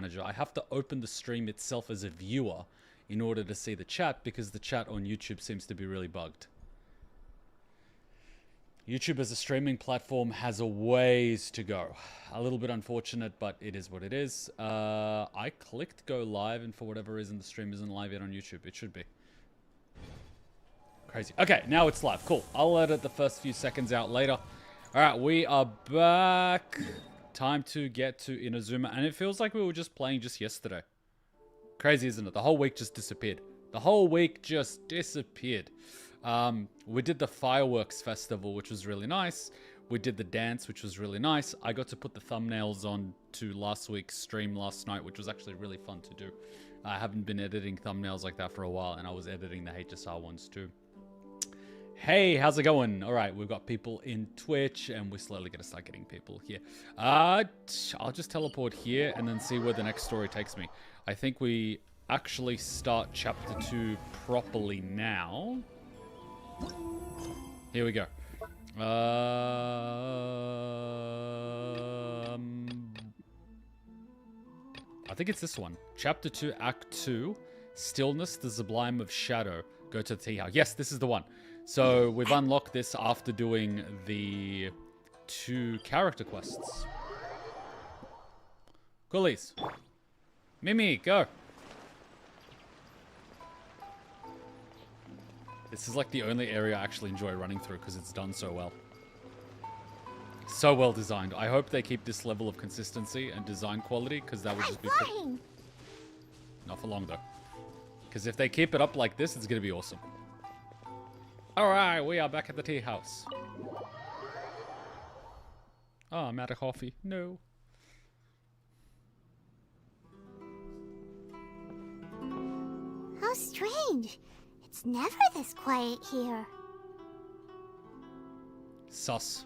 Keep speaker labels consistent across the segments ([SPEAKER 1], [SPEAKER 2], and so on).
[SPEAKER 1] manager. I have to open the stream itself as a viewer in order to see the chat, because the chat on YouTube seems to be really bugged. YouTube as a streaming platform has a ways to go. A little bit unfortunate, but it is what it is. I clicked go live, and for whatever reason, the stream isn't live yet on YouTube. It should be. Crazy. Okay, now it's live. Cool. I'll edit the first few seconds out later. All right, we are back. Time to get to Inazuma, and it feels like we were just playing just yesterday. Crazy, isn't it? The whole week just disappeared. The whole week just disappeared. We did the fireworks festival, which was really nice. We did the dance, which was really nice. I got to put the thumbnails on to last week's stream last night, which was actually really fun to do. I haven't been editing thumbnails like that for a while, and I was editing the HSR ones too. Hey, how's it going? All right, we've got people in Twitch, and we're slowly going to start getting people here. I'll just teleport here and then see where the next story takes me. I think we actually start chapter 2 properly now. Here we go. I think it's this one. Chapter 2, Act 2. Stillness, the Sublime of Shadow. Go to the tea house. Yes, this is the one. So we've unlocked this after doing the 2 character quests. Coolies. Mimi, go. This is like the only area I actually enjoy running through because it's done so well. So well designed. I hope they keep this level of consistency and design quality, because that would just be cool. Not for long though. Because if they keep it up like this, it's going to be awesome. Alright, we are back at the tea house. Oh, I'm out of coffee. No.
[SPEAKER 2] How strange. It's never this quiet here.
[SPEAKER 1] Sus.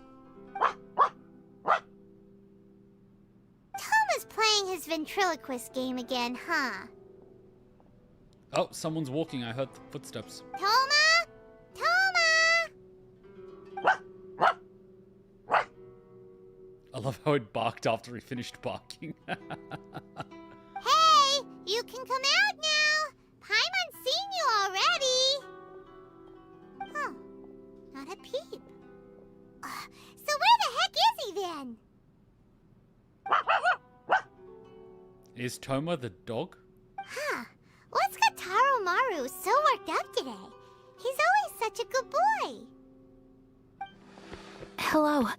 [SPEAKER 2] Toma's playing his ventriloquist game again, huh?
[SPEAKER 1] Oh, someone's walking. I heard footsteps.
[SPEAKER 2] Toma? Toma!
[SPEAKER 1] I love how it barked after he finished barking.
[SPEAKER 2] Hey, you can come out now. Paimon's seen you already. Huh, not a peep. So where the heck is he then?
[SPEAKER 1] Is Toma the dog?
[SPEAKER 2] Huh, what's got Taro Maru so worked up today? He's always such a good boy.
[SPEAKER 3] Hello.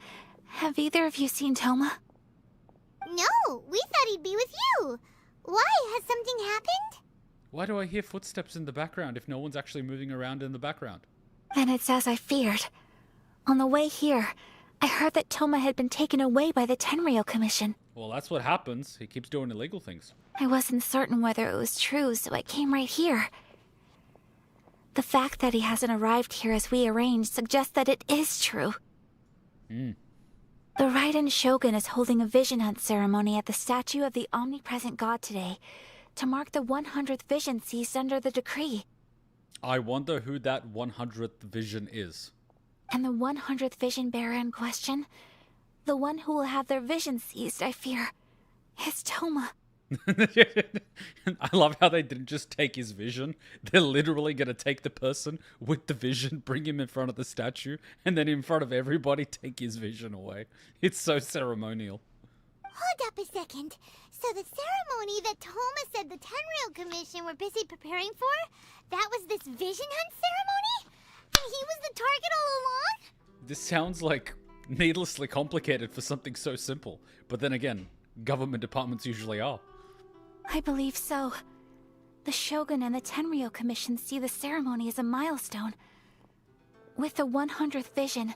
[SPEAKER 3] Have either of you seen Toma?
[SPEAKER 2] No, we thought he'd be with you. Why? Has something happened?
[SPEAKER 1] Why do I hear footsteps in the background if no one's actually moving around in the background?
[SPEAKER 3] Then it's as I feared. On the way here, I heard that Toma had been taken away by the Tenryou Commission.
[SPEAKER 1] Well, that's what happens. He keeps doing illegal things.
[SPEAKER 3] I wasn't certain whether it was true, so I came right here. The fact that he hasn't arrived here as we arranged suggests that it is true.
[SPEAKER 1] Hmm.
[SPEAKER 3] The Raiden Shogun is holding a vision hunt ceremony at the statue of the omnipresent god today to mark the 100th vision seized under the decree.
[SPEAKER 1] I wonder who that 100th vision is.
[SPEAKER 3] And the 100th vision bearer in question, the one who will have their vision seized, I fear, is Toma.
[SPEAKER 1] I love how they didn't just take his vision. They're literally going to take the person with the vision, bring him in front of the statue, and then in front of everybody take his vision away. It's so ceremonial.
[SPEAKER 2] Hold up a second. So the ceremony that Toma said the Tenryou Commission were busy preparing for, that was this vision hunt ceremony? And he was the target all along?
[SPEAKER 1] This sounds like needlessly complicated for something so simple. But then again, government departments usually are.
[SPEAKER 3] I believe so. The Shogun and the Tenryou Commission see the ceremony as a milestone. With the 100th vision,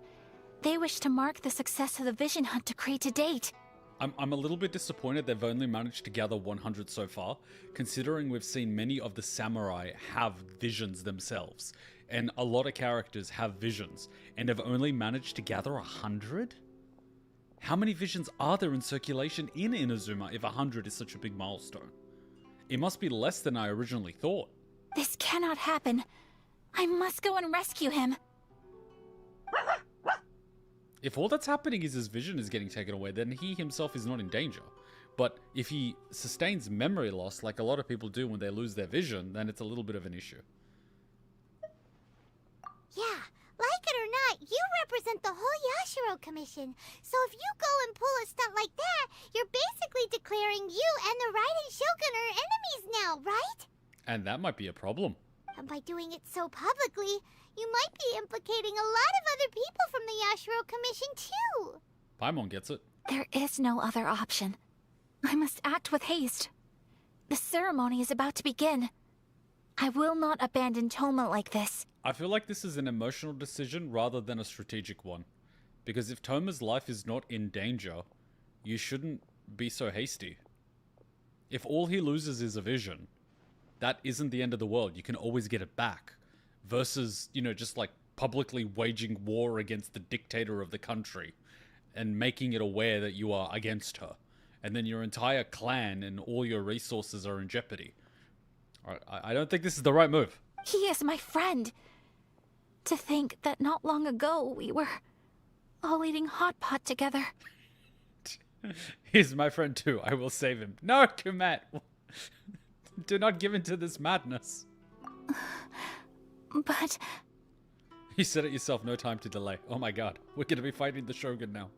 [SPEAKER 3] they wish to mark the success of the vision hunt decree to date.
[SPEAKER 1] I'm a little bit disappointed they've only managed to gather 100 so far, considering we've seen many of the samurai have visions themselves, and a lot of characters have visions, and have only managed to gather 100? How many visions are there in circulation in Inazuma if 100 is such a big milestone? It must be less than I originally thought.
[SPEAKER 3] This cannot happen. I must go and rescue him.
[SPEAKER 1] If all that's happening is his vision is getting taken away, then he himself is not in danger. But if he sustains memory loss, like a lot of people do when they lose their vision, then it's a little bit of an issue.
[SPEAKER 2] Yeah, like it or not, you represent the whole Yashiro Commission. So if you go and pull a stunt like that, you're basically declaring you and the Raiden Shogun are enemies now, right?
[SPEAKER 1] And that might be a problem.
[SPEAKER 2] And by doing it so publicly, you might be implicating a lot of other people from the Yashiro Commission too.
[SPEAKER 1] Paimon gets it.
[SPEAKER 3] There is no other option. I must act with haste. The ceremony is about to begin. I will not abandon Toma like this.
[SPEAKER 1] I feel like this is an emotional decision rather than a strategic one. Because if Toma's life is not in danger, you shouldn't be so hasty. If all he loses is a vision, that isn't the end of the world. You can always get it back. Versus, you know, just like publicly waging war against the dictator of the country and making it aware that you are against her. And then your entire clan and all your resources are in jeopardy. I don't think this is the right move.
[SPEAKER 3] He is my friend. To think that not long ago we were all eating hot pot together.
[SPEAKER 1] He's my friend too. I will save him. No, Kumat. Do not give in to this madness.
[SPEAKER 3] But...
[SPEAKER 1] You said it yourself, no time to delay. Oh my god. We're going to be fighting the Shogun now.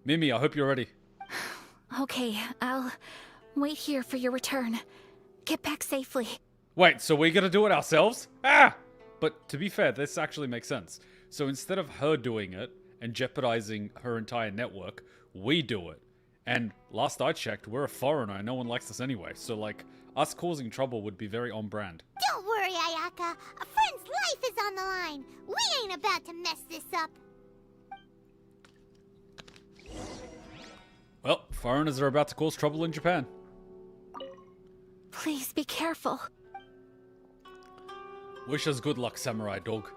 [SPEAKER 1] Mimi, I hope you're ready.
[SPEAKER 3] Okay, I'll wait here for your return. Get back safely.
[SPEAKER 1] Wait, so we're gonna do it ourselves? Ah! But to be fair, this actually makes sense. So instead of her doing it and jeopardizing her entire network, we do it. And last I checked, we're a foreigner and no one likes us anyway. So like, us causing trouble would be very on brand.
[SPEAKER 2] Don't worry, Ayaka. A friend's life is on the line. We ain't about to mess this up.
[SPEAKER 1] Well, foreigners are about to cause trouble in Japan.
[SPEAKER 3] Please be careful.
[SPEAKER 1] Wish us good luck, samurai dog.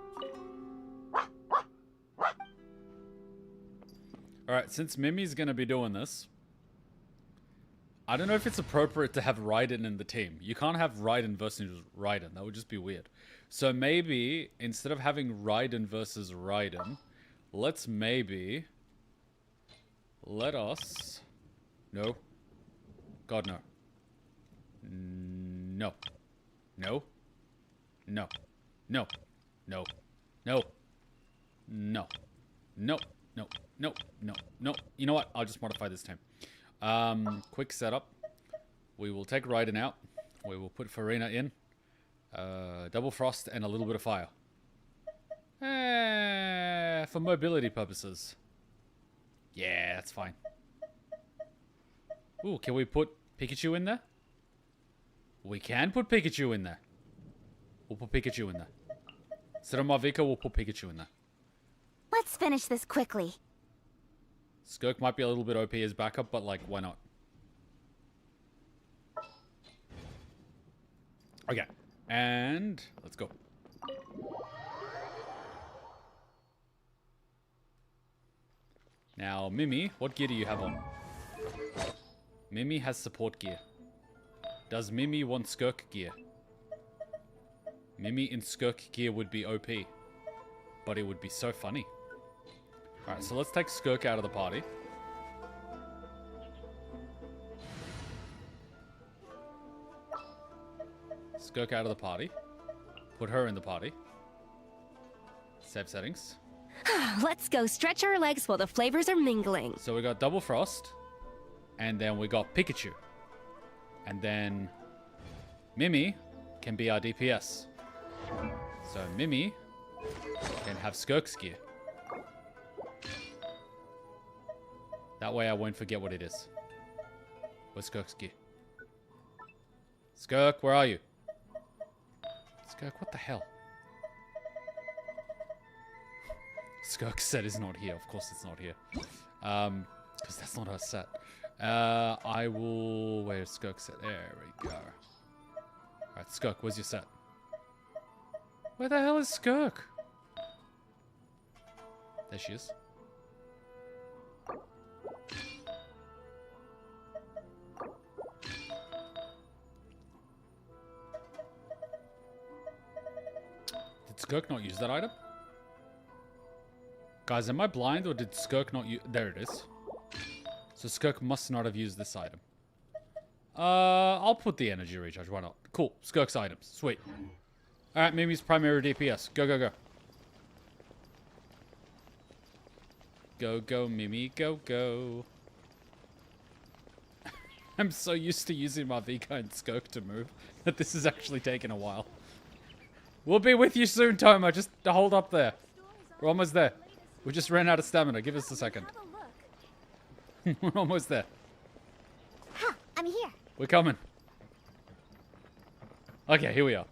[SPEAKER 1] Alright, since Mimi's gonna be doing this, I don't know if it's appropriate to have Raiden in the team. You can't have Raiden versus Raiden. That would just be weird. So maybe, instead of having Raiden versus Raiden, let's maybe... Let us... No. God, no. No. No. No. No. No. No. No. No. No. No. No. No. You know what? I'll just modify this time. Quick setup. We will take Raiden out. We will put Farina in. Double frost and a little bit of fire. For mobility purposes. Yeah, that's fine. Ooh, can we put Pikachu in there? We can put Pikachu in there. We'll put Pikachu in there. Instead of Marvika, we'll put Pikachu in there.
[SPEAKER 3] Let's finish this quickly.
[SPEAKER 1] Skirk might be a little bit OP as backup, but like, why not? Okay, and let's go. Now, Mimi, what gear do you have on? Mimi has support gear. Does Mimi want Skirk gear? Mimi in Skirk gear would be OP. But it would be so funny. Alright, so let's take Skirk out of the party. Skirk out of the party. Put her in the party. Save settings.
[SPEAKER 4] Let's go stretch our legs while the flavors are mingling.
[SPEAKER 1] So we got Double Frost. And then we got Pikachu. And then Mimi can be our DPS. So Mimi can have Skirk's gear. That way I won't forget what it is. Where's Skirk's gear? Skirk, where are you? Skirk, what the hell? Skirk's set is not here. Of course it's not here. Because that's not her set. I will... Where's Skirk's set? There we go. Alright, Skirk, where's your set? Where the hell is Skirk? There she is. Did Skirk not use that item? Guys, am I blind or did Skirk not use... There it is. So Skirk must not have used this item. I'll put the energy recharge. Why not? Cool. Skirk's items. Sweet. Alright, Mimi's primary DPS. Go, go, go. Go, go, Mimi. Go, go. I'm so used to using my Vika and Skirk to move that this is actually taking a while. We'll be with you soon, Toma. Just hold up there. We're almost there. We just ran out of stamina. Give us a second. We're almost there.
[SPEAKER 2] Huh, I'm here.
[SPEAKER 1] We're coming. Okay, here we are.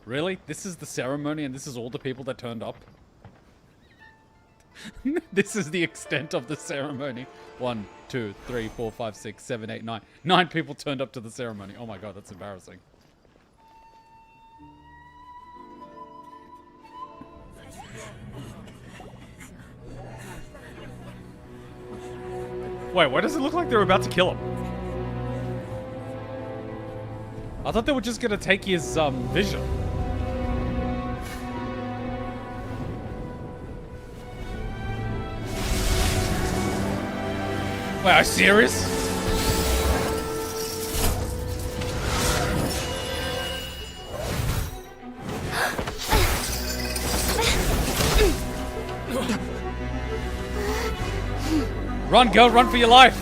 [SPEAKER 1] Really? This is the ceremony and this is all the people that turned up? This is the extent of the ceremony. 1, 2, 3, 4, 5, 6, 7, 8, 9. 9 people turned up to the ceremony. Oh my god, that's embarrassing. Wait, why does it look like they're about to kill him? I thought they were just gonna take his vision. Wait, are you serious? Run, girl, run for your life!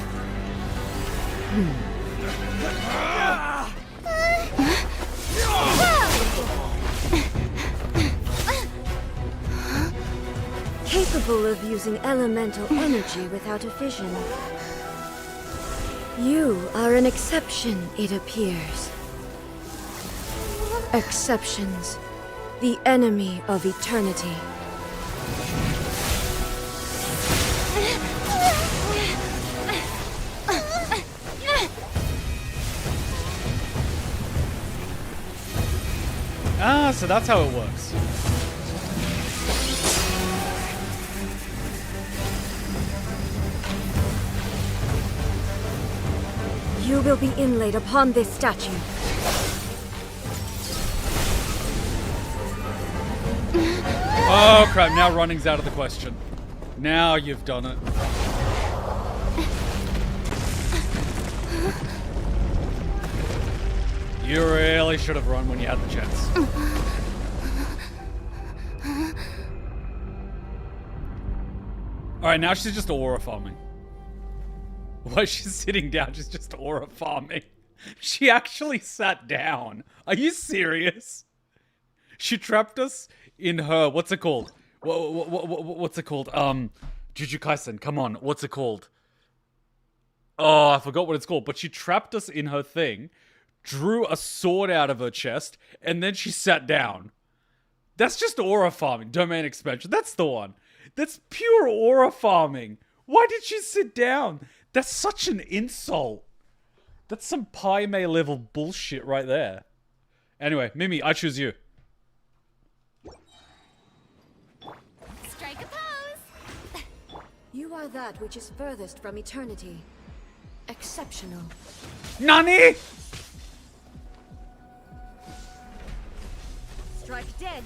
[SPEAKER 5] Capable of using elemental energy without a fission. You are an exception, it appears. Exceptions. The enemy of eternity.
[SPEAKER 1] Ah, so that's how it works.
[SPEAKER 5] You will be inlaid upon this statue.
[SPEAKER 1] Oh crap, now running's out of the question. Now you've done it. You really should have run when you had the chance. Alright, now she's just aura farming. While she's sitting down, she's just aura farming. She actually sat down. Are you serious? She trapped us in her, what's it called? What's it called? Jujutsu Kaisen, come on, what's it called? Oh, I forgot what it's called, but she trapped us in her thing, drew a sword out of her chest, and then she sat down. That's just aura farming, domain expansion, that's the one. That's pure aura farming. Why did she sit down? That's such an insult. That's some Pai Mei level bullshit right there. Anyway, Mimi, I choose you.
[SPEAKER 2] Strike a pose.
[SPEAKER 5] You are that which is furthest from eternity. Exceptional.
[SPEAKER 1] Nani?
[SPEAKER 5] Strike dead.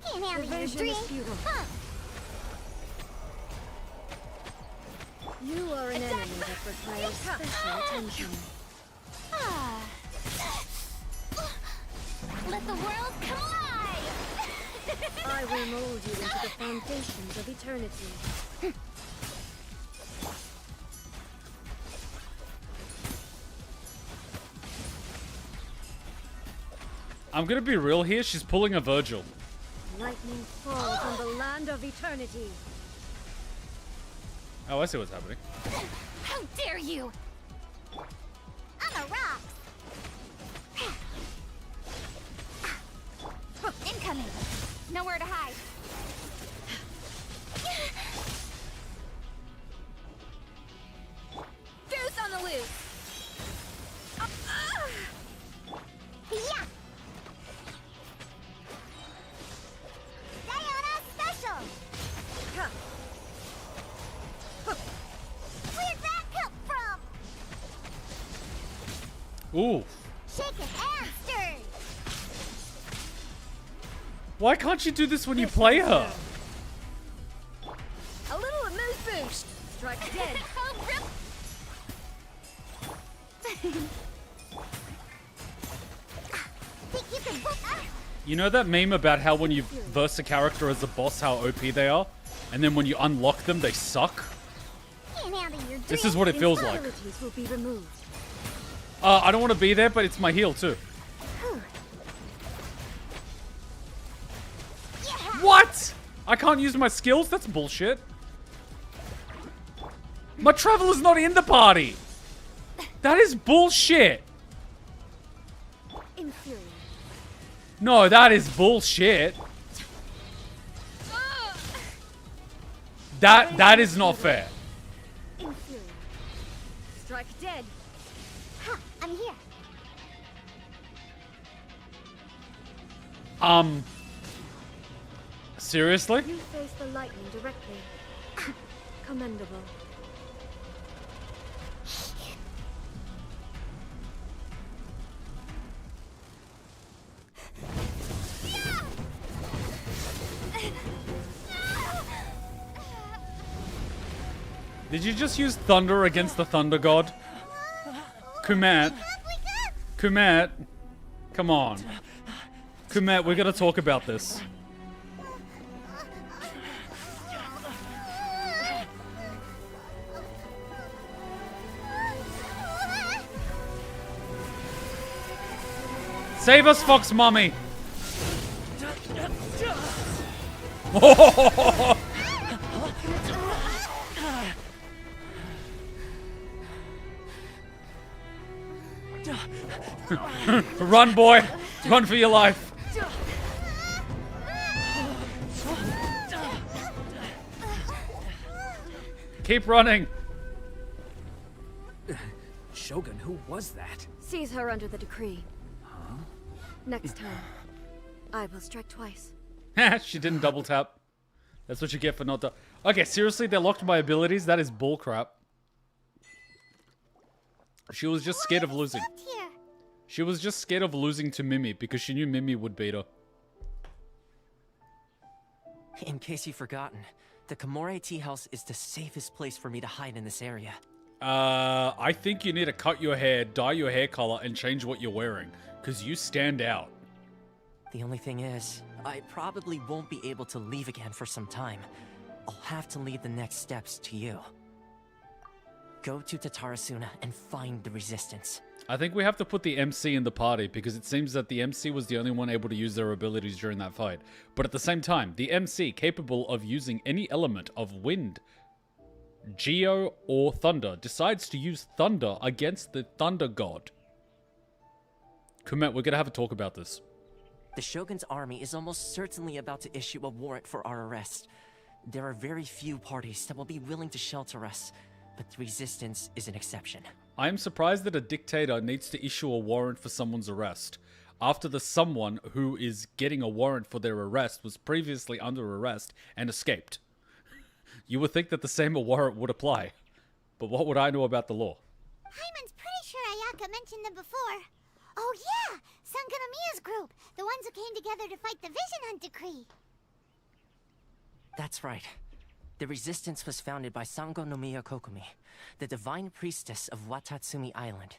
[SPEAKER 2] Can't handle your
[SPEAKER 5] Evasion
[SPEAKER 2] drink.
[SPEAKER 5] is futile.
[SPEAKER 2] Huh.
[SPEAKER 5] You are an enemy that requires special attention.
[SPEAKER 2] Ah. Let the world come alive.
[SPEAKER 5] I will mold you into the foundations of eternity.
[SPEAKER 1] I'm gonna be real here, she's pulling a Virgil.
[SPEAKER 5] Lightning falls on the land of eternity.
[SPEAKER 1] Oh, I see what's happening.
[SPEAKER 2] How dare you! I'm a rock. Incoming. Nowhere to hide. Goose on the loose. Yeah. Diana special. Where'd that come from?
[SPEAKER 1] Ooh.
[SPEAKER 2] Shaken and stirred.
[SPEAKER 1] Why can't you do this when you play her?
[SPEAKER 5] Strike dead.
[SPEAKER 1] You know that meme about how when you verse a character as a boss, how OP they are? And then when you unlock them, they suck? This is what it feels like.
[SPEAKER 5] Will be removed.
[SPEAKER 1] I don't want to be there, but it's my heal too. What? I can't use my skills? That's bullshit. My traveler's not in the party. That is bullshit.
[SPEAKER 5] Infuriate.
[SPEAKER 1] No, that is bullshit. That is not fair.
[SPEAKER 5] Infuriate. Strike dead.
[SPEAKER 2] Ha, I'm here.
[SPEAKER 1] Seriously?
[SPEAKER 5] You face the lightning directly. Commendable.
[SPEAKER 1] Did you just use thunder against the thunder god? Kumat. Kumat. Come on. Kumat, we're gonna talk about this. Save us, Fox Mommy! Run, boy! Run for your life! Keep running!
[SPEAKER 6] Shogun, who was that?
[SPEAKER 5] Seize her under the decree. Next time, I will strike twice.
[SPEAKER 1] She didn't double tap. That's what you get for not Okay, seriously, they're locked by abilities? That is bullcrap. She was just scared of losing. She was just scared of losing to Mimi because she knew Mimi would beat her.
[SPEAKER 7] In case you've forgotten, the Komore tea house is the safest place for me to hide in this area.
[SPEAKER 1] I think you need to cut your hair, dye your hair color, and change what you're wearing. Because you stand out.
[SPEAKER 7] The only thing is, I probably won't be able to leave again for some time. I'll have to leave the next steps to you. Go to Tatarasuna and find the resistance.
[SPEAKER 1] I think we have to put the MC in the party because it seems that the MC was the only one able to use their abilities during that fight. But at the same time, the MC capable of using any element of wind, geo, or thunder decides to use thunder against the thunder god. Kumet, we're gonna have a talk about this.
[SPEAKER 7] The Shogun's army is almost certainly about to issue a warrant for our arrest. There are very few parties that will be willing to shelter us, but the resistance is an exception.
[SPEAKER 1] I am surprised that a dictator needs to issue a warrant for someone's arrest, after the someone who is getting a warrant for their arrest was previously under arrest and escaped. You would think that the same warrant would apply, but what would I know about the law?
[SPEAKER 2] Hyman's pretty sure Ayaka mentioned them before. Oh yeah, Sangonomiya's group, the ones who came together to fight the Vision Hunt Decree.
[SPEAKER 7] That's right. The resistance was founded by Sangonomiya Kokumi, the divine priestess of Watatsumi Island.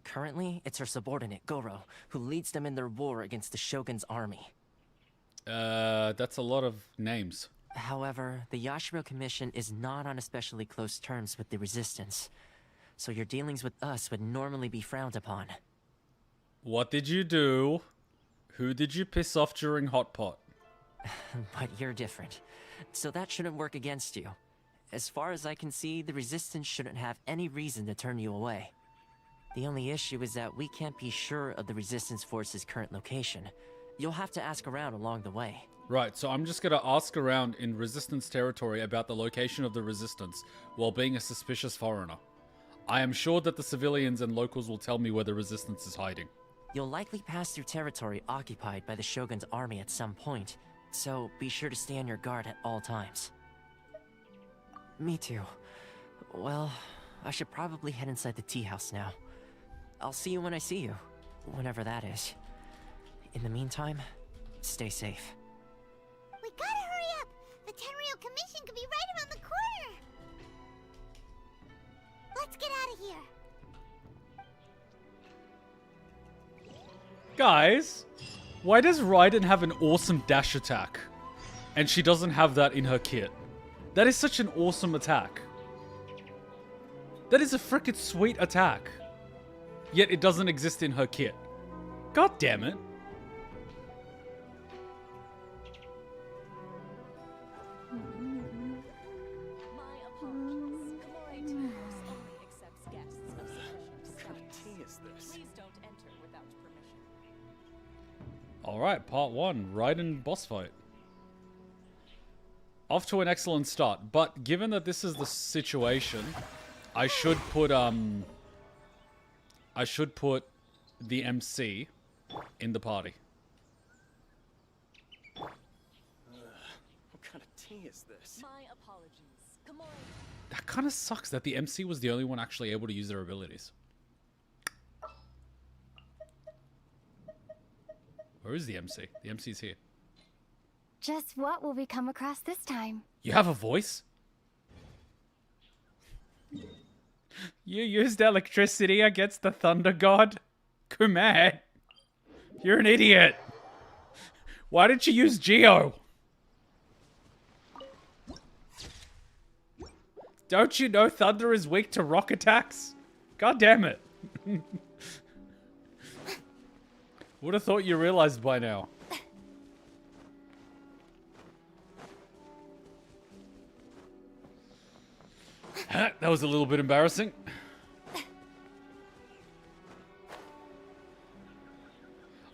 [SPEAKER 7] Currently, it's her subordinate, Goro, who leads them in their war against the Shogun's army.
[SPEAKER 1] That's a lot of names.
[SPEAKER 7] However, the Yashiro Commission is not on especially close terms with the resistance, so your dealings with us would normally be frowned upon.
[SPEAKER 1] What did you do? Who did you piss off during Hot Pot?
[SPEAKER 7] But you're different, so that shouldn't work against you. As far as I can see, the resistance shouldn't have any reason to turn you away. The only issue is that we can't be sure of the resistance force's current location. You'll have to ask around along the way.
[SPEAKER 1] Right, so I'm just gonna ask around in resistance territory about the location of the resistance while being a suspicious foreigner. I am sure that the civilians and locals will tell me where the resistance is hiding.
[SPEAKER 7] You'll likely pass through territory occupied by the Shogun's army at some point, so be sure to stay on your guard at all times. Me too. Well, I should probably head inside the tea house now. I'll see you when I see you, whenever that is. In the meantime, stay safe.
[SPEAKER 2] We gotta hurry up! The Tenryou Commission could be right around the corner! Let's get out of here.
[SPEAKER 1] Guys, why does Raiden have an awesome dash attack? And she doesn't have that in her kit. That is such an awesome attack. That is a frickin' sweet attack. Yet it doesn't exist in her kit. God damn it. Alright, part 1, Raiden Boss Fight. Off to an excellent start, but given that this is the situation, I should put the MC in the party.
[SPEAKER 6] What kind of tea is this?
[SPEAKER 5] My apologies. Come on.
[SPEAKER 1] That kind of sucks that the MC was the only one actually able to use their abilities. Where is the MC? The MC's here.
[SPEAKER 3] Just what will we come across this time?
[SPEAKER 1] You have a voice? You used electricity against the Thunder God? Kumat, you're an idiot. Why didn't you use Geo? Don't you know Thunder is weak to rock attacks? God damn it. Would have thought you realized by now. That was a little bit embarrassing.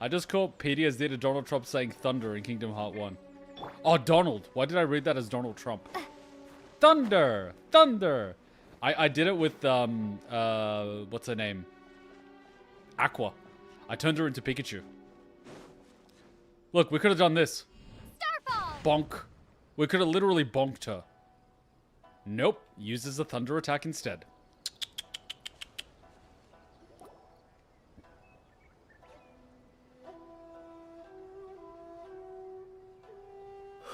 [SPEAKER 1] I just caught Pedia's did a Donald Trump saying thunder in Kingdom Hearts 1. Oh, Donald. Why did I read that as Donald Trump? Thunder! Thunder! I did it with, what's her name? Aqua. I turned her into Pikachu. Look, we could have done this.
[SPEAKER 2] Starfall!
[SPEAKER 1] Bonk. We could have literally bonked her. Nope. Uses a thunder attack instead.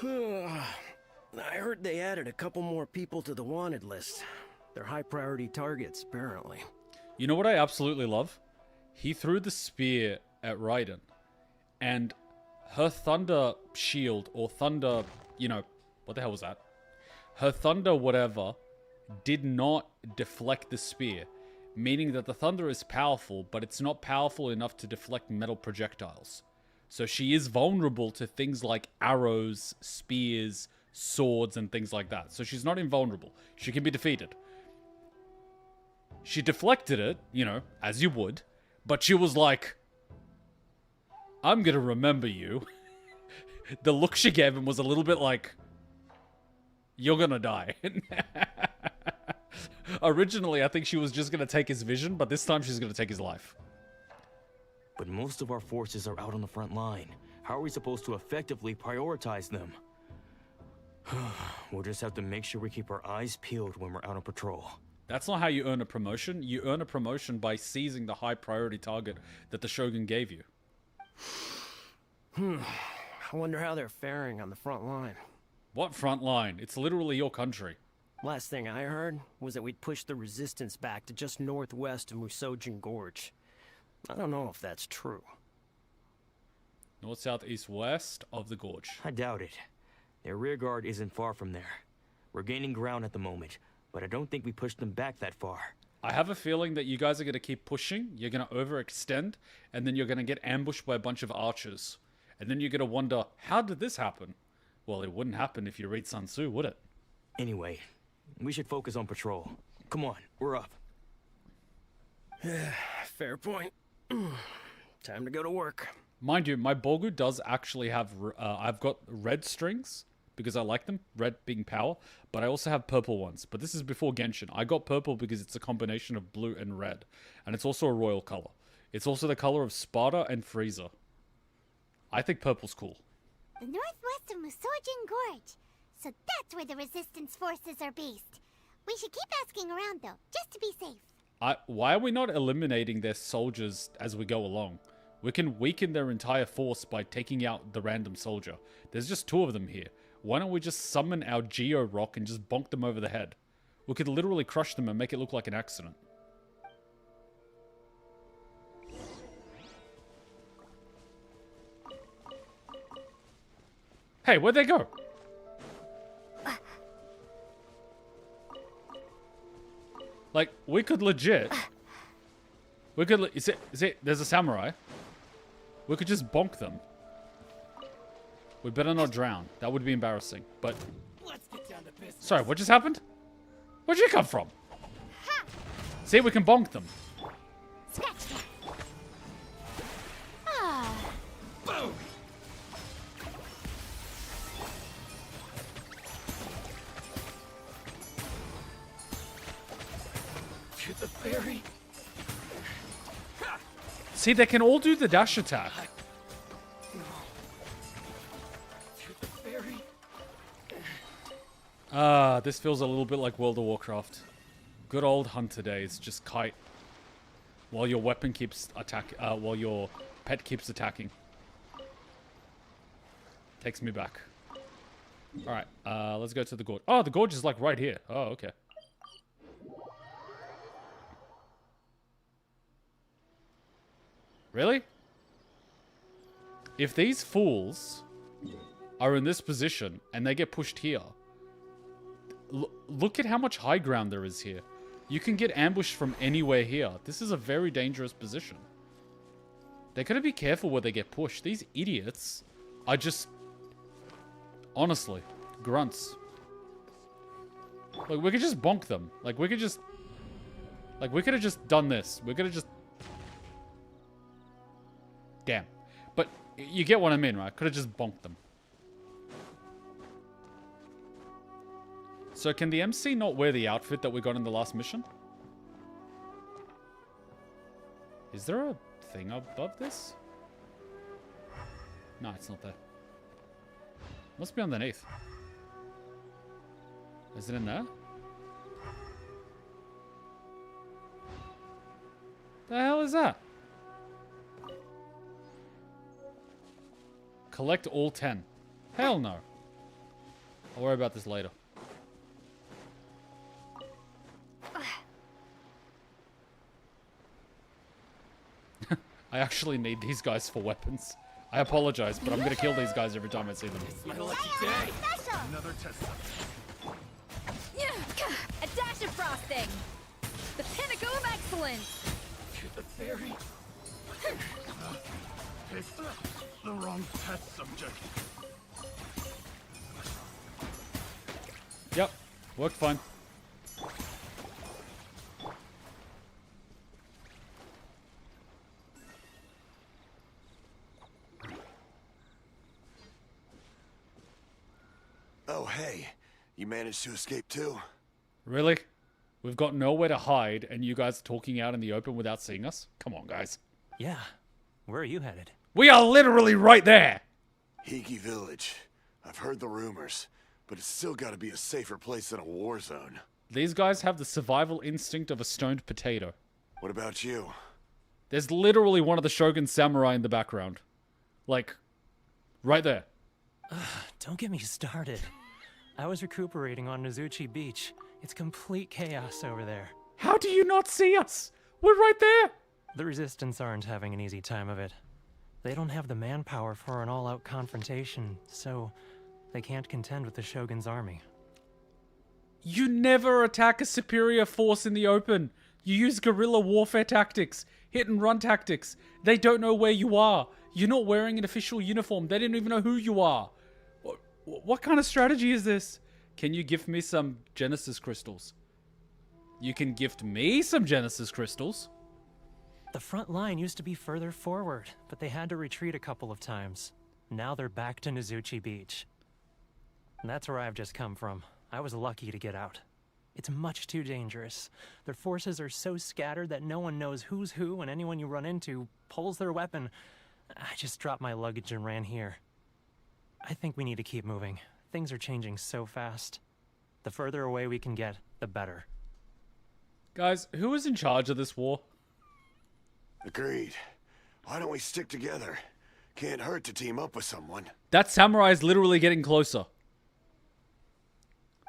[SPEAKER 8] I heard they added a couple more people to the wanted list. They're high priority targets, apparently.
[SPEAKER 1] You know what I absolutely love? He threw the spear at Raiden, and her thunder shield, or thunder, you know, what the hell was that? Her thunder whatever did not deflect the spear, meaning that the thunder is powerful, but it's not powerful enough to deflect metal projectiles. So she is vulnerable to things like arrows, spears, swords, and things like that. So she's not invulnerable. She can be defeated. She deflected it, you know, as you would, but she was like, I'm gonna remember you. The look she gave him was a little bit like, you're gonna die. Originally, I think she was just gonna take his vision, but this time she's gonna take his life.
[SPEAKER 9] But most of our forces are out on the front line. How are we supposed to effectively prioritize them? We'll just have to make sure we keep our eyes peeled when we're out on patrol.
[SPEAKER 1] That's not how you earn a promotion. You earn a promotion by seizing the high priority target that the Shogun gave you.
[SPEAKER 8] I wonder how they're faring on the front line.
[SPEAKER 1] What front line? It's literally your country.
[SPEAKER 8] Last thing I heard was that we'd pushed the resistance back to just northwest of Musojin Gorge. I don't know if that's true.
[SPEAKER 1] North, south, east, west of the gorge.
[SPEAKER 9] I doubt it. Their rear guard isn't far from there. We're gaining ground at the moment, but I don't think we pushed them back that far.
[SPEAKER 1] I have a feeling that you guys are going to keep pushing, you're going to overextend, and then you're going to get ambushed by a bunch of archers. And then you're going to wonder, how did this happen? Well, it wouldn't happen if you read Sun Tzu, would it?
[SPEAKER 9] Anyway, we should focus on patrol. Come on, we're up.
[SPEAKER 8] Fair point. Time to go to work.
[SPEAKER 1] Mind you, my Bogu does actually have, I've got red strings, because I like them, red being power, but I also have purple ones. But this is before Genshin. I got purple because it's a combination of blue and red, and it's also a royal color. It's also the color of Sparta and Frieza. I think purple's cool.
[SPEAKER 2] The northwest of Musojin Gorge. So that's where the resistance forces are based. We should keep asking around though, just to be safe.
[SPEAKER 1] Why are we not eliminating their soldiers as we go along? We can weaken their entire force by taking out the random soldier. There's just 2 of them here. Why don't we just summon our Geo Rock and just bonk them over the head? We could literally crush them and make it look like an accident. Hey, where'd they go? Like, we could legit... We could... Is it... There's a samurai. We could just bonk them. We better not drown. That would be embarrassing. But...
[SPEAKER 6] Let's get down to business.
[SPEAKER 1] Sorry, what just happened? Where'd you come from? See, we can bonk them.
[SPEAKER 2] Scratch that. Ah.
[SPEAKER 6] Boom! Shoot the fairy.
[SPEAKER 1] See, they can all do the dash attack.
[SPEAKER 6] Shoot the fairy.
[SPEAKER 1] This feels a little bit like World of Warcraft. Good old hunter days, just kite. While your weapon keeps while your pet keeps attacking. Takes me back. Alright, let's go to the gorge. Oh, the gorge is like right here. Oh, okay. Really? If these fools are in this position and they get pushed here, look at how much high ground there is here. You can get ambushed from anywhere here. This is a very dangerous position. They gotta be careful where they get pushed. These idiots are just... Honestly, grunts. Like, we could just bonk them. Like, we could just... Like, we could have just done this. We could have just... Damn. But you get what I mean, right? Could have just bonked them. So can the MC not wear the outfit that we got in the last mission? Is there a thing above this? No, it's not there. Must be underneath. Is it in there? The hell is that? Collect all 10. Hell no. I'll worry about this later. I actually need these guys for weapons. I apologize, but I'm gonna kill these guys every time I see them.
[SPEAKER 6] My lucky day.
[SPEAKER 2] Special.
[SPEAKER 6] Another test.
[SPEAKER 4] A dash of frosting! The pinnacle of excellence!
[SPEAKER 6] Shoot the fairy. Picked the wrong test subject.
[SPEAKER 1] Yep, worked fine.
[SPEAKER 10] Oh, hey. You managed to escape too?
[SPEAKER 1] Really? We've got nowhere to hide, and you guys are talking out in the open without seeing us? Come on, guys.
[SPEAKER 8] Yeah. Where are you headed?
[SPEAKER 1] We are literally right there!
[SPEAKER 10] Hiki Village. I've heard the rumors, but it's still gotta be a safer place than a war zone.
[SPEAKER 1] These guys have the survival instinct of a stoned potato.
[SPEAKER 10] What about you?
[SPEAKER 1] There's literally one of the Shogun's samurai in the background. Like, right there.
[SPEAKER 8] Don't get me started. I was recuperating on Nazuchi Beach. It's complete chaos over there.
[SPEAKER 1] How do you not see us? We're right there!
[SPEAKER 8] The Resistance aren't having an easy time of it. They don't have the manpower for an all-out confrontation, so they can't contend with the Shogun's army.
[SPEAKER 1] You never attack a superior force in the open. You use guerrilla warfare tactics, hit and run tactics. They don't know where you are. You're not wearing an official uniform. They didn't even know who you are. What kind of strategy is this? Can you gift me some Genesis crystals? You can gift me some Genesis crystals.
[SPEAKER 8] The front line used to be further forward, but they had to retreat a couple of times. Now they're back to Nazuchi Beach. And that's where I've just come from. I was lucky to get out. It's much too dangerous. Their forces are so scattered that no one knows who's who, and anyone you run into pulls their weapon. I just dropped my luggage and ran here. I think we need to keep moving. Things are changing so fast. The further away we can get, the better.
[SPEAKER 1] Guys, who is in charge of this war?
[SPEAKER 10] Agreed. Why don't we stick together? Can't hurt to team up with someone.
[SPEAKER 1] That samurai is literally getting closer.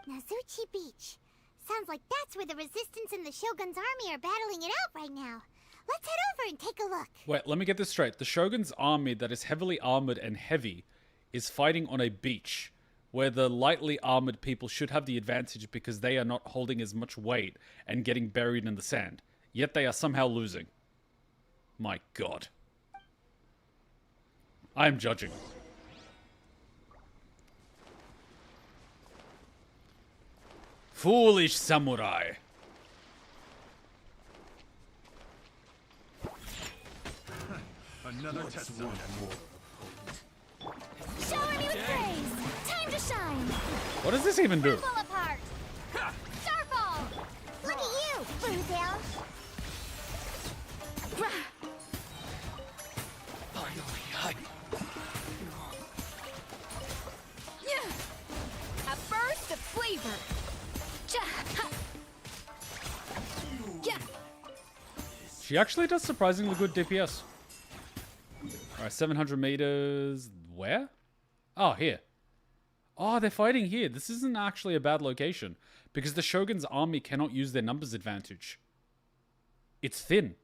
[SPEAKER 2] Nazuchi Beach. Sounds like that's where the Resistance and the Shogun's army are battling it out right now. Let's head over and take a look.
[SPEAKER 1] Wait, let me get this straight. The Shogun's army that is heavily armored and heavy is fighting on a beach, where the lightly armored people should have the advantage because they are not holding as much weight and getting buried in the sand. Yet they are somehow losing. My god. I am judging. Foolish samurai.
[SPEAKER 10] Another test zone.
[SPEAKER 3] Shower me with praise! Time to shine!
[SPEAKER 1] What does this even do?
[SPEAKER 2] Pull apart. Starfall. Look at you, Boozle.
[SPEAKER 4] A burst of flavor.
[SPEAKER 1] She actually does surprisingly good DPS. Alright, 700 meters. Where? Oh, here. Oh, they're fighting here. This isn't actually a bad location, because the Shogun's army cannot use their numbers advantage. It's thin.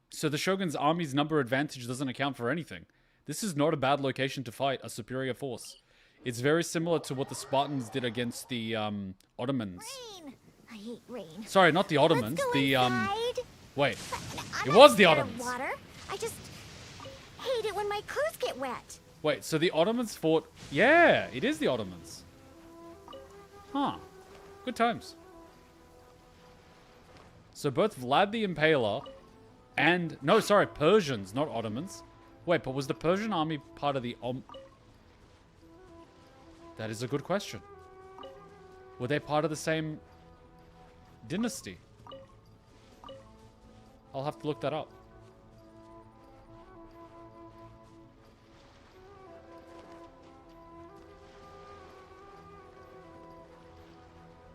[SPEAKER 1] So the Shogun's army's number advantage doesn't account for anything. This is not a bad location to fight a superior force. It's very similar to what the Spartans did against the Ottomans.
[SPEAKER 2] Rain. I hate rain.
[SPEAKER 1] Sorry, not the Ottomans.
[SPEAKER 2] Let's go
[SPEAKER 1] The
[SPEAKER 2] inside.
[SPEAKER 1] wait.
[SPEAKER 2] I'm
[SPEAKER 1] It
[SPEAKER 2] not
[SPEAKER 1] was the
[SPEAKER 2] scared of
[SPEAKER 1] Ottomans.
[SPEAKER 2] Water. I just hate it when my clothes get wet.
[SPEAKER 1] Wait, so the Ottomans fought... Yeah, it is the Ottomans. Huh. Good times. So both Vlad the Impaler and... No, sorry, Persians, not Ottomans. Wait, but was the Persian army part of the... That is a good question. Were they part of the same dynasty? I'll have to look that up.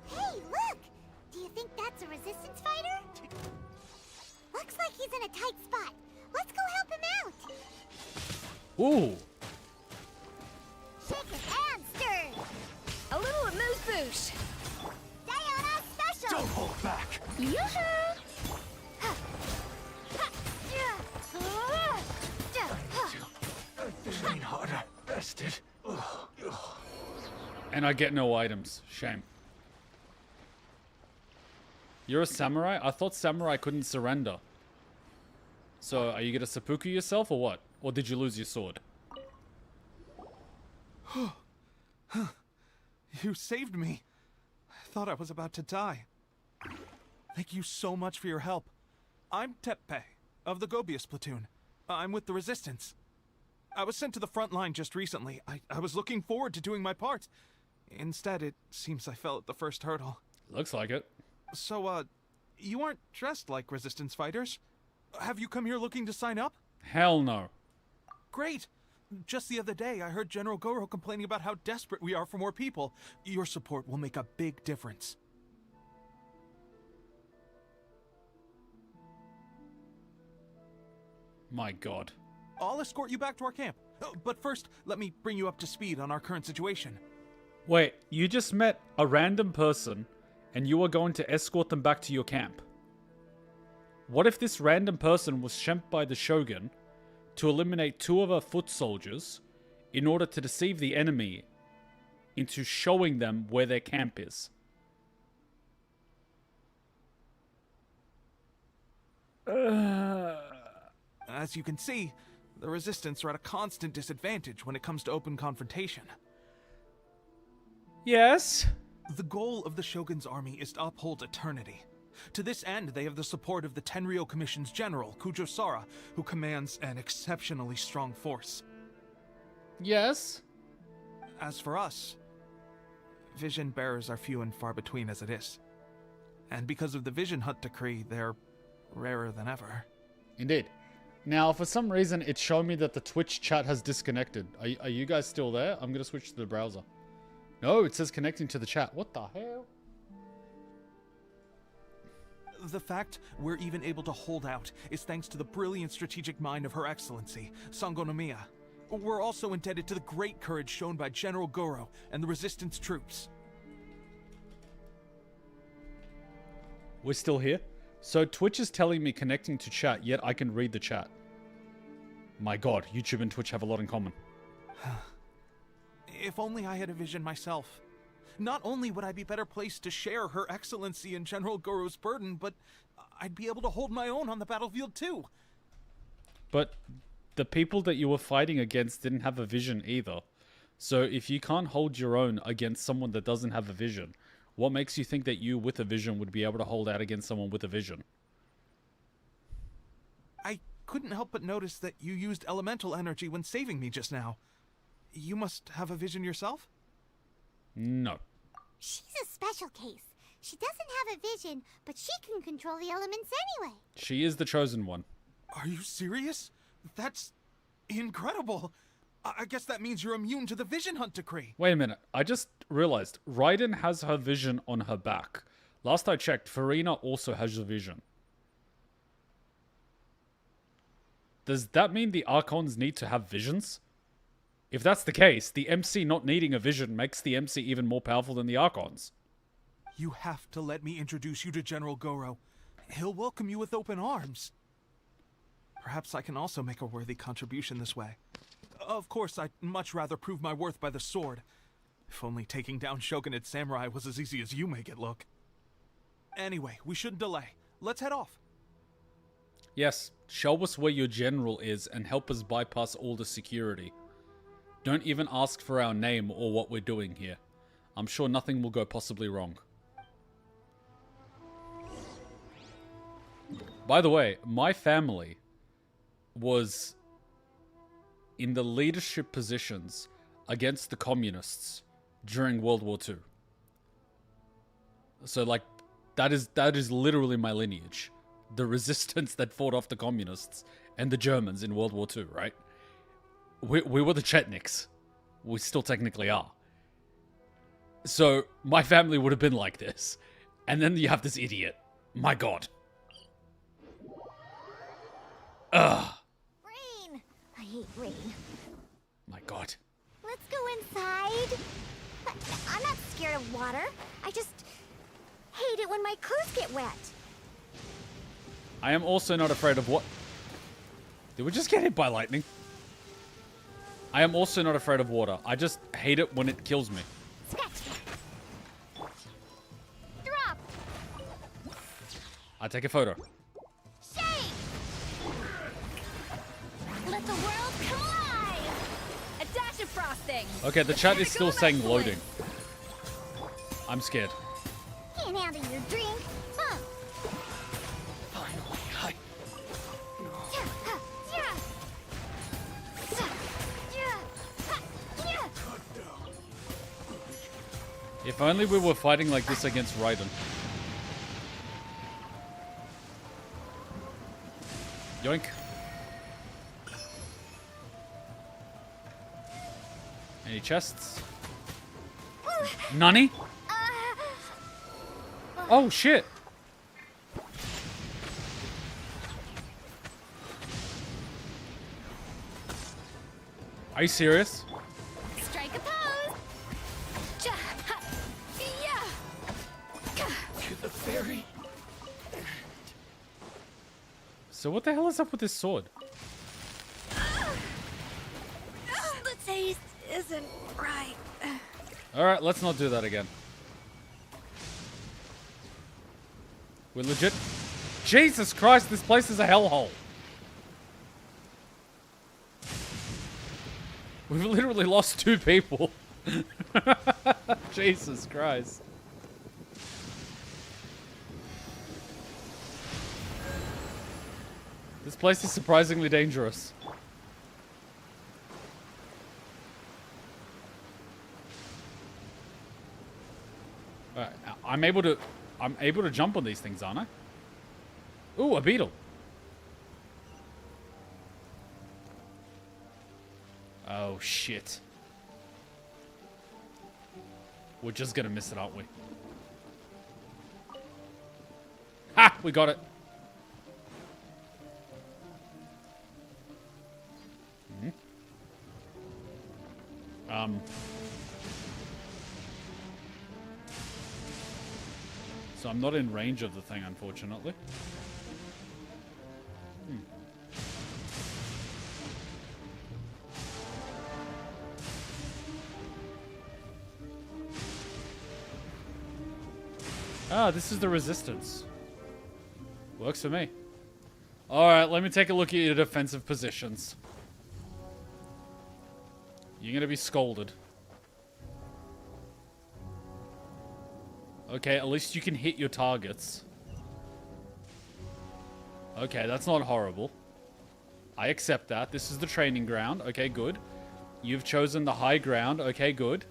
[SPEAKER 2] Hey, look! Do you think that's a resistance fighter? Looks like he's in a tight spot. Let's go help him out.
[SPEAKER 1] Ooh.
[SPEAKER 2] Shaken and stirred.
[SPEAKER 4] A little amuse-bouche.
[SPEAKER 2] Diana special.
[SPEAKER 10] Don't hold back.
[SPEAKER 4] Yoo-hoo!
[SPEAKER 10] Train harder. Bested.
[SPEAKER 1] And I get no items. Shame. You're a samurai? I thought samurai couldn't surrender. So, are you gonna seppuku yourself or what? Or did you lose your sword?
[SPEAKER 11] You saved me. I thought I was about to die. Thank you so much for your help. I'm Teppei, of the Gobius platoon. I'm with the Resistance. I was sent to the front line just recently. I was looking forward to doing my part. Instead, it seems I fell at the first hurdle.
[SPEAKER 1] Looks like it.
[SPEAKER 11] So, you aren't dressed like Resistance fighters? Have you come here looking to sign up?
[SPEAKER 1] Hell no.
[SPEAKER 11] Great! Just the other day, I heard General Goro complaining about how desperate we are for more people. Your support will make a big difference.
[SPEAKER 1] My god.
[SPEAKER 11] I'll escort you back to our camp. But first, let me bring you up to speed on our current situation.
[SPEAKER 1] Wait, you just met a random person and you are going to escort them back to your camp. What if this random person was sent by the Shogun to eliminate 2 of our foot soldiers in order to deceive the enemy into showing them where their camp is?
[SPEAKER 11] As you can see, the Resistance are at a constant disadvantage when it comes to open confrontation.
[SPEAKER 1] Yes?
[SPEAKER 11] The goal of the Shogun's army is to uphold eternity. To this end, they have the support of the Tenryou Commission's general, Kujosara, who commands an exceptionally strong force.
[SPEAKER 1] Yes?
[SPEAKER 11] As for us, vision bearers are few and far between as it is. And because of the Vision Hut decree, they're rarer than ever.
[SPEAKER 1] Indeed. Now, for some reason, it's showing me that the Twitch chat has disconnected. Are you guys still there? I'm going to switch to the browser. No, it says connecting to the chat. What the hell?
[SPEAKER 11] The fact we're even able to hold out is thanks to the brilliant strategic mind of Her Excellency, Sangonomiya. We're also indebted to the great courage shown by General Goro and the Resistance troops.
[SPEAKER 1] We're still here. So Twitch is telling me connecting to chat, yet I can read the chat. My god, YouTube and Twitch have a lot in common.
[SPEAKER 11] If only I had a vision myself. Not only would I be better placed to share Her Excellency and General Goro's burden, but I'd be able to hold my own on the battlefield too.
[SPEAKER 1] But the people that you were fighting against didn't have a vision either. So if you can't hold your own against someone that doesn't have a vision, what makes you think that you with a vision would be able to hold out against someone with a vision?
[SPEAKER 11] I couldn't help but notice that you used elemental energy when saving me just now. You must have a vision yourself?
[SPEAKER 1] No.
[SPEAKER 2] She's a special case. She doesn't have a vision, but she can control the elements anyway.
[SPEAKER 1] She is the chosen one.
[SPEAKER 11] Are you serious? That's incredible. I guess that means you're immune to the vision hunt decree.
[SPEAKER 1] Wait a minute. I just realized Raiden has her vision on her back. Last I checked, Farina also has the vision. Does that mean the Archons need to have visions? If that's the case, the MC not needing a vision makes the MC even more powerful than the Archons.
[SPEAKER 11] You have to let me introduce you to General Goro. He'll welcome you with open arms. Perhaps I can also make a worthy contribution this way. Of course, I'd much rather prove my worth by the sword. If only taking down Shogunate Samurai was as easy as you make it look. Anyway, we shouldn't delay. Let's head off.
[SPEAKER 1] Yes, show us where your general is and help us bypass all the security. Don't even ask for our name or what we're doing here. I'm sure nothing will go possibly wrong. By the way, my family was in the leadership positions against the communists during World War II. So, like, that is literally my lineage. The resistance that fought off the communists and the Germans in World War II, right? We were the Chetniks. We still technically are. So, my family would have been like this. And then you have this idiot. My god. Ugh.
[SPEAKER 2] Rain! I hate rain.
[SPEAKER 1] My god.
[SPEAKER 2] Let's go inside. But I'm not scared of water. I just hate it when my clothes get wet.
[SPEAKER 1] I am also not afraid of what... Did we just get hit by lightning? I am also not afraid of water. I just hate it when it kills me.
[SPEAKER 2] Scratch. Drop.
[SPEAKER 1] I take a photo.
[SPEAKER 2] Shake. Let the world come alive.
[SPEAKER 4] A dash of frosting.
[SPEAKER 1] Okay, the chat is
[SPEAKER 4] Pinnacle
[SPEAKER 1] still
[SPEAKER 4] of
[SPEAKER 1] saying
[SPEAKER 4] excellence.
[SPEAKER 1] loading. I'm scared.
[SPEAKER 2] Can't handle your drink, huh?
[SPEAKER 6] Finally, I...
[SPEAKER 1] If only we were fighting like this against Raiden. Yoink. Any chests? Nani? Oh shit. Are you serious?
[SPEAKER 4] Strike a pose.
[SPEAKER 6] To the ferry.
[SPEAKER 1] So what the hell is up with this sword?
[SPEAKER 5] The taste isn't right.
[SPEAKER 1] Alright, let's not do that again. We're legit... Jesus Christ, this place is a hellhole. We've literally lost 2 people. Jesus Christ. This place is surprisingly dangerous. Alright, I'm able to jump on these things, aren't I? Ooh, a beetle. Oh shit. We're just gonna miss it, aren't we? Ha! We got it. So I'm not in range of the thing, unfortunately. Ah, this is the resistance. Works for me. Alright, let me take a look at your defensive positions. You're gonna be scolded. Okay, at least you can hit your targets. Okay, that's not horrible. I accept that. This is the training ground. Okay, good. You've chosen the high ground. Okay, good.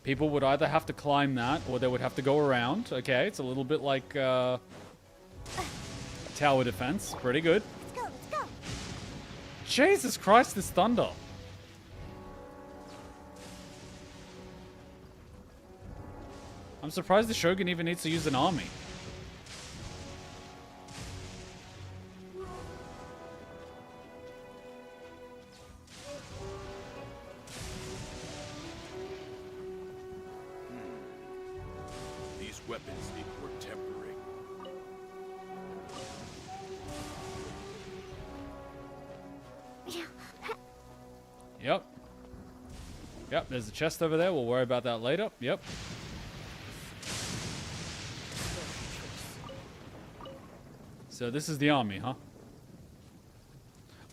[SPEAKER 1] People would either have to climb that, or they would have to go around. Okay, it's a little bit like, tower defense. Pretty good.
[SPEAKER 2] Let's go, let's go.
[SPEAKER 1] Jesus Christ, this thunder. I'm surprised the Shogun even needs to use an army.
[SPEAKER 10] These weapons need more tempering.
[SPEAKER 1] Yep. Yep, there's a chest over there. We'll worry about that later. Yep. So this is the army, huh?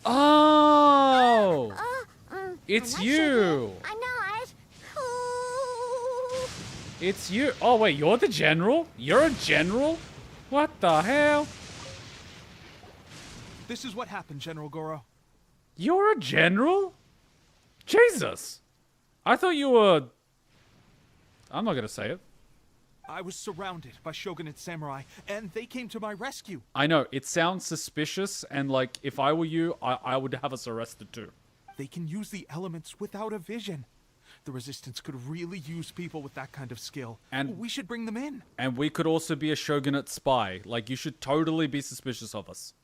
[SPEAKER 1] Oh! It's
[SPEAKER 2] I'm not
[SPEAKER 1] you!
[SPEAKER 2] shaking. I'm not. Ooh.
[SPEAKER 1] It's you. Oh, wait, you're the general? You're a general? What the hell?
[SPEAKER 11] This is what happened, General Goro.
[SPEAKER 1] You're a general? Jesus! I thought you were... I'm not gonna say it.
[SPEAKER 11] I was surrounded by shogunate samurai, and they came to my rescue.
[SPEAKER 1] I know, it sounds suspicious, and like, if I were you, I would have us arrested too.
[SPEAKER 11] They can use the elements without a vision. The Resistance could really use people with that kind of skill.
[SPEAKER 1] And
[SPEAKER 11] we should bring them in.
[SPEAKER 1] And we could also be a shogunate spy. Like, you should totally be suspicious of us.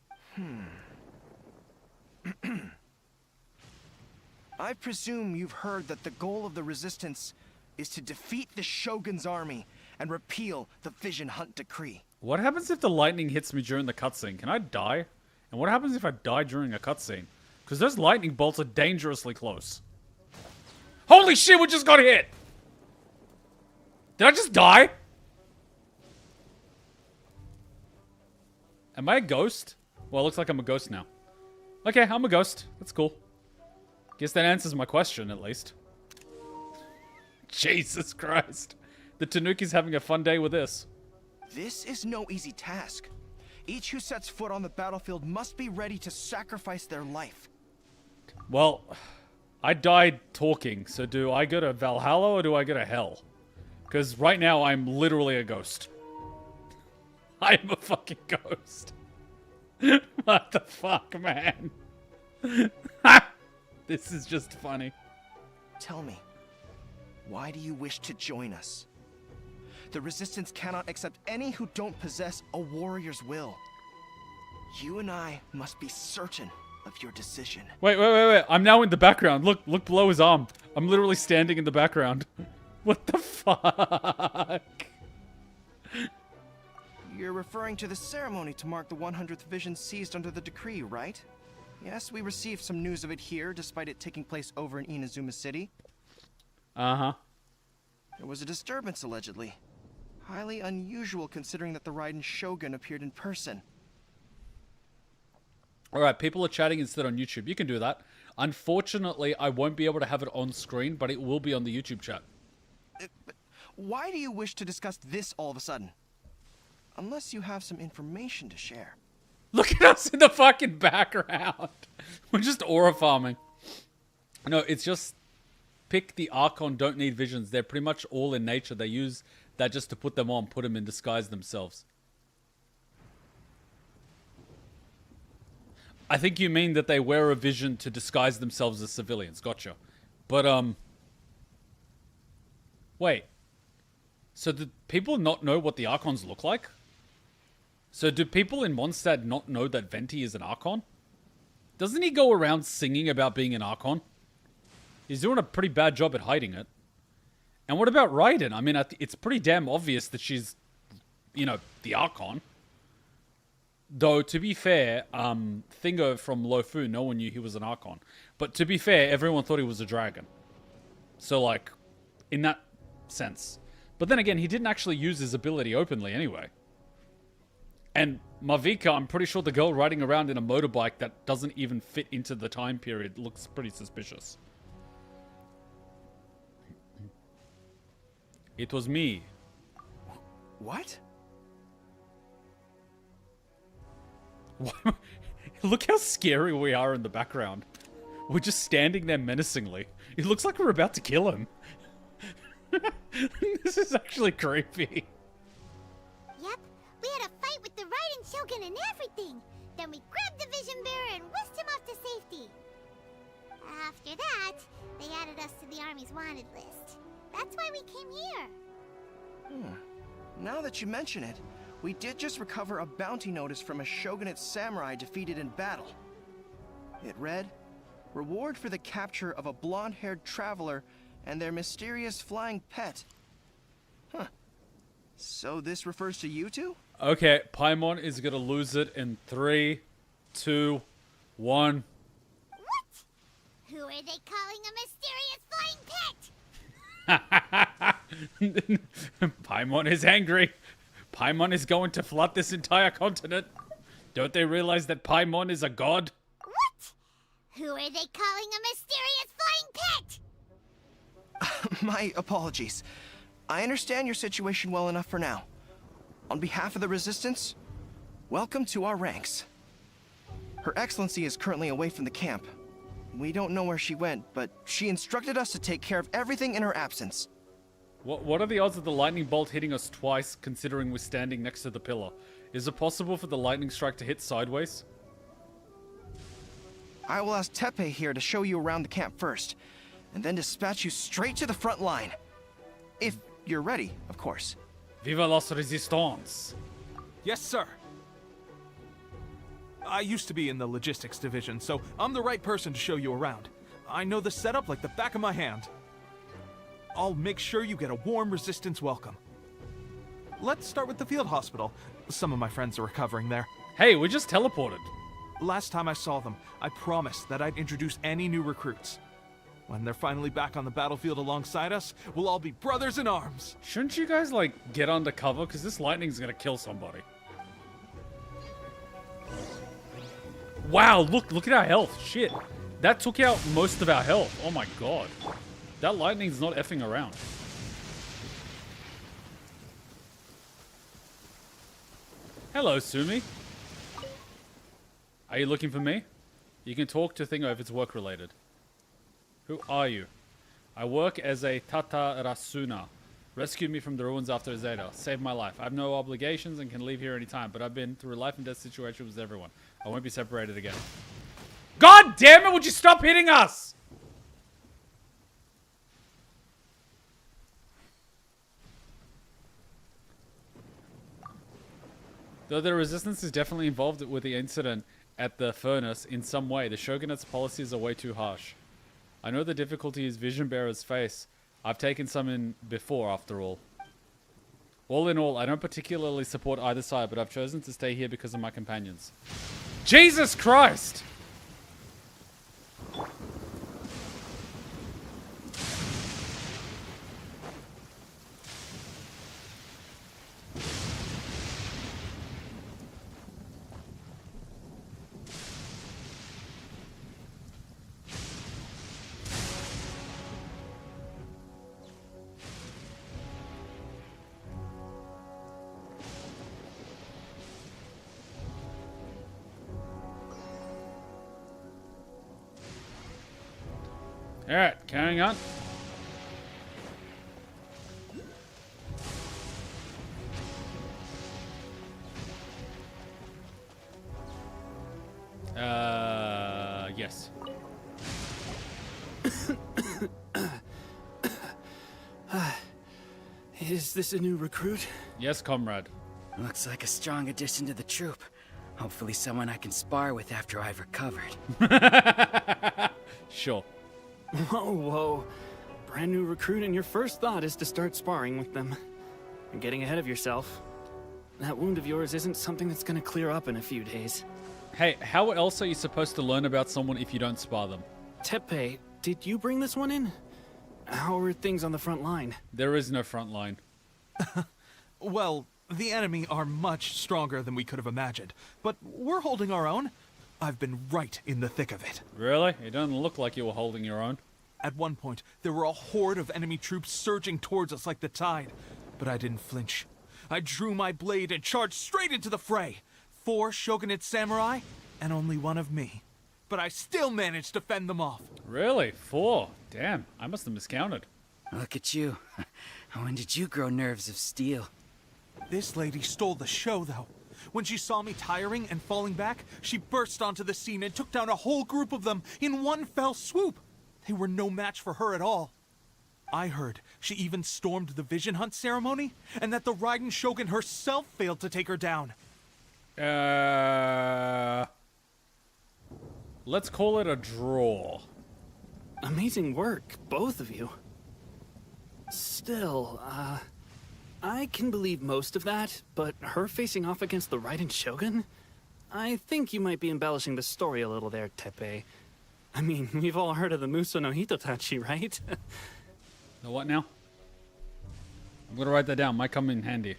[SPEAKER 12] I presume you've heard that the goal of the Resistance is to defeat the Shogun's army and repeal the Vision Hunt Decree.
[SPEAKER 1] What happens if the lightning hits me during the cutscene? Can I die? And what happens if I die during a cutscene? Because those lightning bolts are dangerously close. Holy shit, we just got hit! Did I just die? Am I a ghost? Well, it looks like I'm a ghost now. Okay, I'm a ghost. That's cool. Guess that answers my question, at least. Jesus Christ. The Tanuki's having a fun day with this.
[SPEAKER 12] This is no easy task. Each who sets foot on the battlefield must be ready to sacrifice their life.
[SPEAKER 1] Well, I died talking, so do I go to Valhalla or do I go to Hell? Because right now I'm literally a ghost. I'm a fucking ghost. What the fuck, man? This is just funny.
[SPEAKER 12] Tell me, why do you wish to join us? The Resistance cannot accept any who don't possess a warrior's will. You and I must be certain of your decision.
[SPEAKER 1] Wait. I'm now in the background. Look below his arm. I'm literally standing in the background. What the fuck?
[SPEAKER 12] You're referring to the ceremony to mark the 100th vision seized under the decree, right? Yes, we received some news of it here, despite it taking place over in Inazuma City.
[SPEAKER 1] Uh-huh.
[SPEAKER 12] There was a disturbance, allegedly. Highly unusual considering that the Raiden Shogun appeared in person.
[SPEAKER 1] Alright, people are chatting instead on YouTube. You can do that. Unfortunately, I won't be able to have it on screen, but it will be on the YouTube chat.
[SPEAKER 12] But why do you wish to discuss this all of a sudden? Unless you have some information to share.
[SPEAKER 1] Look at us in the fucking background. We're just aura farming. No, it's just pick the Archon don't need visions. They're pretty much all in nature. They use that just to put them on, put them in disguise themselves. I think you mean that they wear a vision to disguise themselves as civilians. Gotcha. But, wait. So do people not know what the Archons look like? So do people in Mondstadt not know that Venti is an Archon? Doesn't he go around singing about being an Archon? He's doing a pretty bad job at hiding it. And what about Raiden? I mean, it's pretty damn obvious that she's you know, the Archon. Though, to be fair, Thingo from Lofu, no one knew he was an Archon. But to be fair, everyone thought he was a dragon. So, like, in that sense. But then again, he didn't actually use his ability openly anyway. And Mavika, I'm pretty sure the girl riding around in a motorbike that doesn't even fit into the time period looks pretty suspicious. It was me.
[SPEAKER 12] What?
[SPEAKER 1] Look how scary we are in the background. We're just standing there menacingly. It looks like we're about to kill him. This is actually creepy.
[SPEAKER 2] Yep, we had a fight with the Raiden Shogun and everything. Then we grabbed the Vision Bearer and whisked him off to safety. After that, they added us to the Army's wanted list. That's why we came here.
[SPEAKER 12] Now that you mention it, we did just recover a bounty notice from a shogunate samurai defeated in battle. It read, "Reward for the capture of a blonde-haired traveler and their mysterious flying pet." Huh. So this refers to you two?
[SPEAKER 1] Okay, Paimon is gonna lose it in 3, 2, 1.
[SPEAKER 2] What? Who are they calling a mysterious flying pet?
[SPEAKER 1] Paimon is angry. Paimon is going to flood this entire continent. Don't they realize that Paimon is a god?
[SPEAKER 2] What? Who are they calling a mysterious flying pet?
[SPEAKER 12] My apologies. I understand your situation well enough for now. On behalf of the Resistance, welcome to our ranks. Her Excellency is currently away from the camp. We don't know where she went, but she instructed us to take care of everything in her absence.
[SPEAKER 1] What are the odds of the lightning bolt hitting us twice, considering we're standing next to the pillar? Is it possible for the lightning strike to hit sideways?
[SPEAKER 12] I will ask Tepe here to show you around the camp first, and then dispatch you straight to the front line. If you're ready, of course.
[SPEAKER 1] Viva los resistance!
[SPEAKER 11] Yes, sir. I used to be in the logistics division, so I'm the right person to show you around. I know the setup like the back of my hand. I'll make sure you get a warm Resistance welcome. Let's start with the field hospital. Some of my friends are recovering there.
[SPEAKER 1] Hey, we just teleported.
[SPEAKER 11] Last time I saw them, I promised that I'd introduce any new recruits. When they're finally back on the battlefield alongside us, we'll all be brothers in arms.
[SPEAKER 1] Shouldn't you guys, like, get undercover? Because this lightning's gonna kill somebody. Wow, look at our health. Shit. That took out most of our health. Oh my god. That lightning's not effing around. Hello, Sumi. Are you looking for me? You can talk to Thingo if it's work-related. Who are you? I work as a Tata Rasuna. Rescued me from the ruins after Zeta. Saved my life. I have no obligations and can leave here anytime, but I've been through a life and death situation with everyone. I won't be separated again. God damn it, would you stop hitting us? Though the Resistance is definitely involved with the incident at the furnace in some way, the Shogunate's policies are way too harsh. I know the difficulty is Vision Bearers face. I've taken some in before, after all. All in all, I don't particularly support either side, but I've chosen to stay here because of my companions. Jesus Christ! Alright, carrying on. Yes.
[SPEAKER 6] Is this a new recruit?
[SPEAKER 1] Yes, comrade.
[SPEAKER 6] Looks like a strong addition to the troop. Hopefully someone I can spar with after I've recovered.
[SPEAKER 1] Sure.
[SPEAKER 6] Whoa. Brand new recruit and your first thought is to start sparring with them. You're getting ahead of yourself.
[SPEAKER 13] That wound of yours isn't something that's gonna clear up in a few days.
[SPEAKER 1] Hey, how else are you supposed to learn about someone if you don't spar them?
[SPEAKER 13] Teppei, did you bring this one in? How are things on the front line?
[SPEAKER 1] There is no front line.
[SPEAKER 11] Well, the enemy are much stronger than we could have imagined, but we're holding our own. I've been right in the thick of it.
[SPEAKER 1] Really? It doesn't look like you were holding your own.
[SPEAKER 11] At one point, there were a horde of enemy troops surging towards us like the tide, but I didn't flinch. I drew my blade and charged straight into the fray. 4 shogunate samurai, and only 1 of me. But I still managed to fend them off.
[SPEAKER 1] Really? 4? Damn, I must have miscounted.
[SPEAKER 6] Look at you. When did you grow nerves of steel?
[SPEAKER 11] This lady stole the show, though. When she saw me tiring and falling back, she burst onto the scene and took down a whole group of them in one fell swoop. They were no match for her at all. I heard she even stormed the Vision Hunt ceremony, and that the Raiden Shogun herself failed to take her down.
[SPEAKER 1] Let's call it a draw.
[SPEAKER 13] Amazing work, both of you. Still, I can believe most of that, but her facing off against the Raiden Shogun? I think you might be embellishing the story a little there, Teppei. I mean, we've all heard of the Muso no Hitotachi, right?
[SPEAKER 1] The what now? I'm gonna write that down. Might come in handy.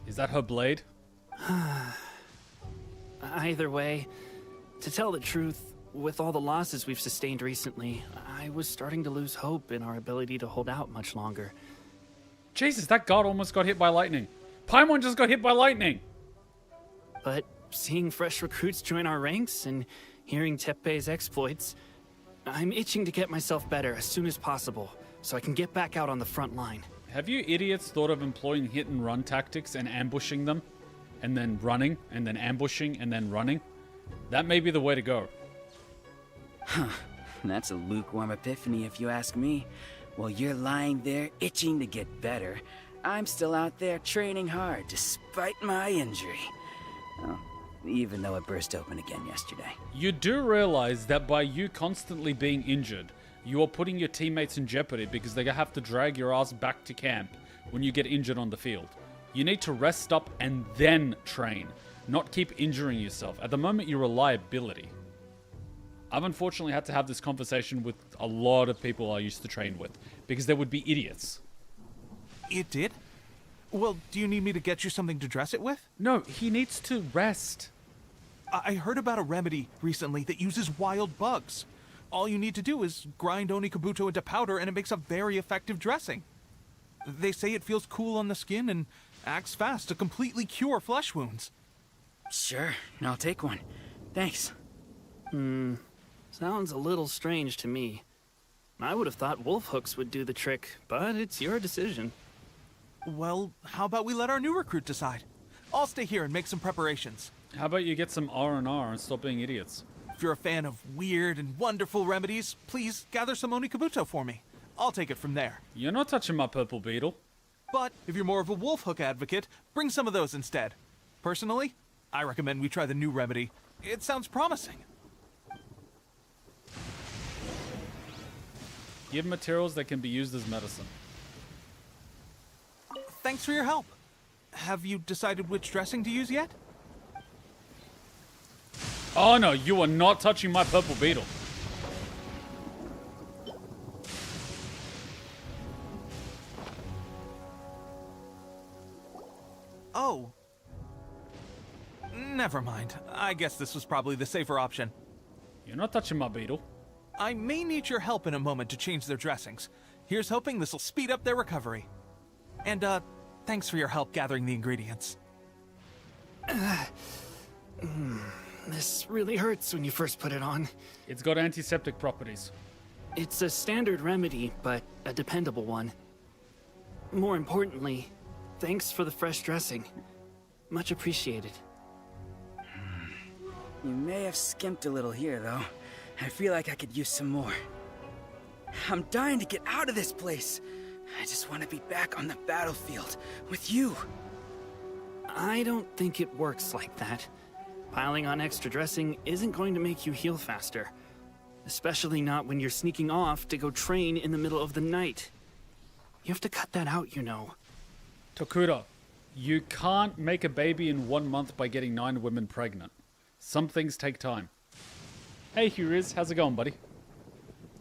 [SPEAKER 1] Is that her blade?
[SPEAKER 13] Either way, to tell the truth, with all the losses we've sustained recently, I was starting to lose hope in our ability to hold out much longer.
[SPEAKER 1] Jesus, that god almost got hit by lightning. Paimon just got hit by lightning.
[SPEAKER 13] But seeing fresh recruits join our ranks and hearing Teppei's exploits, I'm itching to get myself better as soon as possible so I can get back out on the front line.
[SPEAKER 1] Have you idiots thought of employing hit and run tactics and ambushing them? And then running, and then ambushing, and then running? That may be the way to go.
[SPEAKER 6] Huh. That's a lukewarm epiphany if you ask me. While you're lying there itching to get better, I'm still out there training hard despite my injury. Oh, even though it burst open again yesterday.
[SPEAKER 1] You do realize that by you constantly being injured, you are putting your teammates in jeopardy because they have to drag your ass back to camp when you get injured on the field. You need to rest up and then train, not keep injuring yourself. At the moment, you're a liability. I've unfortunately had to have this conversation with a lot of people I used to train with because they would be idiots.
[SPEAKER 11] It did? Well, do you need me to get you something to dress it with?
[SPEAKER 1] No, he needs to rest.
[SPEAKER 11] I heard about a remedy recently that uses wild bugs. All you need to do is grind Onikabuto into powder and it makes a very effective dressing. They say it feels cool on the skin and acts fast to completely cure flesh wounds.
[SPEAKER 6] Sure, I'll take one. Thanks.
[SPEAKER 13] Sounds a little strange to me. I would have thought wolf hooks would do the trick, but it's your decision.
[SPEAKER 11] Well, how about we let our new recruit decide? I'll stay here and make some preparations.
[SPEAKER 1] How about you get some R&R and stop being idiots?
[SPEAKER 11] If you're a fan of weird and wonderful remedies, please gather some Onikabuto for me. I'll take it from there.
[SPEAKER 1] You're not touching my purple beetle.
[SPEAKER 11] But if you're more of a wolf hook advocate, bring some of those instead. Personally, I recommend we try the new remedy. It sounds promising.
[SPEAKER 1] Give materials that can be used as medicine.
[SPEAKER 11] Thanks for your help. Have you decided which dressing to use yet?
[SPEAKER 1] Oh no, you are not touching my purple beetle.
[SPEAKER 11] Oh. Never mind. I guess this was probably the safer option.
[SPEAKER 1] You're not touching my beetle.
[SPEAKER 11] I may need your help in a moment to change their dressings. Here's hoping this'll speed up their recovery. And, thanks for your help gathering the ingredients.
[SPEAKER 13] This really hurts when you first put it on.
[SPEAKER 1] It's got antiseptic properties.
[SPEAKER 13] It's a standard remedy, but a dependable one. More importantly, thanks for the fresh dressing. Much appreciated.
[SPEAKER 6] You may have skimped a little here, though. I feel like I could use some more. I'm dying to get out of this place. I just want to be back on the battlefield with you.
[SPEAKER 13] I don't think it works like that. Piling on extra dressing isn't going to make you heal faster. Especially not when you're sneaking off to go train in the middle of the night. You have to cut that out, you know.
[SPEAKER 1] Tokura, you can't make a baby in 1 month by getting 9 women pregnant. Some things take time. Hey, here is. How's it going, buddy?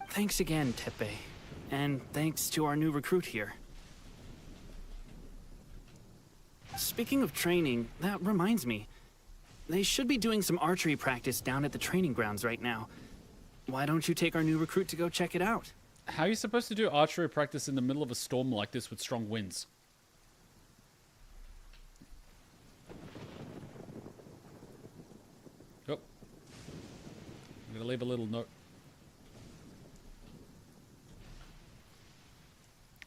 [SPEAKER 13] Thanks again, Teppei. And thanks to our new recruit here. Speaking of training, that reminds me. They should be doing some archery practice down at the training grounds right now. Why don't you take our new recruit to go check it out?
[SPEAKER 1] How are you supposed to do archery practice in the middle of a storm like this with strong winds? Oh. I'm gonna leave a little note.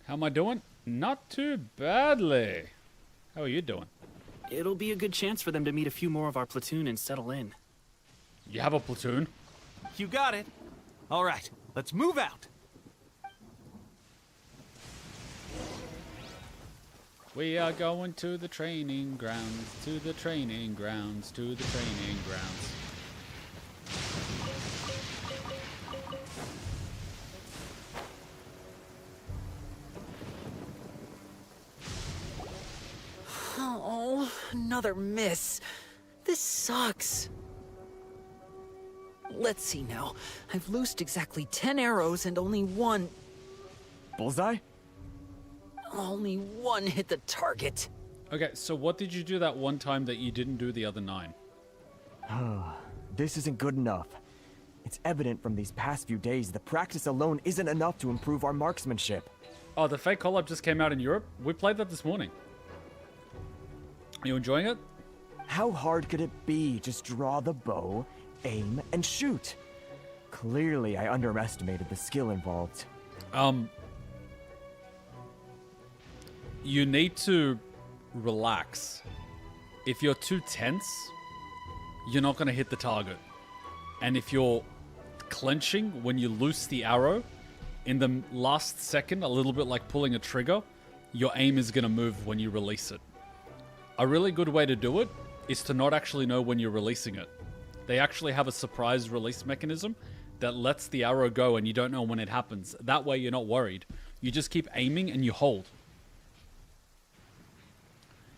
[SPEAKER 1] How am I doing? Not too badly. How are you doing?
[SPEAKER 13] It'll be a good chance for them to meet a few more of our platoon and settle in.
[SPEAKER 1] You have a platoon?
[SPEAKER 11] You got it. All right, let's move out.
[SPEAKER 1] We are going to the training grounds, to the training grounds, to the training grounds.
[SPEAKER 14] Oh, another miss. This sucks. Let's see now. I've loosed exactly 10 arrows and only one...
[SPEAKER 15] Bullseye?
[SPEAKER 14] Only one hit the target.
[SPEAKER 1] Okay, so what did you do that one time that you didn't do the other 9?
[SPEAKER 15] This isn't good enough. It's evident from these past few days the practice alone isn't enough to improve our marksmanship.
[SPEAKER 1] Oh, the fake collab just came out in Europe? We played that this morning. Are you enjoying it?
[SPEAKER 15] How hard could it be? Just draw the bow, aim, and shoot. Clearly, I underestimated the skill involved.
[SPEAKER 1] You need to relax. If you're too tense, you're not going to hit the target. And if you're clenching when you loose the arrow, in the last second, a little bit like pulling a trigger, your aim is going to move when you release it. A really good way to do it is to not actually know when you're releasing it. They actually have a surprise release mechanism that lets the arrow go and you don't know when it happens. That way you're not worried. You just keep aiming and you hold.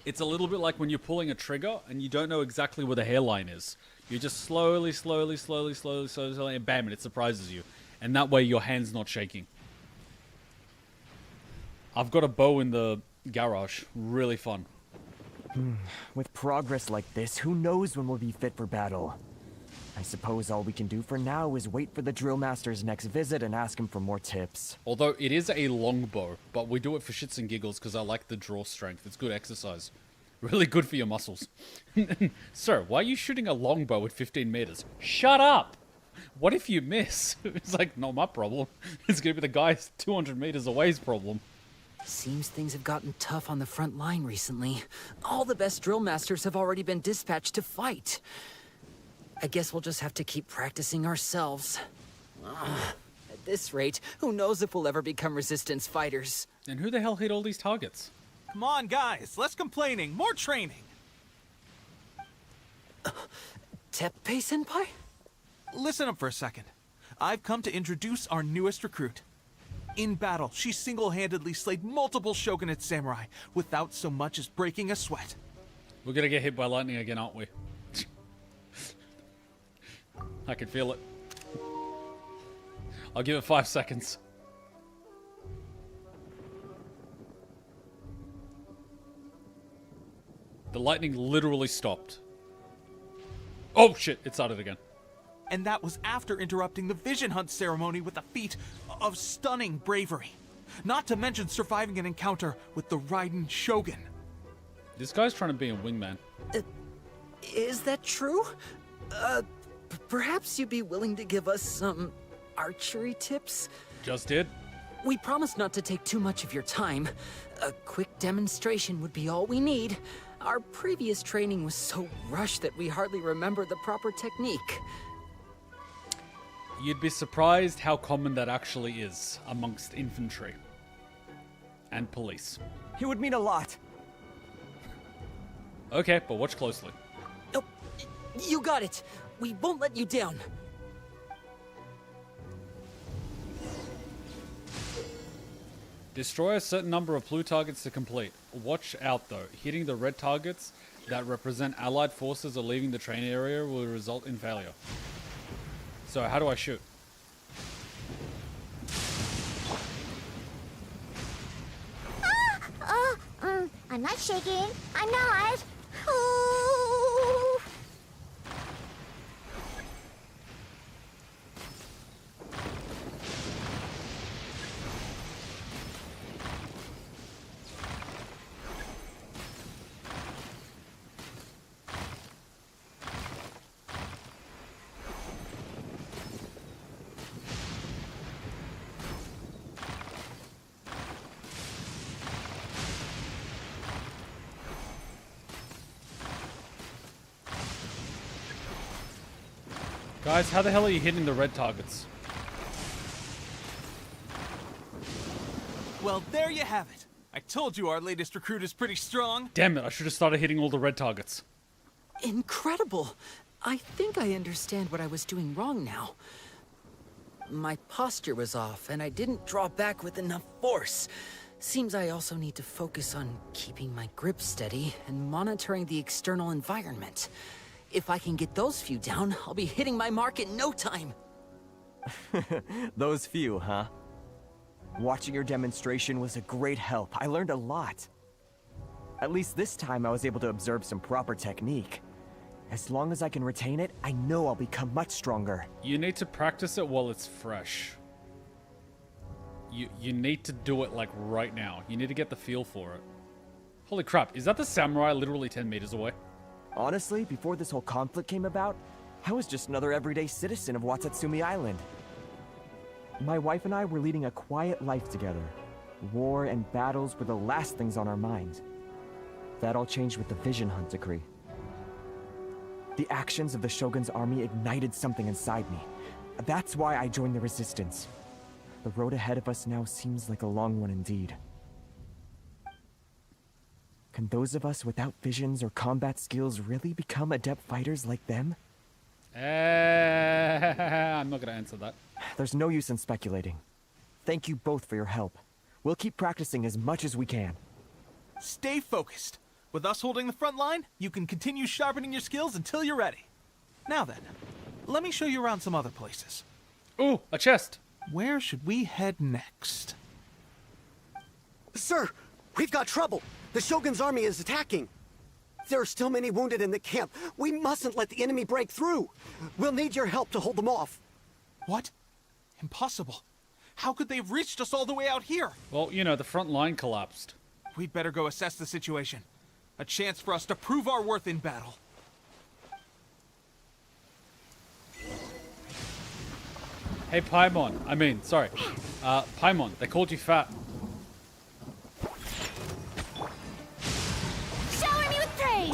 [SPEAKER 1] It's a little bit like when you're pulling a trigger and you don't know exactly where the hairline is. You just slowly, and bam, and it surprises you. And that way your hand's not shaking. I've got a bow in the garage. Really fun.
[SPEAKER 15] With progress like this, who knows when we'll be fit for battle? I suppose all we can do for now is wait for the drill master's next visit and ask him for more tips.
[SPEAKER 1] Although it is a longbow, but we do it for shits and giggles because I like the draw strength. It's good exercise. Really good for your muscles. Sir, why are you shooting a longbow at 15 meters? Shut up! What if you miss? It's like, not my problem. It's gonna be the guy 200 meters away's problem.
[SPEAKER 14] Seems things have gotten tough on the front line recently. All the best drill masters have already been dispatched to fight. I guess we'll just have to keep practicing ourselves. At this rate, who knows if we'll ever become resistance fighters.
[SPEAKER 1] And who the hell hit all these targets?
[SPEAKER 11] Come on, guys, less complaining, more training.
[SPEAKER 14] Teppei-senpai?
[SPEAKER 11] Listen up for a second. I've come to introduce our newest recruit. In battle, she single-handedly slayed multiple shogunate samurai without so much as breaking a sweat.
[SPEAKER 1] We're gonna get hit by lightning again, aren't we? I can feel it. I'll give it 5 seconds. The lightning literally stopped. Oh shit, it started again.
[SPEAKER 11] And that was after interrupting the vision hunt ceremony with a feat of stunning bravery. Not to mention surviving an encounter with the Raiden Shogun.
[SPEAKER 1] This guy's trying to be a wingman.
[SPEAKER 14] Is that true? Perhaps you'd be willing to give us some archery tips?
[SPEAKER 1] Just did.
[SPEAKER 14] We promise not to take too much of your time. A quick demonstration would be all we need. Our previous training was so rushed that we hardly remember the proper technique.
[SPEAKER 1] You'd be surprised how common that actually is amongst infantry and police.
[SPEAKER 15] It would mean a lot.
[SPEAKER 1] Okay, but watch closely.
[SPEAKER 14] Oh, you got it. We won't let you down.
[SPEAKER 1] Destroy a certain number of blue targets to complete. Watch out though. Hitting the red targets that represent allied forces or leaving the training area will result in failure. So how do I shoot?
[SPEAKER 2] I'm not shaking. I'm not. Ooh.
[SPEAKER 1] Guys, how the hell are you hitting the red targets?
[SPEAKER 11] Well, there you have it. I told you our latest recruit is pretty strong.
[SPEAKER 1] Damn it, I should have started hitting all the red targets.
[SPEAKER 14] Incredible! I think I understand what I was doing wrong now. My posture was off, and I didn't draw back with enough force. Seems I also need to focus on keeping my grip steady and monitoring the external environment. If I can get those few down, I'll be hitting my mark in no time.
[SPEAKER 15] Those few, huh? Watching your demonstration was a great help. I learned a lot. At least this time I was able to observe some proper technique. As long as I can retain it, I know I'll become much stronger.
[SPEAKER 1] You need to practice it while it's fresh. You need to do it like right now. You need to get the feel for it. Holy crap, is that the samurai literally 10 meters away?
[SPEAKER 15] Honestly, before this whole conflict came about, I was just another everyday citizen of Watatsumi Island. My wife and I were leading a quiet life together. War and battles were the last things on our minds. That all changed with the Vision Hunt decree. The actions of the Shogun's army ignited something inside me. That's why I joined the Resistance. The road ahead of us now seems like a long one indeed. Can those of us without visions or combat skills really become adept fighters like them?
[SPEAKER 1] I'm not gonna answer that.
[SPEAKER 15] There's no use in speculating. Thank you both for your help. We'll keep practicing as much as we can.
[SPEAKER 11] Stay focused. With us holding the front line, you can continue sharpening your skills until you're ready. Now then, let me show you around some other places.
[SPEAKER 1] Ooh, a chest.
[SPEAKER 11] Where should we head next?
[SPEAKER 16] Sir, we've got trouble. The Shogun's army is attacking. There are still many wounded in the camp. We mustn't let the enemy break through. We'll need your help to hold them off.
[SPEAKER 11] What? Impossible. How could they have reached us all the way out here?
[SPEAKER 1] Well, you know, the front line collapsed.
[SPEAKER 11] We'd better go assess the situation. A chance for us to prove our worth in battle.
[SPEAKER 1] Hey, Paimon. Paimon, they called you fat.
[SPEAKER 4] Shower me with praise!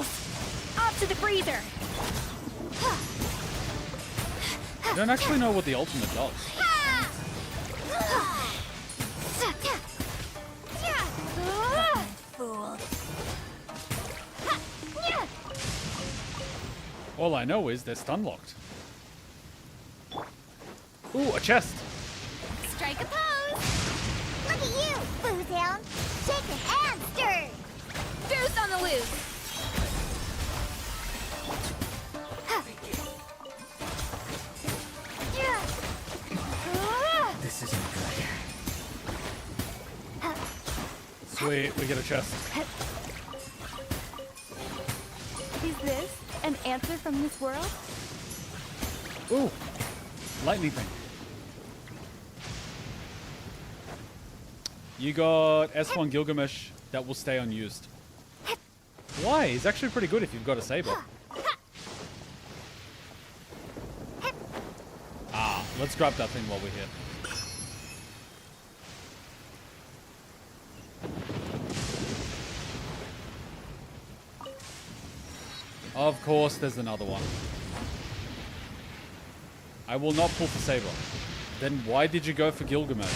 [SPEAKER 4] Off to the freezer!
[SPEAKER 1] I don't actually know what the ultimate does.
[SPEAKER 4] Fool.
[SPEAKER 1] All I know is they're stun locked. Ooh, a chest.
[SPEAKER 2] Strike a pose. Look at you, Boozound. Shaking and stirred.
[SPEAKER 4] Goose on the loose!
[SPEAKER 6] This isn't good.
[SPEAKER 1] Sweet, we get a chest.
[SPEAKER 4] Is this an answer from this world?
[SPEAKER 1] Ooh, lightning thing. You got S1 Gilgamesh that will stay unused. Why? He's actually pretty good if you've got a saber. Ah, let's grab that thing while we're here. Of course, there's another one. I will not pull for saber. Then why did you go for Gilgamesh?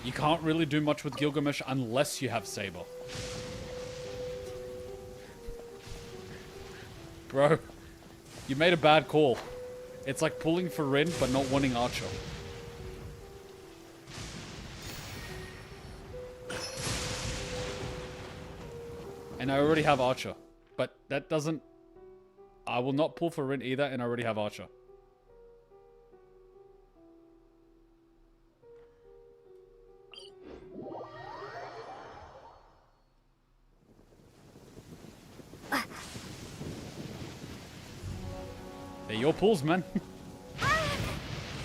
[SPEAKER 1] You can't really do much with Gilgamesh unless you have saber. Bro, you made a bad call. It's like pulling for Rin but not wanting Archer. And I already have Archer. But that doesn't... I will not pull for Rin either, and I already have Archer. They're your pulls, man.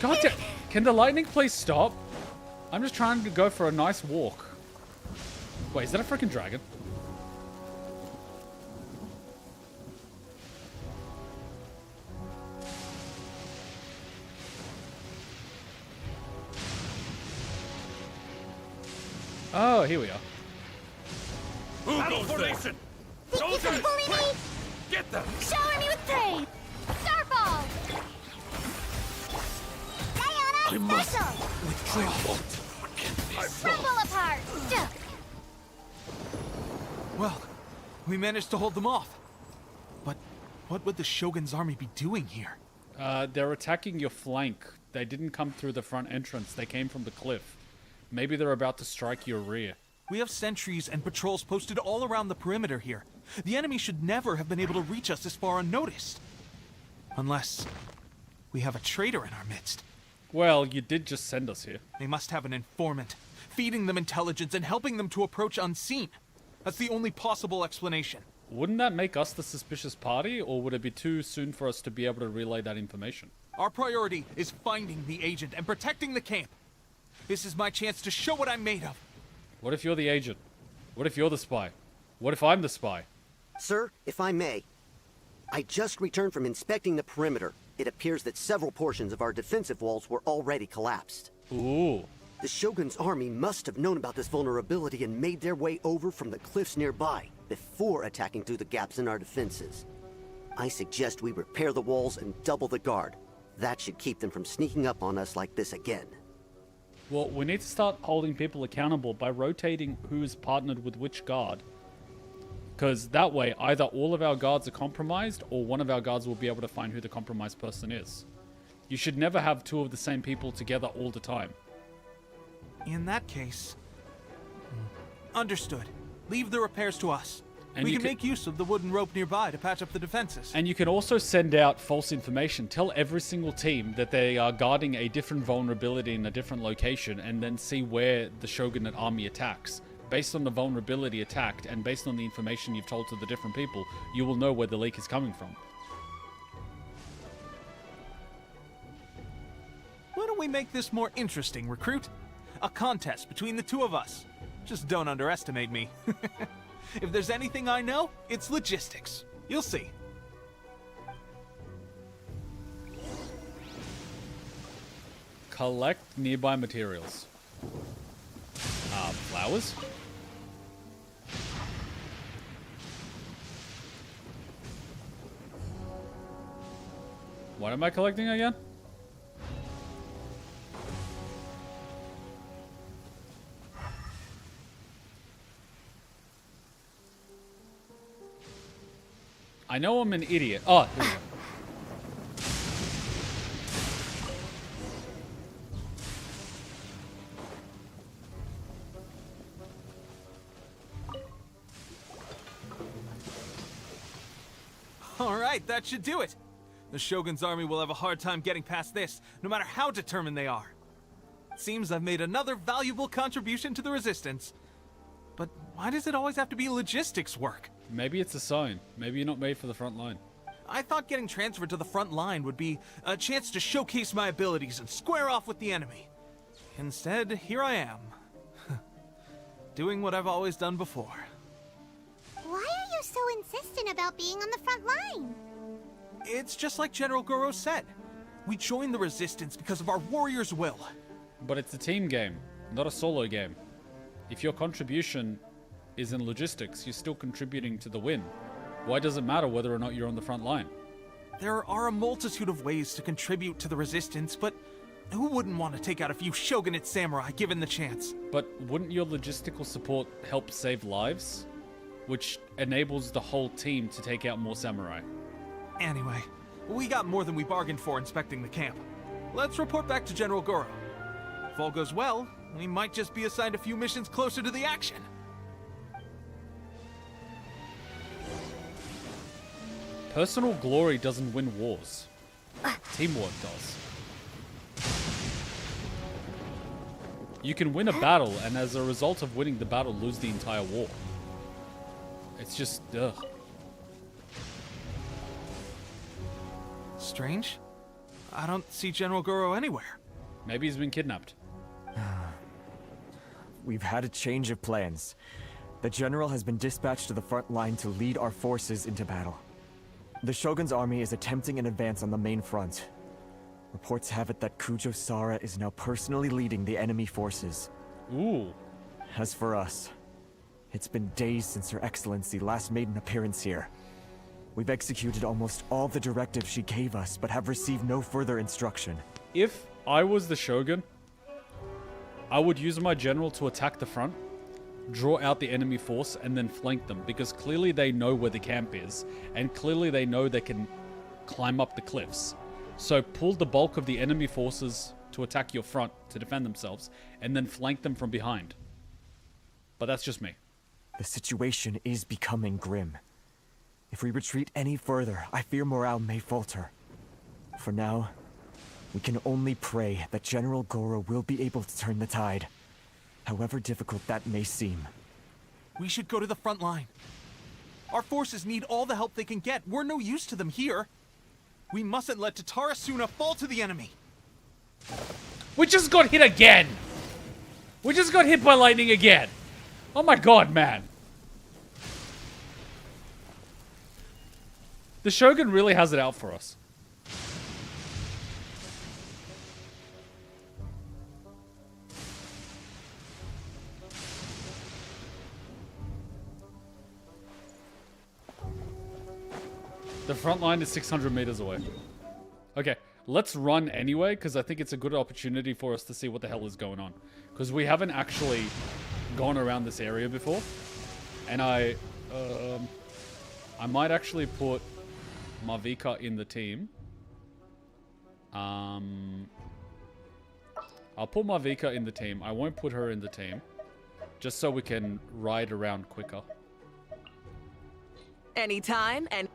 [SPEAKER 1] God damn. Can the lightning please stop? I'm just trying to go for a nice walk. Wait, is that a freaking dragon? Oh, here we are.
[SPEAKER 2] Battle formation! Think you can bully me?
[SPEAKER 10] Get them!
[SPEAKER 2] Shower me with praise! Starfall! Diana special!
[SPEAKER 11] Withdraw.
[SPEAKER 2] Crumble apart!
[SPEAKER 11] Well, we managed to hold them off. But what would the Shogun's army be doing here?
[SPEAKER 1] They're attacking your flank. They didn't come through the front entrance. They came from the cliff. Maybe they're about to strike your rear.
[SPEAKER 11] We have sentries and patrols posted all around the perimeter here. The enemy should never have been able to reach us this far unnoticed. Unless we have a traitor in our midst.
[SPEAKER 1] Well, you did just send us here.
[SPEAKER 11] They must have an informant, feeding them intelligence and helping them to approach unseen. That's the only possible explanation.
[SPEAKER 1] Wouldn't that make us the suspicious party, or would it be too soon for us to be able to relay that information?
[SPEAKER 11] Our priority is finding the agent and protecting the camp. This is my chance to show what I'm made of.
[SPEAKER 1] What if you're the agent? What if you're the spy? What if I'm the spy?
[SPEAKER 16] Sir, if I may, I just returned from inspecting the perimeter. It appears that several portions of our defensive walls were already collapsed.
[SPEAKER 1] Ooh.
[SPEAKER 16] The Shogun's army must have known about this vulnerability and made their way over from the cliffs nearby before attacking through the gaps in our defenses. I suggest we repair the walls and double the guard. That should keep them from sneaking up on us like this again.
[SPEAKER 1] Well, we need to start holding people accountable by rotating who's partnered with which guard. Because that way, either all of our guards are compromised, or one of our guards will be able to find who the compromised person is. You should never have two of the same people together all the time.
[SPEAKER 11] In that case... Understood. Leave the repairs to us.
[SPEAKER 1] And
[SPEAKER 11] we can make use of the wooden rope nearby to patch up the defenses.
[SPEAKER 1] And you can also send out false information. Tell every single team that they are guarding a different vulnerability in a different location, and then see where the Shogunate army attacks. Based on the vulnerability attacked, and based on the information you've told to the different people, you will know where the leak is coming from.
[SPEAKER 11] Why don't we make this more interesting, recruit? A contest between the two of us. Just don't underestimate me. If there's anything I know, it's logistics. You'll see.
[SPEAKER 1] Collect nearby materials. Flowers? What am I collecting again? I know I'm an idiot. Oh, here we go.
[SPEAKER 11] All right, that should do it. The Shogun's army will have a hard time getting past this, no matter how determined they are. Seems I've made another valuable contribution to the Resistance. But why does it always have to be logistics work?
[SPEAKER 1] Maybe it's a sign. Maybe you're not made for the front line.
[SPEAKER 11] I thought getting transferred to the front line would be a chance to showcase my abilities and square off with the enemy. Instead, here I am. Doing what I've always done before.
[SPEAKER 2] Why are you so insistent about being on the front line?
[SPEAKER 11] It's just like General Goro said. We joined the Resistance because of our warrior's will.
[SPEAKER 1] But it's a team game, not a solo game. If your contribution is in logistics, you're still contributing to the win. Why does it matter whether or not you're on the front line?
[SPEAKER 11] There are a multitude of ways to contribute to the Resistance, but who wouldn't want to take out a few Shogunate samurai given the chance?
[SPEAKER 1] But wouldn't your logistical support help save lives? Which enables the whole team to take out more samurai.
[SPEAKER 11] Anyway, we got more than we bargained for inspecting the camp. Let's report back to General Goro. If all goes well, we might just be assigned a few missions closer to the action.
[SPEAKER 1] Personal glory doesn't win wars. Teamwork does. You can win a battle, and as a result of winning the battle, lose the entire war. It's just, ugh.
[SPEAKER 11] Strange. I don't see General Goro anywhere.
[SPEAKER 1] Maybe he's been kidnapped.
[SPEAKER 15] We've had a change of plans. The general has been dispatched to the front line to lead our forces into battle. The Shogun's army is attempting an advance on the main front. Reports have it that Kujo Sara is now personally leading the enemy forces.
[SPEAKER 1] Ooh.
[SPEAKER 15] As for us, it's been days since Her Excellency last made an appearance here. We've executed almost all the directives she gave us, but have received no further instruction.
[SPEAKER 1] If I was the Shogun, I would use my general to attack the front, draw out the enemy force, and then flank them, because clearly they know where the camp is, and clearly they know they can climb up the cliffs. So pull the bulk of the enemy forces to attack your front to defend themselves, and then flank them from behind. But that's just me.
[SPEAKER 15] The situation is becoming grim. If we retreat any further, I fear morale may falter. For now, we can only pray that General Goro will be able to turn the tide, however difficult that may seem.
[SPEAKER 11] We should go to the front line. Our forces need all the help they can get. We're no use to them here. We mustn't let Tatara Suna fall to the enemy.
[SPEAKER 1] We just got hit again! We just got hit by lightning again! Oh my god, man. The Shogun really has it out for us. The front line is 600 meters away. Okay, let's run anyway, because I think it's a good opportunity for us to see what the hell is going on. Because we haven't actually gone around this area before. And I might actually put Marvika in the team. I'll put Marvika in the team. I won't put her in the team. Just so we can ride around quicker.
[SPEAKER 17] Anytime and...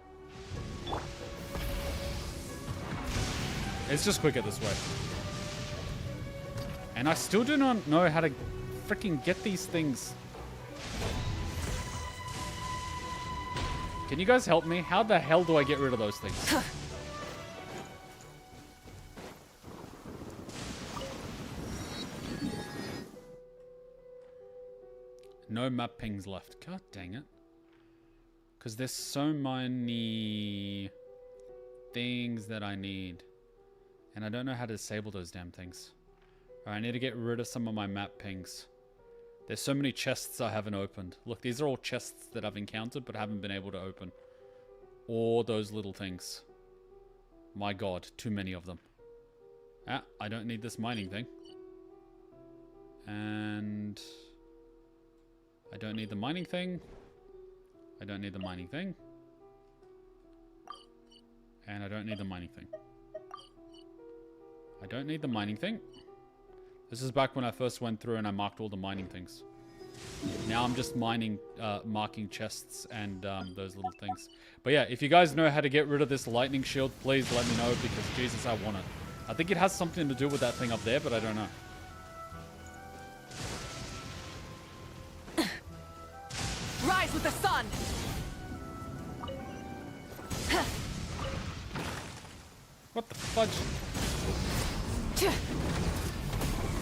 [SPEAKER 1] It's just quicker this way. And I still do not know how to freaking get these things. Can you guys help me? How the hell do I get rid of those things? No map pings left. God dang it. Because there's so many things that I need. And I don't know how to disable those damn things. Alright, I need to get rid of some of my map pings. There's so many chests I haven't opened. Look, these are all chests that I've encountered but haven't been able to open. Or those little things. My god, too many of them. Ah, I don't need this mining thing. And... I don't need the mining thing. I don't need the mining thing. And I don't need the mining thing. I don't need the mining thing. This is back when I first went through and I marked all the mining things. Now I'm just marking chests and those little things. But yeah, if you guys know how to get rid of this lightning shield, please let me know, because Jesus, I want it. I think it has something to do with that thing up there, but I don't know.
[SPEAKER 17] Rise with the sun!
[SPEAKER 1] What the fudge?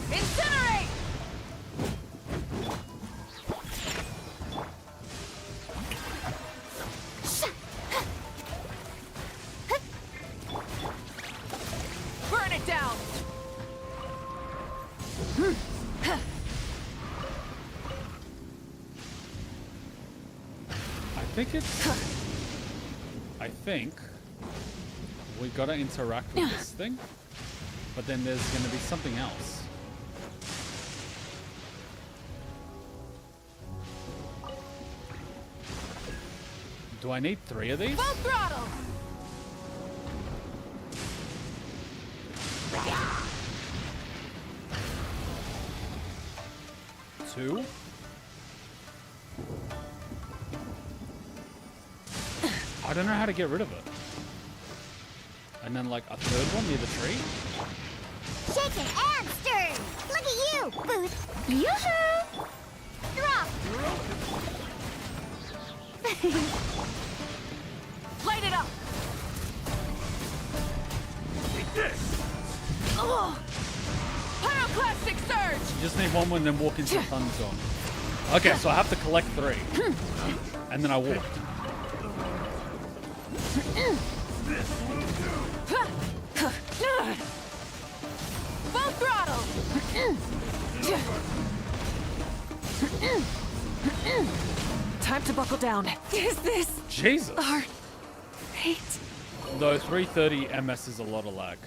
[SPEAKER 17] Incinerate! Burn it down!
[SPEAKER 1] I think we gotta interact with this thing, but then there's gonna be something else. Do I need 3 of these?
[SPEAKER 17] Full throttle!
[SPEAKER 1] 2? I don't know how to get rid of it. And then like a third one near the tree.
[SPEAKER 2] Shaken and stirred. Look at you, Booth. Yoo-hoo! Drop.
[SPEAKER 17] Light it up.
[SPEAKER 10] Take this.
[SPEAKER 17] Oh. Pyroclastic surge.
[SPEAKER 1] You just need one and then walk into the thunderstorm. Okay, so I have to collect 3. And then I walk.
[SPEAKER 17] Full throttle. Time to buckle down.
[SPEAKER 4] Is this
[SPEAKER 1] Jesus.
[SPEAKER 4] our fate?
[SPEAKER 1] Though 330 MS is a lot of lag.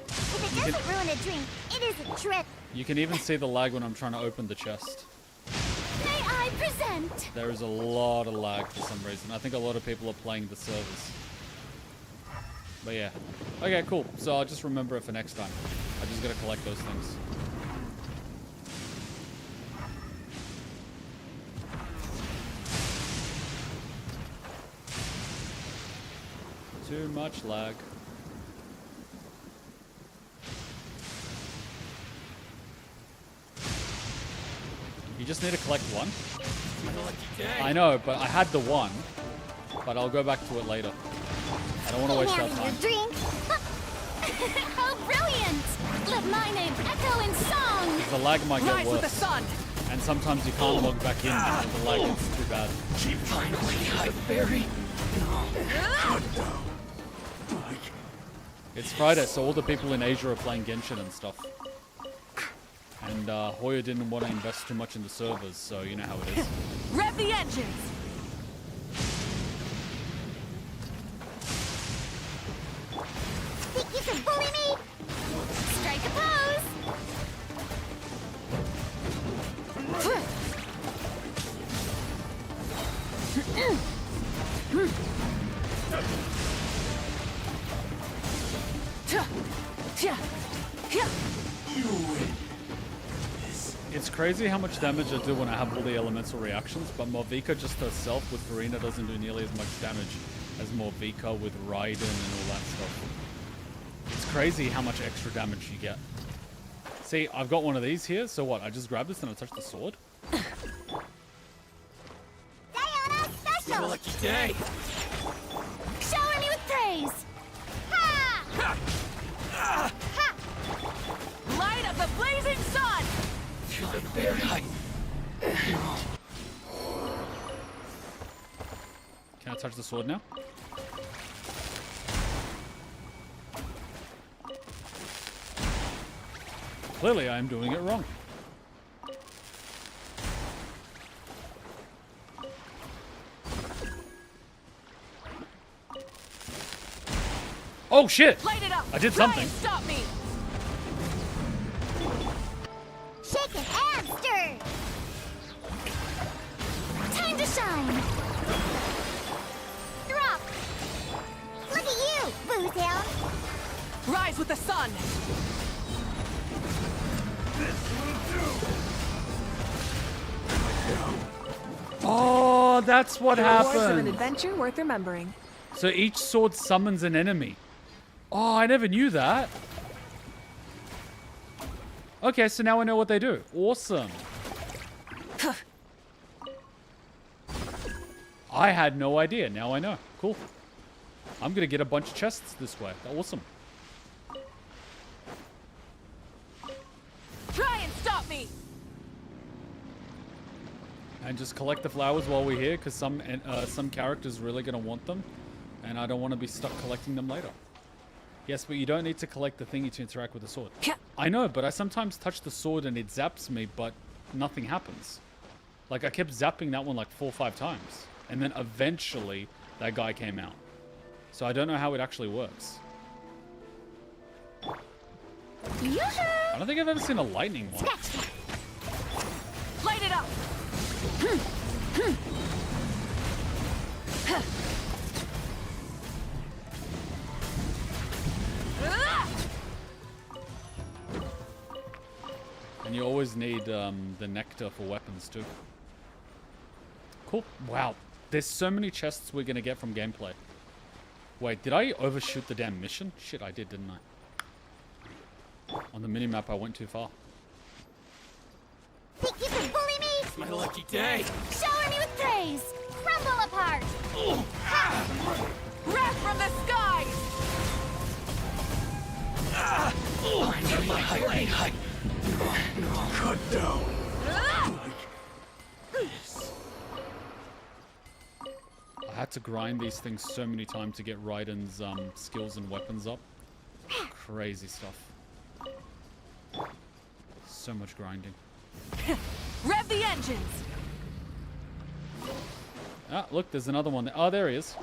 [SPEAKER 2] If it doesn't ruin a drink, it is a trip.
[SPEAKER 1] You can even see the lag when I'm trying to open the chest.
[SPEAKER 2] May I present?
[SPEAKER 1] There is a lot of lag for some reason. I think a lot of people are playing the servers. But yeah. Okay, cool. So I'll just remember it for next time. I just gotta collect those things. Too much lag. You just need to collect 1. I know, but I had the 1. But I'll go back to it later. I don't want to waste our
[SPEAKER 2] Having
[SPEAKER 1] time.
[SPEAKER 2] your drink. How brilliant! Let my name echo in song.
[SPEAKER 1] The lag might get
[SPEAKER 17] Rise with the
[SPEAKER 1] worse.
[SPEAKER 17] sun.
[SPEAKER 1] And sometimes you can't log back in because the lag is too bad.
[SPEAKER 14] Finally, I buried.
[SPEAKER 1] It's Friday, so all the people in Asia are playing Genshin and stuff. And Hoya didn't want to invest too much in the servers, so you know how it is.
[SPEAKER 17] Rev the engines.
[SPEAKER 2] Think you can bully me? Strike a pose.
[SPEAKER 1] It's crazy how much damage I do when I have all the elemental reactions, but Morvika just herself with Farina doesn't do nearly as much damage as Morvika with Raiden and all that stuff. It's crazy how much extra damage you get. See, I've got one of these here, so what? I just grab this and I touch the sword?
[SPEAKER 2] Diana special.
[SPEAKER 14] Lucky day.
[SPEAKER 2] Shower me with praise. Ha! Ha!
[SPEAKER 17] Light of the blazing sun.
[SPEAKER 14] Feeling very high.
[SPEAKER 1] Can I touch the sword now? Clearly I am doing it wrong. Oh shit!
[SPEAKER 17] Light it up.
[SPEAKER 1] I did
[SPEAKER 17] Try
[SPEAKER 1] something.
[SPEAKER 17] and stop me.
[SPEAKER 2] Shaken and stirred. Time to shine. Drop. Look at you, Boothhound.
[SPEAKER 17] Rise with the sun.
[SPEAKER 1] Oh, that's what
[SPEAKER 17] Rewards of an
[SPEAKER 1] happened.
[SPEAKER 17] adventure worth remembering.
[SPEAKER 1] So each sword summons an enemy. Oh, I never knew that. Okay, so now I know what they do. Awesome. I had no idea. Now I know. Cool. I'm gonna get a bunch of chests this way. Awesome.
[SPEAKER 17] Try and stop me.
[SPEAKER 1] And just collect the flowers while we're here, because some characters really gonna want them, and I don't want to be stuck collecting them later. Yes, but you don't need to collect the thingy to interact with the sword. I know, but I sometimes touch the sword and it zaps me, but nothing happens. Like, I kept zapping that one like 4 or 5 times. And then eventually, that guy came out. So I don't know how it actually works. I don't think I've ever seen a lightning one.
[SPEAKER 17] Light it up.
[SPEAKER 1] And you always need the nectar for weapons too. Cool. Wow. There's so many chests we're going to get from gameplay. Wait, did I overshoot the damn mission? Shit, I did, didn't I? On the minimap, I went too far.
[SPEAKER 2] Think you can bully me?
[SPEAKER 13] It's my lucky day.
[SPEAKER 2] Shower me with praise. Crumble apart.
[SPEAKER 17] Wrath from the skies!
[SPEAKER 10] Cut down.
[SPEAKER 1] I had to grind these things so many times to get Raiden's skills and weapons up. Crazy stuff. So much grinding.
[SPEAKER 17] Rev the engines!
[SPEAKER 1] Ah, look, there's another one. Oh, there he is.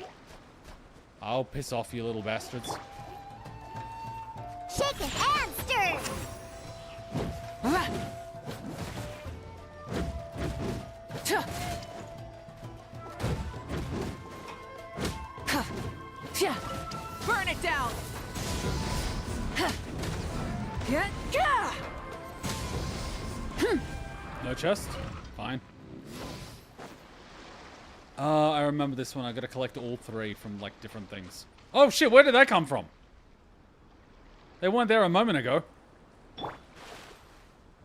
[SPEAKER 1] I'll piss off, you little bastards.
[SPEAKER 2] Shaken and stirred.
[SPEAKER 17] Burn it down!
[SPEAKER 1] No chest? Fine. I remember this one. I gotta collect all three from, like, different things. Oh, shit, where did that come from? They weren't there a moment ago.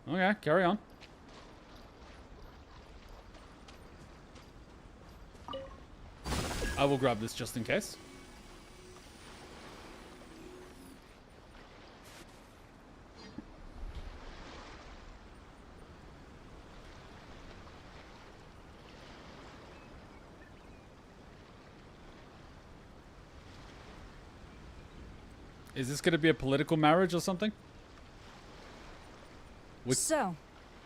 [SPEAKER 1] Okay, carry on. I will grab this just in case. Is this going to be a political marriage or something?
[SPEAKER 18] So,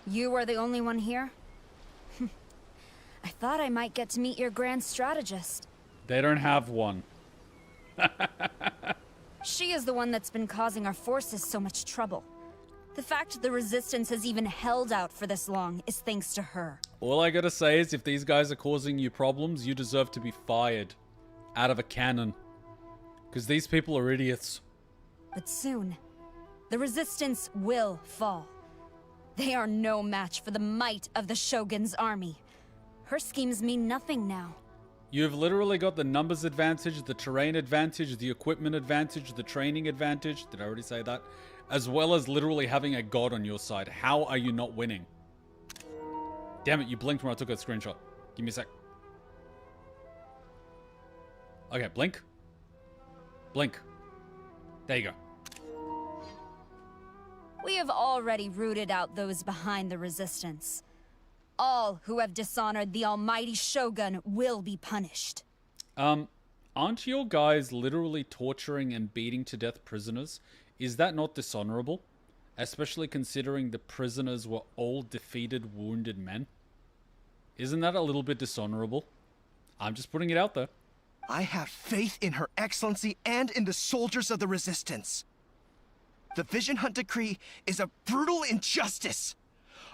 [SPEAKER 18] you are the only one here? I thought I might get to meet your grand strategist.
[SPEAKER 1] They don't have one.
[SPEAKER 18] She is the one that's been causing our forces so much trouble. The fact the Resistance has even held out for this long is thanks to her.
[SPEAKER 1] All I gotta say is if these guys are causing you problems, you deserve to be fired. Out of a cannon. Because these people are idiots.
[SPEAKER 18] But soon, the Resistance will fall. They are no match for the might of the Shogun's army. Her schemes mean nothing now.
[SPEAKER 1] You've literally got the numbers advantage, the terrain advantage, the equipment advantage, the training advantage. Did I already say that? As well as literally having a god on your side. How are you not winning? Damn it, you blinked when I took a screenshot. Give me a sec. Okay, blink. Blink. There you go.
[SPEAKER 18] We have already rooted out those behind the Resistance. All who have dishonored the almighty Shogun will be punished.
[SPEAKER 1] Aren't your guys literally torturing and beating to death prisoners? Is that not dishonorable? Especially considering the prisoners were all defeated, wounded men? Isn't that a little bit dishonorable? I'm just putting it out there.
[SPEAKER 12] I have faith in Her Excellency and in the soldiers of the Resistance. The Vision Hunt Decree is a brutal injustice.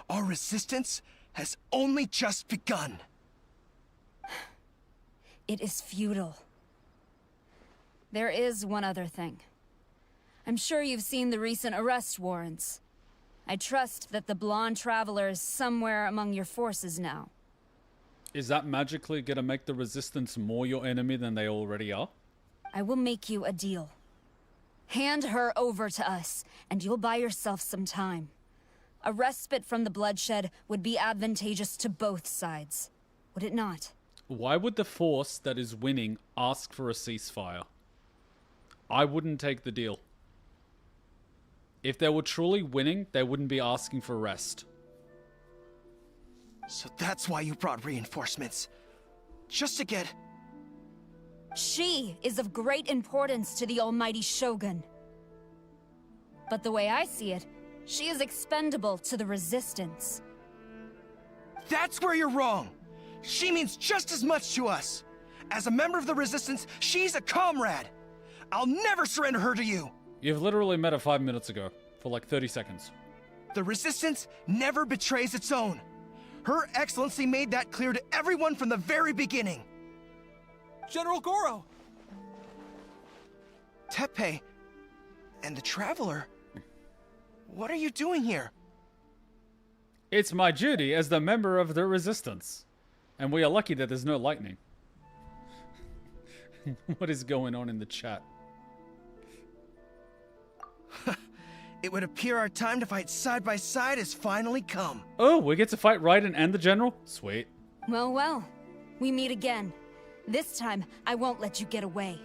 [SPEAKER 12] Our resistance has only just begun.
[SPEAKER 18] It is futile. There is one other thing. I'm sure you've seen the recent arrest warrants. I trust that the blonde traveler is somewhere among your forces now.
[SPEAKER 1] Is that magically gonna make the Resistance more your enemy than they already are?
[SPEAKER 18] I will make you a deal. Hand her over to us, and you'll buy yourself some time. A respite from the bloodshed would be advantageous to both sides, would it not?
[SPEAKER 1] Why would the force that is winning ask for a ceasefire? I wouldn't take the deal. If they were truly winning, they wouldn't be asking for rest.
[SPEAKER 12] So that's why you brought reinforcements. Just to get...
[SPEAKER 18] She is of great importance to the almighty Shogun. But the way I see it, she is expendable to the Resistance.
[SPEAKER 12] That's where you're wrong! She means just as much to us! As a member of the Resistance, she's a comrade! I'll never surrender her to you!
[SPEAKER 1] You've literally met her 5 minutes ago, for like 30 seconds.
[SPEAKER 12] The Resistance never betrays its own. Her Excellency made that clear to everyone from the very beginning.
[SPEAKER 11] General Goro!
[SPEAKER 12] Teppei and the Traveler, what are you doing here?
[SPEAKER 1] It's my duty as the member of the Resistance. And we are lucky that there's no lightning. What is going on in the chat?
[SPEAKER 12] It would appear our time to fight side by side has finally come.
[SPEAKER 1] Oh, we get to fight Raiden and the General? Sweet.
[SPEAKER 18] Well, well. We meet again. This time, I won't let you get away.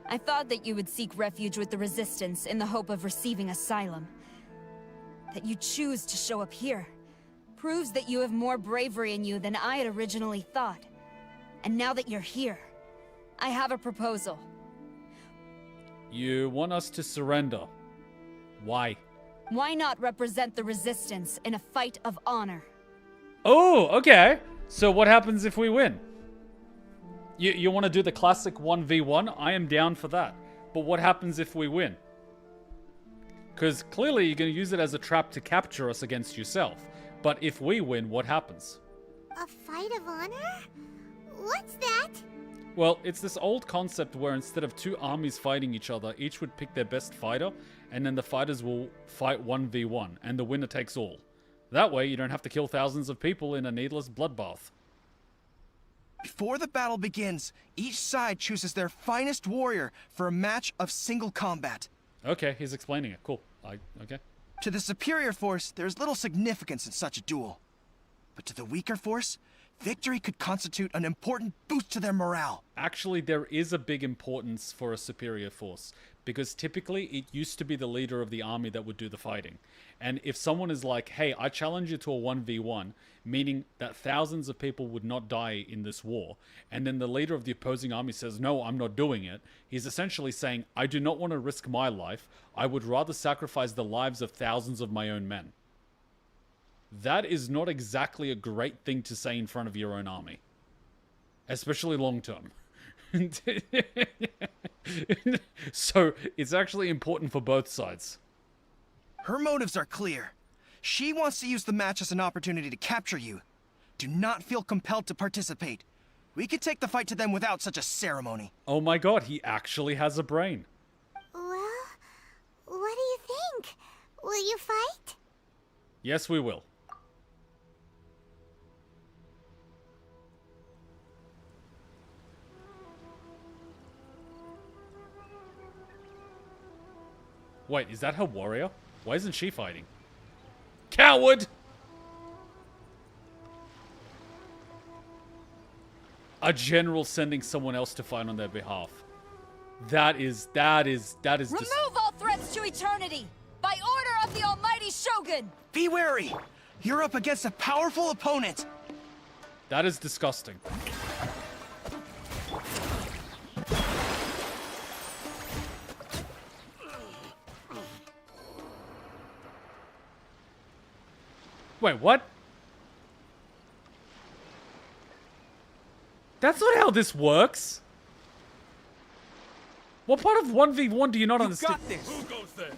[SPEAKER 18] I thought that you would seek refuge with the Resistance in the hope of receiving asylum. That you choose to show up here proves that you have more bravery in you than I had originally thought. And now that you're here, I have a proposal.
[SPEAKER 1] You want us to surrender. Why?
[SPEAKER 18] Why not represent the Resistance in a fight of honor?
[SPEAKER 1] Oh, okay. So what happens if we win? You want to do the classic 1v1? I am down for that. But what happens if we win? Because clearly you're going to use it as a trap to capture us against yourself. But if we win, what happens?
[SPEAKER 2] A fight of honor? What's that?
[SPEAKER 1] Well, it's this old concept where instead of two armies fighting each other, each would pick their best fighter, and then the fighters will fight 1v1, and the winner takes all. That way, you don't have to kill thousands of people in a needless bloodbath.
[SPEAKER 12] Before the battle begins, each side chooses their finest warrior for a match of single combat.
[SPEAKER 1] Okay, he's explaining it. Cool. Okay.
[SPEAKER 12] To the superior force, there is little significance in such a duel. But to the weaker force, victory could constitute an important boost to their morale.
[SPEAKER 1] Actually, there is a big importance for a superior force, because typically it used to be the leader of the army that would do the fighting. And if someone is like, hey, I challenge you to a 1v1, meaning that thousands of people would not die in this war, and then the leader of the opposing army says, no, I'm not doing it, he's essentially saying, I do not want to risk my life, I would rather sacrifice the lives of thousands of my own men. That is not exactly a great thing to say in front of your own army. Especially long term. So, it's actually important for both sides.
[SPEAKER 12] Her motives are clear. She wants to use the match as an opportunity to capture you. Do not feel compelled to participate. We could take the fight to them without such a ceremony.
[SPEAKER 1] Oh my god, he actually has a brain.
[SPEAKER 2] Well, what do you think? Will you fight?
[SPEAKER 1] Yes, we will. Wait, is that her warrior? Why isn't she fighting? Coward! A general sending someone else to fight on their behalf. That is
[SPEAKER 18] Remove all threats to eternity! By order of the Almighty Shogun!
[SPEAKER 12] Be wary! You're up against a powerful opponent!
[SPEAKER 1] That is disgusting. Wait, what? That's not how this works. What part of 1v1 do you not understand?
[SPEAKER 11] Got this.
[SPEAKER 10] Who goes there?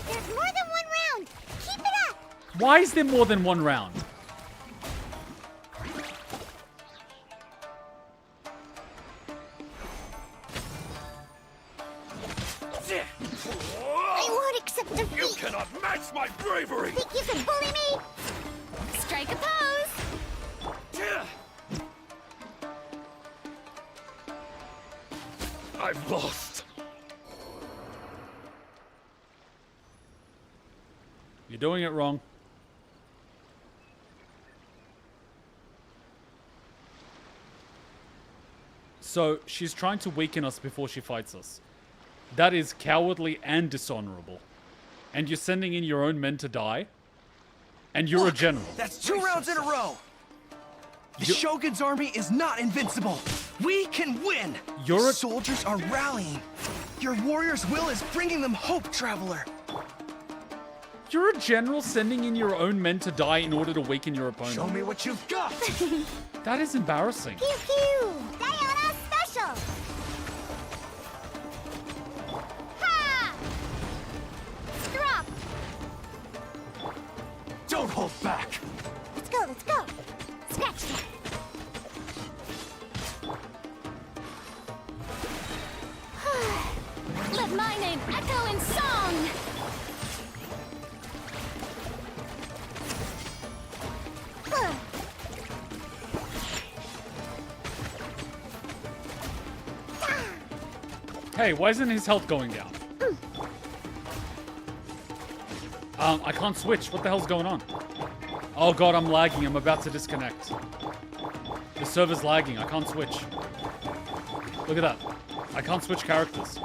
[SPEAKER 2] There's more than one round. Keep it up.
[SPEAKER 1] Why is there more than one round?
[SPEAKER 2] I won't accept defeat.
[SPEAKER 10] You cannot match my bravery!
[SPEAKER 2] Think you can bully me? Strike a pose.
[SPEAKER 10] I've lost.
[SPEAKER 1] You're doing it wrong. So, she's trying to weaken us before she fights us. That is cowardly and dishonorable. And you're sending in your own men to die? And you're a general.
[SPEAKER 12] That's 2 rounds in a row! The Shogun's army is not invincible! We can win!
[SPEAKER 1] Your
[SPEAKER 12] soldiers are rallying! Your warrior's will is bringing them hope, traveler!
[SPEAKER 1] You're a general sending in your own men to die in order to weaken your opponent.
[SPEAKER 12] Show me what you've got!
[SPEAKER 1] That is embarrassing.
[SPEAKER 2] Pew pew. Diana special. Ha! Drop.
[SPEAKER 12] Don't hold back!
[SPEAKER 2] Let's go, let's go. Scratch that.
[SPEAKER 3] Let my name echo in song!
[SPEAKER 1] Hey, why isn't his health going down? I can't switch. What the hell's going on? Oh god, I'm lagging. I'm about to disconnect. The server's lagging. I can't switch. Look at that. I can't switch characters.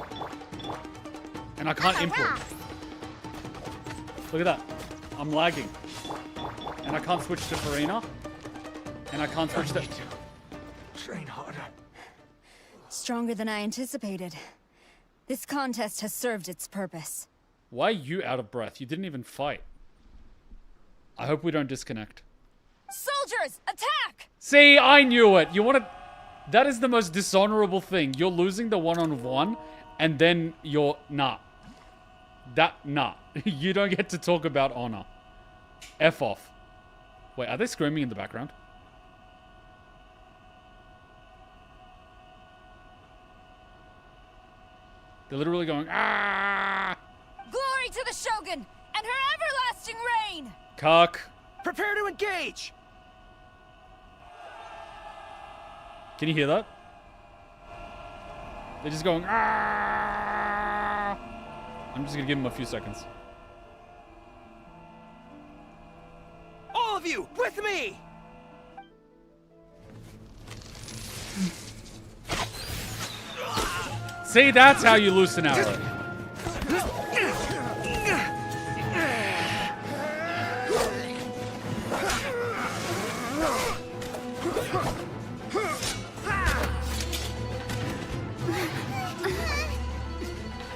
[SPEAKER 1] And I can't import. Look at that. I'm lagging. And I can't switch to Farina. And I can't switch to...
[SPEAKER 12] Train harder.
[SPEAKER 18] Stronger than I anticipated. This contest has served its purpose.
[SPEAKER 1] Why are you out of breath? You didn't even fight. I hope we don't disconnect.
[SPEAKER 18] Soldiers, attack!
[SPEAKER 1] See, I knew it. You want to... That is the most dishonorable thing. You're losing the one-on-one, and then you're... Nah. Nah. You don't get to talk about honor. F off. Wait, are they screaming in the background? They're literally going, ah!
[SPEAKER 18] Glory to the Shogun and her everlasting reign!
[SPEAKER 1] Cuck.
[SPEAKER 12] Prepare to engage!
[SPEAKER 1] Can you hear that? They're just going, ah! I'm just gonna give them a few seconds.
[SPEAKER 12] All of you, with me!
[SPEAKER 1] See, that's how you lose an arrow.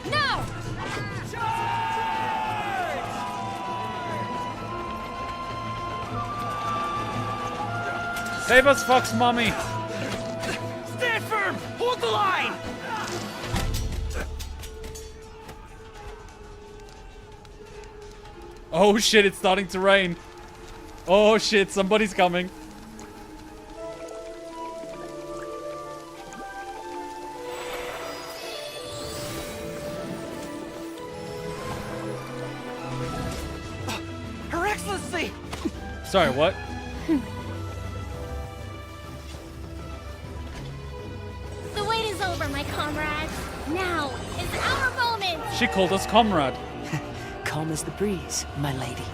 [SPEAKER 18] No!
[SPEAKER 1] Save us, Fox Mommy!
[SPEAKER 12] Stand firm! Hold the line!
[SPEAKER 1] Oh shit, it's starting to rain. Oh shit, somebody's coming.
[SPEAKER 12] Her Excellency!
[SPEAKER 1] Sorry, what?
[SPEAKER 2] The wait is over, my comrades. Now is our moment.
[SPEAKER 1] She called us comrade.
[SPEAKER 14] Calm as the breeze, my lady.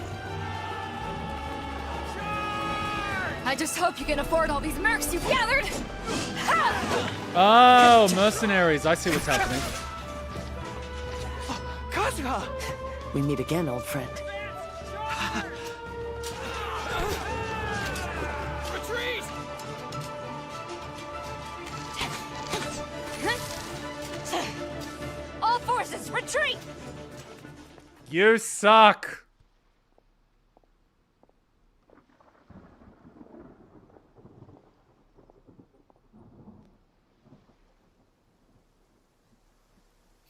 [SPEAKER 4] I just hope you can afford all these mercs you've gathered.
[SPEAKER 1] Oh, mercenaries. I see what's happening.
[SPEAKER 12] Kazuha!
[SPEAKER 14] We meet again, old friend.
[SPEAKER 12] Retreat!
[SPEAKER 18] All forces, retreat!
[SPEAKER 1] You suck.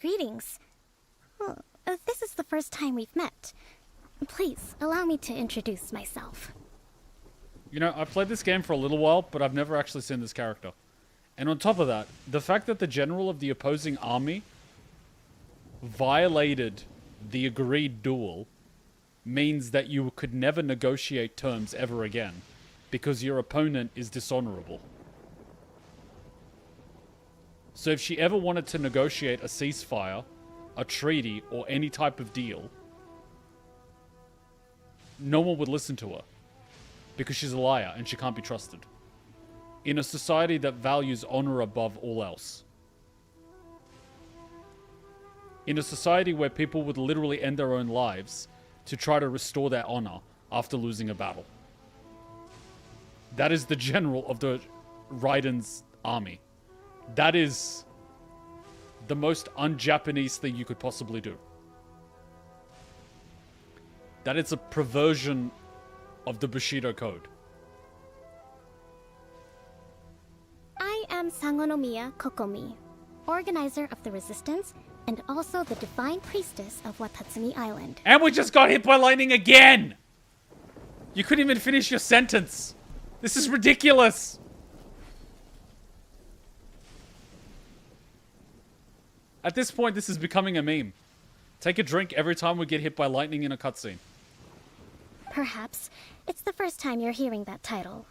[SPEAKER 2] Greetings. Well, this is the first time we've met. Please, allow me to introduce myself.
[SPEAKER 1] You know, I've played this game for a little while, but I've never actually seen this character. And on top of that, the fact that the general of the opposing army violated the agreed duel means that you could never negotiate terms ever again because your opponent is dishonorable. So if she ever wanted to negotiate a ceasefire, a treaty, or any type of deal, no one would listen to her because she's a liar and she can't be trusted. In a society that values honor above all else. In a society where people would literally end their own lives to try to restore their honor after losing a battle. That is the general of the Raiden's army. That is the most un-Japanese thing you could possibly do. That is a perversion of the Bushido Code.
[SPEAKER 2] I am Sangonomiya Kokomi, organizer of the resistance and also the divine priestess of Watatsumi Island.
[SPEAKER 1] And we just got hit by lightning again! You couldn't even finish your sentence. This is ridiculous. At this point, this is becoming a meme. Take a drink every time we get hit by lightning in a cutscene.
[SPEAKER 2] Perhaps it's the first time you're hearing that title.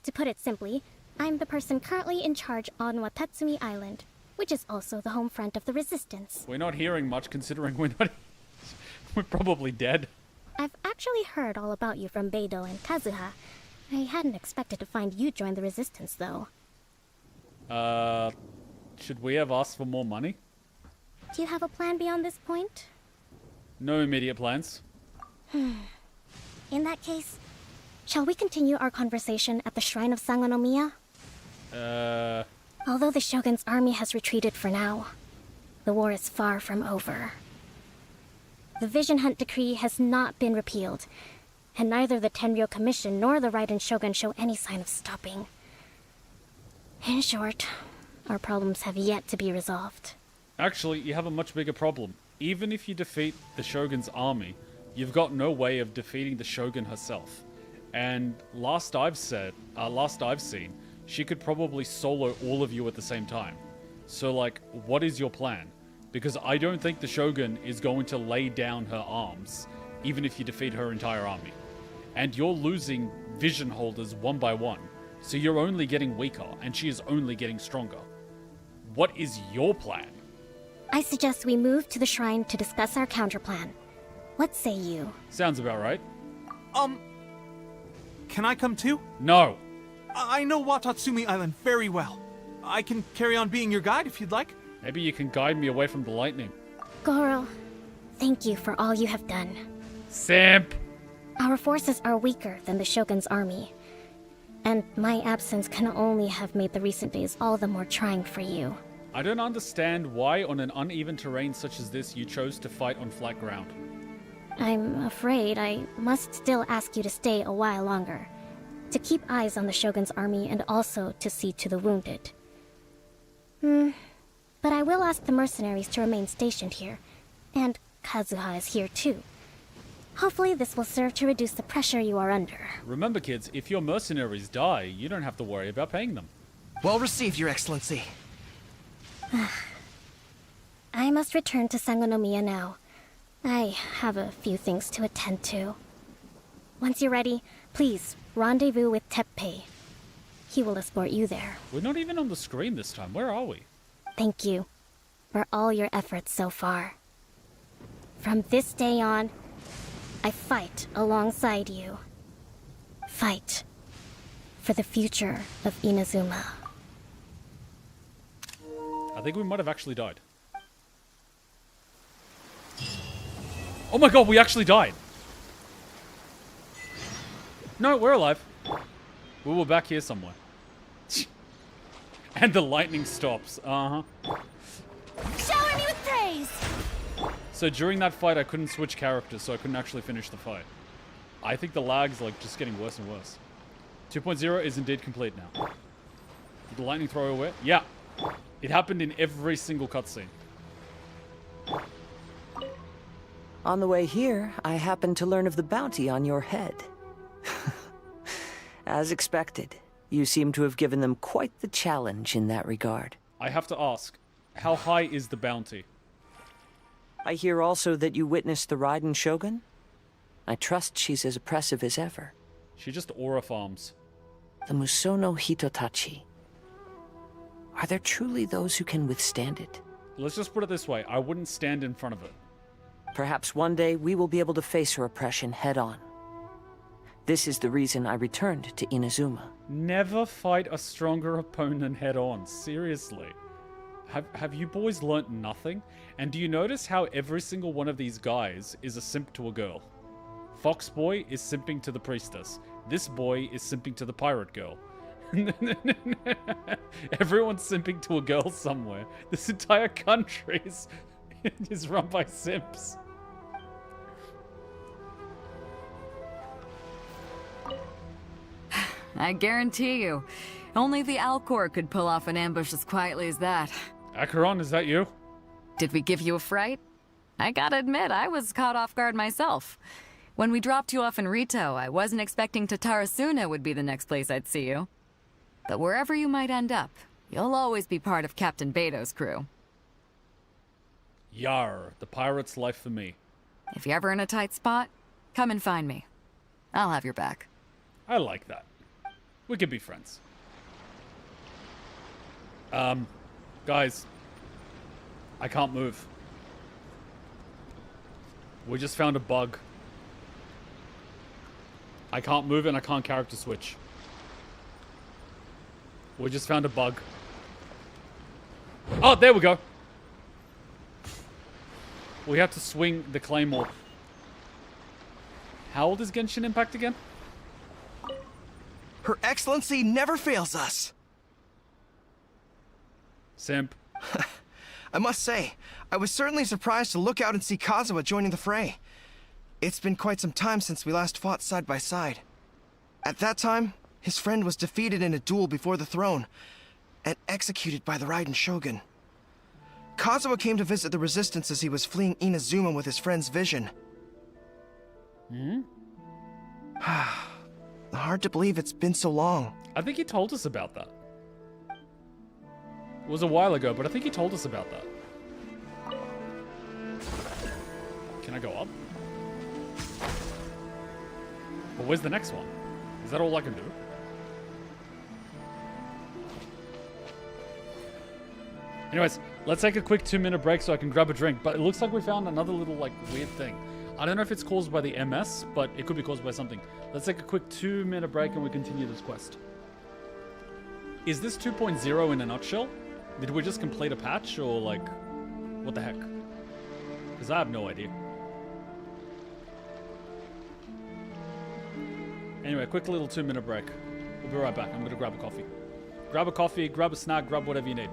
[SPEAKER 2] To put it simply, I'm the person currently in charge on Watatsumi Island,
[SPEAKER 19] which is also the home front of the Resistance.
[SPEAKER 1] We're not hearing much considering we're probably dead.
[SPEAKER 19] I've actually heard all about you from Beidou and Kazuha. I hadn't expected to find you join the Resistance, though.
[SPEAKER 1] Should we have asked for more money?
[SPEAKER 19] Do you have a plan beyond this point?
[SPEAKER 1] No immediate plans.
[SPEAKER 19] In that case, shall we continue our conversation at the Shrine of Sangonomiya? Although the Shogun's army has retreated for now, the war is far from over. The Vision Hunt Decree has not been repealed, and neither the Tenryou Commission nor the Raiden Shogun show any sign of stopping. In short, our problems have yet to be resolved.
[SPEAKER 1] Actually, you have a much bigger problem. Even if you defeat the Shogun's army, you've got no way of defeating the Shogun herself. And last I've seen, she could probably solo all of you at the same time. So, like, what is your plan? Because I don't think the Shogun is going to lay down her arms, even if you defeat her entire army. And you're losing vision holders one by one, so you're only getting weaker, and she is only getting stronger. What is your plan?
[SPEAKER 19] I suggest we move to the shrine to discuss our counterplan. What say you?
[SPEAKER 1] Sounds about right.
[SPEAKER 11] Can I come too?
[SPEAKER 1] No.
[SPEAKER 11] I know Watatsumi Island very well. I can carry on being your guide if you'd like.
[SPEAKER 1] Maybe you can guide me away from the lightning.
[SPEAKER 19] Goro, thank you for all you have done.
[SPEAKER 1] Simp!
[SPEAKER 19] Our forces are weaker than the Shogun's army, and my absence can only have made the recent days all the more trying for you.
[SPEAKER 1] I don't understand why on an uneven terrain such as this you chose to fight on flat ground.
[SPEAKER 19] I'm afraid I must still ask you to stay a while longer, to keep eyes on the Shogun's army and also to see to the wounded. But I will ask the mercenaries to remain stationed here, and Kazuha is here too. Hopefully this will serve to reduce the pressure you are under.
[SPEAKER 1] Remember, kids, if your mercenaries die, you don't have to worry about paying them.
[SPEAKER 12] Well received, Your Excellency.
[SPEAKER 19] I must return to Sangonomiya now. I have a few things to attend to. Once you're ready, please rendezvous with Teppei. He will escort you there.
[SPEAKER 1] We're not even on the screen this time. Where are we?
[SPEAKER 19] Thank you for all your efforts so far. From this day on, I fight alongside you. Fight for the future of Inazuma.
[SPEAKER 1] I think we might have actually died. Oh my god, we actually died! No, we're alive. We were back here somewhere. And the lightning stops. Uh-huh.
[SPEAKER 2] Shower me with praise!
[SPEAKER 1] So during that fight, I couldn't switch characters, so I couldn't actually finish the fight. I think the lag's like just getting worse and worse. 2.0 is indeed complete now. Did the lightning throw away? Yeah. It happened in every single cutscene.
[SPEAKER 20] On the way here, I happened to learn of the bounty on your head. As expected, you seem to have given them quite the challenge in that regard.
[SPEAKER 1] I have to ask, how high is the bounty?
[SPEAKER 20] I hear also that you witnessed the Raiden Shogun? I trust she's as oppressive as ever.
[SPEAKER 1] She just aura farms.
[SPEAKER 20] The Musono Hitotachi. Are there truly those who can withstand it?
[SPEAKER 1] Let's just put it this way, I wouldn't stand in front of it.
[SPEAKER 20] Perhaps one day we will be able to face her oppression head-on. This is the reason I returned to Inazuma.
[SPEAKER 1] Never fight a stronger opponent head-on, seriously. Have you boys learnt nothing? And do you notice how every single one of these guys is a simp to a girl? Fox Boy is simping to the priestess. This boy is simping to the pirate girl. Everyone's simping to a girl somewhere. This entire country is run by simps.
[SPEAKER 21] I guarantee you, only the Alcor could pull off an ambush as quietly as that.
[SPEAKER 1] Acheron, is that you?
[SPEAKER 21] Did we give you a fright? I gotta admit, I was caught off guard myself. When we dropped you off in Rito, I wasn't expecting Tatarasuna would be the next place I'd see you. But wherever you might end up, you'll always be part of Captain Beto's crew.
[SPEAKER 1] Yar, the pirate's life for me.
[SPEAKER 21] If you're ever in a tight spot, come and find me. I'll have your back.
[SPEAKER 1] I like that. We could be friends. Guys, I can't move. We just found a bug. I can't move and I can't character switch. We just found a bug. Oh, there we go. We have to swing the claymore. How old is Genshin Impact again?
[SPEAKER 12] Her Excellency never fails us.
[SPEAKER 1] Simp.
[SPEAKER 12] I must say, I was certainly surprised to look out and see Kazuha joining the fray. It's been quite some time since we last fought side by side. At that time, his friend was defeated in a duel before the throne and executed by the Raiden Shogun. Kazuha came to visit the Resistance as he was fleeing Inazuma with his friend's vision. Hard to believe it's been so long.
[SPEAKER 1] I think he told us about that. It was a while ago, but I think he told us about that. Can I go up? But where's the next one? Is that all I can do? Anyways, let's take a quick 2-minute break so I can grab a drink. But it looks like we found another little, like, weird thing. I don't know if it's caused by the MS, but it could be caused by something. Let's take a quick 2-minute break and we continue this quest. Is this 2.0 in a nutshell? Did we just complete a patch, or, like, what the heck? Because I have no idea. Anyway, quick little 2-minute break. We'll be right back. I'm going to grab a coffee. Grab a coffee, grab a snack, grab whatever you need.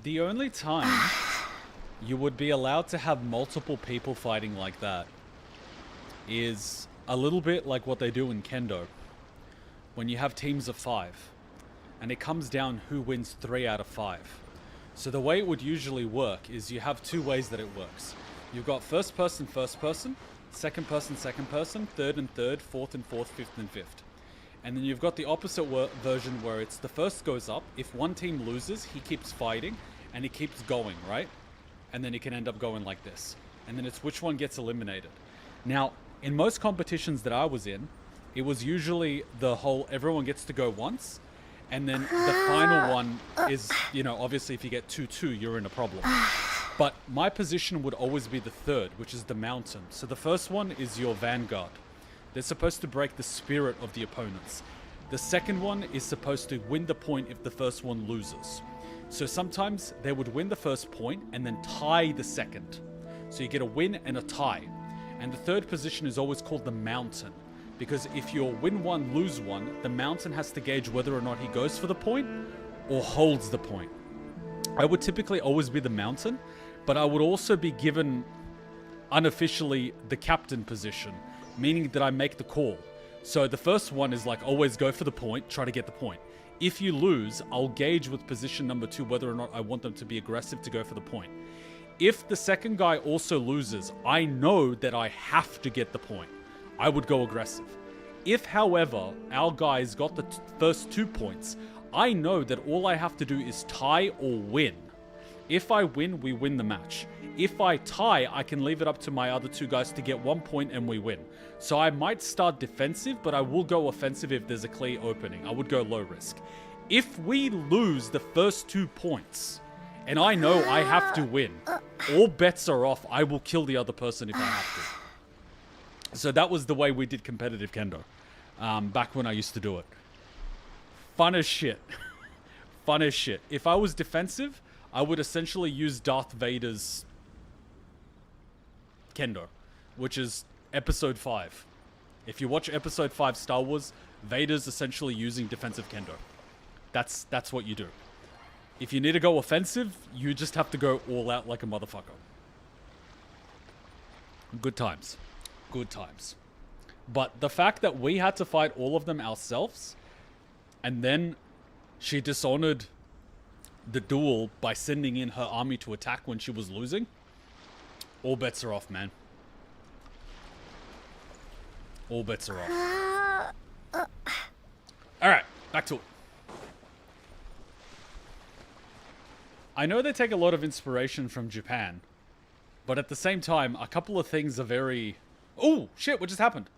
[SPEAKER 1] The only time you would be allowed to have multiple people fighting like that is a little bit like what they do in Kendo, when you have teams of 5 and it comes down who wins 3 out of 5. So the way it would usually work is you have 2 ways that it works. You've got first person, second person, third and third, fourth and fourth, fifth and fifth. And then you've got the opposite version where it's the first goes up. If one team loses, he keeps fighting and he keeps going, right? And then it can end up going like this. And then it's which one gets eliminated. Now, in most competitions that I was in, it was usually the whole everyone gets to go once, and then the final one is, you know, obviously if you get 2-2, you're in a problem. But my position would always be the third, which is the mountain. So the first one is your vanguard. They're supposed to break the spirit of the opponents. The second one is supposed to win the point if the first one loses. So sometimes they would win the first point and then tie the second. So you get a win and a tie. And the third position is always called the mountain. Because if you're win one, lose one, the mountain has to gauge whether or not he goes for the point or holds the point. I would typically always be the mountain, but I would also be given unofficially the captain position, meaning that I make the call. So the first one is like always go for the point, try to get the point. If you lose, I'll gauge with position number 2 whether or not I want them to be aggressive to go for the point. If the second guy also loses, I know that I have to get the point. I would go aggressive. If, however, our guys got the first 2 points, I know that all I have to do is tie or win. If I win, we win the match. If I tie, I can leave it up to my other 2 guys to get 1 point and we win. So I might start defensive, but I will go offensive if there's a clear opening. I would go low risk. If we lose the first 2 points, and I know I have to win, all bets are off. I will kill the other person if I have to. So that was the way we did competitive kendo, back when I used to do it. Fun as shit. Fun as shit. If I was defensive, I would essentially use Darth Vader's kendo, which is episode 5. If you watch episode 5 Star Wars, Vader's essentially using defensive kendo. That's what you do. If you need to go offensive, you just have to go all out like a motherfucker. Good times. Good times. But the fact that we had to fight all of them ourselves, and then she dishonored the duel by sending in her army to attack when she was losing, all bets are off, man. All bets are off. Alright, back to it. I know they take a lot of inspiration from Japan, but at the same time, a couple of things are very... Oh, shit, what just happened?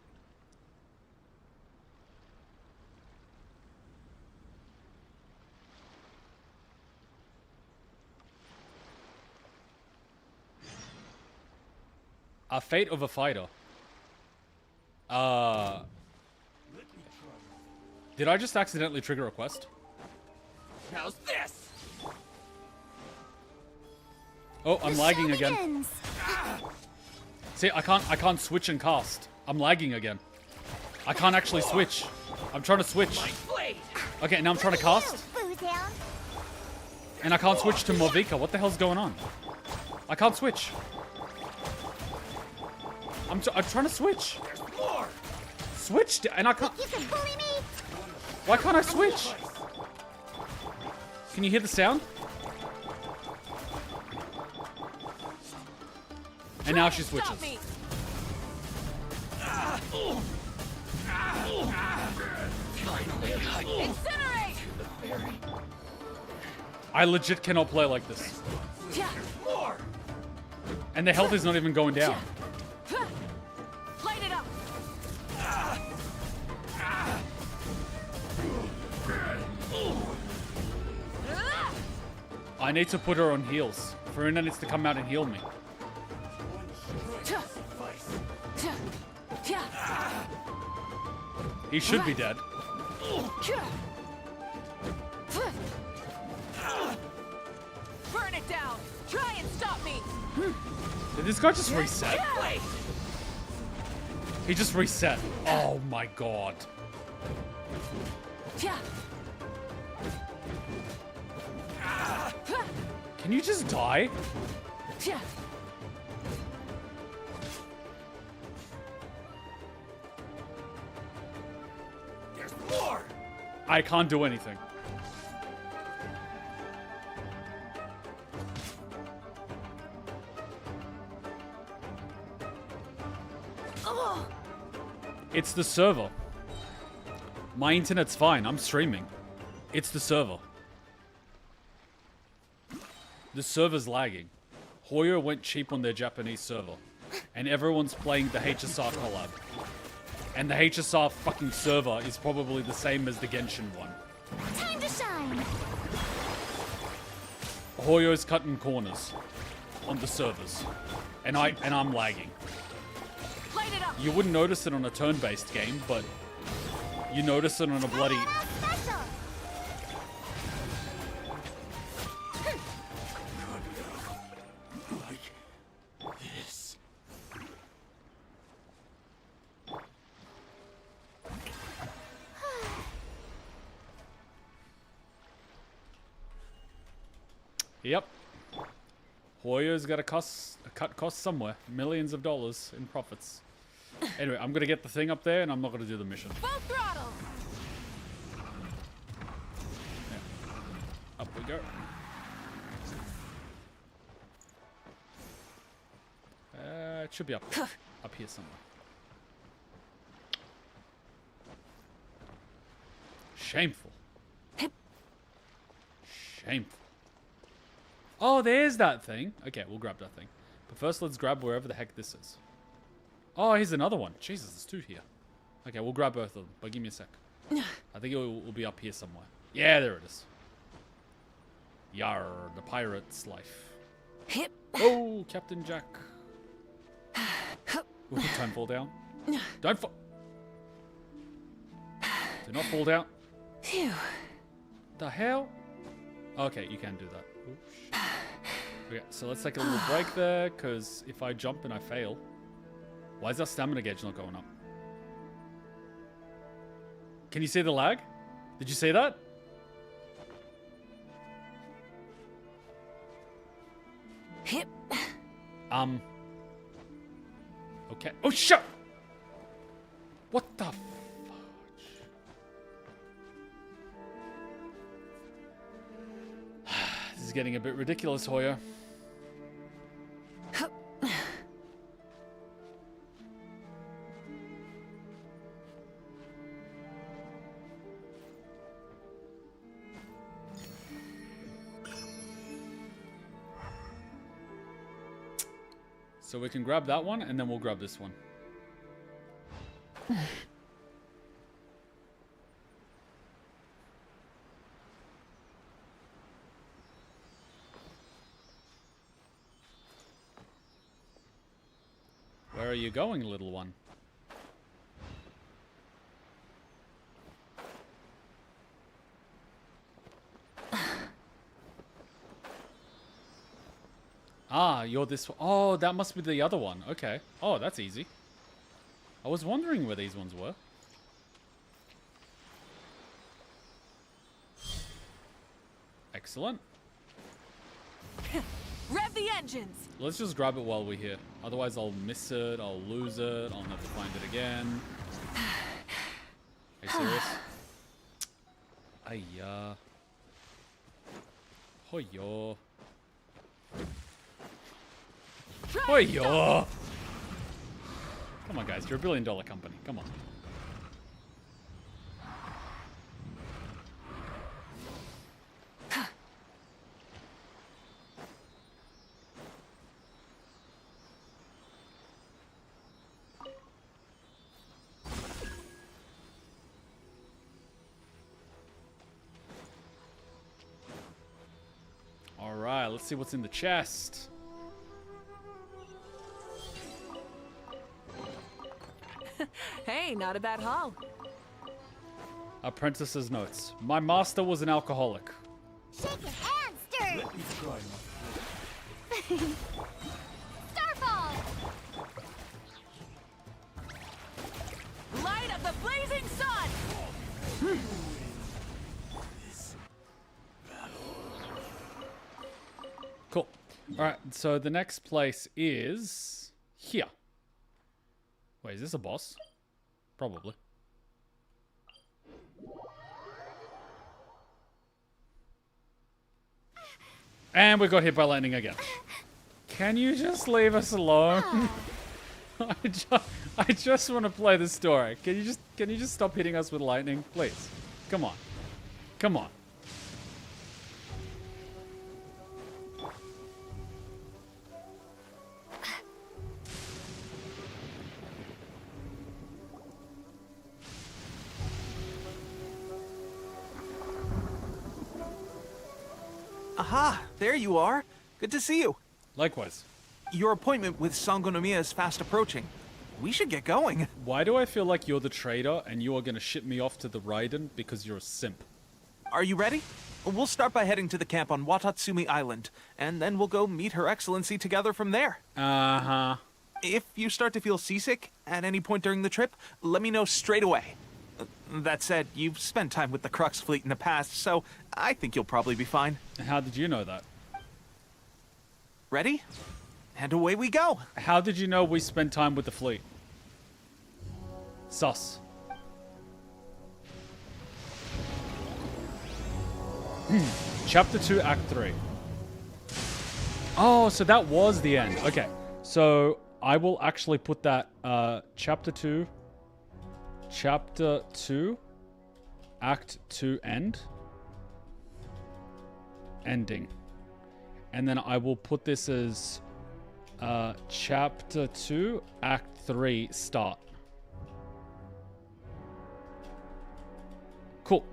[SPEAKER 1] A fate of a fighter. Did I just accidentally trigger a quest?
[SPEAKER 17] How's this?
[SPEAKER 1] Oh, I'm lagging again. See, I can't switch and cast. I'm lagging again. I can't actually switch. I'm trying to switch. Okay, now I'm trying to cast. And I can't switch to Morvika. What the hell's going on? I can't switch. I'm trying to switch. Switched, and I can't. Why can't I switch? Can you hear the sound? And now she switches.
[SPEAKER 17] Incinerate!
[SPEAKER 1] I legit cannot play like this. And the health is not even going down.
[SPEAKER 17] Light it up!
[SPEAKER 1] I need to put her on heals. Farina needs to come out and heal me. He should be dead.
[SPEAKER 17] Burn it down! Try and stop me!
[SPEAKER 1] Did this guy just reset? He just reset. Oh my god. Can you just die?
[SPEAKER 17] There's more!
[SPEAKER 1] I can't do anything. It's the server. My internet's fine. I'm streaming. It's the server. The server's lagging. Hoyo went cheap on their Japanese server. and everyone's playing the HSR collab. And the HSR fucking server is probably the same as the Genshin one.
[SPEAKER 2] Time to shine.
[SPEAKER 1] Hoyo's cutting corners on the servers, and I'm lagging.
[SPEAKER 17] Light it up.
[SPEAKER 1] You wouldn't notice it on a turn-based game, but you notice it on a bloody.
[SPEAKER 10] This.
[SPEAKER 1] Yep. Hoyo's got to cut costs somewhere. Millions of dollars in profits. Anyway, I'm gonna get the thing up there, and I'm not gonna do the mission.
[SPEAKER 17] Full throttle.
[SPEAKER 1] Yeah. Up we go. It should be up here somewhere. Shameful. Shameful. Oh, there's that thing. Okay, we'll grab that thing. But first, let's grab wherever the heck this is. Oh, here's another one. Jesus, there's two here. Okay, we'll grab both of them, but give me a sec. I think it will be up here somewhere. Yeah, there it is. Yar, the pirate's life. Oh, Captain Jack. Ooh, don't fall down. Don't fall. Do not fall down.
[SPEAKER 3] Phew.
[SPEAKER 1] The hell? Okay, you can do that. Oops. Okay, so let's take a little break there, because if I jump and I fail... Why is our stamina gauge not going up? Can you see the lag? Did you see that? Okay. Oh, shit! What the fudge? This is getting a bit ridiculous, Hoyo. So we can grab that one, and then we'll grab this one. Where are you going, little one? Ah, you're this one. Oh, that must be the other one. Okay. Oh, that's easy. I was wondering where these ones were. Excellent.
[SPEAKER 17] Rev the engines.
[SPEAKER 1] Let's just grab it while we're here. Otherwise, I'll miss it. I'll lose it. I'll never find it again. Are you serious? Ayya. Hoyo. Hoyo. Come on, guys. You're $1 billion company. Come on. All right, let's see what's in the chest.
[SPEAKER 17] Hey, not a bad haul.
[SPEAKER 1] Apprentice's notes. My master was an alcoholic.
[SPEAKER 2] Shake it and stir.
[SPEAKER 10] Let me try
[SPEAKER 2] Starfall.
[SPEAKER 17] Light of the blazing sun.
[SPEAKER 1] Cool. All right, so the next place is here. Wait, is this a boss? Probably. And we got hit by lightning again. Can you just leave us alone? I just want to play the story. Can you just stop hitting us with lightning, please? Come on. Come on.
[SPEAKER 11] Aha, there you are. Good to see you.
[SPEAKER 1] Likewise.
[SPEAKER 11] Your appointment with Sangonomiya is fast approaching. We should get going.
[SPEAKER 1] Why do I feel like you're the traitor and you are going to ship me off to the Raiden because you're a simp?
[SPEAKER 11] Are you ready? We'll start by heading to the camp on Watatsumi Island, and then we'll go meet Her Excellency together from there.
[SPEAKER 1] Uh-huh.
[SPEAKER 11] If you start to feel seasick at any point during the trip, let me know straight away. That said, you've spent time with the Crux fleet in the past, so I think you'll probably be fine.
[SPEAKER 1] How did you know that?
[SPEAKER 11] Ready? And away we go.
[SPEAKER 1] How did you know we spent time with the fleet? Sus. Chapter 2, Act 3. Oh, so that was the end. Okay. So I will actually put that Chapter 2, Act 2 end. Ending. And then I will put this as Chapter 2, Act 3 start. Cool.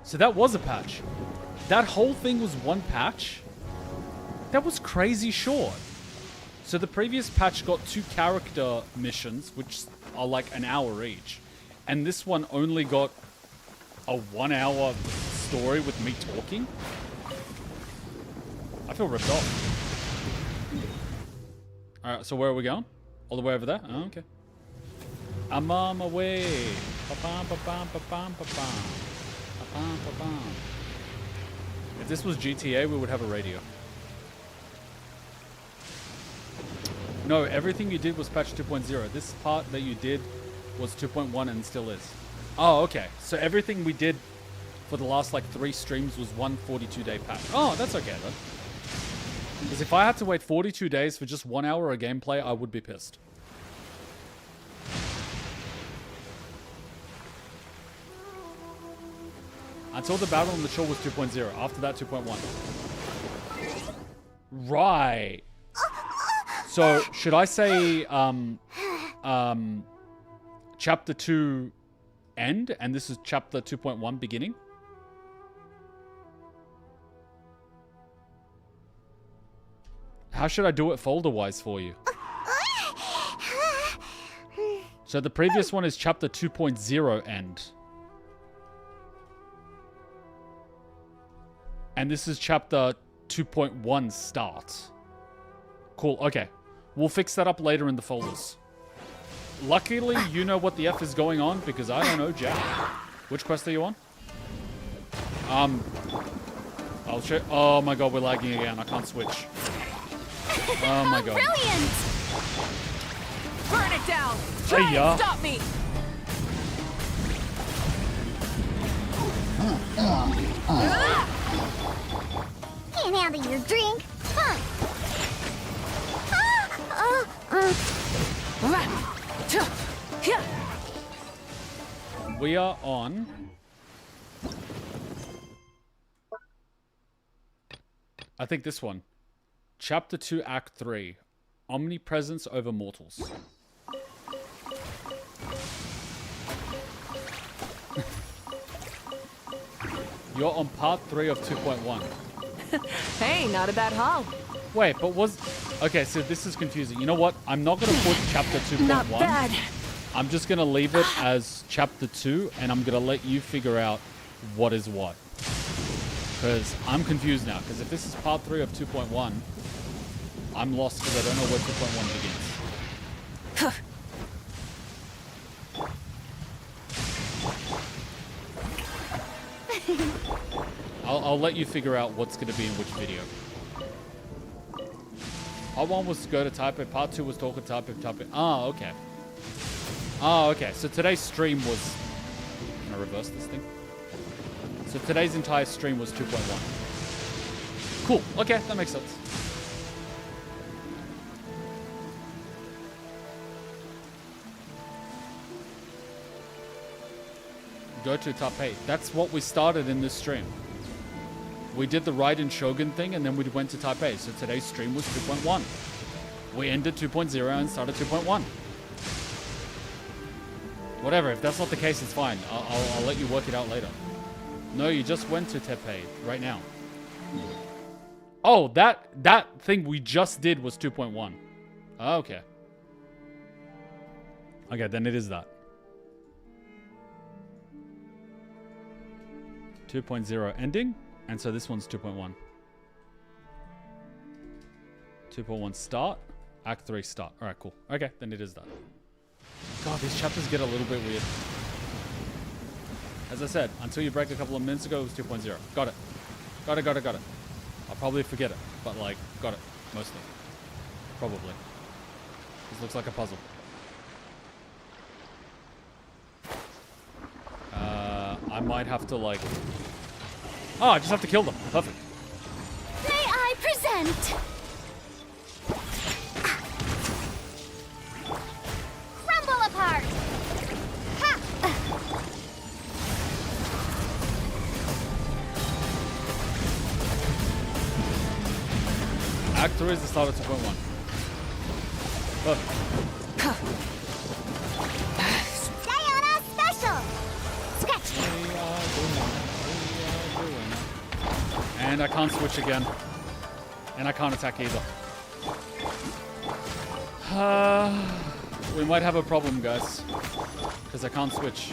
[SPEAKER 1] So that was a patch. That whole thing was one patch? That was crazy short. So the previous patch got 2 character missions, which are like an hour each. And this one only got a 1 hour story with me talking? I feel ripped off. Alright, so where are we going? All the way over there? Oh, okay. I'm on my way. Ba-bam, ba-bam, ba-bam, ba-bam. Ba-bam, ba-bam. If this was GTA, we would have a radio. No, everything you did was patch 2.0. This part that you did was 2.1 and still is. Oh, okay. So everything we did for the last like 3 streams was one 42-day patch. Oh, that's okay though. Because if I had to wait 42 days for just 1 hour of gameplay, I would be pissed. Until the battle on the shore was 2.0. After that, 2.1. Right. So, should I say, Chapter 2 end, and this is Chapter 2.1 beginning? How should I do it folder-wise for you? So the previous one is Chapter 2.0 end. And this is Chapter 2.1 start. Cool, okay. We'll fix that up later in the folders. Luckily, you know what the F is going on, because I don't know jack. Which quest are you on? I'll check. Oh my god, we're lagging again. I can't switch. Oh my god.
[SPEAKER 17] Brilliant! Burn it down! Try and stop me!
[SPEAKER 2] Can't handle your drink. Huh.
[SPEAKER 1] We are on... I think this one. Chapter 2, Act 3. Omnipresence over mortals. You're on part 3 of 2.1.
[SPEAKER 17] Hey, not a bad haul.
[SPEAKER 1] Wait, but was... Okay, so this is confusing. You know what? I'm not going to put Chapter 2.1.
[SPEAKER 17] Not bad.
[SPEAKER 1] I'm just going to leave it as Chapter 2, and I'm going to let you figure out what is what. Because I'm confused now. Because if this is part 3 of 2.1, I'm lost because I don't know where 2.1 begins. I'll let you figure out what's going to be in which video. Part 1 was go to type it, part 2 was talk to type it, type it. Oh, okay. Oh, okay. So today's stream was... Can I reverse this thing? So today's entire stream was 2.1. Cool. Okay, that makes sense. Go to top 8. That's what we started in this stream. We did the Raiden Shogun thing, and then we went to Type A. So today's stream was 2.1. We ended 2.0 and started 2.1. Whatever, if that's not the case, it's fine. I'll let you work it out later. No, you just went to Tepe right now. Oh, that thing we just did was 2.1. Okay. Okay, then it is that. 2.0 ending, and so this one's 2.1. 2.1 start, Act 3 start. Alright, cool. Okay, then it is that. God, these chapters get a little bit weird. As I said, until you break a couple of minutes ago, it was 2.0. Got it. Got it, got it, got it. I'll probably forget it, but like, got it. Mostly. Probably. This looks like a puzzle. I might have to like... Oh, I just have to kill them. Perfect.
[SPEAKER 2] May I present? Crumble apart! Ha!
[SPEAKER 1] Act 3 is the start of 2.1. Perfect.
[SPEAKER 2] Sayonara special! Scratch!
[SPEAKER 1] And I can't switch again. And I can't attack either. We might have a problem, guys. Because I can't switch.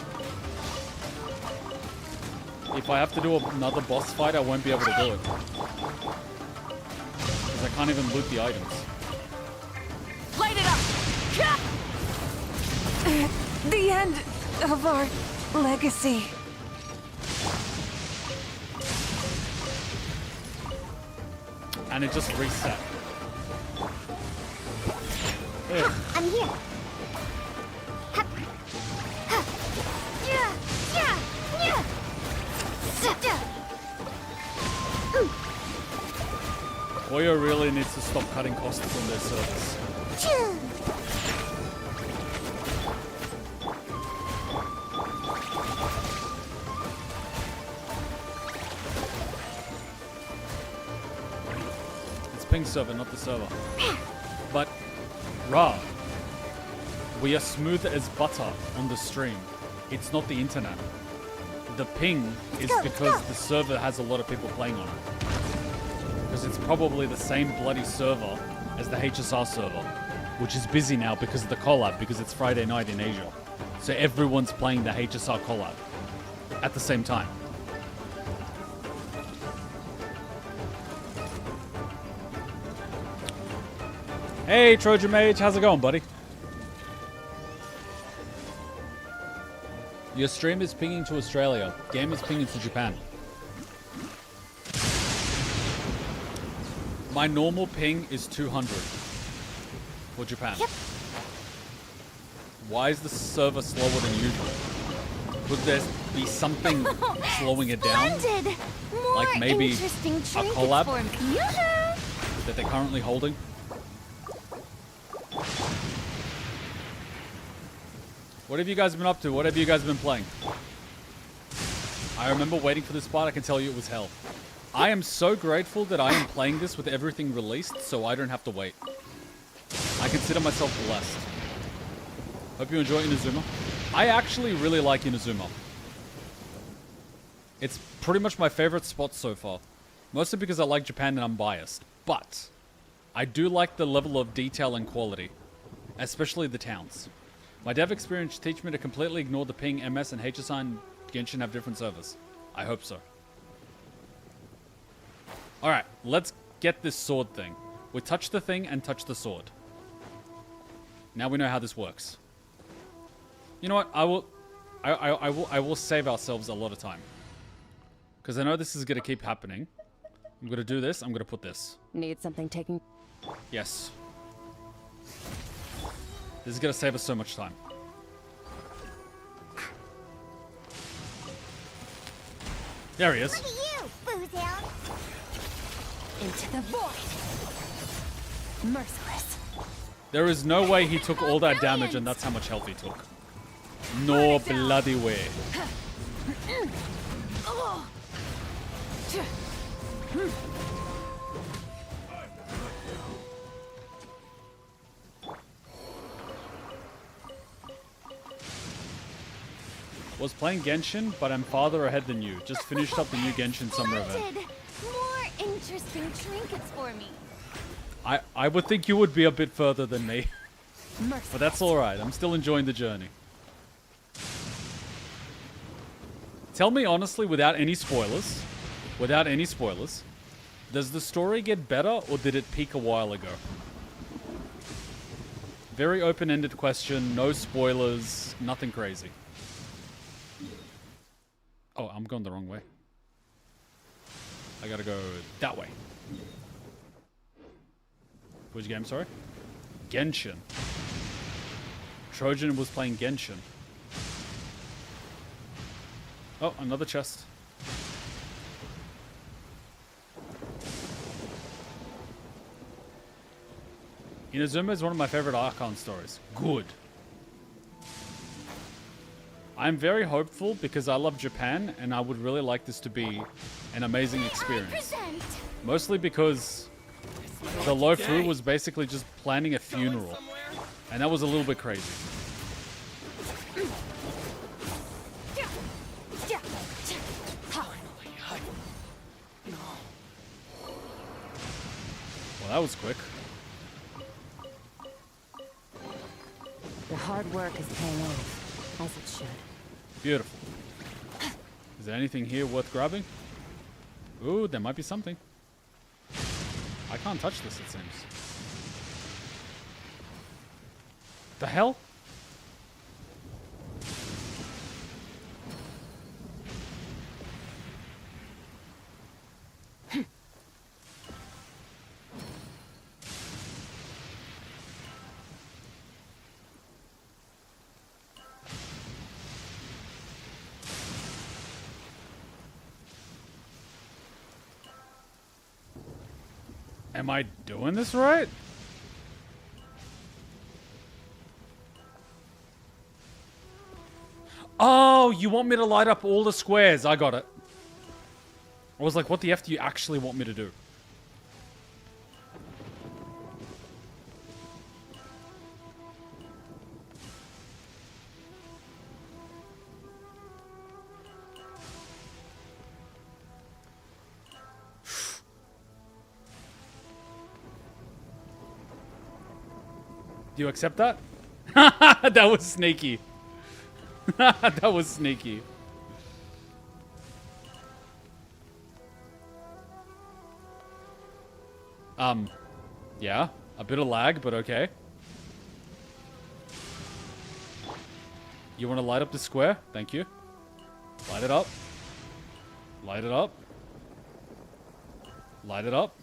[SPEAKER 1] If I have to do another boss fight, I won't be able to do it. Because I can't even loot the items.
[SPEAKER 17] Light it up! The end of our legacy.
[SPEAKER 1] And it just reset. Ugh.
[SPEAKER 2] I'm here. Ha. Ha. Yeah. Yeah. Yeah.
[SPEAKER 1] Koyo really needs to stop cutting costs from their service. It's ping server, not the server. But, rah, we are smooth as butter on the stream. It's not the internet. The ping is because the server has a lot of people playing on it. Because it's probably the same bloody server as the HSR server, which is busy now because of the collab, because it's Friday night in Asia. So everyone's playing the HSR collab at the same time. Hey, Trojan Mage, how's it going, buddy? Your stream is pinging to Australia. Game is pinging to Japan. My normal ping is 200 for Japan. Yep. Why is the server slower than usual? Could there be something slowing it down?
[SPEAKER 2] More
[SPEAKER 1] like maybe a collab that they're currently holding? What have you guys been up to? What have you guys been playing? I remember waiting for this part. I can tell you it was hell. I am so grateful that I am playing this with everything released, so I don't have to wait. I consider myself blessed. Hope you enjoy Inazuma. I actually really like Inazuma. It's pretty much my favorite spot so far. Mostly because I like Japan and I'm biased. But I do like the level of detail and quality. Especially the towns. My dev experience teach me to completely ignore the ping, MS, and HSI and Genshin have different servers. I hope so. Alright, let's get this sword thing. We touch the thing and touch the sword. Now we know how this works. You know what? I will save ourselves a lot of time. Because I know this is going to keep happening. I'm going to do this. I'm going to put this.
[SPEAKER 5] Need something taken?
[SPEAKER 1] Yes. This is going to save us so much time. There he is.
[SPEAKER 2] Look at you, Boozle.
[SPEAKER 17] Into the void. Merciless.
[SPEAKER 1] There is no way he took all that damage and that's how much health he took. No bloody way. Was playing Genshin, but I'm farther ahead than you. Just finished up the new Genshin summer event.
[SPEAKER 2] More interesting trinkets for me.
[SPEAKER 1] I would think you would be a bit further than me. But that's alright. I'm still enjoying the journey. Tell me honestly, without any spoilers, does the story get better or did it peak a while ago? Very open-ended question, no spoilers, nothing crazy. Oh, I'm going the wrong way. I gotta go that way. Which game, sorry? Genshin. Trojan was playing Genshin. Oh, another chest. Inazuma is one of my favorite Archon stories. Good. I'm very hopeful because I love Japan and I would really like this to be an amazing experience. Mostly because the Lofu was basically just planning a funeral. And that was a little bit crazy. Well, that was quick.
[SPEAKER 7] The hard work is paying off, as it should.
[SPEAKER 1] Beautiful. Is there anything here worth grabbing? Ooh, there might be something. I can't touch this, it seems. The hell? Am I doing this right? Oh, you want me to light up all the squares. I got it. I was like, what the F do you actually want me to do? Do you accept that? That was sneaky. That was sneaky. Yeah, a bit of lag, but okay. You want to light up the square? Thank you. Light it up. Light it up. Light it up.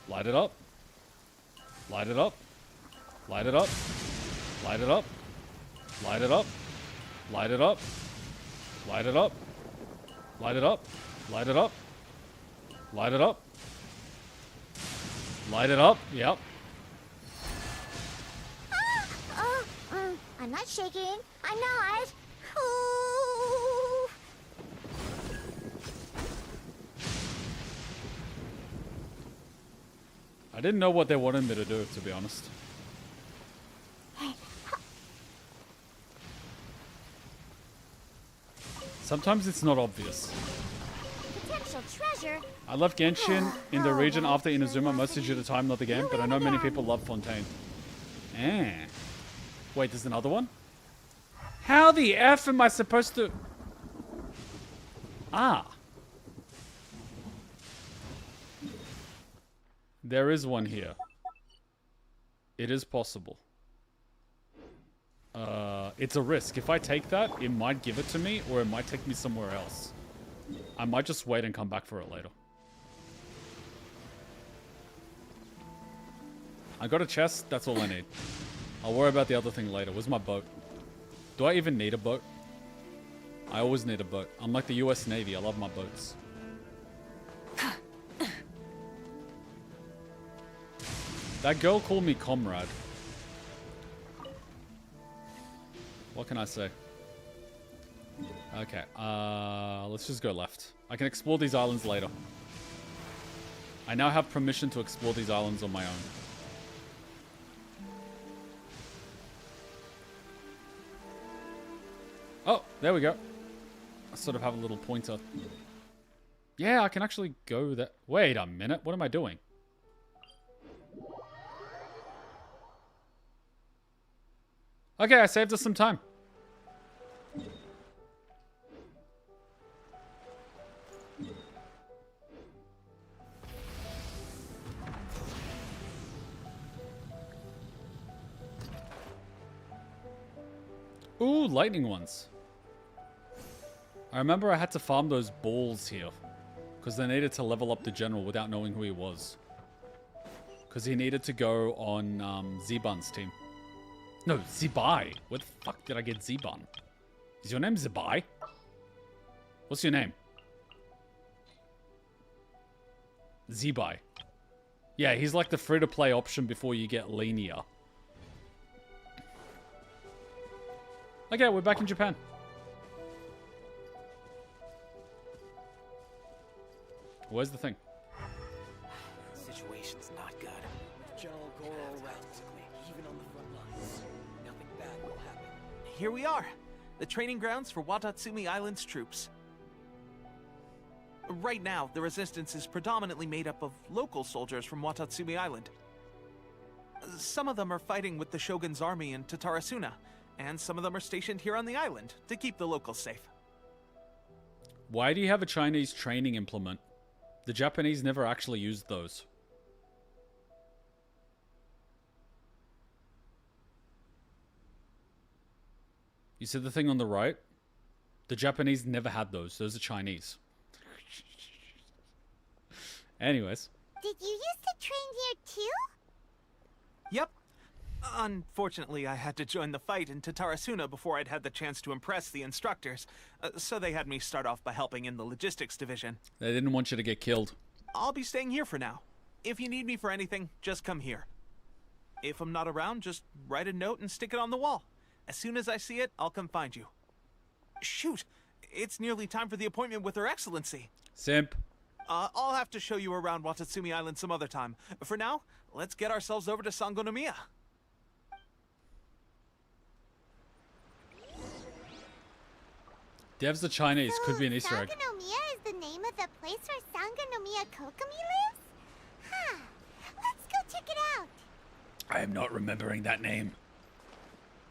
[SPEAKER 1] Light it up. Light it up. Light it up. Light it up. Light it up. Light it up. Light it up. Light it up. Light it up. Light it up. Light it up. Yep.
[SPEAKER 2] I'm not shaking. I'm not. Ooh.
[SPEAKER 1] I didn't know what they wanted me to do, to be honest. Sometimes it's not obvious.
[SPEAKER 2] Potential treasure.
[SPEAKER 1] I love Genshin in the region after Inazuma, mostly due to time, not the game, but I know many people love Fontaine. Wait, there's another one? How the F am I supposed to... Ah. There is one here. It is possible. It's a risk. If I take that, it might give it to me, or it might take me somewhere else. I might just wait and come back for it later. I got a chest, that's all I need. I'll worry about the other thing later. Where's my boat? Do I even need a boat? I always need a boat. I'm like the US Navy, I love my boats. That girl called me comrade. What can I say? Okay, let's just go left. I can explore these islands later. I now have permission to explore these islands on my own. Oh, there we go. I sort of have a little pointer. Yeah, I can actually go that. Wait a minute. What am I doing? Okay, I saved us some time. Ooh, lightning ones. I remember I had to farm those balls here. Because they needed to level up the general without knowing who he was. Because he needed to go on Zeban's team. No, Zebai. Where the fuck did I get Zeban? Is your name Zebai? What's your name? Zebai. Yeah, he's like the free-to-play option before you get linear. Okay, we're back in Japan. Where's the thing?
[SPEAKER 14] Situation's not good. General Goro around, even on the front lines. Nothing bad will happen.
[SPEAKER 11] Here we are, the training grounds for Watatsumi Island's troops. Right now, the resistance is predominantly made up of local soldiers from Watatsumi Island. Some of them are fighting with the Shogun's army in Tatarasuna, and some of them are stationed here on the island to keep the locals safe.
[SPEAKER 1] Why do you have a Chinese training implement? The Japanese never actually used those. You see the thing on the right? The Japanese never had those. Those are Chinese. Anyways.
[SPEAKER 2] Did you used to train here too?
[SPEAKER 11] Yep. Unfortunately, I had to join the fight in Tatarasuna before I'd had the chance to impress the instructors, so they had me start off by helping in the logistics division.
[SPEAKER 1] They didn't want you to get killed.
[SPEAKER 11] I'll be staying here for now. If you need me for anything, just come here. If I'm not around, just write a note and stick it on the wall. As soon as I see it, I'll come find you. Shoot! It's nearly time for the appointment with Her Excellency.
[SPEAKER 1] Simp.
[SPEAKER 11] I'll have to show you around Watatsumi Island some other time. For now, let's get ourselves over to Sangonomiya.
[SPEAKER 1] Devs the Chinese could be an Easter egg.
[SPEAKER 2] Sangonomiya is the name of the place where Sangonomiya Kokomi lives? Huh. Let's go check it out.
[SPEAKER 1] I am not remembering that name.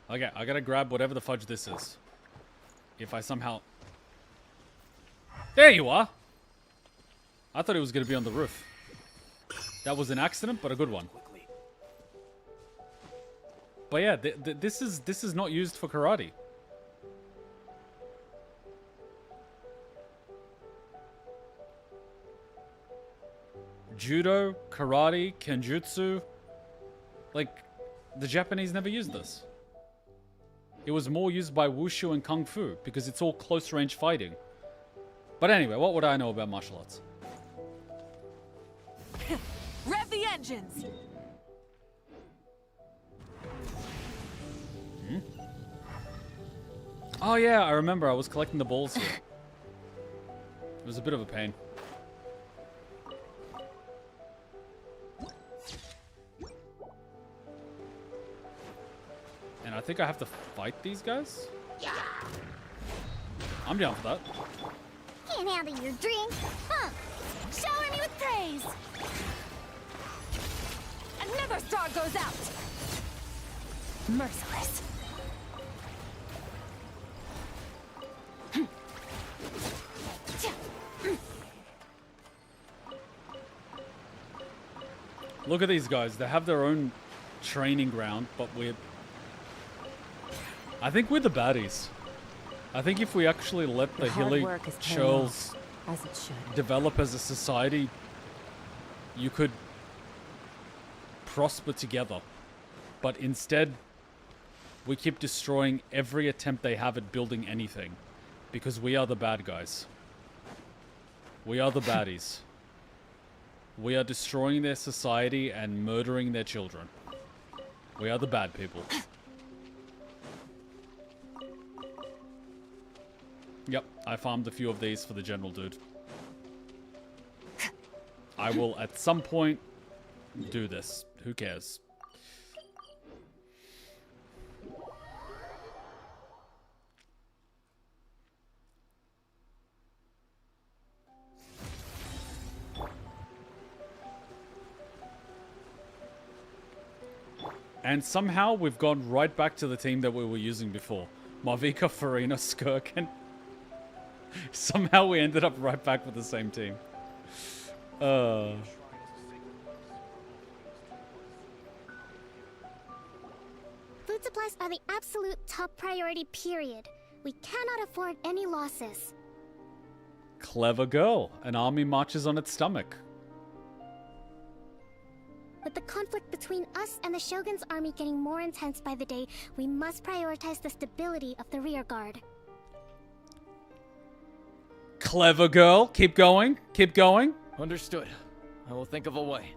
[SPEAKER 1] Okay, I gotta grab whatever the fudge this is. If I somehow... There you are! I thought it was gonna be on the roof. That was an accident, but a good one. But yeah, this is not used for karate. Judo, karate, kenjutsu. Like, the Japanese never used this. It was more used by wushu and kung fu because it's all close range fighting. But anyway, what would I know about martial arts?
[SPEAKER 17] Rev the engines!
[SPEAKER 1] Hmm? Oh yeah, I remember I was collecting the balls here. It was a bit of a pain. And I think I have to fight these guys?
[SPEAKER 2] Yeah.
[SPEAKER 1] I'm down for that.
[SPEAKER 2] Can't handle your drink, huh?
[SPEAKER 17] Shower me with praise! Another star goes out! Merciless.
[SPEAKER 1] Look at these guys. They have their own training ground, but I think we're the baddies. I think if we actually let the hilly churls develop as a society, you could prosper together. But instead, we keep destroying every attempt they have at building anything. Because we are the bad guys. We are the baddies. We are destroying their society and murdering their children. We are the bad people. Yep, I farmed a few of these for the general dude. I will at some point do this. Who cares? And somehow we've gone right back to the team that we were using before. Marvika, Farina, Skirk, and somehow we ended up right back with the same team.
[SPEAKER 19] Food supplies are the absolute top priority, period. We cannot afford any losses.
[SPEAKER 1] Clever girl. An army marches on its stomach.
[SPEAKER 19] With the conflict between us and the Shogun's army getting more intense by the day, we must prioritize the stability of the rear guard.
[SPEAKER 1] Clever girl. Keep going. Keep going.
[SPEAKER 9] Understood. I will think of a way.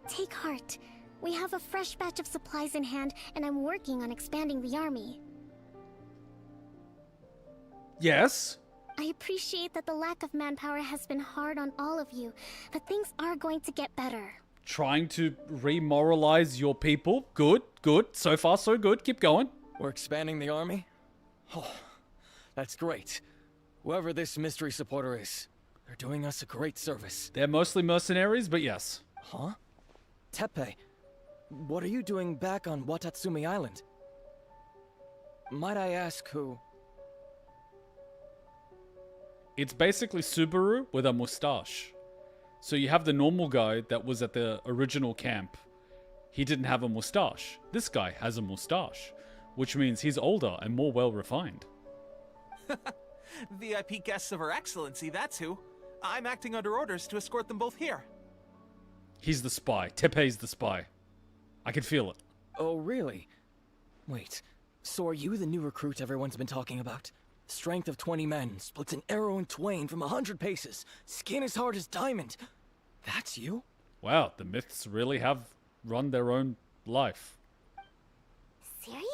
[SPEAKER 19] Take heart. We have a fresh batch of supplies in hand, and I'm working on expanding the army.
[SPEAKER 1] Yes?
[SPEAKER 19] I appreciate that the lack of manpower has been hard on all of you, but things are going to get better.
[SPEAKER 1] Trying to remoralize your people. Good, good. So far, so good. Keep going.
[SPEAKER 9] We're expanding the army? Oh, that's great. Whoever this mystery supporter is, they're doing us a great service.
[SPEAKER 1] They're mostly mercenaries, but yes.
[SPEAKER 9] Huh? Teppei, what are you doing back on Watatsumi Island? Might I ask who?
[SPEAKER 1] It's basically Subaru with a mustache. So you have the normal guy that was at the original camp. He didn't have a mustache. This guy has a mustache, which means he's older and more well-refined.
[SPEAKER 11] VIP guests of Her Excellency, that's who. I'm acting under orders to escort them both here.
[SPEAKER 1] He's the spy. Teppei's the spy. I can feel it.
[SPEAKER 9] Oh, really? Wait, so are you the new recruit everyone's been talking about? Strength of 20 men, splits an arrow in twain from 100 paces, skin as hard as diamond. That's you?
[SPEAKER 1] Wow, the myths really have run their own life.
[SPEAKER 2] Seriously?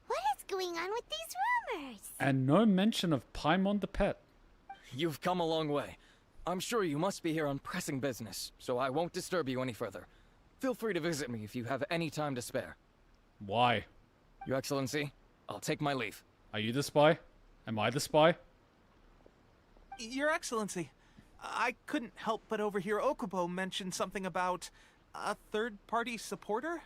[SPEAKER 2] What is going on with these rumors?
[SPEAKER 1] And no mention of Paimon the pet.
[SPEAKER 9] You've come a long way. I'm sure you must be here on pressing business, so I won't disturb you any further. Feel free to visit me if you have any time to spare.
[SPEAKER 1] Why?
[SPEAKER 9] Your Excellency, I'll take my leave.
[SPEAKER 1] Are you the spy? Am I the spy?
[SPEAKER 11] Your Excellency, I couldn't help but overhear Okubo mention something about a third-party supporter?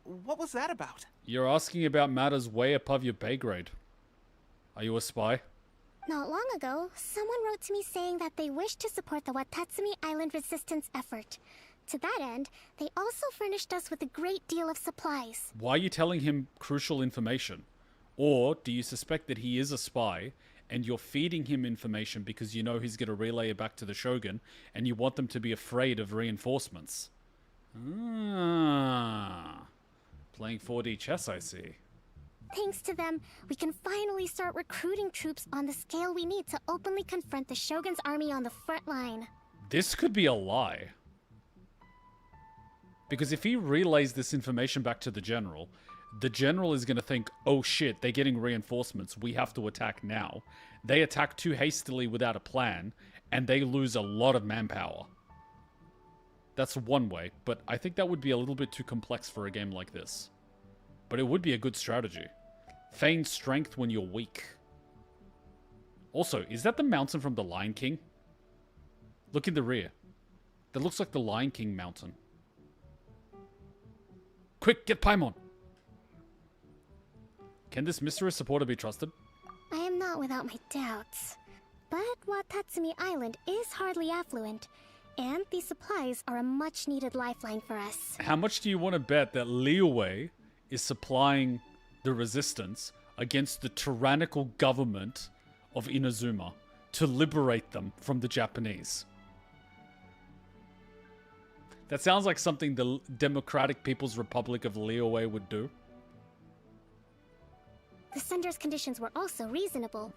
[SPEAKER 11] What was that about?
[SPEAKER 1] You're asking about matters way above your pay grade. Are you a spy?
[SPEAKER 19] Not long ago, someone wrote to me saying that they wish to support the Watatsumi Island resistance effort. To that end, they also furnished us with a great deal of supplies.
[SPEAKER 1] Why are you telling him crucial information? Or do you suspect that he is a spy and you're feeding him information because you know he's going to relay it back to the Shogun and you want them to be afraid of reinforcements? Ah, playing 4D chess, I see.
[SPEAKER 19] Thanks to them, we can finally start recruiting troops on the scale we need to openly confront the Shogun's army on the front line.
[SPEAKER 1] This could be a lie. Because if he relays this information back to the general is going to think, oh shit, they're getting reinforcements, we have to attack now. They attack too hastily without a plan, and they lose a lot of manpower. That's one way, but I think that would be a little bit too complex for a game like this. But it would be a good strategy. Feign strength when you're weak. Also, is that the mountain from the Lion King? Look in the rear. That looks like the Lion King mountain. Quick, get Paimon! Can this mystery supporter be trusted?
[SPEAKER 19] I am not without my doubts. But Watatsumi Island is hardly affluent, and these supplies are a much-needed lifeline for us.
[SPEAKER 1] How much do you want to bet that Liyue is supplying the resistance against the tyrannical government of Inazuma to liberate them from the Japanese? That sounds like something the Democratic People's Republic of Liyue would do.
[SPEAKER 19] The sender's conditions were also reasonable.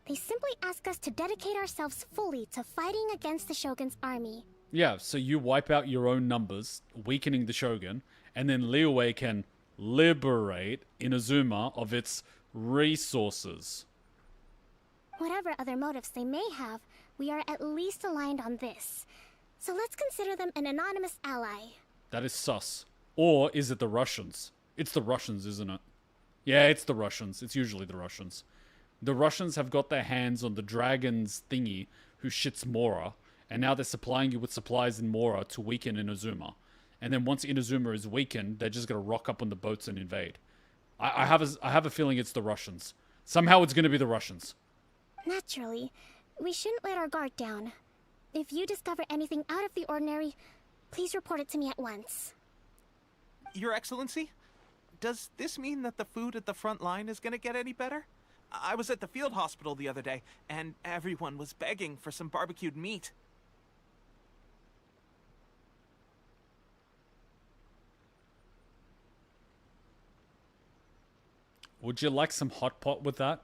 [SPEAKER 19] They simply ask us to dedicate ourselves fully to fighting against the Shogun's army.
[SPEAKER 1] Yeah, so you wipe out your own numbers, weakening the Shogun, and then Liyue can liberate Inazuma of its resources.
[SPEAKER 19] Whatever other motives they may have, we are at least aligned on this. So let's consider them an anonymous ally.
[SPEAKER 1] That is sus. Or is it the Russians? It's the Russians, isn't it? Yeah, it's the Russians. It's usually the Russians. The Russians have got their hands on the dragon's thingy who shits Mora, and now they're supplying you with supplies in Mora to weaken Inazuma. And then once Inazuma is weakened, they're just going to rock up on the boats and invade. I have a feeling it's the Russians. Somehow it's going to be the Russians.
[SPEAKER 19] Naturally, we shouldn't let our guard down. If you discover anything out of the ordinary, please report it to me at once.
[SPEAKER 11] Your Excellency, does this mean that the food at the front line is gonna get any better? I was at the field hospital the other day, and everyone was begging for some barbecued meat.
[SPEAKER 1] Would you like some hot pot with that?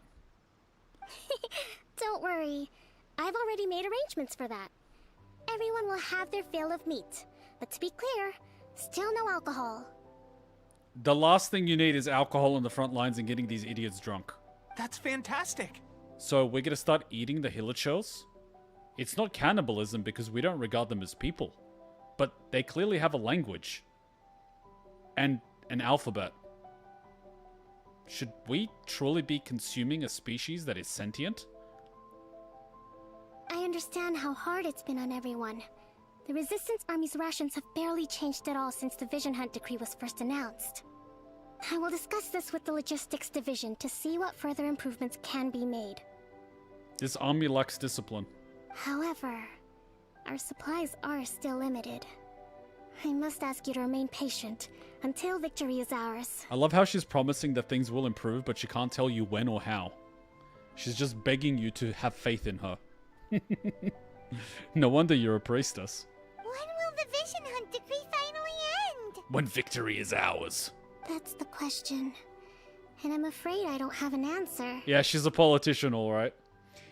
[SPEAKER 19] Don't worry. I've already made arrangements for that. Everyone will have their fill of meat. But to be clear, still no alcohol.
[SPEAKER 1] The last thing you need is alcohol on the front lines and getting these idiots drunk.
[SPEAKER 11] That's fantastic.
[SPEAKER 1] So we're gonna start eating the Hilichurls? It's not cannibalism because we don't regard them as people. But they clearly have a language. And an alphabet. Should we truly be consuming a species that is sentient?
[SPEAKER 19] I understand how hard it's been on everyone. The Resistance Army's rations have barely changed at all since the Vision Hunt decree was first announced. I will discuss this with the Logistics Division to see what further improvements can be made.
[SPEAKER 1] This army lacks discipline.
[SPEAKER 19] However, our supplies are still limited. I must ask you to remain patient until victory is ours.
[SPEAKER 1] I love how she's promising that things will improve, but she can't tell you when or how. She's just begging you to have faith in her. No wonder you're a priestess.
[SPEAKER 2] When will the Vision Hunt decree finally end?
[SPEAKER 1] When victory is ours.
[SPEAKER 19] That's the question. And I'm afraid I don't have an answer.
[SPEAKER 1] Yeah, she's a politician, alright.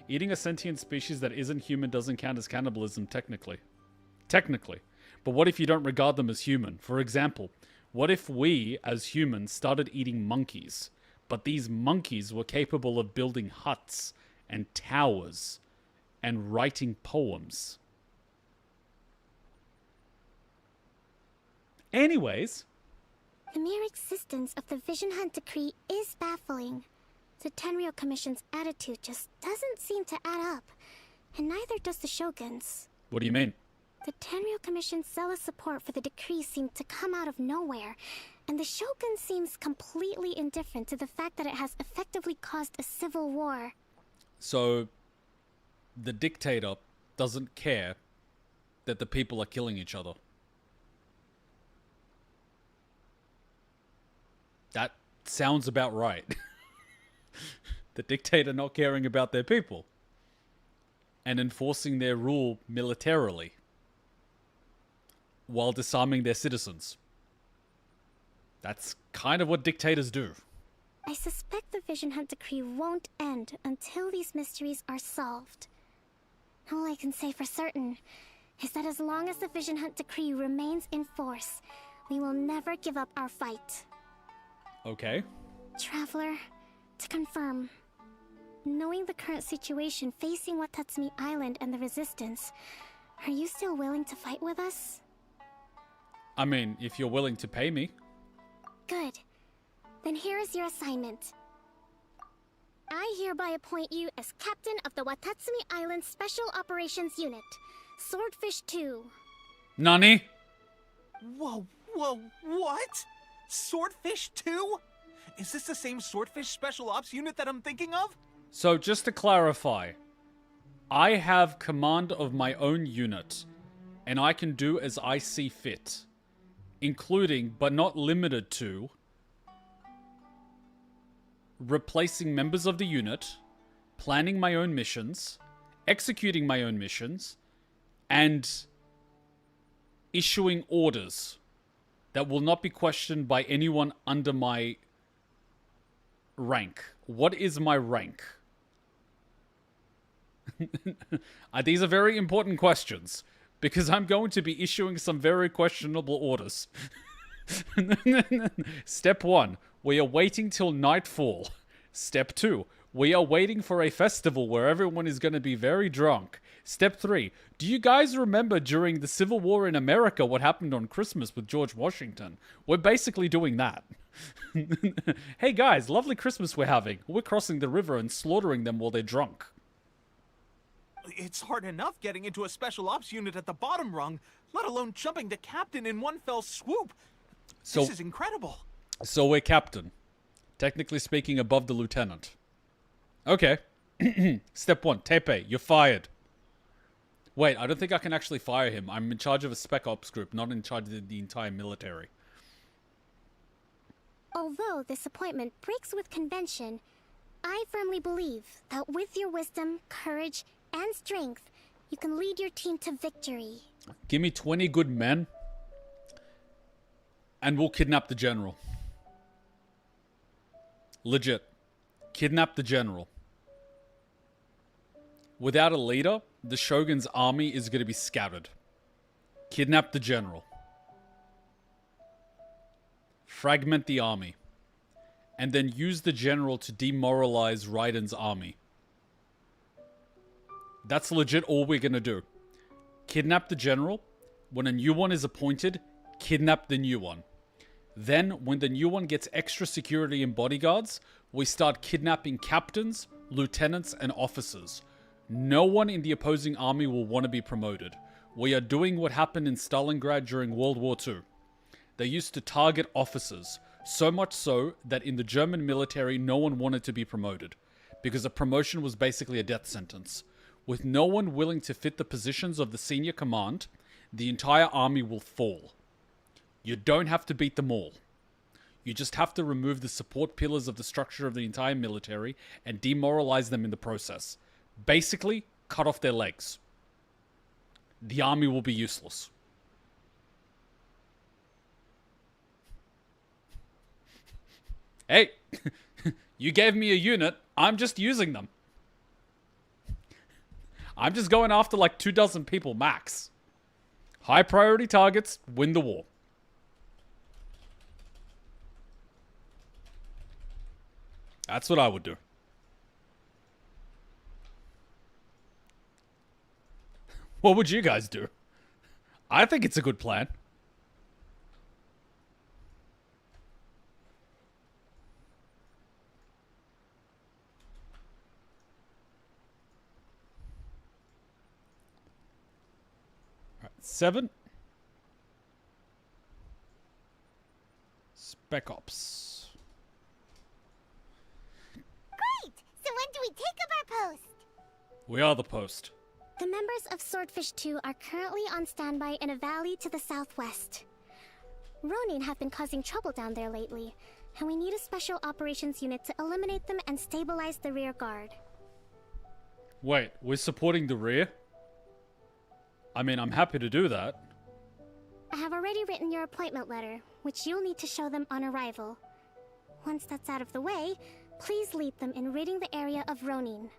[SPEAKER 1] Eating a sentient species that isn't human doesn't count as cannibalism, technically. Technically. But what if you don't regard them as human? For example, what if we, as humans, started eating monkeys, but these monkeys were capable of building huts and towers and writing poems? Anyways.
[SPEAKER 19] The mere existence of the Vision Hunt decree is baffling. The Tenryou Commission's attitude just doesn't seem to add up, and neither does the Shogun's.
[SPEAKER 1] What do you mean?
[SPEAKER 19] The Tenryou Commission's zealous support for the decree seemed to come out of nowhere, and the Shogun seems completely indifferent to the fact that it has effectively caused a civil war.
[SPEAKER 1] So, the dictator doesn't care that the people are killing each other. That sounds about right. The dictator not caring about their people and enforcing their rule militarily while disarming their citizens. That's kind of what dictators do.
[SPEAKER 19] I suspect the Vision Hunt decree won't end until these mysteries are solved. All I can say for certain is that as long as the Vision Hunt decree remains in force, we will never give up our fight.
[SPEAKER 1] Okay.
[SPEAKER 19] Traveler, to confirm, knowing the current situation facing Watatsumi Island and the Resistance, are you still willing to fight with us?
[SPEAKER 1] I mean, if you're willing to pay me.
[SPEAKER 19] Good. Then here is your assignment. I hereby appoint you as captain of the Watatsumi Island Special Operations Unit, Swordfish 2.
[SPEAKER 1] Nani?
[SPEAKER 11] Whoa, what? Swordfish 2? Is this the same Swordfish Special Ops unit that I'm thinking of?
[SPEAKER 1] So just to clarify, I have command of my own unit, and I can do as I see fit, including, but not limited to, replacing members of the unit, planning my own missions, executing my own missions, and issuing orders that will not be questioned by anyone under my rank. What is my rank? These are very important questions, because I'm going to be issuing some very questionable orders. Step 1, we are waiting till nightfall. Step 2, we are waiting for a festival where everyone is going to be very drunk. Step 3, do you guys remember during the Civil War in America what happened on Christmas with George Washington? We're basically doing that. Hey guys, lovely Christmas we're having. We're crossing the river and slaughtering them while they're drunk.
[SPEAKER 11] It's hard enough getting into a special ops unit at the bottom rung, let alone jumping to captain in one fell swoop.
[SPEAKER 1] So,
[SPEAKER 11] this is incredible.
[SPEAKER 1] So we're captain. Technically speaking, above the lieutenant. Okay. Step 1, Tepe, you're fired. Wait, I don't think I can actually fire him. I'm in charge of a spec ops group, not in charge of the entire military.
[SPEAKER 19] Although this appointment breaks with convention, I firmly believe that with your wisdom, courage, and strength, you can lead your team to victory.
[SPEAKER 1] Give me 20 good men, and we'll kidnap the general. Legit. Kidnap the general. Without a leader, the Shogun's army is going to be scattered. Kidnap the general. Fragment the army. And then use the general to demoralize Raiden's army. That's legit all we're going to do. Kidnap the general. When a new one is appointed, kidnap the new one. Then, when the new one gets extra security and bodyguards, we start kidnapping captains, lieutenants, and officers. No one in the opposing army will want to be promoted. We are doing what happened in Stalingrad during World War II. They used to target officers, so much so that in the German military no one wanted to be promoted, because a promotion was basically a death sentence. With no one willing to fit the positions of the senior command, the entire army will fall. You don't have to beat them all. You just have to remove the support pillars of the structure of the entire military and demoralize them in the process. Basically, cut off their legs. The army will be useless. Hey, you gave me a unit, I'm just using them. I'm just going after like 24 people max. High priority targets win the war. That's what I would do. What would you guys do? I think it's a good plan. All right, 7. Spec Ops.
[SPEAKER 2] Great! So when do we take up our post?
[SPEAKER 1] We are the post.
[SPEAKER 19] The members of Swordfish 2 are currently on standby in a valley to the southwest. Ronin have been causing trouble down there lately, and we need a special operations unit to eliminate them and stabilize the rear guard.
[SPEAKER 1] Wait, we're supporting the rear? I mean, I'm happy to do that.
[SPEAKER 19] I have already written your appointment letter, which you'll need to show them on arrival. Once that's out of the way, please lead them in ridding the area of Ronin.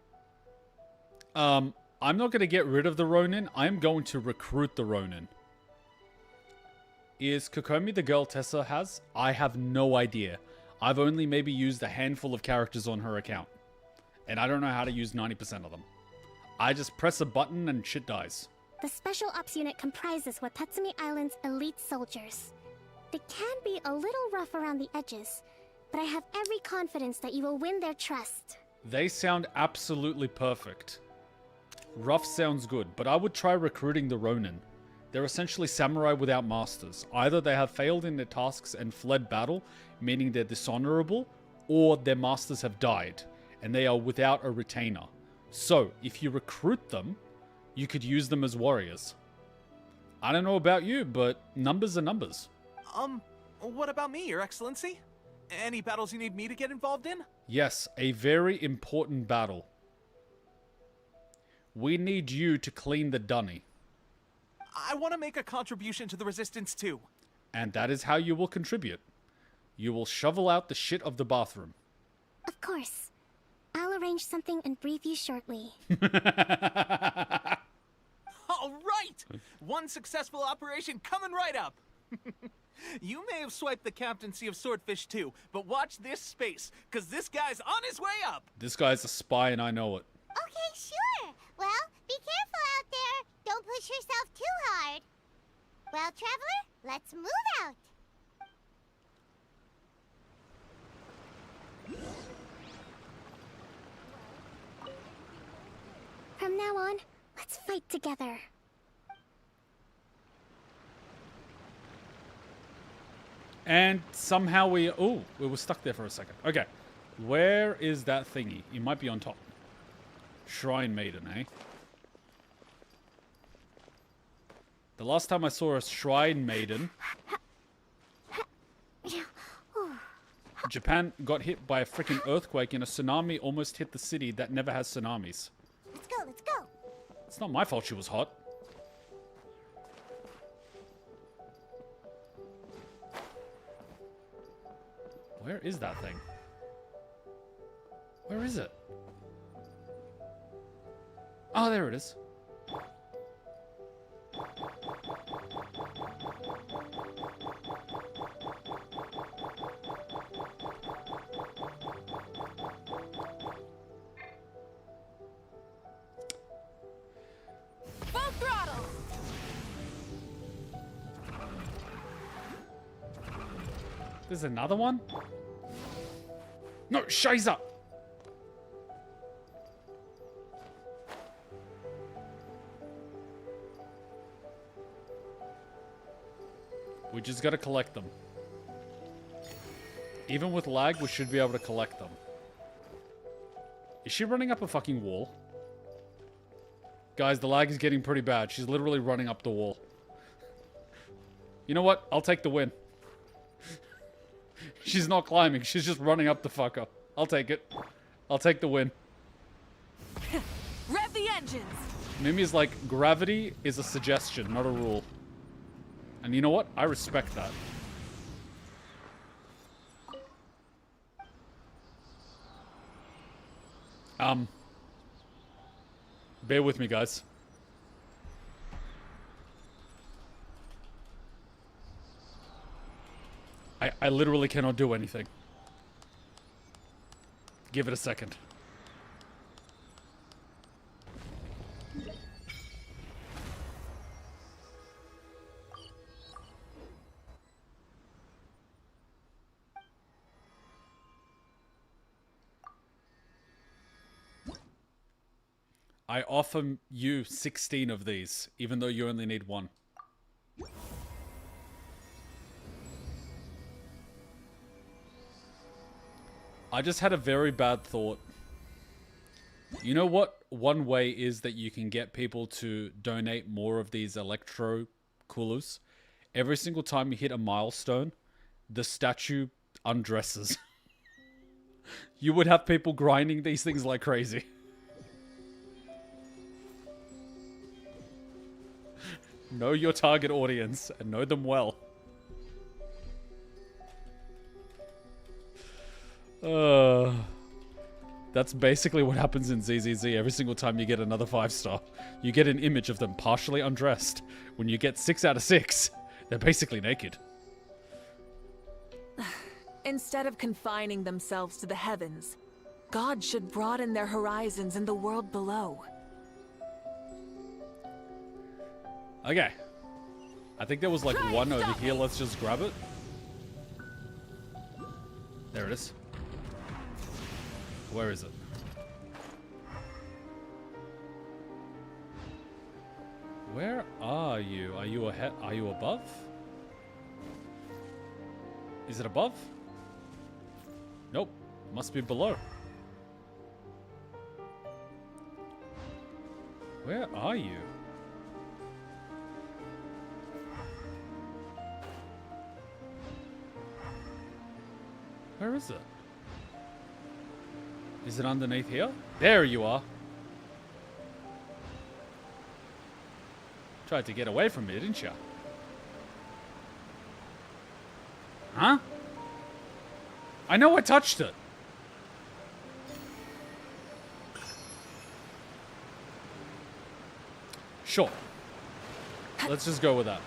[SPEAKER 1] I'm not going to get rid of the Ronin. I'm going to recruit the Ronin. Is Kokomi the girl Tessa has? I have no idea. I've only maybe used a handful of characters on her account. And I don't know how to use 90% of them. I just press a button and shit dies.
[SPEAKER 19] The Special Ops unit comprises Watatsumi Island's elite soldiers. They can be a little rough around the edges, but I have every confidence that you will win their trust.
[SPEAKER 1] They sound absolutely perfect. Rough sounds good, but I would try recruiting the Ronin. They're essentially samurai without masters. Either they have failed in their tasks and fled battle, meaning they're dishonorable, or their masters have died, and they are without a retainer. So, if you recruit them, you could use them as warriors. I don't know about you, but numbers are numbers.
[SPEAKER 11] What about me, Your Excellency? Any battles you need me to get involved in?
[SPEAKER 1] Yes, a very important battle. We need you to clean the dunny.
[SPEAKER 11] I want to make a contribution to the Resistance too.
[SPEAKER 1] And that is how you will contribute. You will shovel out the shit of the bathroom.
[SPEAKER 19] Of course. I'll arrange something and brief you shortly.
[SPEAKER 11] All right! One successful operation coming right up. You may have swiped the captaincy of Swordfish 2, but watch this space, because this guy's on his way up.
[SPEAKER 1] This guy's a spy and I know it.
[SPEAKER 2] Okay, sure. Well, be careful out there. Don't push yourself too hard. Well, Traveler, let's move out.
[SPEAKER 19] From now on, let's fight together.
[SPEAKER 1] And somehow we... Oh, we were stuck there for a second. Okay. Where is that thingy? It might be on top. Shrine Maiden, eh? The last time I saw a Shrine Maiden... Japan got hit by a freaking earthquake and a tsunami almost hit the city that never has tsunamis.
[SPEAKER 2] Let's go, let's go.
[SPEAKER 1] It's not my fault she was hot. Where is that thing? Where is it? Oh, there it is.
[SPEAKER 17] Full throttle.
[SPEAKER 1] There's another one? No, Shiza! We just gotta collect them. Even with lag, we should be able to collect them. Is she running up a fucking wall? Guys, the lag is getting pretty bad. She's literally running up the wall. You know what? I'll take the win. She's not climbing. She's just running up the fucker. I'll take it. I'll take the win.
[SPEAKER 17] Rev the engines.
[SPEAKER 1] Mimi's like, gravity is a suggestion, not a rule. And you know what? I respect that. Bear with me, guys. I literally cannot do anything. Give it a second. I offer you 16 of these, even though you only need one. I just had a very bad thought. You know what one way is that you can get people to donate more of these electro coolers? Every single time you hit a milestone, the statue undresses. You would have people grinding these things like crazy. Know your target audience and know them well. That's basically what happens in ZZZ. Every single time you get another 5-star, you get an image of them partially undressed. When you get 6 out of 6, they're basically naked.
[SPEAKER 17] Instead of confining themselves to the heavens, God should broaden their horizons in the world below.
[SPEAKER 1] Okay. I think there was like one over here. Let's just grab it. There it is. Where is it? Where are you? Are you ahead? Are you above? Is it above? Nope. Must be below. Where are you? Where is it? Is it underneath here? There you are. Tried to get away from me, didn't you? Huh? I know I touched it. Sure. Let's just go with that.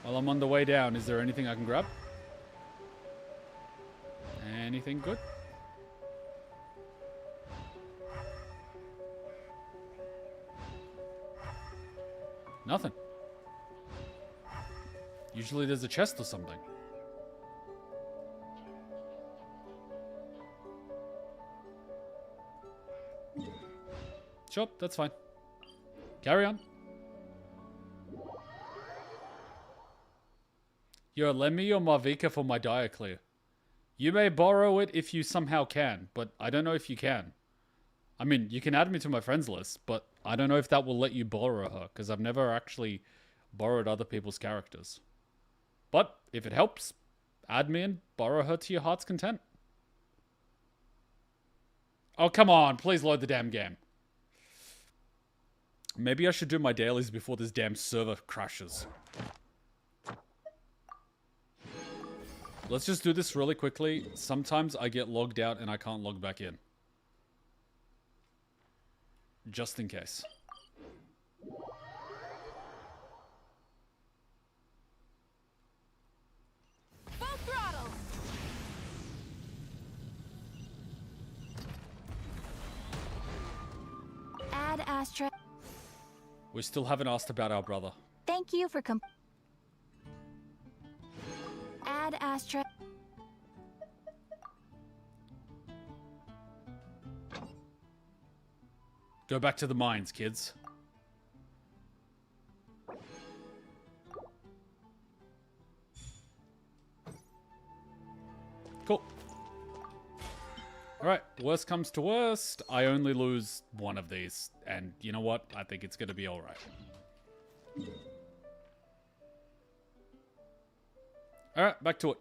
[SPEAKER 1] While I'm on the way down, is there anything I can grab? Anything good? Nothing. Usually there's a chest or something. Sure, that's fine. Carry on. Yo, lend me your Marvika for my Diaclear. You may borrow it if you somehow can, but I don't know if you can. I mean, you can add me to my friends list, but I don't know if that will let you borrow her, because I've never actually borrowed other people's characters. But if it helps, add me and borrow her to your heart's content. Oh, come on. Please load the damn game. Maybe I should do my dailies before this damn server crashes. Let's just do this really quickly. Sometimes I get logged out and I can't log back in. Just in case.
[SPEAKER 4] Full throttle.
[SPEAKER 3] Add Astra.
[SPEAKER 1] We still haven't asked about our brother.
[SPEAKER 3] Thank you for Add Astra.
[SPEAKER 1] Go back to the mines, kids. Cool. Alright, worst comes to worst, I only lose one of these. And you know what? I think it's gonna be alright. Alright, back to it.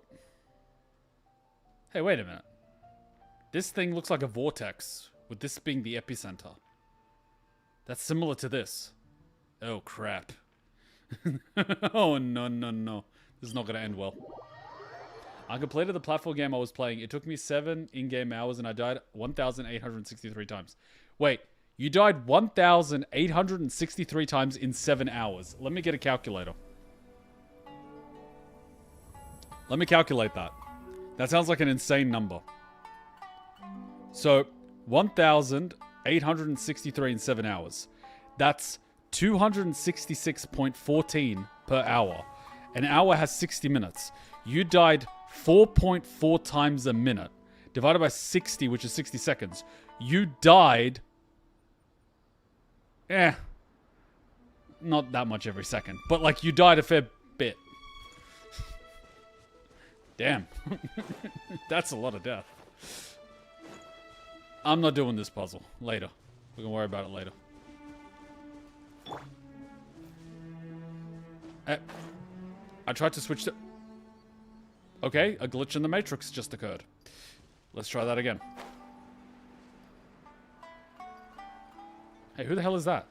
[SPEAKER 1] Hey, wait a minute. This thing looks like a vortex, with this being the epicenter. That's similar to this. Oh, crap. Oh, no, no, no. This is not going to end well. I completed the platform game I was playing. It took me 7 in-game hours and I died 1,863 times. Wait, you died 1,863 times in 7 hours. Let me get a calculator. Let me calculate that. That sounds like an insane number. So, 1,863 in 7 hours. That's 266.14 per hour. An hour has 60 minutes. You died 4.4 times a minute. Divided by 60, which is 60 seconds. You died... not that much every second. But, like, you died a fair bit. Damn. That's a lot of death. I'm not doing this puzzle. Later. We can worry about it later. I tried to switch to... Okay, a glitch in the Matrix just occurred. Let's try that again. Hey, who the hell is that?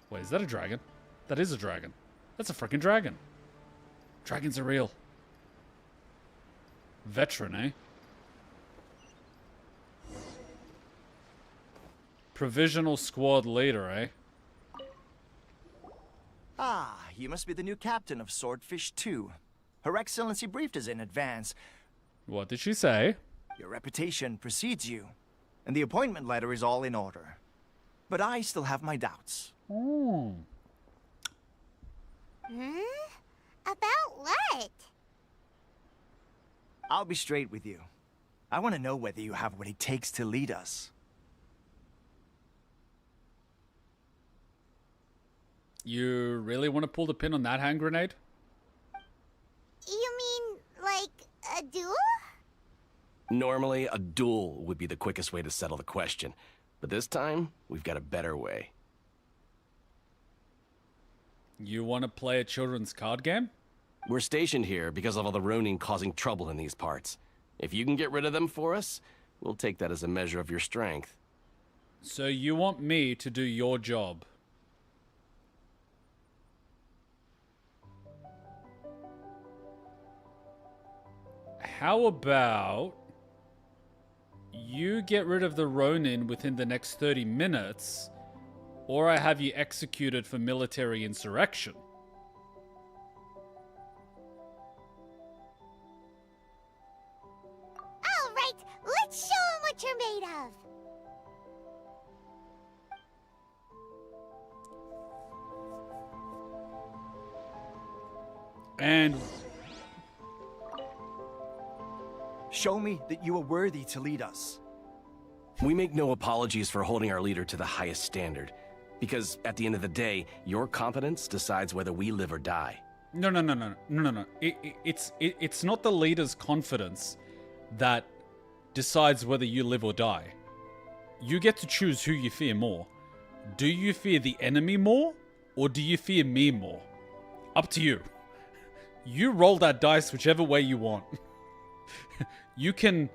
[SPEAKER 1] Wait, is that a dragon? That is a dragon. That's a freaking dragon. Dragons are real. Veteran, eh? Provisional squad leader, eh?
[SPEAKER 12] Ah, you must be the new captain of Swordfish 2. Her Excellency briefed us in advance.
[SPEAKER 1] What did she say?
[SPEAKER 12] Your reputation precedes you, and the appointment letter is all in order. But I still have my doubts.
[SPEAKER 1] Ooh.
[SPEAKER 2] About what?
[SPEAKER 12] I'll be straight with you. I want to know whether you have what it takes to lead us.
[SPEAKER 1] You really want to pull the pin on that hand grenade?
[SPEAKER 2] You mean, like, a duel?
[SPEAKER 8] Normally, a duel would be the quickest way to settle the question. But this time, we've got a better way.
[SPEAKER 1] You want to play a children's card game?
[SPEAKER 8] We're stationed here because of all the Ronin causing trouble in these parts. If you can get rid of them for us, we'll take that as a measure of your strength.
[SPEAKER 1] So you want me to do your job? How about you get rid of the Ronin within the next 30 minutes, or I have you executed for military insurrection?
[SPEAKER 2] All right, let's show them what you're made of.
[SPEAKER 1] And...
[SPEAKER 12] show me that you are worthy to lead us.
[SPEAKER 8] We make no apologies for holding our leader to the highest standard. Because at the end of the day, your competence decides whether we live or die.
[SPEAKER 1] No. It's not the leader's confidence that decides whether you live or die. You get to choose who you fear more. Do you fear the enemy more, or do you fear me more? Up to you. You roll that dice whichever way you want. You can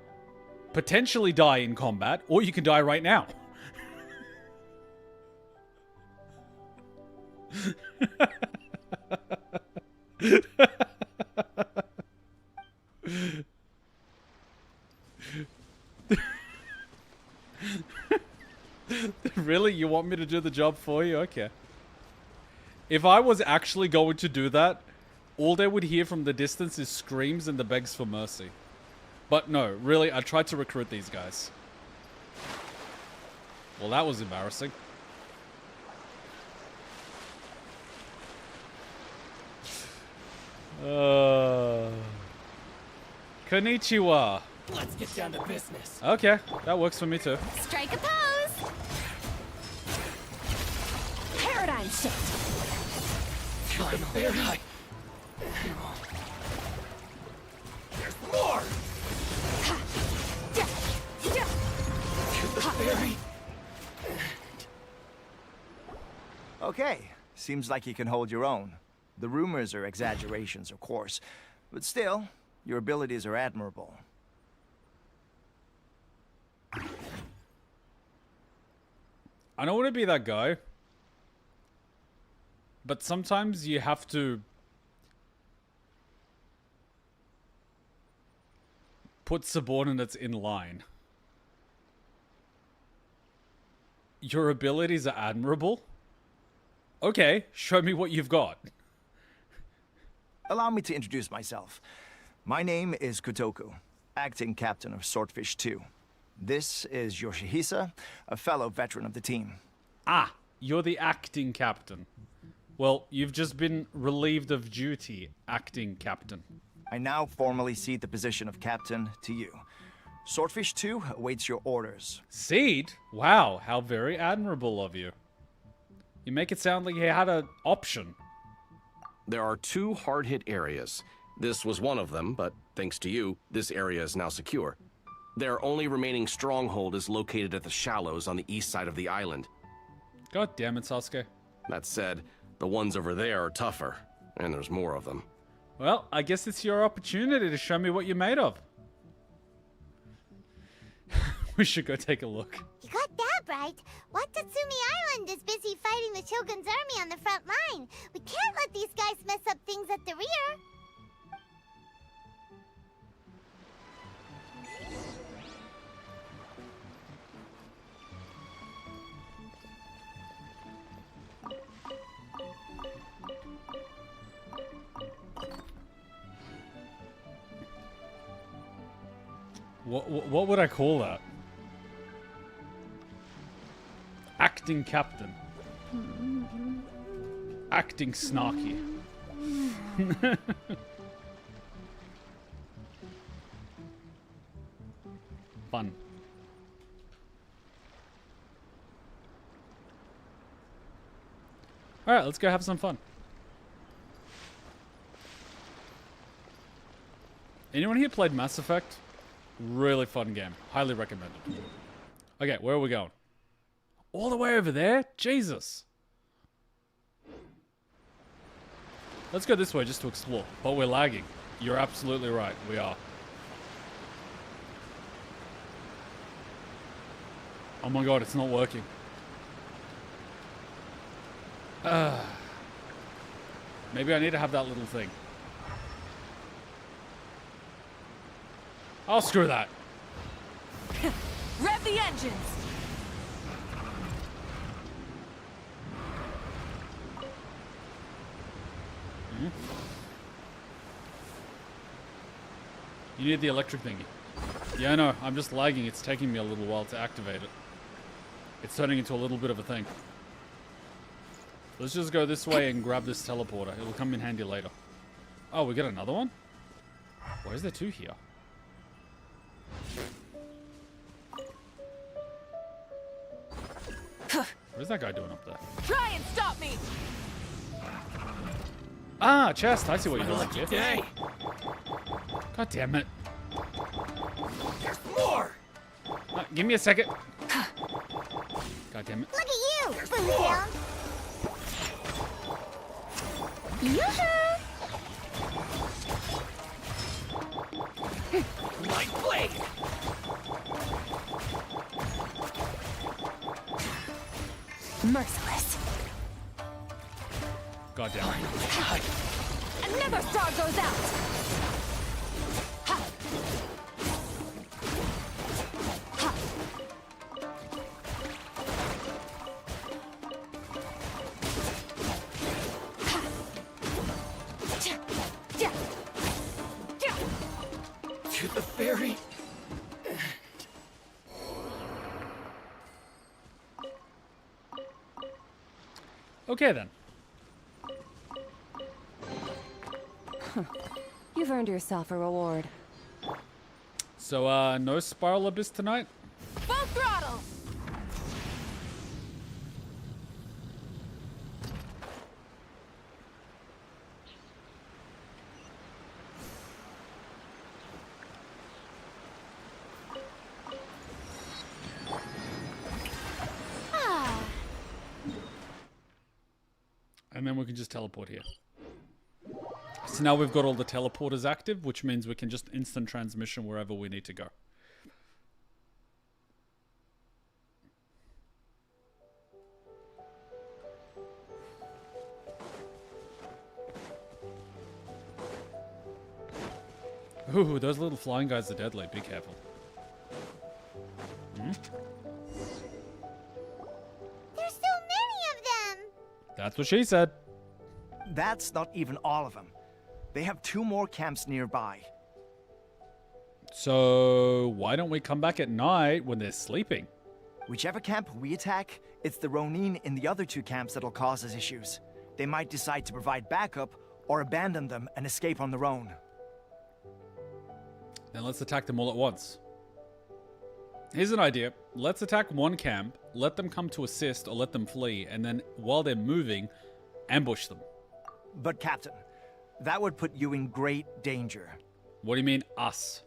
[SPEAKER 1] potentially die in combat, or you can die right now. Really? You want me to do the job for you? Okay. If I was actually going to do that, all they would hear from the distance is screams and the begs for mercy. But no, really, I tried to recruit these guys. Well, that was embarrassing. Konnichiwa.
[SPEAKER 9] Let's get down to business.
[SPEAKER 1] Okay, that works for me too.
[SPEAKER 2] Strike a pose! Paradigm shift!
[SPEAKER 9] Finally. There's more!
[SPEAKER 12] Okay, seems like you can hold your own. The rumors are exaggerations, of course, but still, your abilities are admirable.
[SPEAKER 1] I don't want to be that guy, but sometimes you have to put subordinates in line. Your abilities are admirable? Okay, show me what you've got.
[SPEAKER 12] Allow me to introduce myself. My name is Kotoku, acting captain of Swordfish 2. This is Yoshihisa, a fellow veteran of the team.
[SPEAKER 1] Ah, you're the acting captain. Well, you've just been relieved of duty, acting captain.
[SPEAKER 12] I now formally cede the position of captain to you. Swordfish 2 awaits your orders.
[SPEAKER 1] Cede? Wow, how very admirable of you. You make it sound like you had an option.
[SPEAKER 8] There are 2 hard-hit areas. This was one of them, but thanks to you, this area is now secure. Their only remaining stronghold is located at the shallows on the east side of the island.
[SPEAKER 1] God damn it, Sasuke.
[SPEAKER 8] That said, the ones over there are tougher, and there's more of them.
[SPEAKER 1] Well, I guess it's your opportunity to show me what you're made of. We should go take a look.
[SPEAKER 2] You got that right. Watatsumi Island is busy fighting the Shogun's army on the front line. We can't let these guys mess up things at the rear.
[SPEAKER 1] What would I call that? Acting captain. Acting snarky. Fun. Alright, let's go have some fun. Anyone here played Mass Effect? Really fun game. Highly recommended. Okay, where are we going? All the way over there? Jesus. Let's go this way just to explore. But we're lagging. You're absolutely right. We are. Oh my god, it's not working. Maybe I need to have that little thing. Oh, screw that.
[SPEAKER 17] Rev the engines!
[SPEAKER 1] Hmm? You need the electric thingy. Yeah, I know. I'm just lagging. It's taking me a little while to activate it. It's turning into a little bit of a thing. Let's just go this way and grab this teleporter. It'll come in handy later. Oh, we got another one? Why is there 2 here?
[SPEAKER 17] Huh.
[SPEAKER 1] What is that guy doing up there?
[SPEAKER 17] Try and stop me!
[SPEAKER 1] Ah, chest. I see what you're doing
[SPEAKER 9] Lucky
[SPEAKER 1] here.
[SPEAKER 9] day.
[SPEAKER 1] God damn it.
[SPEAKER 9] There's more.
[SPEAKER 1] Give me a second. God damn it.
[SPEAKER 2] Look at you, Boomtown. Yoo-hoo!
[SPEAKER 9] My blade.
[SPEAKER 3] Merciless.
[SPEAKER 1] God damn it.
[SPEAKER 4] Another star goes out.
[SPEAKER 9] To the ferry.
[SPEAKER 1] Okay then.
[SPEAKER 7] You've earned yourself a reward.
[SPEAKER 1] So, no Spiral Abyss tonight?
[SPEAKER 4] Full throttle.
[SPEAKER 1] And then we can just teleport here. So now we've got all the teleporters active, which means we can just instant transmission wherever we need to go. Ooh, those little flying guys are deadly. Be careful. Hmm?
[SPEAKER 2] There's so many of them.
[SPEAKER 1] That's what she said.
[SPEAKER 12] That's not even all of them. They have 2 more camps nearby.
[SPEAKER 1] So why don't we come back at night when they're sleeping?
[SPEAKER 12] Whichever camp we attack, it's the Ronin in the other 2 camps that'll cause us issues. They might decide to provide backup or abandon them and escape on their own.
[SPEAKER 1] Then let's attack them all at once. Here's an idea. Let's attack one camp, let them come to assist or let them flee, and then while they're moving, ambush them.
[SPEAKER 12] But Captain, that would put you in great danger.
[SPEAKER 1] What do you mean, us?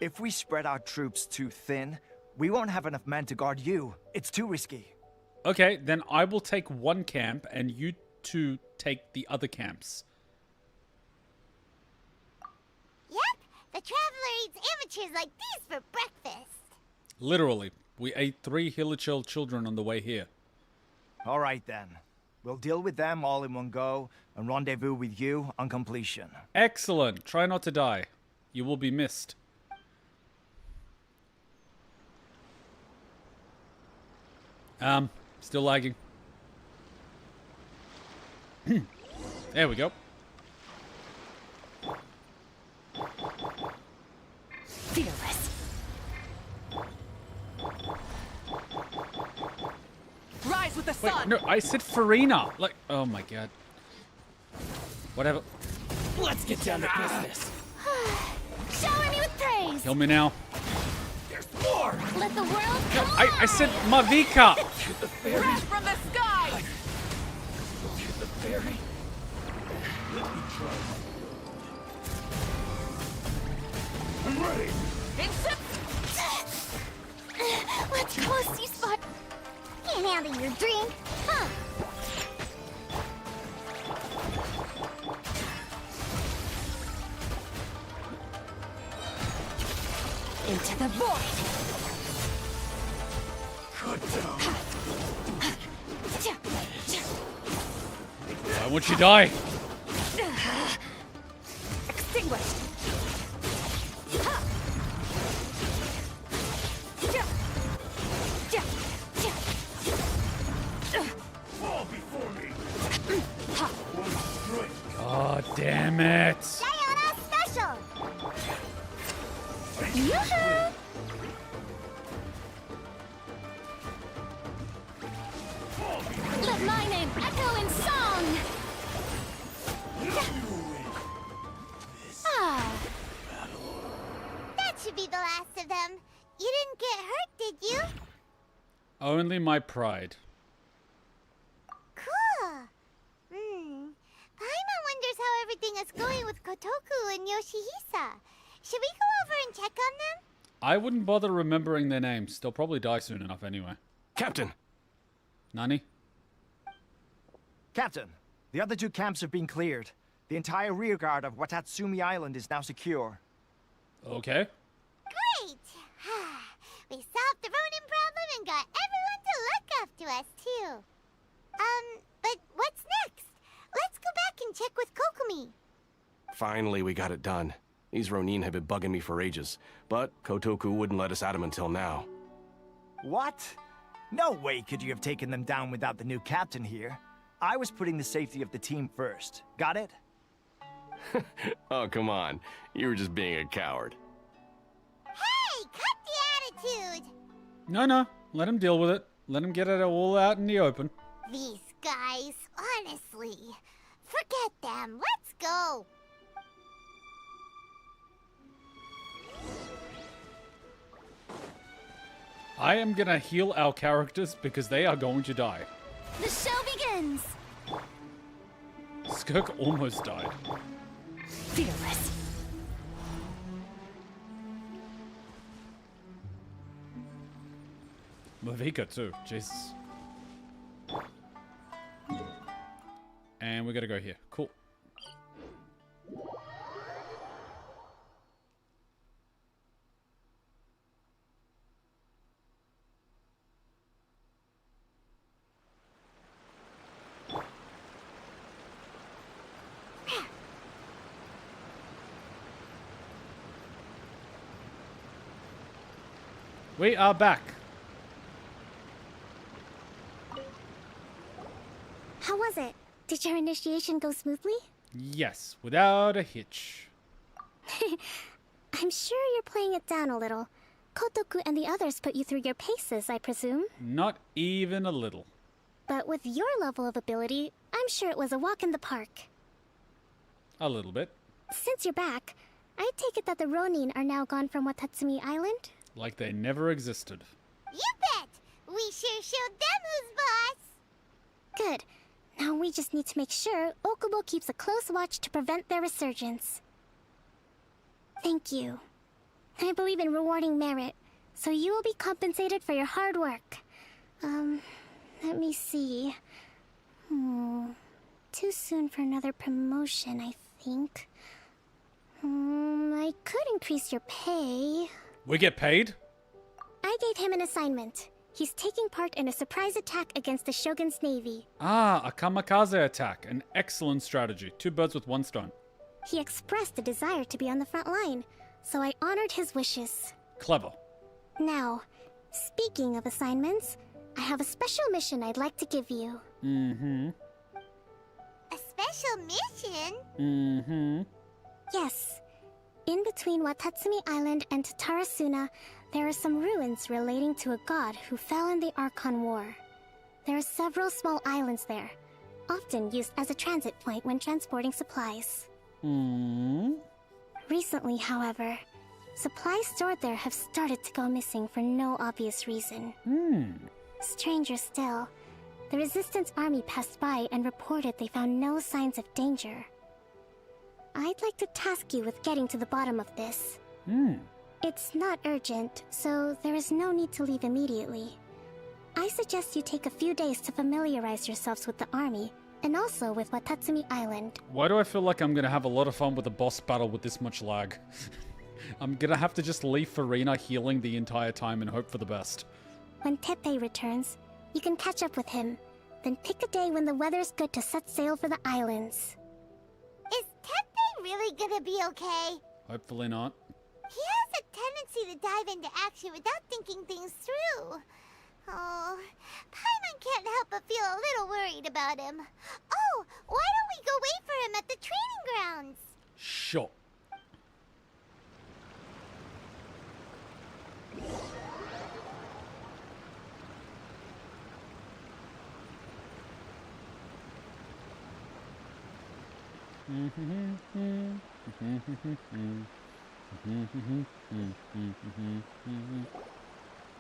[SPEAKER 12] If we spread our troops too thin, we won't have enough men to guard you. It's too risky.
[SPEAKER 1] Okay, then I will take one camp and you two take the other camps.
[SPEAKER 2] Yep, the Traveler eats amateurs like these for breakfast.
[SPEAKER 1] Literally, we ate 3 Hilichurl children on the way here.
[SPEAKER 12] All right then. We'll deal with them all in one go and rendezvous with you on completion.
[SPEAKER 1] Excellent. Try not to die. You will be missed. Still lagging. There we go.
[SPEAKER 3] Fearless.
[SPEAKER 17] Rise with the
[SPEAKER 1] Wait,
[SPEAKER 17] sun.
[SPEAKER 1] no, I said Farina. Like, oh my god. Whatever.
[SPEAKER 9] Let's get down to business.
[SPEAKER 2] Shower me with praise.
[SPEAKER 1] Kill me now.
[SPEAKER 9] There's more.
[SPEAKER 2] Let the world
[SPEAKER 1] No,
[SPEAKER 2] go
[SPEAKER 1] I said Mavika.
[SPEAKER 9] To the ferry.
[SPEAKER 17] Crash from the sky.
[SPEAKER 9] To the ferry. Let me try. I'm ready.
[SPEAKER 2] Let's go see spot. Can't handle your drink, huh?
[SPEAKER 3] Into the void.
[SPEAKER 1] Why won't you die?
[SPEAKER 3] Extinguished.
[SPEAKER 9] Fall before me.
[SPEAKER 1] God damn it.
[SPEAKER 2] Diana special. Yoo-hoo! Let my name echo in song. Ah, that should be the last of them. You didn't get hurt, did you?
[SPEAKER 1] Only my pride.
[SPEAKER 2] Cool. Paimon wonders how us going with Kotoku and Yoshihisa. Should we go over and check on them?
[SPEAKER 1] I wouldn't bother remembering their names. They'll probably die soon enough anyway.
[SPEAKER 8] Captain!
[SPEAKER 1] Nani?
[SPEAKER 6] Captain, the other 2 camps have been cleared. The entire rearguard of Watatsumi Island is now secure.
[SPEAKER 1] Okay.
[SPEAKER 2] Great! We solved the Ronin problem and got everyone to look after us, too. But what's next? Let's go back and check with Kokumi.
[SPEAKER 8] Finally, we got it done. These Ronin have been bugging me for ages, but Kotoku wouldn't let us at him until now.
[SPEAKER 6] What? No way could you have taken them down without the new captain here. I was putting the safety of the team first. Got it?
[SPEAKER 8] Oh, come on. You were just being a coward.
[SPEAKER 2] Hey, cut the attitude!
[SPEAKER 1] No. Let him deal with it. Let him get it all out in the open.
[SPEAKER 2] These guys, honestly. Forget them. Let's go.
[SPEAKER 1] I am gonna heal our characters because they are going to die.
[SPEAKER 2] The show begins.
[SPEAKER 1] Skirk almost died.
[SPEAKER 19] Fearless.
[SPEAKER 1] Mavika too. Jesus. And we gotta go here. Cool. We are back.
[SPEAKER 19] How was it? Did your initiation go smoothly?
[SPEAKER 1] Yes, without a hitch.
[SPEAKER 19] I'm sure you're playing it down a little. Kotoku and the others put you through your paces, I presume.
[SPEAKER 1] Not even a little.
[SPEAKER 19] But with your level of ability, I'm sure it was a walk in the park.
[SPEAKER 1] A little bit.
[SPEAKER 19] Since you're back, I take it that the Ronin are now gone from Watatsumi Island?
[SPEAKER 1] Like they never existed.
[SPEAKER 2] You bet! We sure showed them who's boss!
[SPEAKER 19] Good. Now we just need to make sure Okubo keeps a close watch to prevent their resurgence. Thank you. I believe in rewarding merit, so you will be compensated for your hard work. Let me see. Too soon for another promotion, I think. I could increase your pay.
[SPEAKER 1] We get paid?
[SPEAKER 19] I gave him an assignment. He's taking part in a surprise attack against the Shogun's navy.
[SPEAKER 1] Ah, a kamikaze attack. An excellent strategy. 2 birds with 1 stone.
[SPEAKER 19] He expressed a desire to be on the front line, so I honored his wishes.
[SPEAKER 1] Clever.
[SPEAKER 19] Now, speaking of assignments, I have a special mission I'd like to give you.
[SPEAKER 2] A special mission?
[SPEAKER 19] Yes. In between Watatsumi Island and Tatarasuna, there are some ruins relating to a god who fell in the Archon War. There are several small islands there, often used as a transit point when transporting supplies. Recently, however, supplies stored there have started to go missing for no obvious reason. Stranger still, the Resistance army passed by and reported they found no signs of danger. I'd like to task you with getting to the bottom of this. It's not urgent, so there is no need to leave immediately. I suggest you take a few days to familiarize yourselves with the army, and also with Watatsumi Island.
[SPEAKER 1] Why do I feel like I'm gonna have a lot of fun with a boss battle with this much lag? I'm gonna have to just leave Farina healing the entire time and hope for the best.
[SPEAKER 19] When Teppei returns, you can catch up with him. Then pick a day when the weather's good to set sail for the islands.
[SPEAKER 2] Is Teppei really gonna be okay?
[SPEAKER 1] Hopefully not.
[SPEAKER 2] He has a tendency to dive into action without thinking things through. Oh, Paimon can't help but feel a little worried about him. Oh, why don't we go wait for him at the training grounds?
[SPEAKER 1] Sure.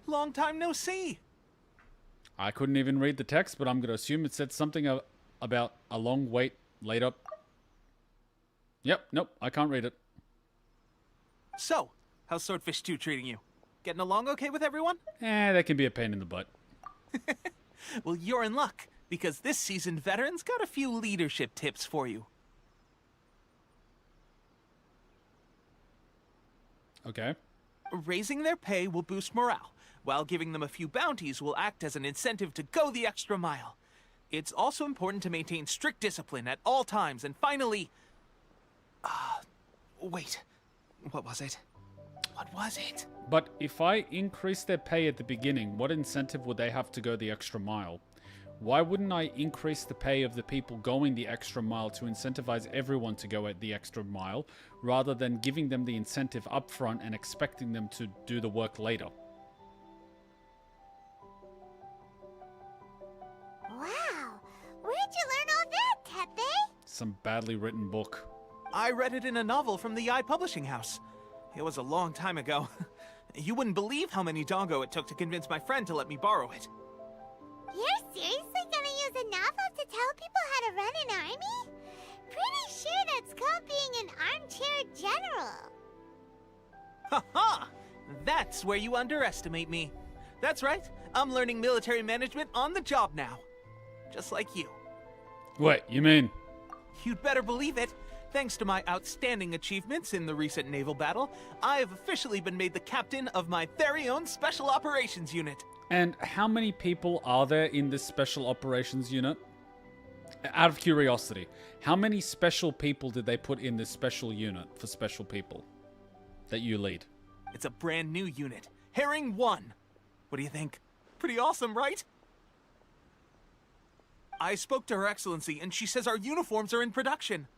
[SPEAKER 11] Long time no see.
[SPEAKER 1] I couldn't even read the text, but I'm going to assume it said something about a long wait later. Yep, nope, I can't read it.
[SPEAKER 11] So, how's Swordfish 2 treating you? Getting along okay with everyone?
[SPEAKER 1] They can be a pain in the butt.
[SPEAKER 11] Well, you're in luck, because this seasoned veteran's got a few leadership tips for you.
[SPEAKER 1] Okay.
[SPEAKER 11] Raising their pay will boost morale, while giving them a few bounties will act as an incentive to go the extra mile. It's also important to maintain strict discipline at all times, and finally... wait. What was it? What was it?
[SPEAKER 1] But if I increase their pay at the beginning, what incentive would they have to go the extra mile? Why wouldn't I increase the pay of the people going the extra mile to incentivize everyone to go at the extra mile, rather than giving them the incentive up front and expecting them to do the work later?
[SPEAKER 2] Wow! Where'd you learn all that, Tepe?
[SPEAKER 1] Some badly written book.
[SPEAKER 11] I read it in a novel from the YAE Publishing House. It was a long time ago. You wouldn't believe how many dongo it took to convince my friend to let me borrow it.
[SPEAKER 2] You're seriously gonna use a novel to tell people how to run an army? Pretty sure that's called being an armchair general.
[SPEAKER 11] Ha ha! That's where you underestimate me. That's right, I'm learning military management on the job now. Just like you.
[SPEAKER 1] Wait, you mean?
[SPEAKER 11] You'd better believe it. Thanks to my outstanding achievements in the recent naval battle, I have officially been made the captain of my very own Special Operations Unit.
[SPEAKER 1] And how many people are there in this Special Operations Unit? Out of curiosity, how many special people did they put in this special unit for special people that you lead?
[SPEAKER 11] It's a brand new unit, Herring 1. What do you think? Pretty awesome, right? I spoke to Her Excellency, and she says our uniforms are in production.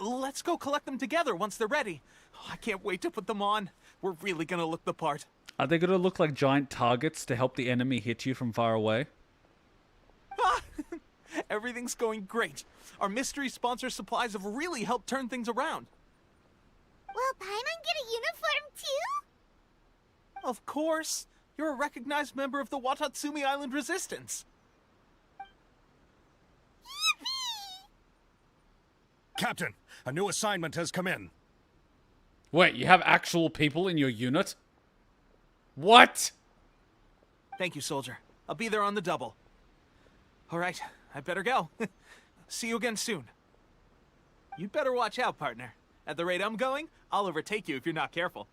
[SPEAKER 11] Let's go collect them together once they're ready. I can't wait to put them on. We're really gonna look the part.
[SPEAKER 1] Are they going to look like giant targets to help the enemy hit you from far away?
[SPEAKER 11] Everything's going great. Our mystery sponsor supplies have really helped turn things around.
[SPEAKER 2] Will Paimon get a uniform too?
[SPEAKER 11] Of course. You're a recognized member of the Watatsumi Island Resistance.
[SPEAKER 16] Captain, a new assignment has come in.
[SPEAKER 1] Wait, you have actual people in your unit? What?
[SPEAKER 11] Thank you, soldier. I'll be there on the double. All right, I better go. See you again soon. You'd better watch out, partner. At the rate I'm going, I'll overtake you if you're not careful.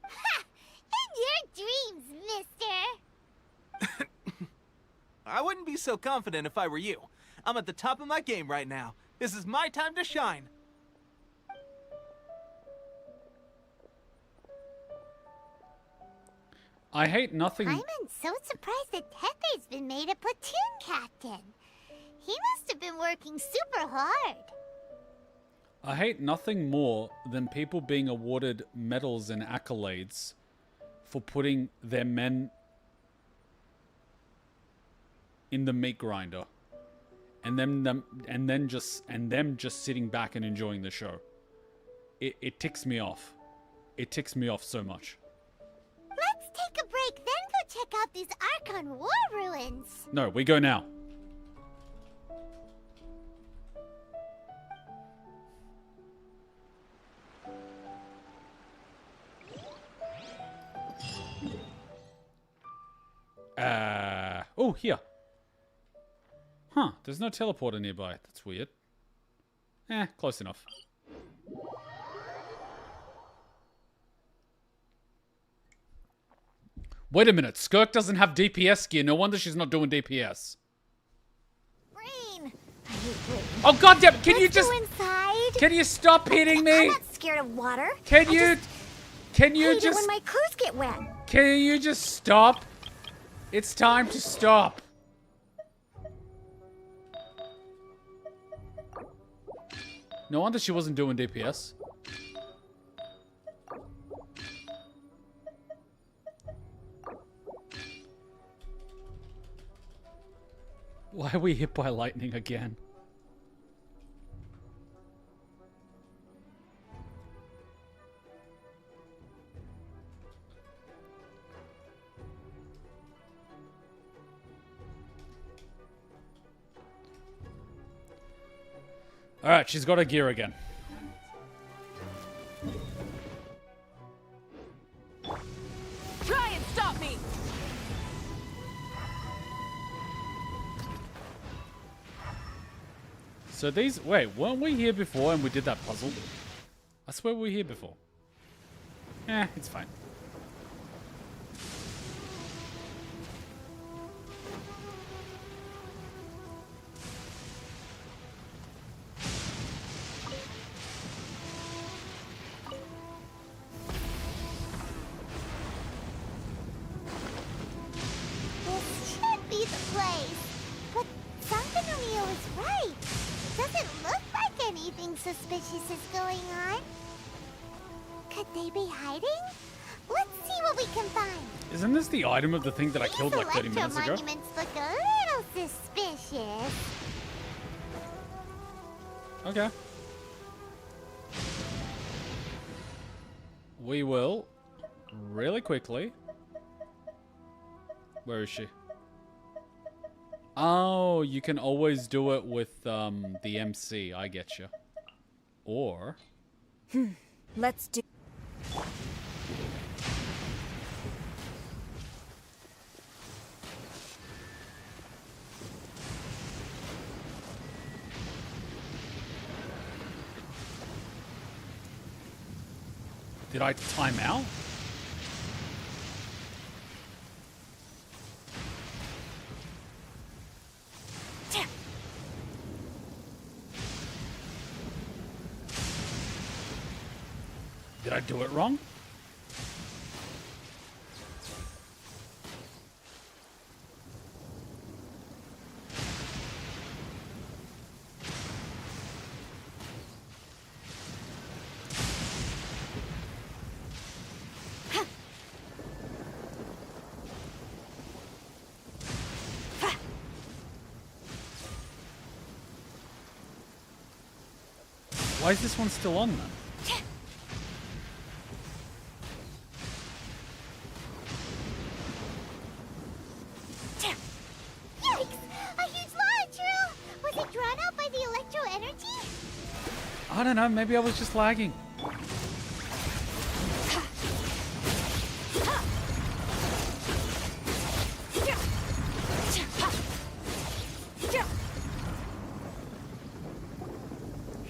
[SPEAKER 2] Ha! In your dreams, mister!
[SPEAKER 11] I wouldn't be so confident if I were you. I'm at the top of my game right now. This is my time to shine.
[SPEAKER 1] I hate nothing.
[SPEAKER 2] I'm so surprised that Tepe's been made a platoon captain. He must have been working super hard.
[SPEAKER 1] I hate nothing more than people being awarded medals and accolades for putting their men in the meat grinder, and them just sitting back and enjoying the show. It ticks me off. It ticks me off so much.
[SPEAKER 2] Let's take a break, then go check out these Archon war ruins.
[SPEAKER 1] No, we go now. Oh, here. Huh, there's no teleporter nearby. That's weird. Close enough. Wait a minute, Skirk doesn't have DPS gear. No wonder she's not doing DPS.
[SPEAKER 2] Rain.
[SPEAKER 1] Oh goddamn! Can you just?
[SPEAKER 2] Go inside.
[SPEAKER 1] Can you stop hitting me?
[SPEAKER 2] I'm not scared of water.
[SPEAKER 1] Can you
[SPEAKER 2] hate
[SPEAKER 1] just?
[SPEAKER 2] it when my clothes get wet.
[SPEAKER 1] Can you just stop? It's time to stop. No wonder she wasn't doing DPS. Why are we hit by lightning again? Alright, she's got her gear again.
[SPEAKER 17] Try and stop me!
[SPEAKER 1] So these... Wait, weren't we here before and we did that puzzle? I swear we were here before. It's fine.
[SPEAKER 2] This should be the place. But Sankanomio is right. Doesn't look like anything suspicious is going on. Could they be hiding? Let's see what we can find.
[SPEAKER 1] Isn't this the item of the thing that I killed like 30 minutes ago?
[SPEAKER 2] Monuments look a little suspicious.
[SPEAKER 1] Okay. We will, really quickly... Where is she? Oh, you can always do it with the MC. I get you. Or...
[SPEAKER 5] Let's do...
[SPEAKER 1] Did I time out? Did I do it wrong? Why is this one still on then?
[SPEAKER 2] Yikes! A huge launch drill! Was it drawn out by the electro energy?
[SPEAKER 1] I don't know, maybe I was just lagging.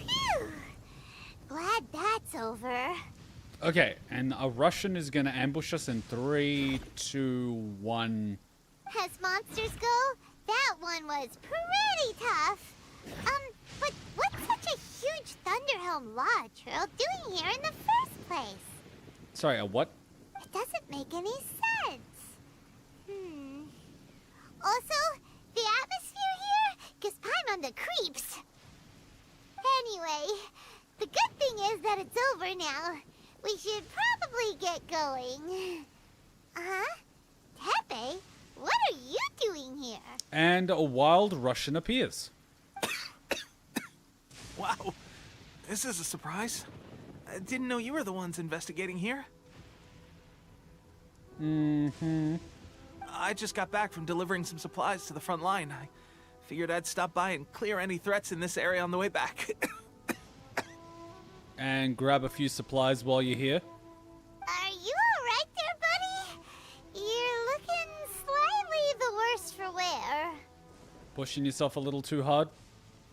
[SPEAKER 2] Phew! Glad that's over.
[SPEAKER 1] Okay, and a Russian is gonna ambush us in 3, 2, 1.
[SPEAKER 2] As monsters go, that one was pretty tough. But what's such a huge Thunderhelm Law Drill doing here in the first place?
[SPEAKER 1] Sorry, a what?
[SPEAKER 2] It doesn't make any sense. Also, the atmosphere here gives Paimon the creeps. Anyway, the good thing is that it's over now. We should probably get going. Tepe, what are you doing here?
[SPEAKER 1] And a wild Russian appears.
[SPEAKER 11] Wow, this is a surprise. I didn't know you were the ones investigating here. I just got back from delivering some supplies to the front line. I figured I'd stop by and clear any threats in this area on the way back.
[SPEAKER 1] And grab a few supplies while you're here.
[SPEAKER 2] Are you alright there, buddy? You're looking slightly the worse for wear.
[SPEAKER 1] Pushing yourself a little too hard.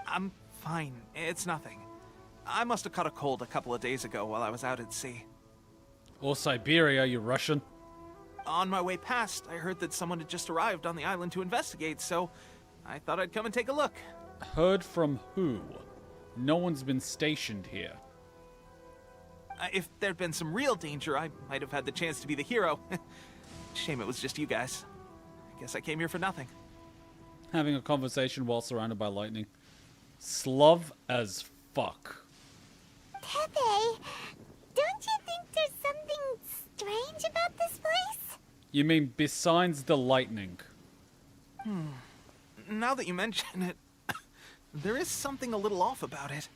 [SPEAKER 11] I'm fine. It's nothing. I must have caught a cold a couple of days ago while I was out at sea.
[SPEAKER 1] Or Siberia, you Russian.
[SPEAKER 11] On my way past, I heard that someone had just arrived on the island to investigate, so I thought I'd come and take a look.
[SPEAKER 1] Heard from who? No one's been stationed here.
[SPEAKER 11] If there'd been some real danger, I might have had the chance to be the hero. Shame it was just you guys. I guess I came here for nothing.
[SPEAKER 1] Having a conversation while surrounded by lightning. Slov as fuck.
[SPEAKER 2] Tepe, don't you think there's something strange about this place?
[SPEAKER 1] You mean besides the lightning?
[SPEAKER 11] Now that you mention it, there is something a little off about it.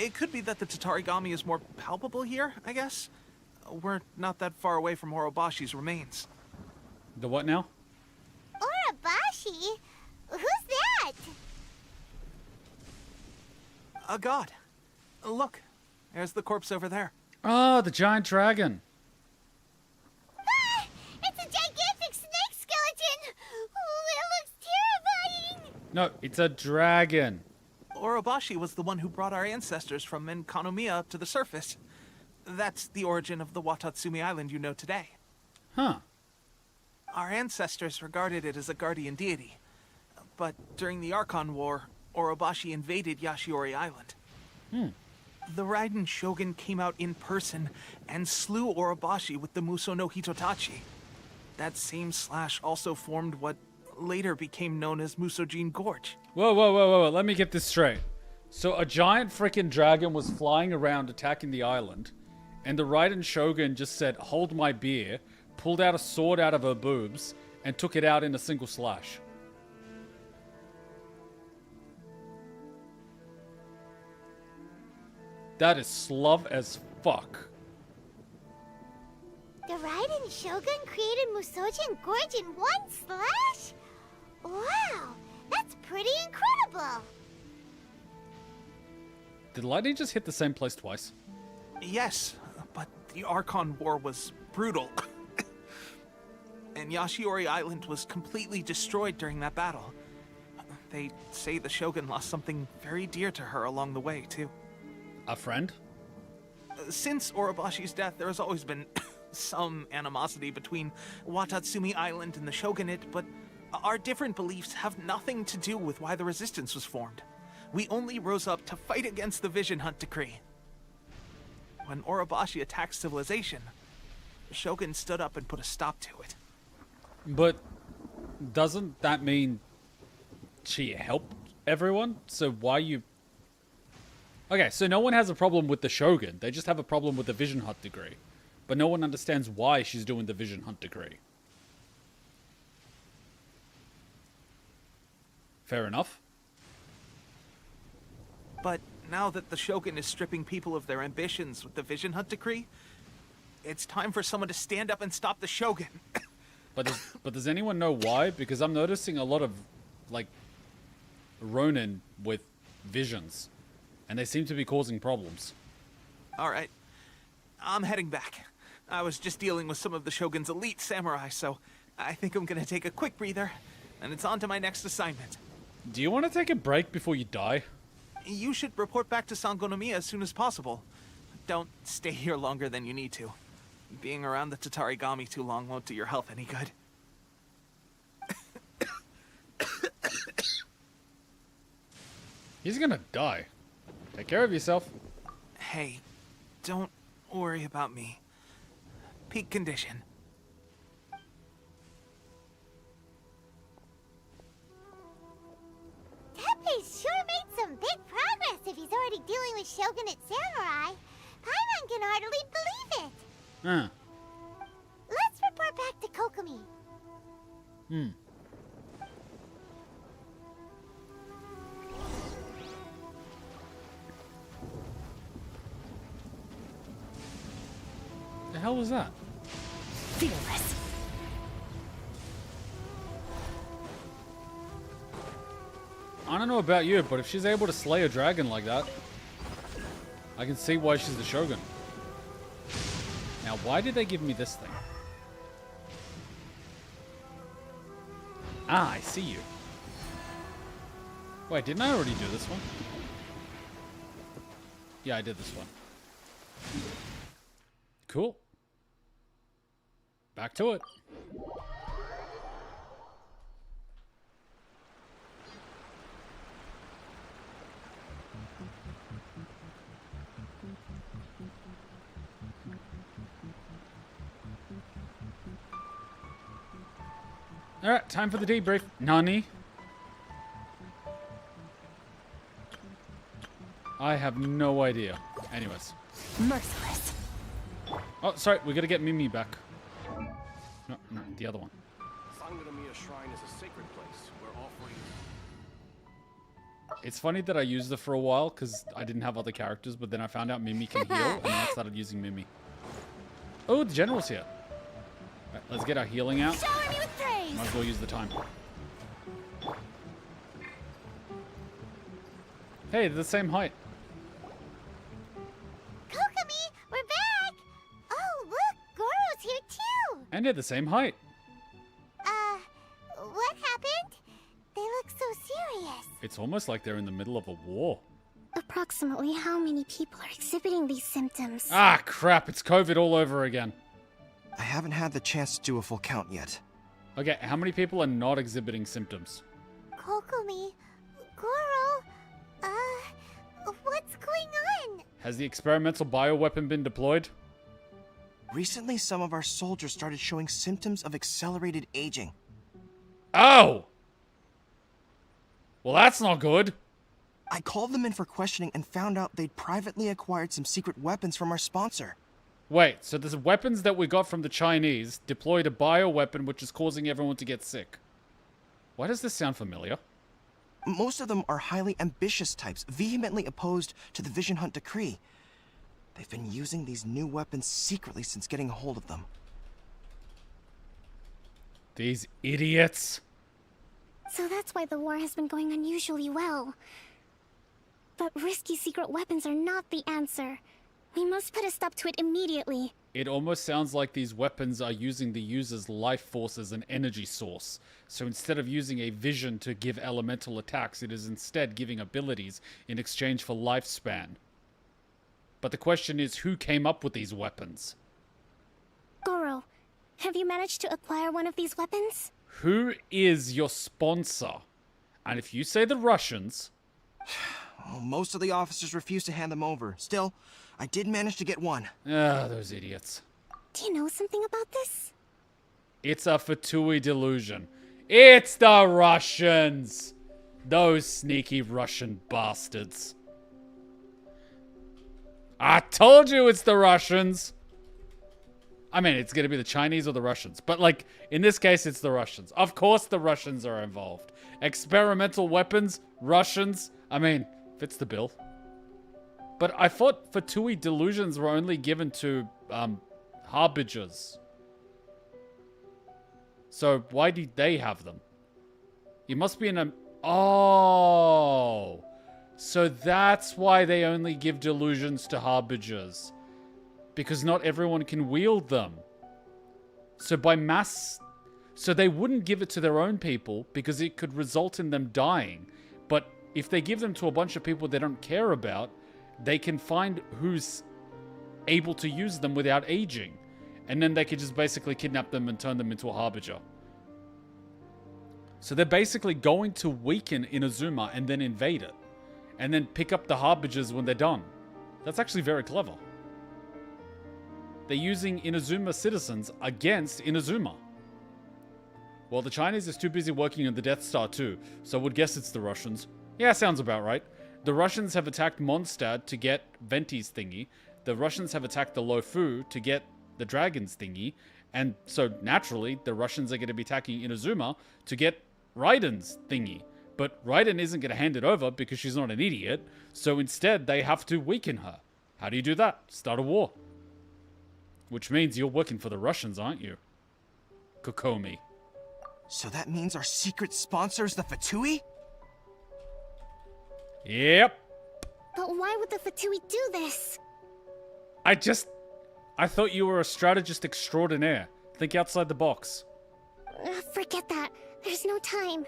[SPEAKER 11] It could be that the Tatarigami is more palpable here, I guess. We're not that far away from Orobashi's remains.
[SPEAKER 1] The what now?
[SPEAKER 2] Orobashi? Who's that?
[SPEAKER 11] A god. Look, there's the corpse over there.
[SPEAKER 1] Oh, the giant dragon.
[SPEAKER 2] Ah! It's a gigantic snake skeleton! Oh, it looks terrifying!
[SPEAKER 1] No, it's a dragon.
[SPEAKER 11] Orobashi was the one who brought our ancestors from Yoimiya up to the surface. That's the origin of the Watatsumi Island you know today.
[SPEAKER 1] Huh.
[SPEAKER 11] Our ancestors regarded it as a guardian deity. But during the Archon War, Orobashi invaded Yashiori Island. The Raiden Shogun came out in person and slew Orobashi with the Muso no Hitotachi. That same slash also formed what later became known as Musojin Gorge.
[SPEAKER 1] Whoa. Let me get this straight. So a giant freaking dragon was flying around attacking the island, and the Raiden Shogun just said, "Hold my beer," pulled out a sword out of her boobs, and took it out in a single slash. That is slov as fuck.
[SPEAKER 2] The Raiden Shogun created Musojin Gorge in one slash? Wow, that's pretty incredible.
[SPEAKER 1] Did lightning just hit the same place twice?
[SPEAKER 11] Yes, but the Archon War was brutal. And Yashiori Island was completely destroyed during that battle. They say the Shogun lost something very dear to her along the way, too.
[SPEAKER 1] A friend?
[SPEAKER 11] Since Orobashi's death, there has always been some animosity between Watatsumi Island and the Shogunate, but our different beliefs have nothing to do with why the resistance was formed. We only rose up to fight against the Vision Hunt Decree. When Orobashi attacked civilization, the Shogun stood up and put a stop to it.
[SPEAKER 1] But doesn't that mean she helped everyone? So why you... Okay, so no one has a problem with the Shogun. They just have a problem with the Vision Hunt Decree. But no one understands why she's doing the Vision Hunt Decree. Fair enough.
[SPEAKER 11] But now that the Shogun is stripping people of their ambitions with the Vision Hunt Decree, it's time for someone to stand up and stop the Shogun.
[SPEAKER 1] But does anyone know why? Because I'm noticing a lot of, like, Ronin with visions. And they seem to be causing problems.
[SPEAKER 11] Alright. I'm heading back. I was just dealing with some of the Shogun's elite samurai, so I think I'm gonna take a quick breather, and it's on to my next assignment.
[SPEAKER 1] Do you want to take a break before you die?
[SPEAKER 11] You should report back to Sangonomiya as soon as possible. Don't stay here longer than you need to. Being around the Tatarigami too long won't do your health any good.
[SPEAKER 1] He's gonna die. Take care of yourself.
[SPEAKER 11] Hey, don't worry about me. Peak condition.
[SPEAKER 2] Teppei's sure made some big progress if he's already dealing with Shogunate samurai. Paimon can hardly believe it.
[SPEAKER 1] Huh.
[SPEAKER 2] Let's report back to Kokomi.
[SPEAKER 1] The hell was that?
[SPEAKER 3] Feel this.
[SPEAKER 1] I don't know about you, but if she's able to slay a dragon like that, I can see why she's the Shogun. Now, why did they give me this thing? Ah, I see you. Wait, didn't I already do this one? Yeah, I did this one. Cool. Back to it. Alright, time for the debrief. Nani? I have no idea. Anyways.
[SPEAKER 3] Merciless.
[SPEAKER 1] Oh, sorry, we gotta get Mimi back. No, the other one.
[SPEAKER 8] Sangonomiya Shrine is a sacred place where offerings...
[SPEAKER 1] It's funny that I used it for a while because I didn't have other characters, but then I found out Mimi can heal, and then I started using Mimi. Oh, the general's here. Right, let's get our healing out.
[SPEAKER 2] Shower me with praise.
[SPEAKER 1] Might as well use the time. Hey, they're the same height. And they're the same height.
[SPEAKER 2] What happened? They look so serious.
[SPEAKER 1] It's almost like they're in the middle of a war.
[SPEAKER 19] Approximately how many people are exhibiting these symptoms?
[SPEAKER 1] Ah, crap. It's COVID all over again.
[SPEAKER 12] I haven't had the chance to do a full count yet.
[SPEAKER 1] Okay, how many people are not exhibiting symptoms?
[SPEAKER 2] Kokomi, Goro, what's going on?
[SPEAKER 1] Has the experimental bioweapon been deployed?
[SPEAKER 12] Recently, some of our soldiers started showing symptoms of accelerated aging.
[SPEAKER 1] Oh! Well, that's not good.
[SPEAKER 12] I called them in for questioning and found out they'd privately acquired some secret weapons from our sponsor.
[SPEAKER 1] Wait, so the weapons that we got from the Chinese deployed a bioweapon which is causing everyone to get sick. Why does this sound familiar?
[SPEAKER 12] Most of them are highly ambitious types, vehemently opposed to the Vision Hunt Decree. They've been using these new weapons secretly since getting a hold of them.
[SPEAKER 1] These idiots.
[SPEAKER 19] So that's why the war has been going unusually well. But risky secret weapons are not the answer. We must put a stop to it immediately.
[SPEAKER 1] It almost sounds like these weapons are using the user's life force as an energy source. So instead of using a vision to give elemental attacks, it is instead giving abilities in exchange for lifespan. But the question is, who came up with these weapons?
[SPEAKER 19] Goro, have you managed to acquire one of these weapons?
[SPEAKER 1] Who is your sponsor? And if you say the Russians...
[SPEAKER 12] Well, most of the officers refused to hand them over. Still, I did manage to get one.
[SPEAKER 1] Ah, those idiots.
[SPEAKER 19] Do you know something about this?
[SPEAKER 1] It's a Fatui delusion. It's the Russians! Those sneaky Russian bastards. I told you it's the Russians! I mean, it's gonna be the Chinese or the Russians. But, like, in this case, it's the Russians. Of course the Russians are involved. Experimental weapons, Russians. I mean, fits the bill. But I thought Fatui delusions were only given to, harbingers. So, why do they have them? You must be in a... Oh! So that's why they only give delusions to harbingers. Because not everyone can wield them. So by mass... So they wouldn't give it to their own people because it could result in them dying. But if they give them to a bunch of people they don't care about, they can find who's able to use them without aging. And then they could just basically kidnap them and turn them into a harbinger. So they're basically going to weaken Inazuma and then invade it. And then pick up the harbingers when they're done. That's actually very clever. They're using Inazuma citizens against Inazuma. Well, the Chinese is too busy working on the Death Star too, so I would guess it's the Russians. Yeah, sounds about right. The Russians have attacked Mondstadt to get Venti's thingy. The Russians have attacked the Lofu to get the Dragon's thingy. And so, naturally, the Russians are going to be attacking Inazuma to get Raiden's thingy. But Raiden isn't going to hand it over because she's not an idiot. So instead, they have to weaken her. How do you do that? Start a war. Which means you're working for the Russians, aren't you? Kokomi.
[SPEAKER 12] So that means our secret sponsor is the Fatui?
[SPEAKER 1] Yep.
[SPEAKER 19] But why would the Fatui do this?
[SPEAKER 1] I thought you were a strategist extraordinaire. Think outside the box.
[SPEAKER 19] Forget that. There's no time.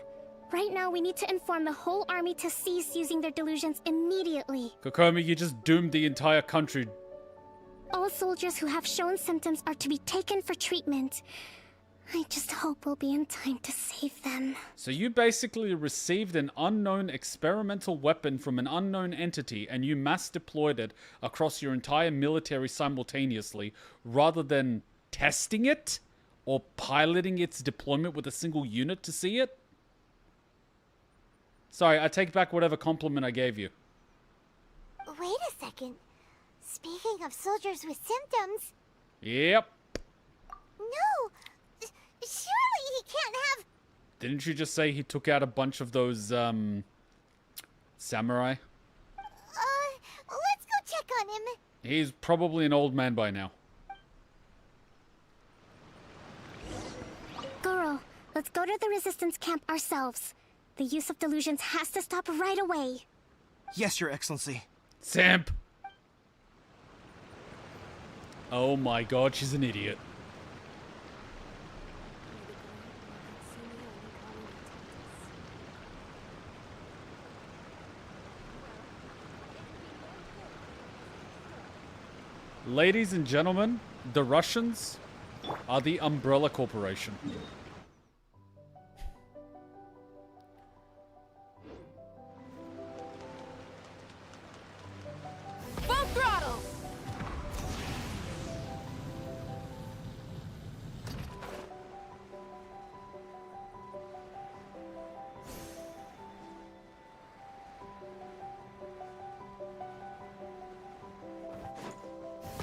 [SPEAKER 19] Right now, we need to inform the whole army to cease using their delusions immediately.
[SPEAKER 1] Kokomi, you just doomed the entire country.
[SPEAKER 19] All soldiers who have shown symptoms are to be taken for treatment. I just hope we'll be in time to save them.
[SPEAKER 1] So you basically received an unknown experimental weapon from an unknown entity and you mass deployed it across your entire military simultaneously rather than testing it or piloting its deployment with a single unit to see it? Sorry, I take back whatever compliment I gave you.
[SPEAKER 2] Wait a second. Speaking of soldiers with symptoms...
[SPEAKER 1] Yep.
[SPEAKER 2] No! Surely he can't have...
[SPEAKER 1] Didn't you just say he took out a bunch of those, samurai?
[SPEAKER 2] Let's go check on him.
[SPEAKER 1] He's probably an old man by now.
[SPEAKER 19] Goro, let's go to the resistance camp ourselves. The use of delusions has to stop right away.
[SPEAKER 12] Yes, Your Excellency.
[SPEAKER 1] Simp! Oh my god, she's an idiot. Ladies and gentlemen, the Russians are the Umbrella Corporation.
[SPEAKER 17] Full throttle!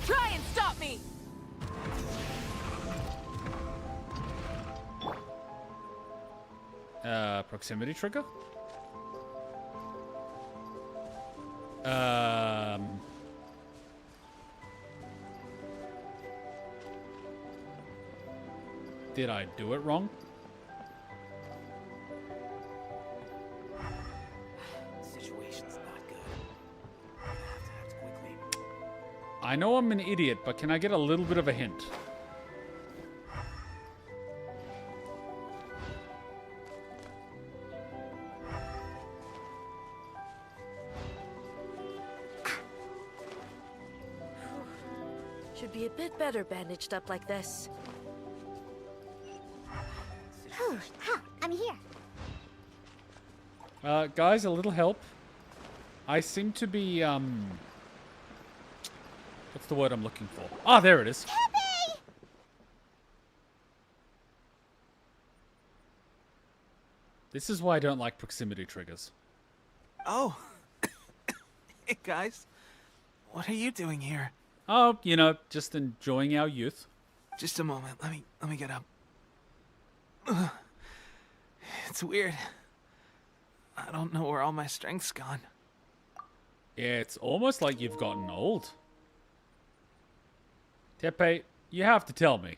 [SPEAKER 17] Try and stop me!
[SPEAKER 1] Proximity trigger? Did I do it wrong?
[SPEAKER 9] Situation's not good. I have to act quickly.
[SPEAKER 1] I know I'm an idiot, but can I get a little bit of a hint?
[SPEAKER 5] Should be a bit better bandaged up like this.
[SPEAKER 2] Whew, I'm here.
[SPEAKER 1] Guys, a little help. I seem to be, what's the word I'm looking for? Ah, there it is.
[SPEAKER 2] Pepe!
[SPEAKER 1] This is why I don't like proximity triggers.
[SPEAKER 11] Oh. Hey, guys. What are you doing here?
[SPEAKER 1] Oh, you know, just enjoying our youth.
[SPEAKER 11] Just a moment. Let me get up. Ugh. It's weird. I don't know where all my strength's gone.
[SPEAKER 1] Yeah, it's almost like you've gotten old. Tepe, you have to tell me.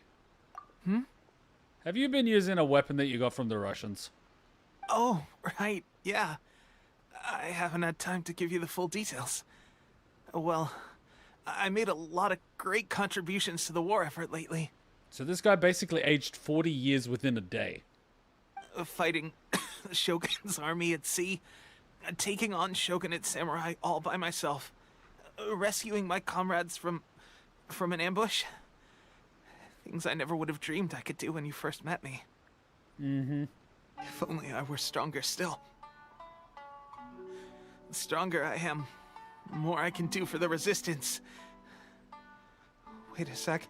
[SPEAKER 1] Have you been using a weapon that you got from the Russians?
[SPEAKER 11] Oh, right. Yeah. I haven't had time to give you the full details. Well, I made a lot of great contributions to the war effort lately.
[SPEAKER 1] So this guy basically aged 40 years within a day.
[SPEAKER 11] Fighting the Shogun's army at sea, taking on Shogunate samurai all by myself, rescuing my comrades from an ambush. Things I never would have dreamed I could do when you first met me.
[SPEAKER 1] Mm-hmm.
[SPEAKER 11] If only I were stronger still. The stronger I am, the more I can do for the Resistance. Wait a sec.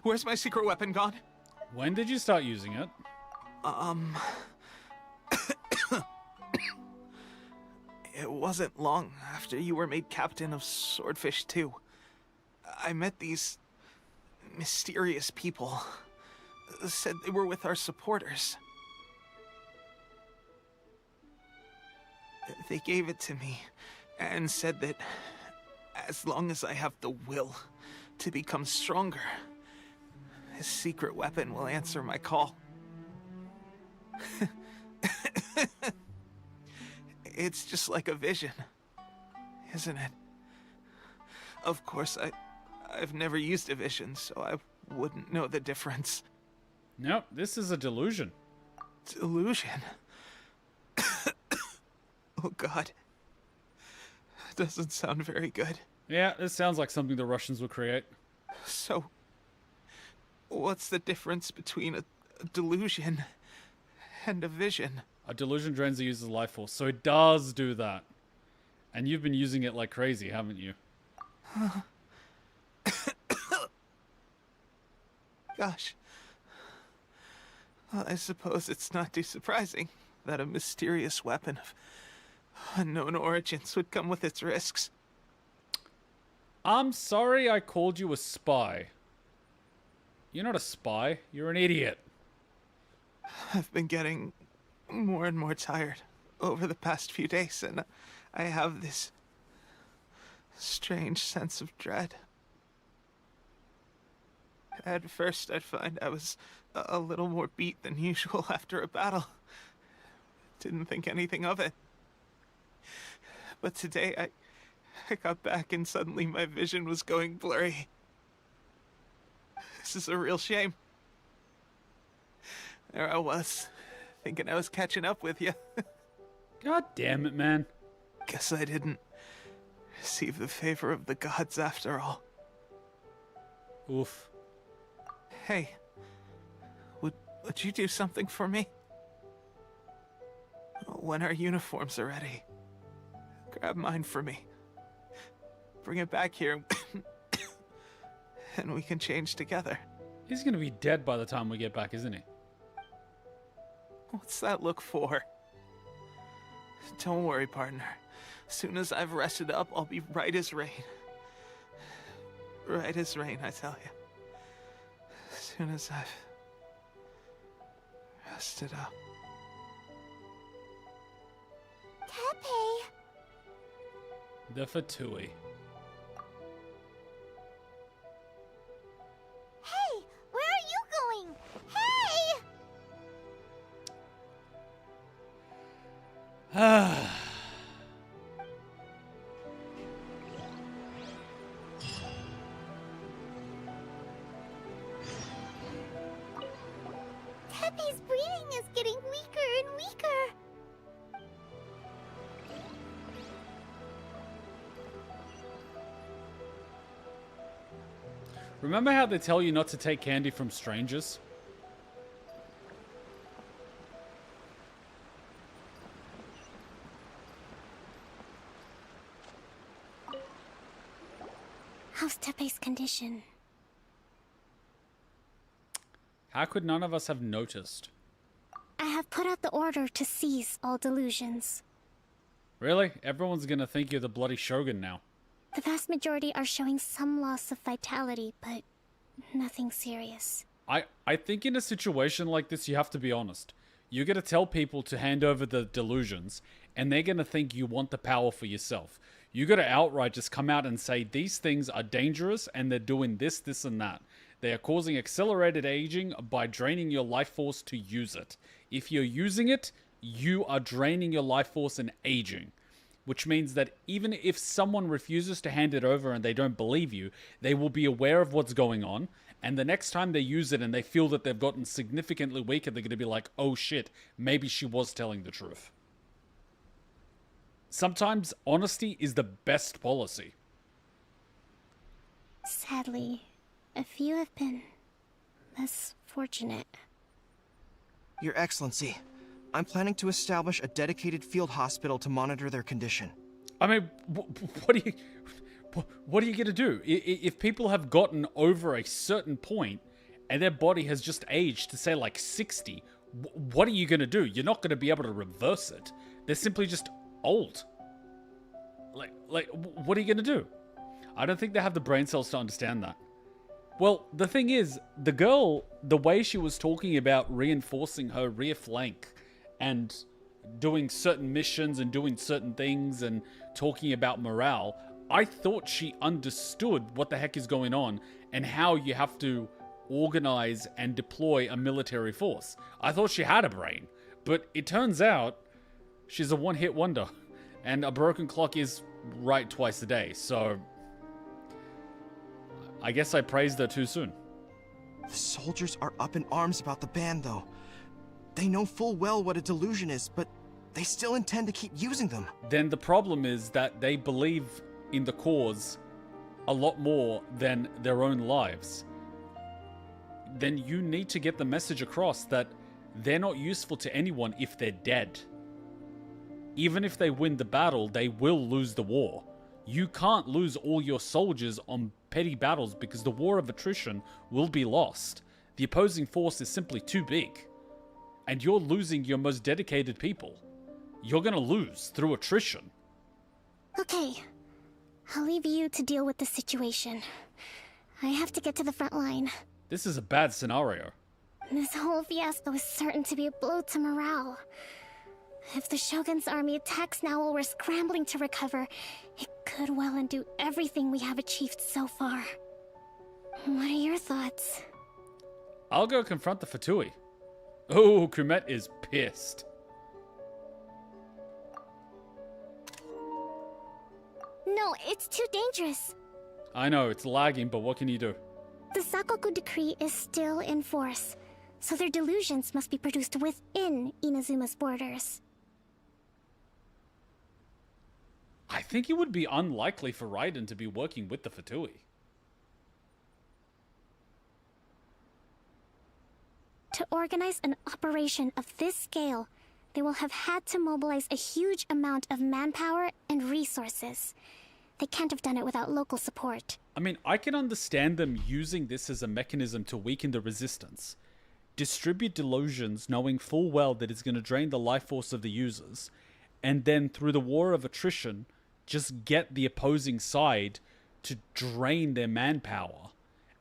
[SPEAKER 11] Where's my secret weapon gone?
[SPEAKER 1] When did you start using it?
[SPEAKER 11] It wasn't long after you were made captain of Swordfish 2. I met these mysterious people. Said they were with our supporters. They gave it to me and said that as long as I have the will to become stronger, this secret weapon will answer my call. It's just like a vision, isn't it? Of course, I've never used a vision, so I wouldn't know the difference.
[SPEAKER 1] Nope, this is a delusion.
[SPEAKER 11] Delusion? Oh God. Doesn't sound very good.
[SPEAKER 1] Yeah, this sounds like something the Russians would create.
[SPEAKER 11] So, what's the difference between a delusion and a vision?
[SPEAKER 1] A delusion drains the user's life force, so it does do that. And you've been using it like crazy, haven't you?
[SPEAKER 11] Gosh. Well, I suppose it's not too surprising that a mysterious weapon of unknown origins would come with its risks.
[SPEAKER 1] I'm sorry I called you a spy. You're not a spy, you're an idiot.
[SPEAKER 11] I've been getting more and more tired over the past few days, and I have this strange sense of dread. At first, I'd find I was a little more beat than usual after a battle. Didn't think anything of it. But today, I got back and suddenly my vision was going blurry. This is a real shame. There I was, thinking I was catching up with you.
[SPEAKER 1] God damn it, man.
[SPEAKER 11] Guess I didn't. receive the favor of the gods after all.
[SPEAKER 1] Oof.
[SPEAKER 11] Hey, would you do something for me? When our uniforms are ready, grab mine for me. Bring it back here, and we can change together.
[SPEAKER 1] He's gonna be dead by the time we get back, isn't he?
[SPEAKER 11] What's that look for? Don't worry, partner. As soon as I've rested up, I'll be right as rain. Right as rain, I tell you. As soon as I've rested up.
[SPEAKER 2] Tepe!
[SPEAKER 1] The Fatui.
[SPEAKER 2] Hey! Where are you going? Hey! Tepe's breathing is getting weaker and weaker.
[SPEAKER 1] Remember how they tell you not to take candy from strangers?
[SPEAKER 19] How's Tepe's condition?
[SPEAKER 1] How could none of us have noticed?
[SPEAKER 19] I have put out the order to cease all delusions.
[SPEAKER 1] Really? Everyone's gonna think you're the bloody Shogun now.
[SPEAKER 19] The vast majority are showing some loss of vitality, but nothing serious.
[SPEAKER 1] I think in a situation like this, you have to be honest. You're gonna tell people to hand over the delusions, and they're gonna think you want the power for yourself. You gotta outright just come out and say, these things are dangerous, and they're doing this, this, and that. They are causing accelerated aging by draining your life force to use it. If you're using it, you are draining your life force and aging. Which means that even if someone refuses to hand it over and they don't believe you, they will be aware of what's going on. And the next time they use it and they feel that they've gotten significantly weaker, they're going to be like, oh shit, maybe she was telling the truth. Sometimes honesty is the best policy.
[SPEAKER 19] Sadly, a few have been less fortunate.
[SPEAKER 12] Your Excellency, I'm planning to establish a dedicated field hospital to monitor their condition.
[SPEAKER 1] I mean, what are you going to do? If people have gotten over a certain point and their body has just aged to say like 60, what are you going to do? You're not going to be able to reverse it. They're simply just old. Like, what are you going to do? I don't think they have the brain cells to understand that. Well, the thing is, the girl, the way she was talking about reinforcing her rear flank and doing certain missions and doing certain things and talking about morale, I thought she understood what the heck is going on and how you have to organize and deploy a military force. I thought she had a brain, but it turns out she's a one-hit wonder, and a broken clock is right twice a day, so I guess I praised her too soon.
[SPEAKER 12] The soldiers are up in arms about the ban, though. They know full well what a delusion is, but they still intend to keep using them.
[SPEAKER 1] Then the problem is that they believe in the cause a lot more than their own lives. Then you need to get the message across that they're not useful to anyone if they're dead. Even if they win the battle, they will lose the war. You can't lose all your soldiers on petty battles because the war of attrition will be lost. The opposing force is simply too big. And you're losing your most dedicated people. You're gonna lose through attrition.
[SPEAKER 19] Okay, I'll leave you to deal with the situation. I have to get to the front line.
[SPEAKER 1] This is a bad scenario.
[SPEAKER 19] This whole fiasco is certain to be a blow to morale. If the Shogun's army attacks now while we're scrambling to recover, it could well undo everything we have achieved so far. What are your thoughts?
[SPEAKER 1] I'll go confront the Fatui. Oh, Kumet is pissed.
[SPEAKER 19] No, it's too dangerous.
[SPEAKER 1] I know, it's lagging, but what can you do?
[SPEAKER 19] The Sakoku decree is still in force, so their delusions must be produced within Inazuma's borders.
[SPEAKER 1] I think it would be unlikely for Raiden to be working with the Fatui.
[SPEAKER 19] To organize an operation of this scale, they will have had to mobilize a huge amount of manpower and resources. They can't have done it without local support.
[SPEAKER 1] I mean, I can understand them using this as a mechanism to weaken the resistance. Distribute delusions knowing full well that it's going to drain the life force of the users, and then through the war of attrition, just get the opposing side to drain their manpower,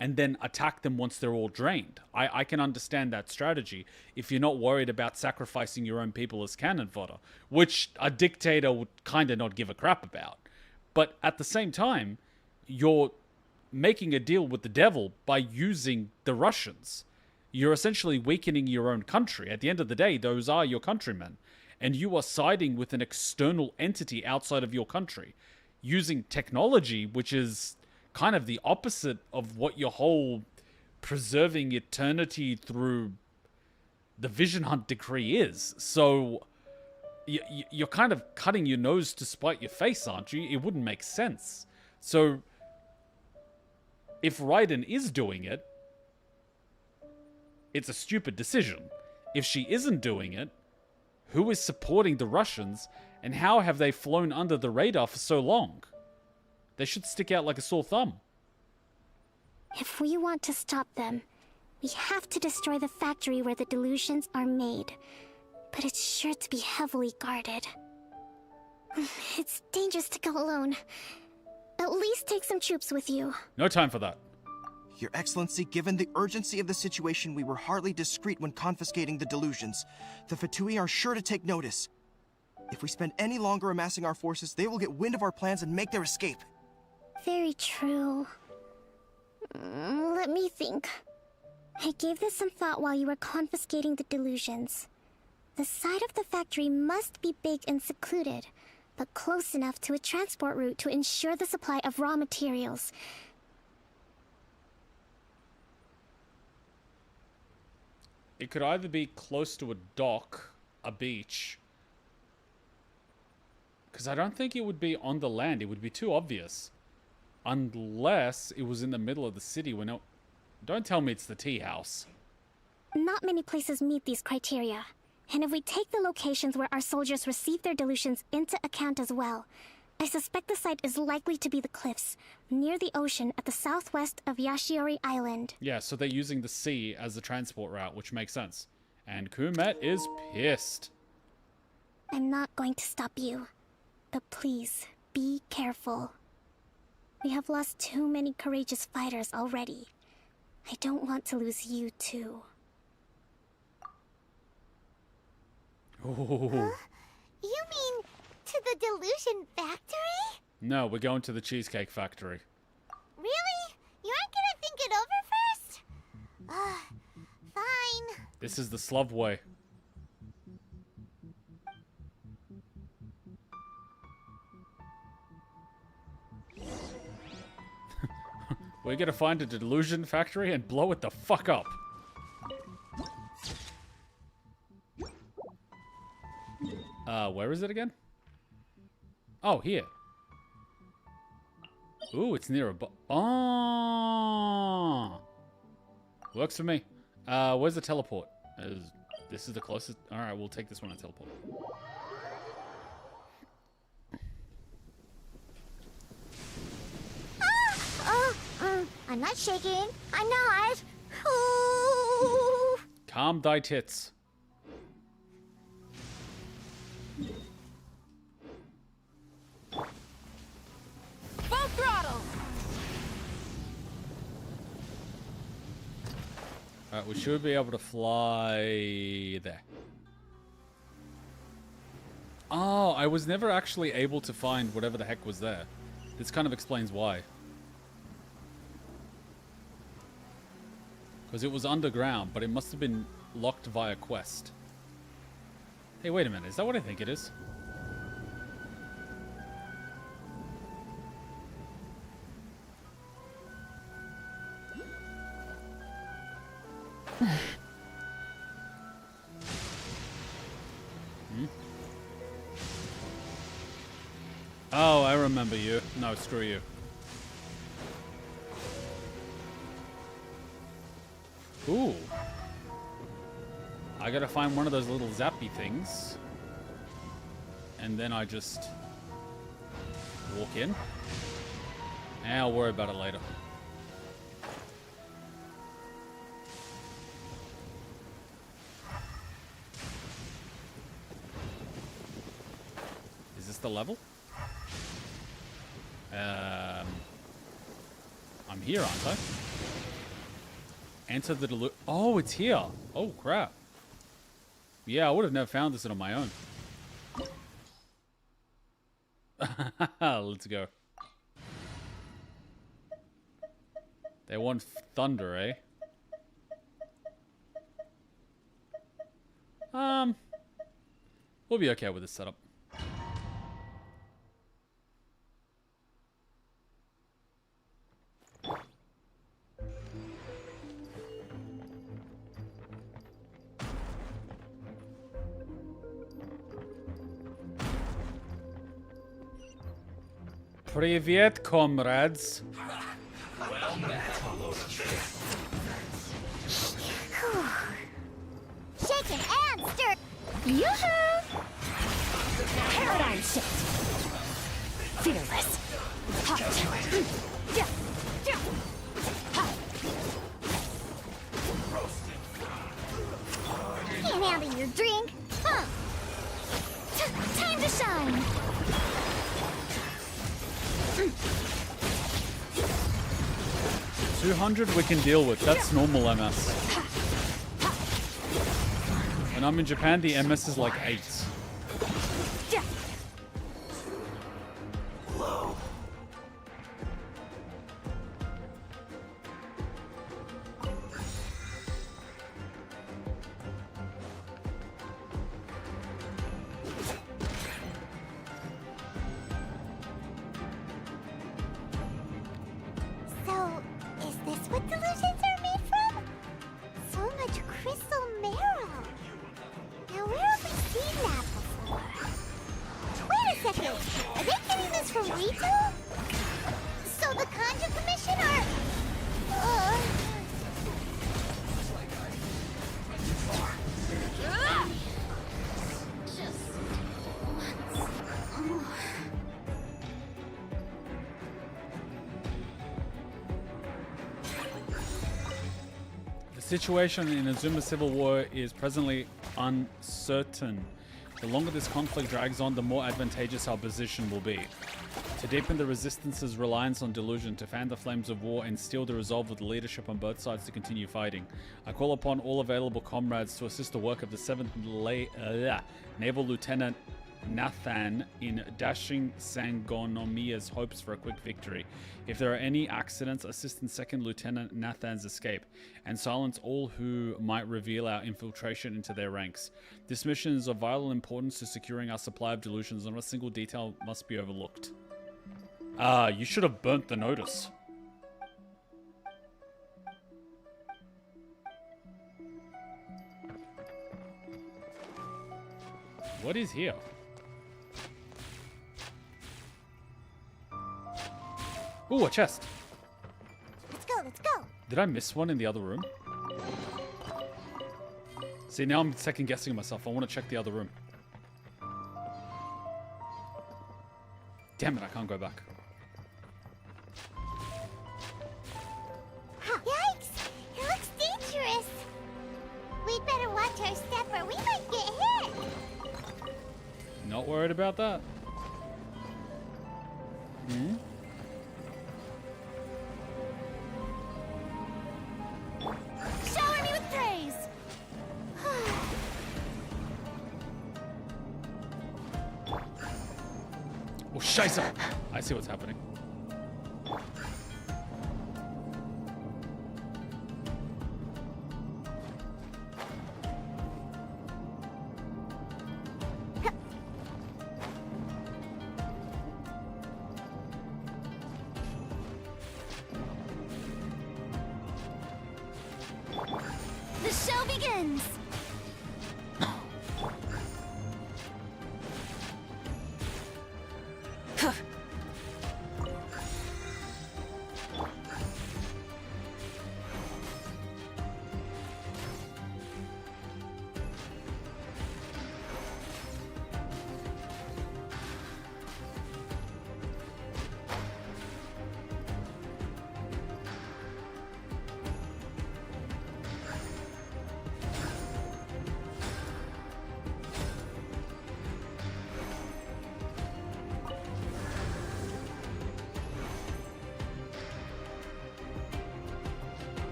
[SPEAKER 1] and then attack them once they're all drained. I can understand that strategy if you're not worried about sacrificing your own people as cannon fodder, which a dictator would kind of not give a crap about. But at the same time, you're making a deal with the devil by using the Russians. You're essentially weakening your own country. At the end of the day, those are your countrymen. And you are siding with an external entity outside of your country, using technology, which is kind of the opposite of what your whole preserving eternity through the Vision Hunt decree is. So you're kind of cutting your nose to spite your face, aren't you? It wouldn't make sense. So if Raiden is doing it, it's a stupid decision. If she isn't doing it, who is supporting the Russians, and how have they flown under the radar for so long? They should stick out like a sore thumb.
[SPEAKER 19] If we want to stop them, we have to destroy the factory where the delusions are made. But it's sure to be heavily guarded. It's dangerous to go alone. At least take some troops with you.
[SPEAKER 1] No time for that.
[SPEAKER 12] Your Excellency, given the urgency of the situation, we were hardly discreet when confiscating the delusions. The Fatui are sure to take notice. If we spend any longer amassing our forces, they will get wind of our plans and make their escape.
[SPEAKER 19] Very true. Let me think. I gave this some thought while you were confiscating the delusions. The side of the factory must be big and secluded, but close enough to a transport route to ensure the supply of raw materials.
[SPEAKER 1] It could either be close to a dock, a beach, because I don't think it would be on the land. It would be too obvious. Unless it was in the middle of the city when it... Don't tell me it's the tea house.
[SPEAKER 19] Not many places meet these criteria. And if we take the locations where our soldiers receive their delusions into account as well, I suspect the site is likely to be the cliffs, near the ocean at the southwest of Yashiori Island.
[SPEAKER 1] Yeah, so they're using the sea as the transport route, which makes sense. And Kumet is pissed.
[SPEAKER 19] I'm not going to stop you. But please, be careful. We have lost too many courageous fighters already. I don't want to lose you too.
[SPEAKER 1] Ooh.
[SPEAKER 2] Huh? You mean to the delusion factory?
[SPEAKER 1] No, we're going to the Cheesecake Factory.
[SPEAKER 2] Really? You aren't gonna think it over first? Fine.
[SPEAKER 1] This is the Slav way. We're gonna find a delusion factory and blow it the fuck up. Where is it again? Oh, here. Ooh, it's near a oh! Works for me. Where's the teleport? This is the closest. Alright, we'll take this one and teleport.
[SPEAKER 2] I'm not shaking. I'm not. Ooh.
[SPEAKER 1] Calm thy tits.
[SPEAKER 17] Full throttle.
[SPEAKER 1] Alright, we should be able to fly there. Oh, I was never actually able to find whatever the heck was there. This kind of explains why. Because it was underground, but it must have been locked via quest. Hey, wait a minute. Is that what I think it is? Oh, I remember you. No, screw you. Ooh. I gotta find one of those little zappy things. And then I just walk in. And I'll worry about it later. Is this the level? I'm here, aren't I? Enter the delusion. Oh, it's here. Oh, crap. Yeah, I would have never found this on my own. Let's go. They want thunder, eh? We'll be okay with this setup. Привет, comrades.
[SPEAKER 2] Shaken and stirred. Yoo-hoo! Paradigm shift. Fearless. Hot. Can't handle your drink. Huh. Time to shine.
[SPEAKER 1] 200 we can deal with. That's normal MS. When I'm in Japan, the MS is like 8. The situation in Inazuma Civil War is presently uncertain. The longer this conflict drags on, the more advantageous our position will be. To deepen the Resistance's reliance on delusion, to fan the flames of war, and steel the resolve of the leadership on both sides to continue fighting, I call upon all available comrades to assist the work of the 7th Naval Lieutenant Nathan in dashing Sangonomiya's hopes for a quick victory. If there are any accidents, assist in 2nd Lieutenant Nathan's escape, and silence all who might reveal our infiltration into their ranks. This mission is of vital importance to securing our supply of delusions, and not a single detail must be overlooked. You should have burnt the notice. What is here? Ooh, a chest.
[SPEAKER 2] Let's go, let's go.
[SPEAKER 1] Did I miss one in the other room? See, now I'm second guessing myself. I want to check the other room. Damn it, I can't go back.
[SPEAKER 2] Yikes! It looks dangerous. We'd better watch our step or we might get hit.
[SPEAKER 1] Not worried about that. Hmm?
[SPEAKER 2] Shower me with praise.
[SPEAKER 1] Oh, scheiße! I see what's happening.
[SPEAKER 2] The show begins.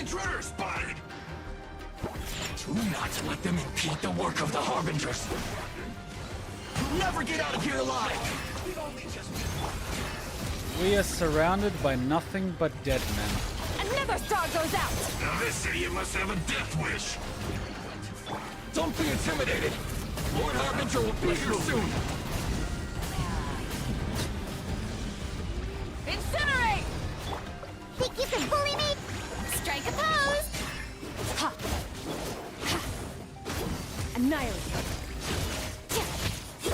[SPEAKER 15] intruder spotted! Do not let them impede the work of the Harbingers! You'll never get out of here alive!
[SPEAKER 1] We are surrounded by nothing but dead men.
[SPEAKER 17] Another star goes out!
[SPEAKER 15] Now this idiot must have a death wish!
[SPEAKER 9] Don't be intimidated! Lord Harbinger will be here soon!
[SPEAKER 17] Incinerate!
[SPEAKER 2] Think you can bully me?
[SPEAKER 17] Strike a pose! Ha! Ha! Annihilate!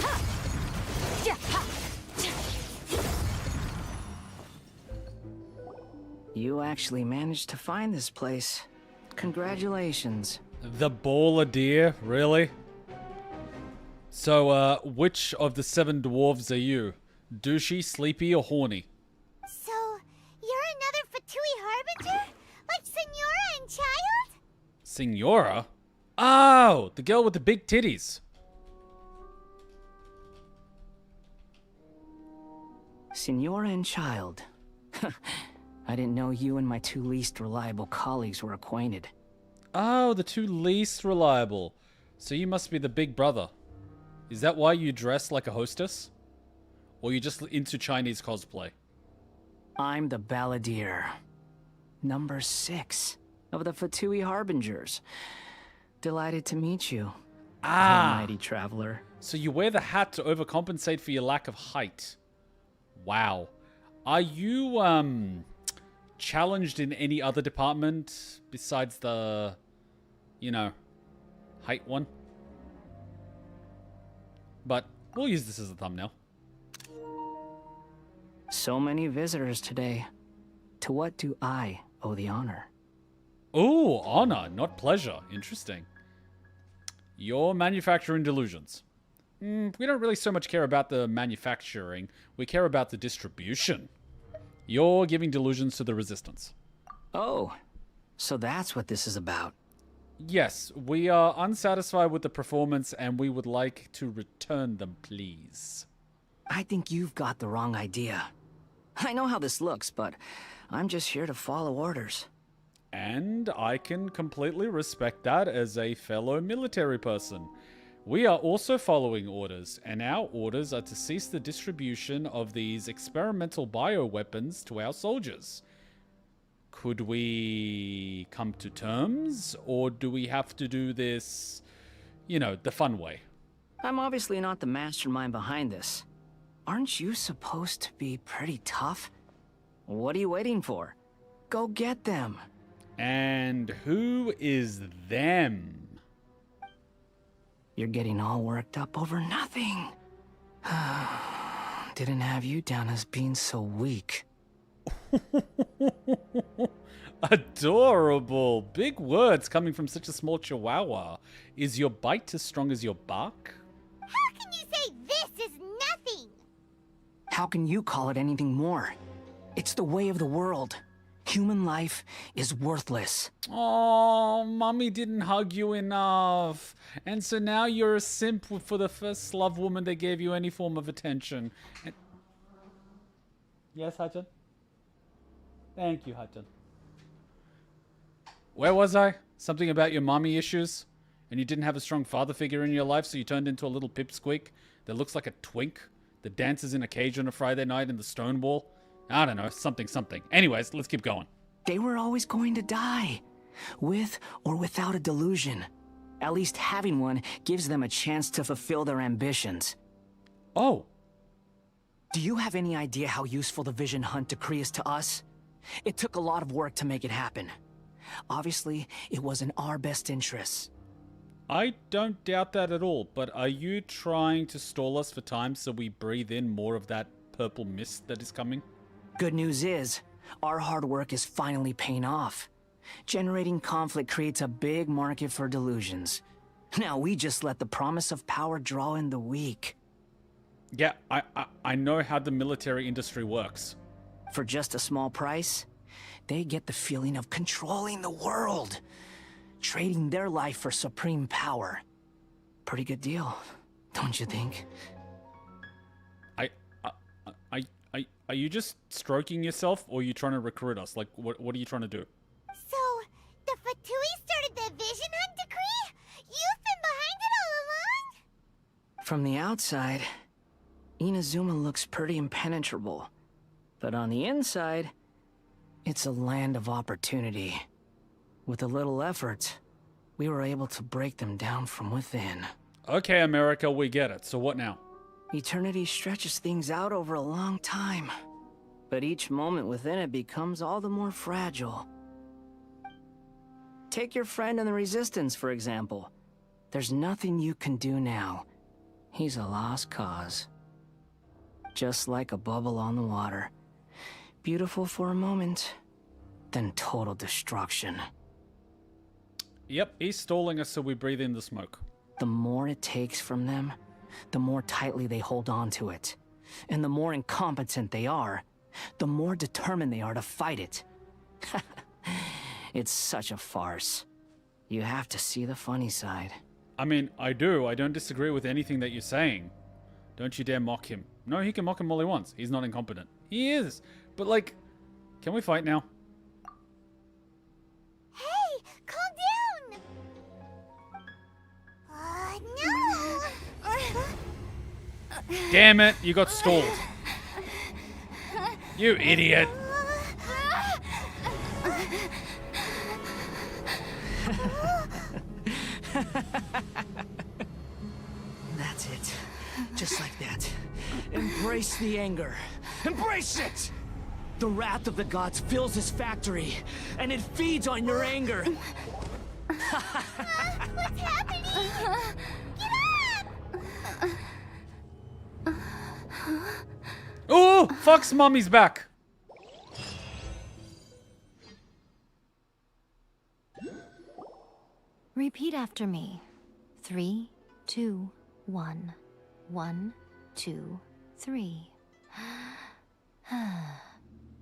[SPEAKER 17] Ha! Ja! Ha!
[SPEAKER 14] You actually managed to find this place. Congratulations.
[SPEAKER 1] The baller deer, really? So, which of the 7 dwarves are you? Douchey, sleepy, or horny?
[SPEAKER 2] So, you're another Fatui Harbinger? Like Senora and Child?
[SPEAKER 1] Signora? Oh, the girl with the big titties.
[SPEAKER 14] Senora and Child. I didn't know you and my 2 least reliable colleagues were acquainted.
[SPEAKER 1] Oh, the 2 least reliable. So you must be the big brother. Is that why you dress like a hostess? Or you just into Chinese cosplay?
[SPEAKER 14] I'm the Balladeer. Number 6 of the Fatui Harbingers. Delighted to meet you. Mighty traveler.
[SPEAKER 1] So you wear the hat to overcompensate for your lack of height. Wow. Are you, challenged in any other department besides the, you know, height one? But we'll use this as a thumbnail.
[SPEAKER 14] So many visitors today. To what do I owe the honor?
[SPEAKER 1] Oh, honor, not pleasure. Interesting. You're manufacturing delusions. We don't really so much care about the manufacturing. We care about the distribution. You're giving delusions to the Resistance.
[SPEAKER 14] Oh, so that's what this is about.
[SPEAKER 1] Yes, we are unsatisfied with the performance and we would like to return them, please.
[SPEAKER 14] I think you've got the wrong idea. I know how this looks, but I'm just here to follow orders.
[SPEAKER 1] And I can completely respect that as a fellow military person. We are also following orders, and our orders are to cease the distribution of these experimental bioweapons to our soldiers. Could we come to terms, or do we have to do this, you know, the fun way?
[SPEAKER 14] I'm obviously not the mastermind behind this. Aren't you supposed to be pretty tough? What are you waiting for? Go get them.
[SPEAKER 1] And who is them?
[SPEAKER 14] You're getting all worked up over nothing. Didn't have you down as being so weak.
[SPEAKER 1] Adorable. Big words coming from such a small chihuahua. Is your bite as strong as your bark?
[SPEAKER 2] How can you say this is nothing?
[SPEAKER 14] How can you call it anything more? It's the way of the world. Human life is worthless.
[SPEAKER 1] Oh, mommy didn't hug you enough. And so now you're a simp for the first love woman that gave you any form of attention. And... Yes, Hutton? Thank you, Hutton. Where was I? Something about your mommy issues? And you didn't have a strong father figure in your life, so you turned into a little pipsqueak that looks like a twink that dances in a cage on a Friday night in the Stonewall? I don't know, something. Anyways, let's keep going.
[SPEAKER 14] They were always going to die, with or without a delusion. At least having one gives them a chance to fulfill their ambitions.
[SPEAKER 1] Oh.
[SPEAKER 14] Do you have any idea how useful the Vision Hunt decree is to us? It took a lot of work to make it happen. Obviously, it was in our best interests.
[SPEAKER 1] I don't doubt that at all, but are you trying to stall us for time so we breathe in more of that purple mist that is coming?
[SPEAKER 14] Good news is, our hard work is finally paying off. Generating conflict creates a big market for delusions. Now we just let the promise of power draw in the weak.
[SPEAKER 1] Yeah, I know how the military industry works.
[SPEAKER 14] For just a small price, they get the feeling of controlling the world. Trading their life for supreme power. Pretty good deal, don't you think?
[SPEAKER 1] Are you just stroking yourself, or are you trying to recruit us? Like, what are you trying to do?
[SPEAKER 2] So,
[SPEAKER 14] From the outside, Inazuma looks pretty impenetrable. But on the inside, it's a land of opportunity. With a little effort, we were able to break them down from within.
[SPEAKER 1] Okay, America, we get it. So what now?
[SPEAKER 14] Eternity stretches things out over a long time. But each moment within it becomes all the more fragile. Take your friend in the Resistance, for example. There's nothing you can do now. He's a lost cause. Just like a bubble on the water. Beautiful for a moment, then total destruction.
[SPEAKER 1] Yep, he's stalling us so we breathe in the smoke.
[SPEAKER 14] The more it takes from them, the more tightly they hold on to it. And the more incompetent they are, the more determined they are to fight it. It's such a farce. You have to see the funny side.
[SPEAKER 1] I mean, I do. I don't disagree with anything that you're saying. Don't you dare mock him. No, he can mock him all he wants. He's not incompetent. He is. But, like, can we fight now?
[SPEAKER 2] Hey, calm down! No!
[SPEAKER 1] Damn it, you got stalled. You idiot.
[SPEAKER 14] That's it. Just like that. Embrace the anger. Embrace it! The wrath of the gods fills this factory, and it feeds on your anger.
[SPEAKER 2] What's happening? Get up!
[SPEAKER 1] Oh, Fox Mommy's back.
[SPEAKER 3] Repeat after me. 3, 2, 1. 1, 2, 3.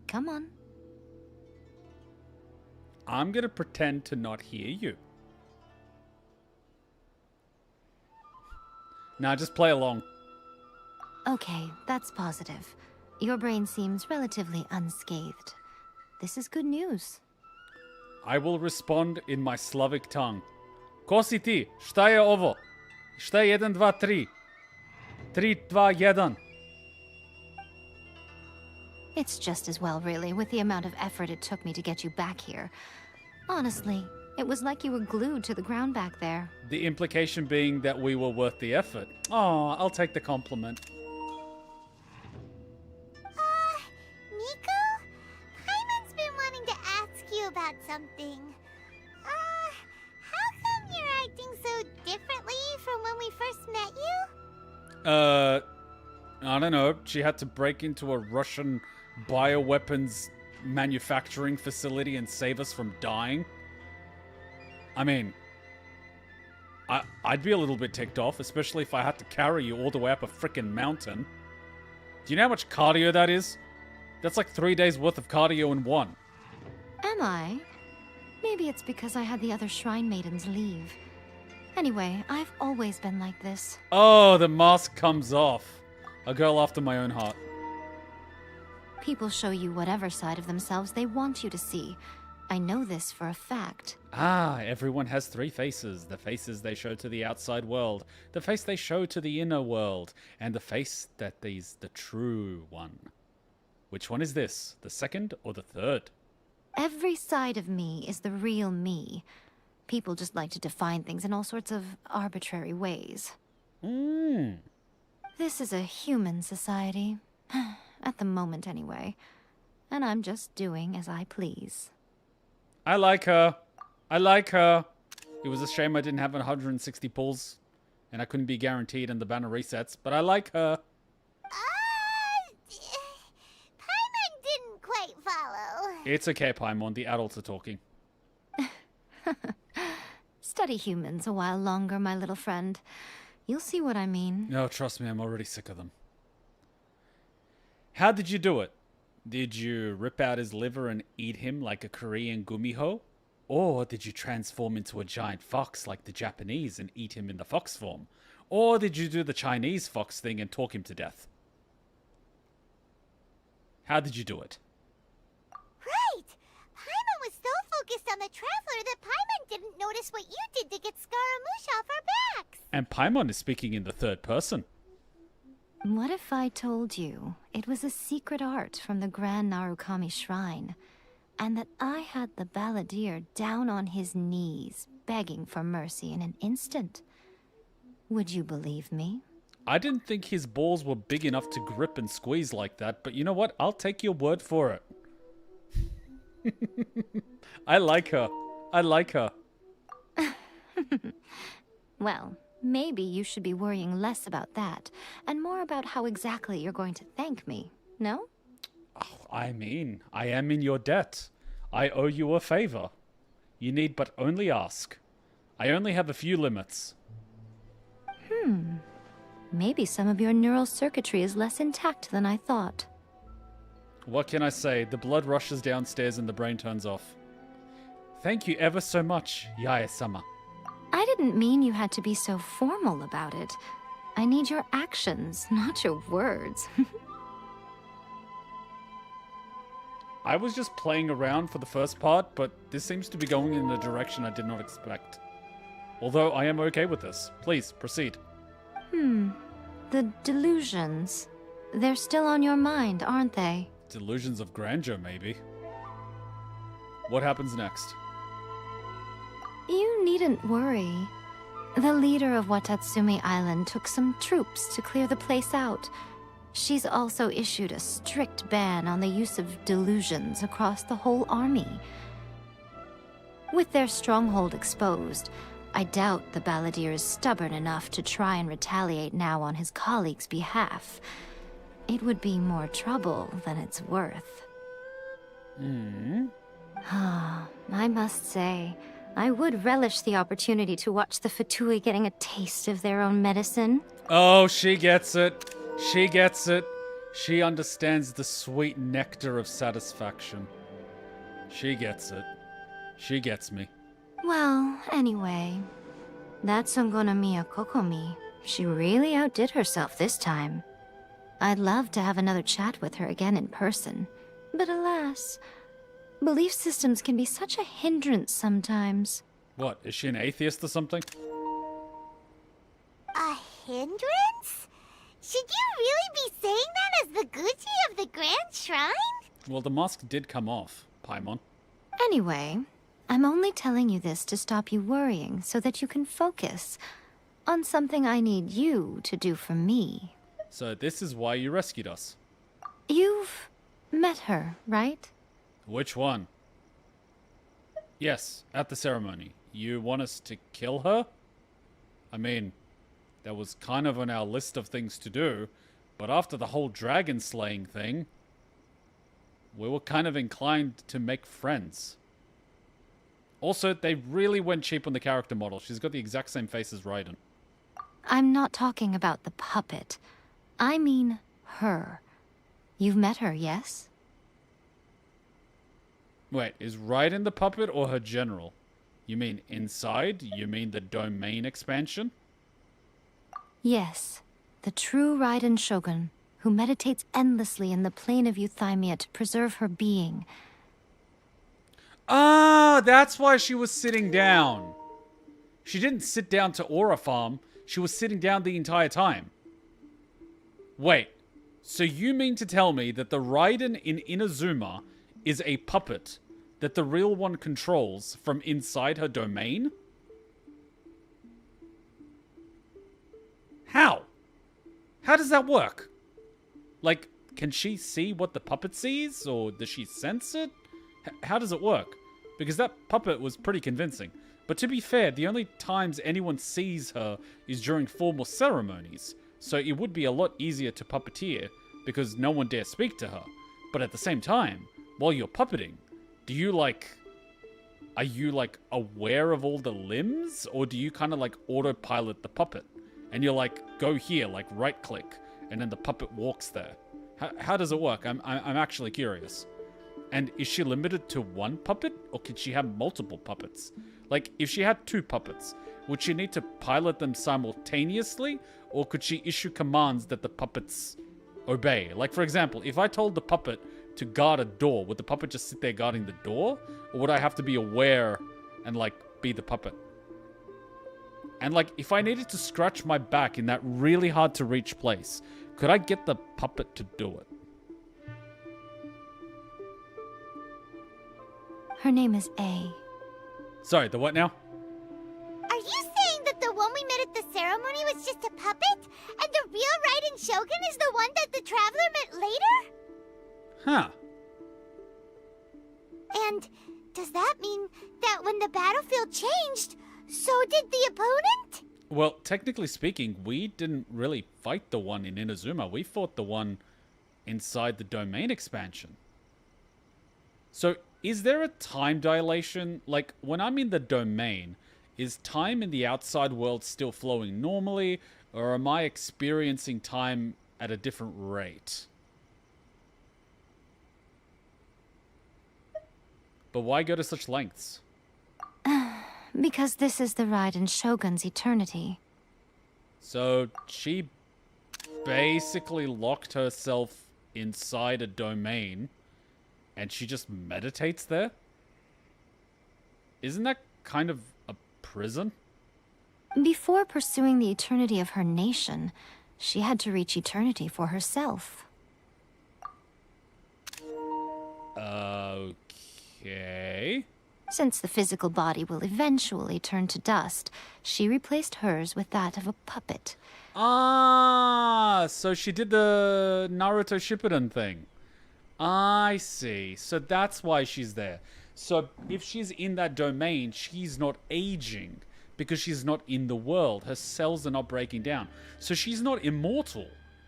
[SPEAKER 3] Come on.
[SPEAKER 1] I'm gonna pretend to not hear you. Nah, just play along.
[SPEAKER 3] Okay, that's positive. Your brain seems relatively unscathed. This is good news.
[SPEAKER 1] I will respond in my Slavic tongue. Ko si ti? Šta je ovo? Šta je 1, 2, 3? 3, 2, 1.
[SPEAKER 3] It's just as well, really, with the amount of effort it took me to get you back here. Honestly, it was like you were glued to the ground back there.
[SPEAKER 1] The implication being that we were worth the effort. Oh, I'll take the compliment.
[SPEAKER 2] Miko? Paimon's been wanting to ask you about something. How come you're acting so differently from when we first met you?
[SPEAKER 1] I don't know. She had to break into a Russian bioweapons manufacturing facility and save us from dying. I mean, I'd be a little bit ticked off, especially if I had to carry you all the way up a frickin' mountain. Do you know how much cardio that is? That's like 3 days worth of cardio in one.
[SPEAKER 3] Am I? Maybe it's because I had the other Shrine Maidens leave. Anyway, I've always been like this.
[SPEAKER 1] Oh, the mask comes off. A girl after my own heart.
[SPEAKER 3] People show you whatever side of themselves they want you to see. I know this for a fact.
[SPEAKER 1] Ah, everyone has 3 faces. The faces they show to the outside world, the face they show to the inner world, and the face that is the true one. Which one is this? The second or the third?
[SPEAKER 3] Every side of me is the real me. People just like to define things in all sorts of arbitrary ways. This is a human society. At the moment, anyway. And I'm just doing as I please.
[SPEAKER 1] I like her. I like her. It was a shame I didn't have 160 pulls. And I couldn't be guaranteed in the banner resets. But I like her.
[SPEAKER 2] Paimon didn't quite follow.
[SPEAKER 1] It's okay, Paimon. The adults are talking.
[SPEAKER 3] Study humans a while longer, my little friend. You'll see what I mean.
[SPEAKER 1] No, trust me, I'm already sick of them. How did you do it? Did you rip out his liver and eat him like a Korean gumiho? Or did you transform into a giant fox like the Japanese and eat him in the fox form? Or did you do the Chinese fox thing and talk him to death? How did you do it?
[SPEAKER 2] Right! Paimon was so focused on the Traveler that Paimon didn't notice what you did to get Scaramouche off our backs.
[SPEAKER 1] And Paimon is speaking in the third person.
[SPEAKER 3] What if I told you it was a secret art from the Grand Narukami Shrine, and that I had the balladeer down on his knees, begging for mercy in an instant? Would you believe me?
[SPEAKER 1] I didn't think his balls were big enough to grip and squeeze like that, but you know what? I'll take your word for it. I like her. I like her.
[SPEAKER 3] Well, maybe you should be worrying less about that, and more about how exactly you're going to thank me, no?
[SPEAKER 1] Oh, I mean, I am in your debt. I owe you a favor. You need but only ask. I only have a few limits.
[SPEAKER 3] Maybe some of your neural circuitry is less intact than I thought.
[SPEAKER 1] What can I say? The blood rushes downstairs and the brain turns off. Thank you ever so much, YAE-sama.
[SPEAKER 3] I didn't mean you had to be so formal about it. I need your actions, not your words.
[SPEAKER 1] I was just playing around for the first part, but this seems to be going in a direction I did not expect. Although I am okay with this. Please, proceed.
[SPEAKER 3] The delusions. They're still on your mind, aren't they?
[SPEAKER 1] Delusions of grandeur, maybe. What happens next?
[SPEAKER 3] You needn't worry. The leader of Watatsumi Island took some troops to clear the place out. She's also issued a strict ban on the use of delusions across the whole army. With their stronghold exposed, I doubt the balladeer is stubborn enough to try and retaliate now on his colleagues' behalf. It would be more trouble than it's worth. I must say, I would relish the opportunity to watch the Fatui getting a taste of their own medicine.
[SPEAKER 1] Oh, she gets it. She gets it. She understands the sweet nectar of satisfaction. She gets it. She gets me.
[SPEAKER 3] Well, anyway, that Songonomiya Kokomi, she really outdid herself this time. I'd love to have another chat with her again in person, but alas, belief systems can be such a hindrance sometimes.
[SPEAKER 1] What, is she an atheist or something?
[SPEAKER 2] A hindrance? Should you really be saying that as the Gucci of the Grand Shrine?
[SPEAKER 1] Well, the mask did come off, Paimon.
[SPEAKER 3] Anyway, I'm only telling you this to stop you worrying so that you can focus on something I need you to do for me.
[SPEAKER 1] So this is why you rescued us.
[SPEAKER 3] You've met her, right?
[SPEAKER 1] Which one? Yes, at the ceremony. You want us to kill her? I mean, that was kind of on our list of things to do, but after the whole dragon slaying thing, we were kind of inclined to make friends. Also, they really went cheap on the character model. She's got the exact same face as Raiden.
[SPEAKER 3] I'm not talking about the puppet. I mean her. You've met her, yes?
[SPEAKER 1] Wait, is Raiden the puppet or her general? You mean inside? You mean the domain expansion?
[SPEAKER 3] Yes, the true Raiden Shogun, who meditates endlessly in the plane of Euthymia to preserve her being.
[SPEAKER 1] Ah, that's why she was sitting down. She didn't sit down to Aura Farm. She was sitting down the entire time. Wait, so you mean to tell me that the Raiden in Inazuma is a puppet that the real one controls from inside her domain? How? How does that work? Like, can she see what the puppet sees, or does she sense it? How does it work? Because that puppet was pretty convincing. But to be fair, the only times anyone sees her is during formal ceremonies, so it would be a lot easier to puppeteer, because no one dare speak to her. But at the same time, while you're puppeting, are you aware of all the limbs, or do you kind of like autopilot the puppet? And you're like, go here, like right click, and then the puppet walks there. How does it work? I'm actually curious. And is she limited to one puppet, or could she have multiple puppets? Like, if she had two puppets, would she need to pilot them simultaneously, or could she issue commands that the puppets obey? Like, for example, if I told the puppet to guard a door, would the puppet just sit there guarding the door? Or would I have to be aware and, like, be the puppet? And like, if I needed to scratch my back in that really hard to reach place, could I get the puppet to do it?
[SPEAKER 3] Her name is A.
[SPEAKER 1] Sorry, the what now?
[SPEAKER 2] Are you saying that the one we met at the ceremony was just a puppet? And the real Raiden Shogun is the one that the Traveler met later?
[SPEAKER 1] Huh.
[SPEAKER 2] And does that mean that when the battlefield changed, so did the opponent?
[SPEAKER 1] Well, technically speaking, we didn't really fight the one in Inazuma. We fought the one inside the domain expansion. So, is there a time dilation? Like, when I'm in the domain, is time in the outside world still flowing normally, or am I experiencing time at a different rate? But why go to such lengths?
[SPEAKER 3] Because this is the Raiden Shogun's eternity.
[SPEAKER 1] So, she basically locked herself inside a domain, and she just meditates there? Isn't that kind of a prison?
[SPEAKER 3] Before pursuing the eternity of her nation, she had to reach eternity for herself.
[SPEAKER 1] Okay.
[SPEAKER 3] Since the physical body will eventually turn to dust, she replaced hers with that of a puppet.
[SPEAKER 1] Ah, so she did the Naruto Shippuden thing. I see. So that's why she's there. So if she's in that domain, she's not aging because she's not in the world. Her cells are not breaking down. So she's not immortal.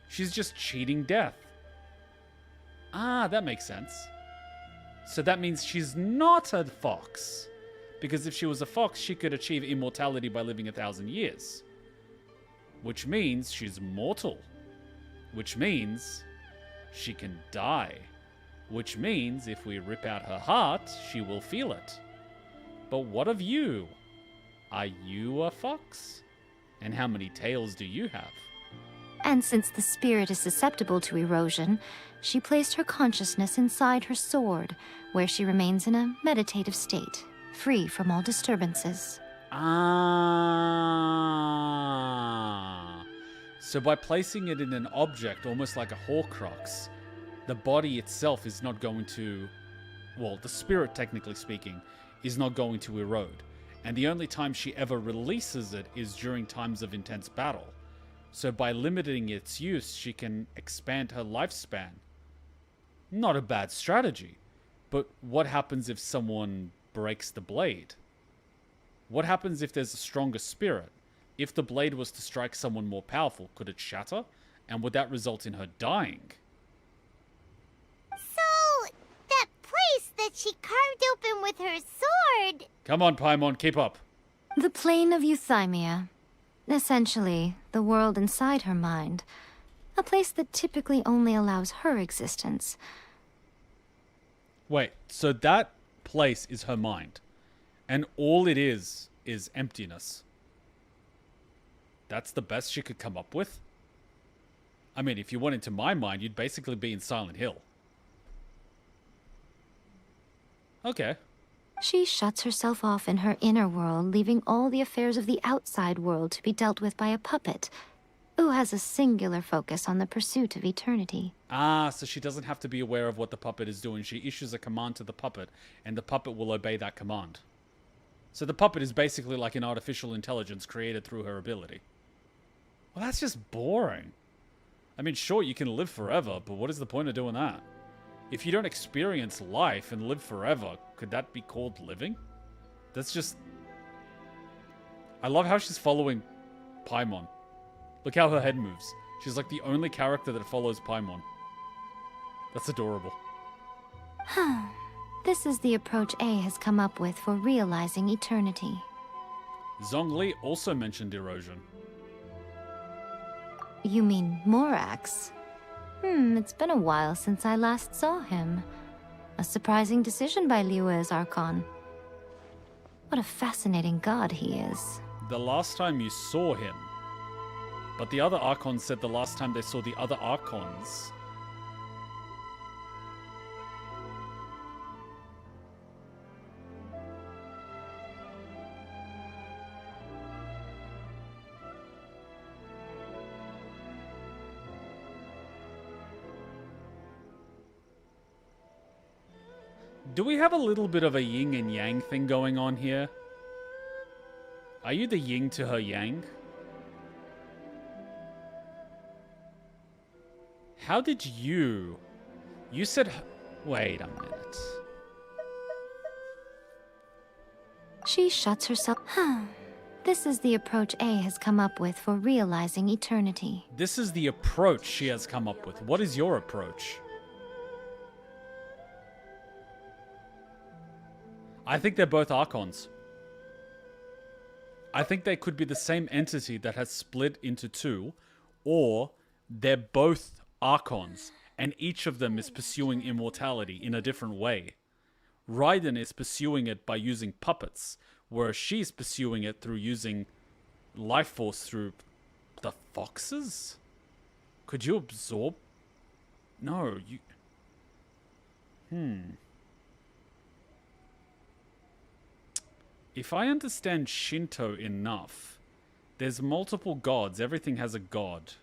[SPEAKER 1] She's just cheating death. Ah, that makes sense. So that means she's not a fox. Because if she was a fox, she could achieve immortality by living 1,000 years. Which means she's mortal. Which means she can die. Which means if we rip out her heart, she will feel it. But what of you? Are you a fox? And how many tails do you have?
[SPEAKER 3] And since the spirit is susceptible to erosion, she placed her consciousness inside her sword, where she remains in a meditative state, free from all disturbances.
[SPEAKER 1] Ah. So by placing it in an object, almost like a Horcrux, the body itself is not going to... Well, the spirit, technically speaking, is not going to erode. And the only time she ever releases it is during times of intense battle. So by limiting its use, she can expand her lifespan. Not a bad strategy. But what happens if someone breaks the blade? What happens if there's a stronger spirit? If the blade was to strike someone more powerful, could it shatter? And would that result in her dying?
[SPEAKER 2] So, that place that she carved open with her sword...
[SPEAKER 1] Come on, Paimon, keep up.
[SPEAKER 3] The plane of Euthymia. Essentially, the world inside her mind. A place that typically only allows her existence.
[SPEAKER 1] Wait, so that place is her mind. And all it is emptiness. That's the best she could come up with? I mean, if you went into my mind, you'd basically be in Silent Hill. Okay.
[SPEAKER 3] She shuts herself off in her inner world, leaving all the affairs of the outside world to be dealt with by a puppet, who has a singular focus on the pursuit of eternity.
[SPEAKER 1] Ah, so she doesn't have to be aware of what the puppet is doing. She issues a command to the puppet, and the puppet will obey that command. So the puppet is basically like an artificial intelligence created through her ability. Well, that's just boring. I mean, sure, you can live forever, but what is the point of doing that? If you don't experience life and live forever, could that be called living? That's just... I love how she's following Paimon. Look how her head moves. She's like the only character that follows Paimon. That's adorable.
[SPEAKER 3] This is the approach A has come up with for realizing eternity.
[SPEAKER 1] Zhongli also mentioned erosion.
[SPEAKER 3] You mean Morax? It's been a while since I last saw him. A surprising decision by Liyue's Archon. What a fascinating god he is.
[SPEAKER 1] The last time you saw him. But the other Archons said the last time they saw the other Archons. Do we have a little bit of a yin and yang thing going on here? Are you the yin to her yang? How did you... You said... Wait a minute.
[SPEAKER 13] She shuts herself... This is the approach A has come up with for realizing eternity.
[SPEAKER 1] This is the approach she has come up with. What is your approach? I think they're both Archons. I think they could be the same entity that has split into two, or they're both Archons, and each of them is pursuing immortality in a different way. Raiden is pursuing it by using puppets, whereas she's pursuing it through using life force through the foxes? Could you absorb? No, you... If I understand Shinto enough, there's multiple gods. Everything has a god.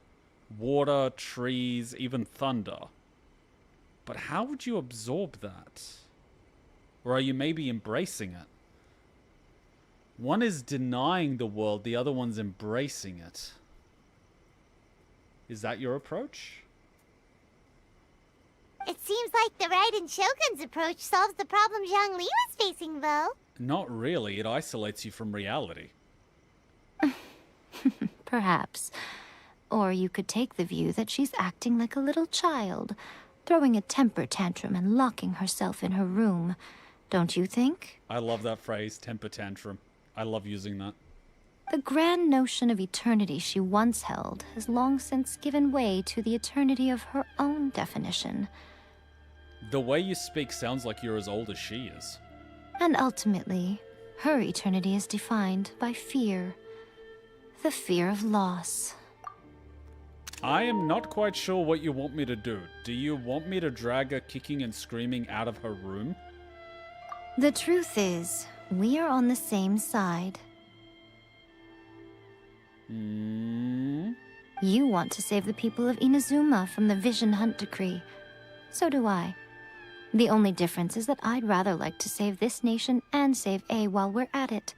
[SPEAKER 1] Water, trees, even thunder. But how would you absorb that? Or are you maybe embracing it? One is denying the world, the other one's embracing it. Is that your approach?
[SPEAKER 2] It seems like the Raiden Shogun's approach solves the problem Zhang Li was facing, though.
[SPEAKER 1] Not really. It isolates you from reality.
[SPEAKER 13] Perhaps. Or you could take the view that she's acting like a little child, throwing a temper tantrum and locking herself in her room. Don't you think?
[SPEAKER 1] I love that phrase, temper tantrum. I love using that.
[SPEAKER 13] The grand notion of eternity she once held has long since given way to the eternity of her own definition.
[SPEAKER 1] The way you speak sounds like you're as old as she is.
[SPEAKER 13] And ultimately, her eternity is defined by fear. The fear of loss.
[SPEAKER 1] I am not quite sure what you want me to do. Do you want me to drag her kicking and screaming out of her room?
[SPEAKER 13] The truth is, we are on the same side. You want to save the people of Inazuma from the Vision Hunt Decree. So do I. The only difference is that I'd rather like to save this nation and save A while we're at it.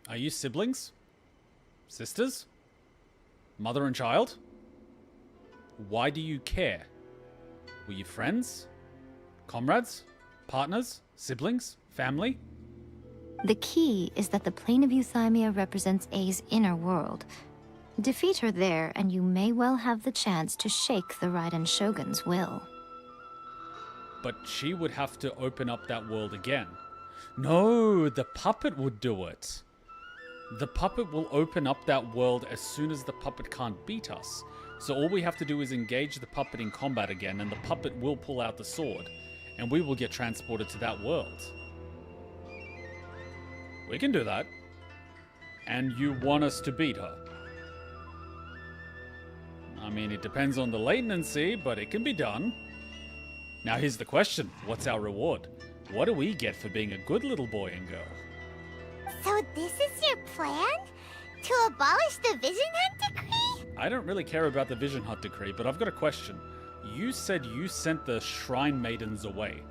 [SPEAKER 1] Are you siblings? Sisters? Mother and child? Why do you care? Were you friends? Comrades? Partners? Siblings? Family?
[SPEAKER 13] The key is that the plane of Euthymia represents A's inner world. Defeat her there, and you may well have the chance to shake the Raiden Shogun's will.
[SPEAKER 1] But she would have to open up that world again. No, the puppet would do it. The puppet will open up that world as soon as the puppet can't beat us. So all we have to do is engage the puppet in combat again, and the puppet will pull out the sword, and we will get transported to that world. We can do that. And you want us to beat her? I mean, it depends on the latency, but it can be done. Now here's the question. What's our reward? What do we get for being a good little boy and girl?
[SPEAKER 2] So this is your plan? To abolish the Vision Hunt Decree?
[SPEAKER 1] I don't really care about the Vision Hunt Decree, but I've got a question. You said you sent the Shrine Maidens away.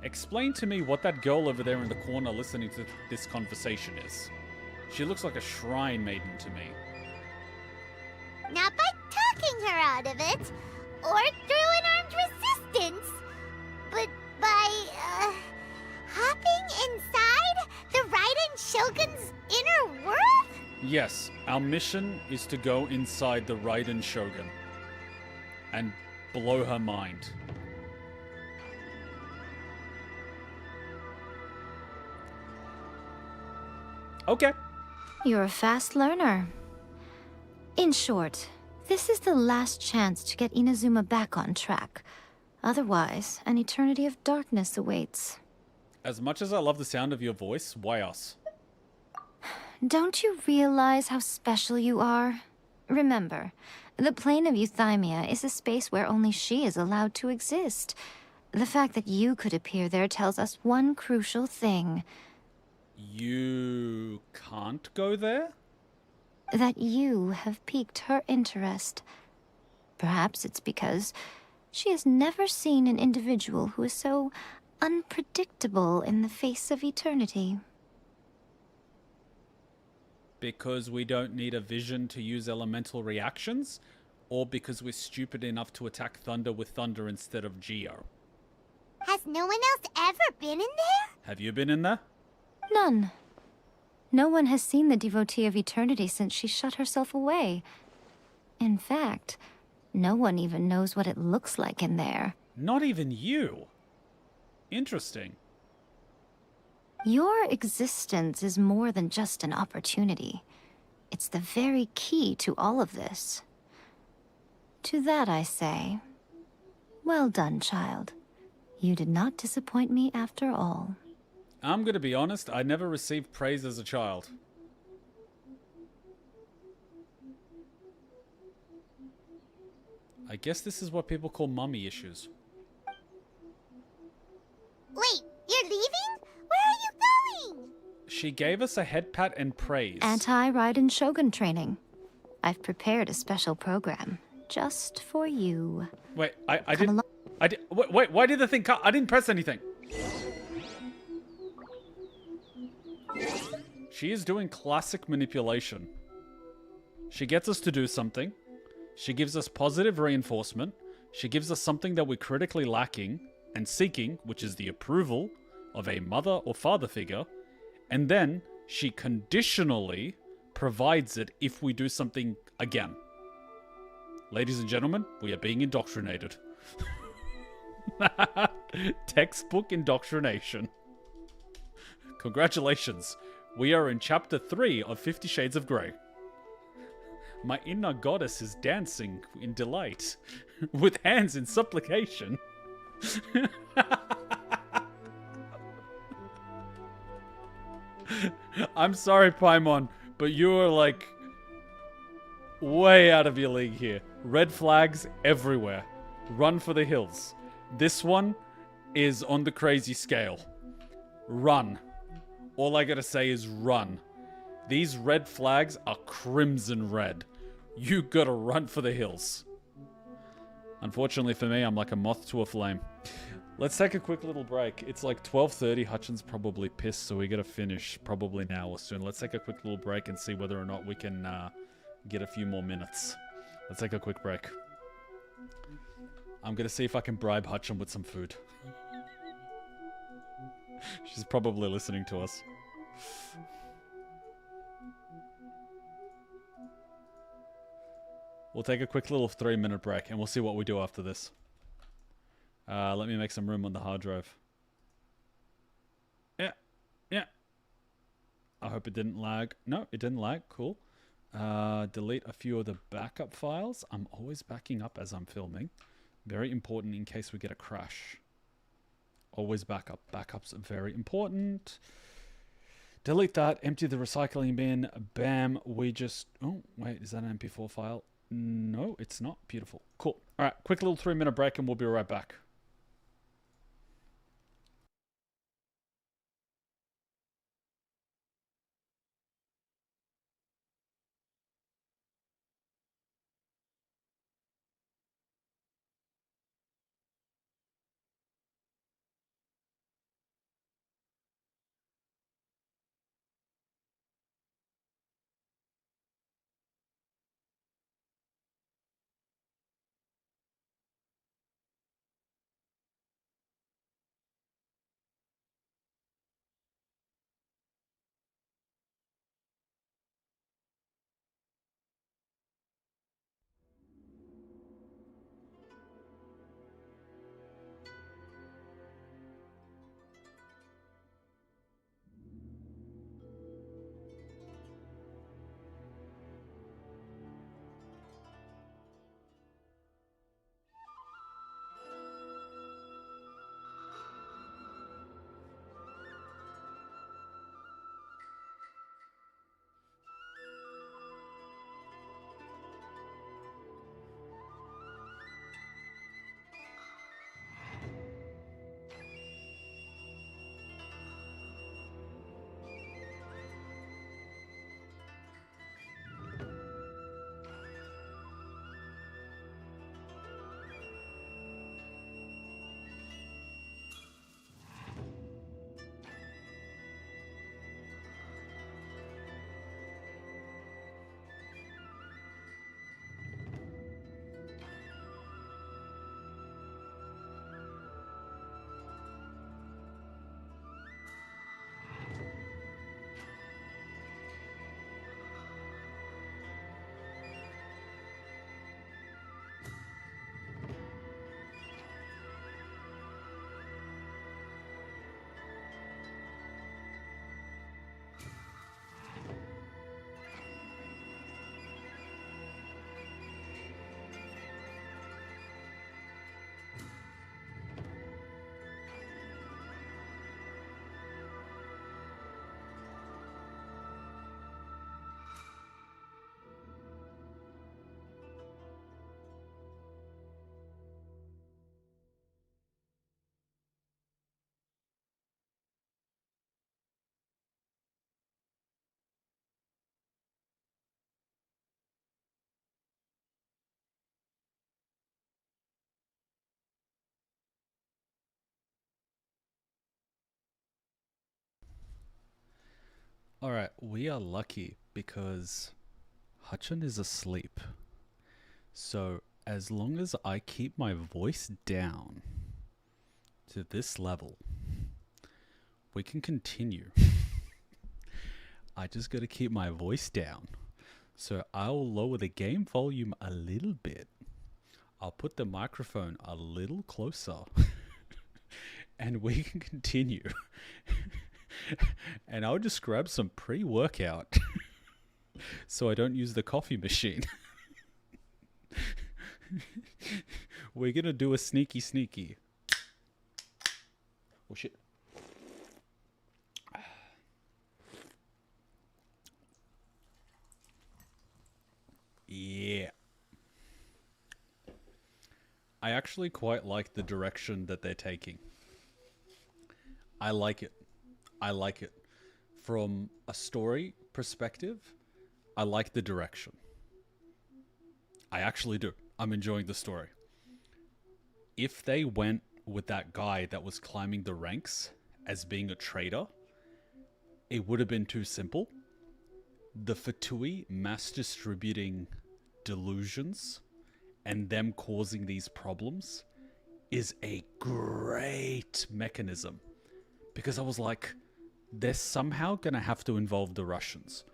[SPEAKER 1] Explain to me what that girl over there in the corner listening to this conversation is. She looks like a Shrine Maiden to me.
[SPEAKER 2] Not by talking her out of it, or through an armed resistance, but by, hopping inside the Raiden Shogun's inner world?
[SPEAKER 1] Yes, our mission is to go inside the Raiden Shogun and blow her mind. Okay.
[SPEAKER 13] You're a fast learner. In short, this is the last chance to get Inazuma back on track. Otherwise, an eternity of darkness awaits.
[SPEAKER 1] As much as I love the sound of your voice, why us?
[SPEAKER 13] Don't you realize how special you are? Remember, the plane of Euthymia is a space where only she is allowed to exist. The fact that you could appear there tells us one crucial thing.
[SPEAKER 1] You can't go there?
[SPEAKER 13] That you have piqued her interest. Perhaps it's because she has never seen an individual who is so unpredictable in the face of eternity.
[SPEAKER 1] Because we don't need a vision to use elemental reactions? Or because we're stupid enough to attack thunder with thunder instead of Geo?
[SPEAKER 2] Has no one else ever been in there?
[SPEAKER 1] Have you been in there?
[SPEAKER 13] None. No one has seen the devotee of eternity since she shut herself away. In fact, no one even knows what it looks like in there.
[SPEAKER 1] Not even you. Interesting.
[SPEAKER 13] Your existence is more than just an opportunity. It's the very key to all of this. To that I say, well done, child. You did not disappoint me after all.
[SPEAKER 1] I'm gonna be honest, I never received praise as a child. I guess this is what people call mummy issues.
[SPEAKER 2] Wait, you're leaving? Where are you going?
[SPEAKER 1] She gave us a head pat and praise.
[SPEAKER 13] Anti-Raiden Shogun training. I've prepared a special program just for you.
[SPEAKER 1] Wait, wait, why did the thing cut? I didn't press anything. She is doing classic manipulation. She gets us to do something. She gives us positive reinforcement. She gives us something that we're critically lacking and seeking, which is the approval of a mother or father figure. And then she conditionally provides it if we do something again. Ladies and gentlemen, we are being indoctrinated. Textbook indoctrination. Congratulations. We are in chapter 3 of 50 Shades of Grey. My inner goddess is dancing in delight, with hands in supplication. I'm sorry, Paimon, but you are like way out of your league here. Red flags everywhere. Run for the hills. This one is on the crazy scale. Run. All I gotta say is run. These red flags are crimson red. You gotta run for the hills. Unfortunately for me, I'm like a moth to a flame. Let's take a quick little break. It's like 12:30. Hutchin's probably pissed, so we gotta finish probably now or soon. Let's take a quick little break and see whether or not we can get a few more minutes. Let's take a quick break. I'm gonna see if I can bribe Hutchin with some food. She's probably listening to us. We'll take a quick little 3-minute break and we'll see what we do after this. Let me make some room on the hard drive. Yeah. I hope it didn't lag. No, it didn't lag. Cool. Delete a few of the backup files. I'm always backing up as I'm filming. Very important in case we get a crash. Always backup. Backups are very important. Delete that. Empty the recycling bin. Bam. We just... Oh, wait. Is that an MP4 file? No, it's not. Beautiful. Cool. All right. Quick little 3-minute break and we'll be right back. Alright, we are lucky because Hachan is asleep. So, as long as I keep my voice down to this level, we can continue. I just gotta keep my voice down. So I'll lower the game volume a little bit. I'll put the microphone a little closer. And we can continue. And I'll just grab some pre-workout so I don't use the coffee machine. We're gonna do a sneaky. Oh shit. Yeah. I actually quite like the direction that they're taking. I like it. I like it. From a story perspective, I like the direction. I actually do. I'm enjoying the story. If they went with that guy that was climbing the ranks as being a traitor, it would have been too simple. The Fatui mass distributing delusions and them causing these problems is a great mechanism. Because I was like, they're somehow going to have to involve the Russians.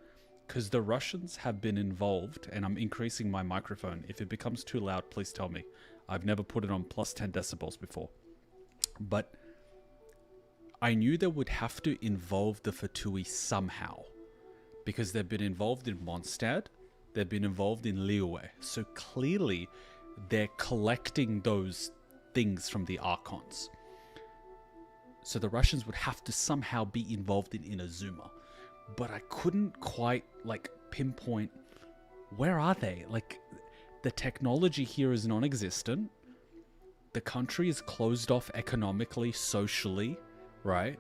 [SPEAKER 1] Because the Russians have been involved, and I'm increasing my microphone. If it becomes too loud, please tell me. I've never put it on plus 10 decibels before. But I knew they would have to involve the Fatui somehow. Because they've been involved in Mondstadt, they've been involved in Liyue. So clearly, they're collecting those things from the Archons. So the Russians would have to somehow be involved in Inazuma. But I couldn't quite, like, pinpoint, where are they? Like, the technology here is non-existent. The country is closed off economically, socially, right?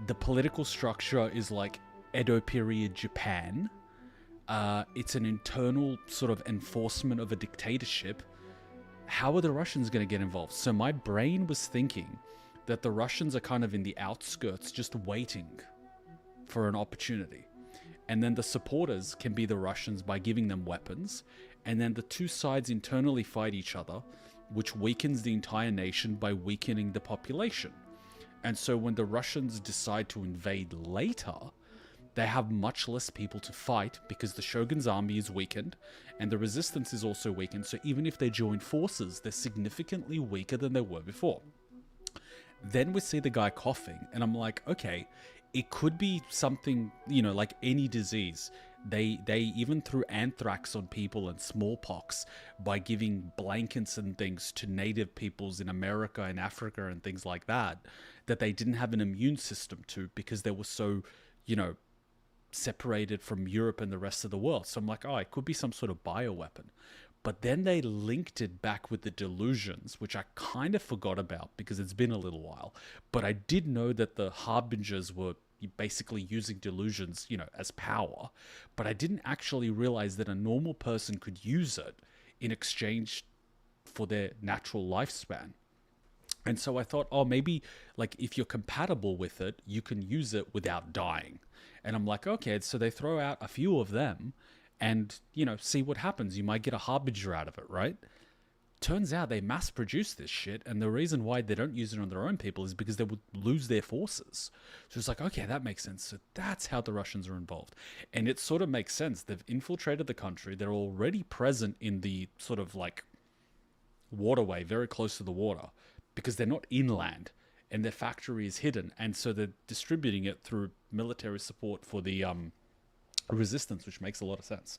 [SPEAKER 1] The political structure is like Edo period Japan. It's an internal sort of enforcement of a dictatorship. How are the Russians going to get involved? So my brain was thinking that the Russians are kind of in the outskirts, just waiting for an opportunity. And then the supporters can be the Russians by giving them weapons. And then the two sides internally fight each other, which weakens the entire nation by weakening the population. And so when the Russians decide to invade later, they have much less people to fight because the Shogun's army is weakened and the resistance is also weakened. So even if they join forces, they're significantly weaker than they were before. Then we see the guy coughing and I'm like, okay, it could be something, you know, like any disease. They even threw anthrax on people and smallpox by giving blankets and things to native peoples in America and Africa and things like that, that they didn't have an immune system to because they were so, you know, separated from Europe and the rest of the world. So I'm like, oh, it could be some sort of bioweapon. But then they linked it back with the delusions, which I kind of forgot about because it's been a little while. But I did know that the Harbingers were basically using delusions, you know, as power. But I didn't actually realize that a normal person could use it in exchange for their natural lifespan. And so I thought, oh, maybe like if you're compatible with it, you can use it without dying. And I'm like, okay, so they throw out a few of them and, you know, see what happens. You might get a Harbinger out of it, right? Turns out they mass produce this shit, and the reason why they don't use it on their own people is because they would lose their forces. So it's like, okay, that makes sense. So that's how the Russians are involved. And it sort of makes sense. They've infiltrated the country. They're already present in the sort of like waterway, very close to the water, because they're not inland and their factory is hidden. And so they're distributing it through military support for the resistance, which makes a lot of sense.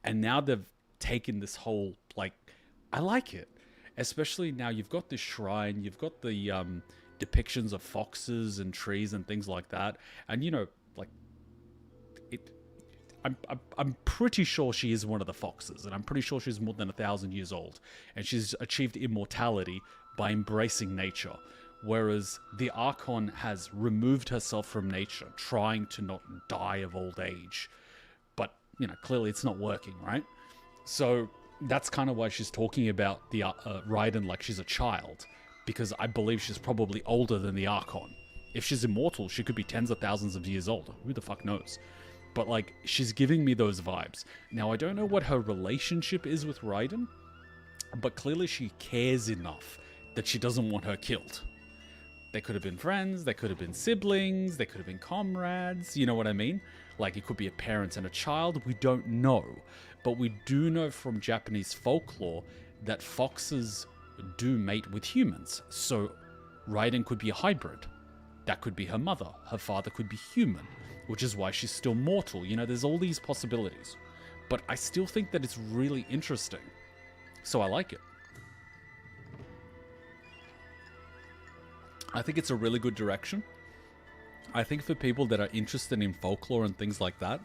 [SPEAKER 1] And now they've taken this whole, like, I like it. Especially now you've got this shrine, you've got the depictions of foxes and trees and things like that. And, you know, like, I'm pretty sure she is one of the foxes, and I'm pretty sure she's more than 1,000 years old. And she's achieved immortality by embracing nature. Whereas the Archon has removed herself from nature, trying to not die of old age. But, you know, clearly it's not working, right? So that's kind of why she's talking about the Raiden like she's a child. Because I believe she's probably older than the Archon, If she's immortal, she could be tens of thousands of years old. Who the fuck knows? But like, she's giving me those vibes. Now, I don't know what her relationship is with Raiden, but clearly she cares enough that she doesn't want her killed. They could have been friends, they could have been siblings, they could have been comrades, you know what I mean? Like, it could be a parent and a child, we don't know. But we do know from Japanese folklore that foxes do mate with humans. So Raiden could be a hybrid. That could be her mother. Her father could be human, which is why she's still mortal. You know, there's all these possibilities. But I still think that it's really interesting. So I like it. I think it's a really good direction. I think for people that are interested in folklore and things like that,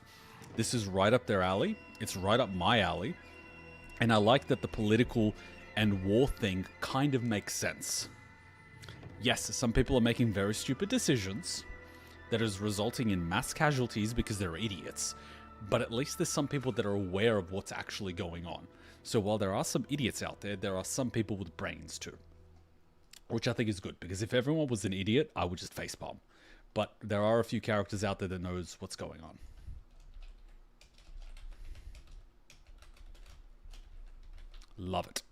[SPEAKER 1] this is right up their alley. It's right up my alley. And I like that the political and war thing kind of makes sense. Yes, some people are making very stupid decisions that is resulting in mass casualties because they're idiots. But at least there's some people that are aware of what's actually going on. So while there are some idiots out there, there are some people with brains too. Which I think is good, because if everyone was an idiot, I would just facepalm. But there are a few characters out there that knows what's going on. Love it.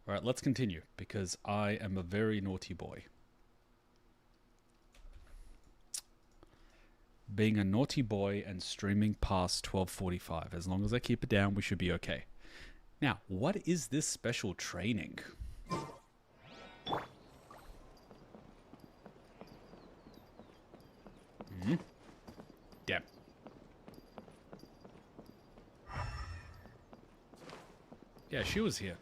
[SPEAKER 1] Alright, let's continue, because I am a very naughty boy. Being a naughty boy and streaming past 12:45. As long as I keep it down, we should be okay. Now, what is this special training? Damn. Yeah, she was here.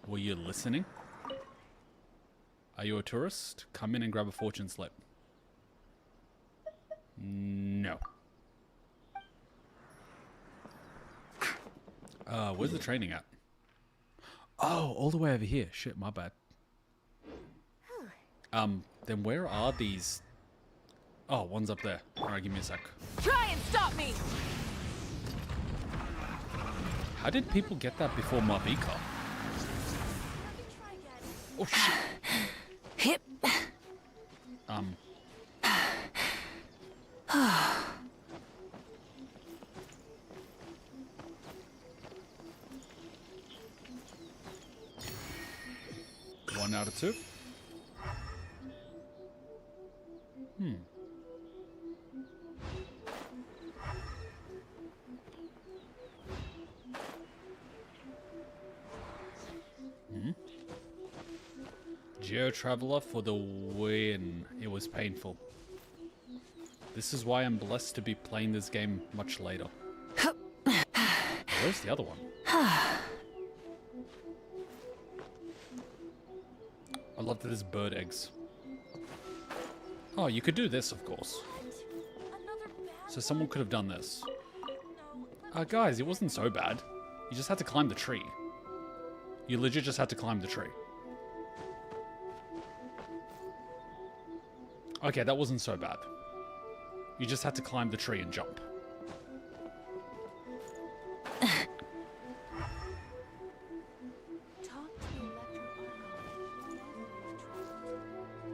[SPEAKER 1] Were you listening? Are you a tourist? Come in and grab a fortune slip. No. Where's the training at? Oh, all the way over here. Shit, my bad. Then where are these? Oh, one's up there. Alright, give me a sec.
[SPEAKER 17] Try and stop me!
[SPEAKER 1] How did people get that before Mabika? Oh shit.
[SPEAKER 3] Hip.
[SPEAKER 1] One out of two. Geo Traveler for the win. It was painful. This is why I'm blessed to be playing this game much later. Where's the other one? I love that there's bird eggs. Oh, you could do this, of course. So someone could have done this. Guys, it wasn't so bad. You just had to climb the tree. You legit just had to climb the tree. Okay, that wasn't so bad. You just had to climb the tree and jump.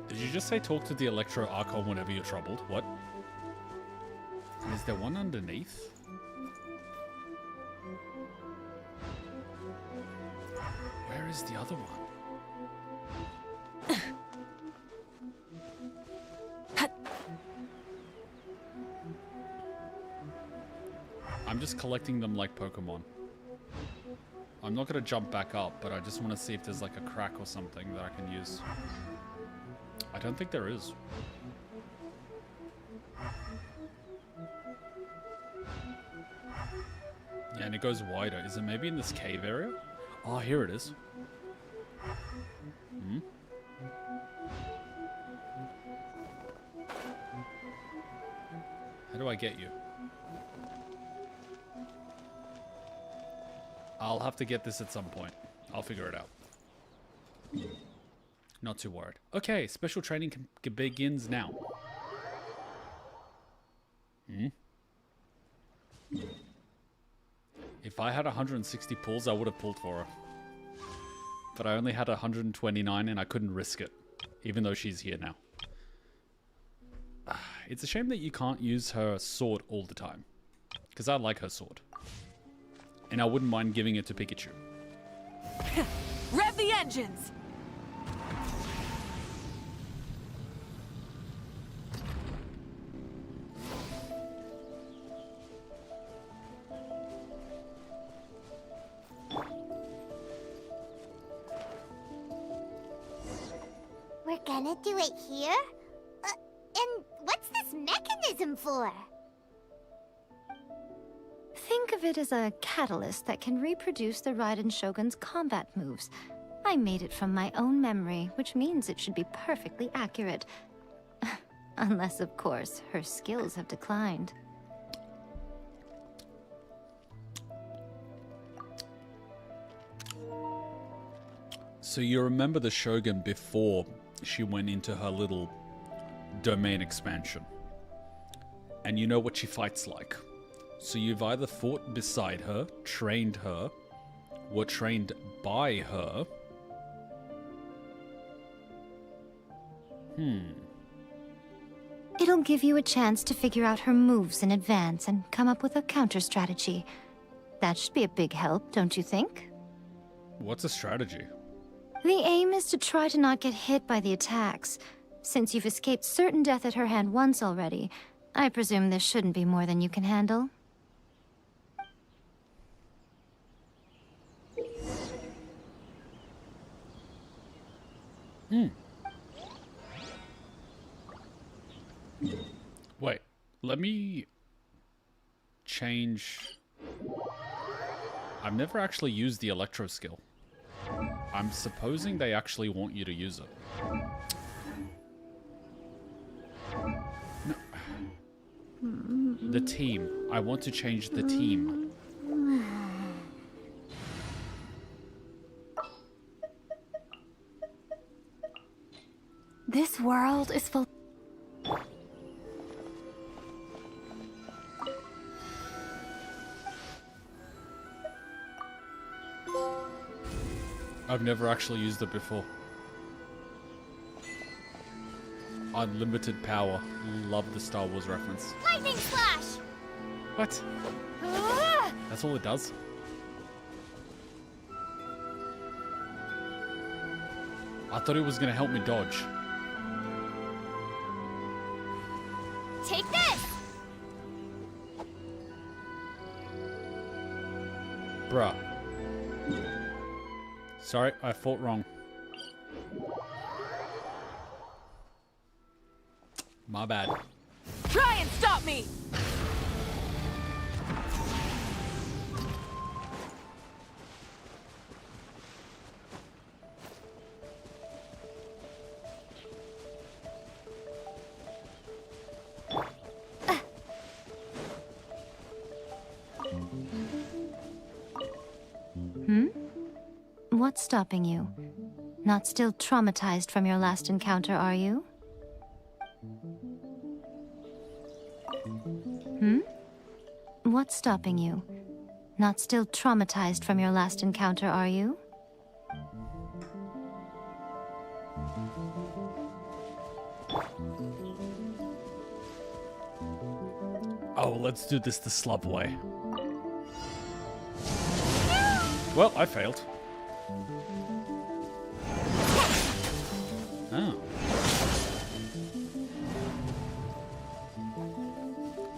[SPEAKER 1] Did you just say talk to the Electro Archon whenever you're troubled? What? And is there one underneath? Where is the other one? I'm just collecting them like Pokemon. I'm not going to jump back up, but I just want to see if there's like a crack or something that I can use. I don't think there is. Yeah, and it goes wider. Is it maybe in this cave area? Oh, here it is. Hmm? How do I get you? I'll have to get this at some point. I'll figure it out. Not too worried. Okay, special training begins now. Hmm? If I had 160 pulls, I would have pulled for her. But I only had 129 and I couldn't risk it. even though she's here now. It's a shame that you can't use her sword all the time, because I like her sword. And I wouldn't mind giving it to Pikachu.
[SPEAKER 17] Rev the engines!
[SPEAKER 2] We're gonna do it here? And what's this mechanism for?
[SPEAKER 13] Think of it as a catalyst that can reproduce the Raiden Shogun's combat moves. I made it from my own memory, which means it should be perfectly accurate. Unless, of course, her skills have declined.
[SPEAKER 1] So you remember the Shogun before she went into her little domain expansion. And you know what she fights like. So you've either fought beside her, trained her, were trained by her.
[SPEAKER 13] It'll give you a chance to figure out her moves in advance and come up with a counter strategy. That should be a big help, don't you think?
[SPEAKER 1] What's a strategy?
[SPEAKER 13] The aim is to try to not get hit by the attacks. Since you've escaped certain death at her hand once already, I presume this shouldn't be more than you can handle.
[SPEAKER 1] Wait, let me change. I've never actually used the electro skill. I'm supposing they actually want you to use it. No. The team. I want to change the team.
[SPEAKER 3] This world is full.
[SPEAKER 1] I've never actually used it before. Unlimited power. Love the Star Wars reference.
[SPEAKER 2] Lightning slash!
[SPEAKER 1] What? That's all it does? I thought it was going to help me dodge.
[SPEAKER 2] Take this!
[SPEAKER 1] Bruh. Sorry, I fought wrong. My bad.
[SPEAKER 17] Try and stop me!
[SPEAKER 13] What's stopping you? Not still traumatized from your last encounter, are you? What's stopping you? Not still traumatized from your last encounter, are you?
[SPEAKER 1] Oh, let's do this the slub way. Well, I failed. Oh.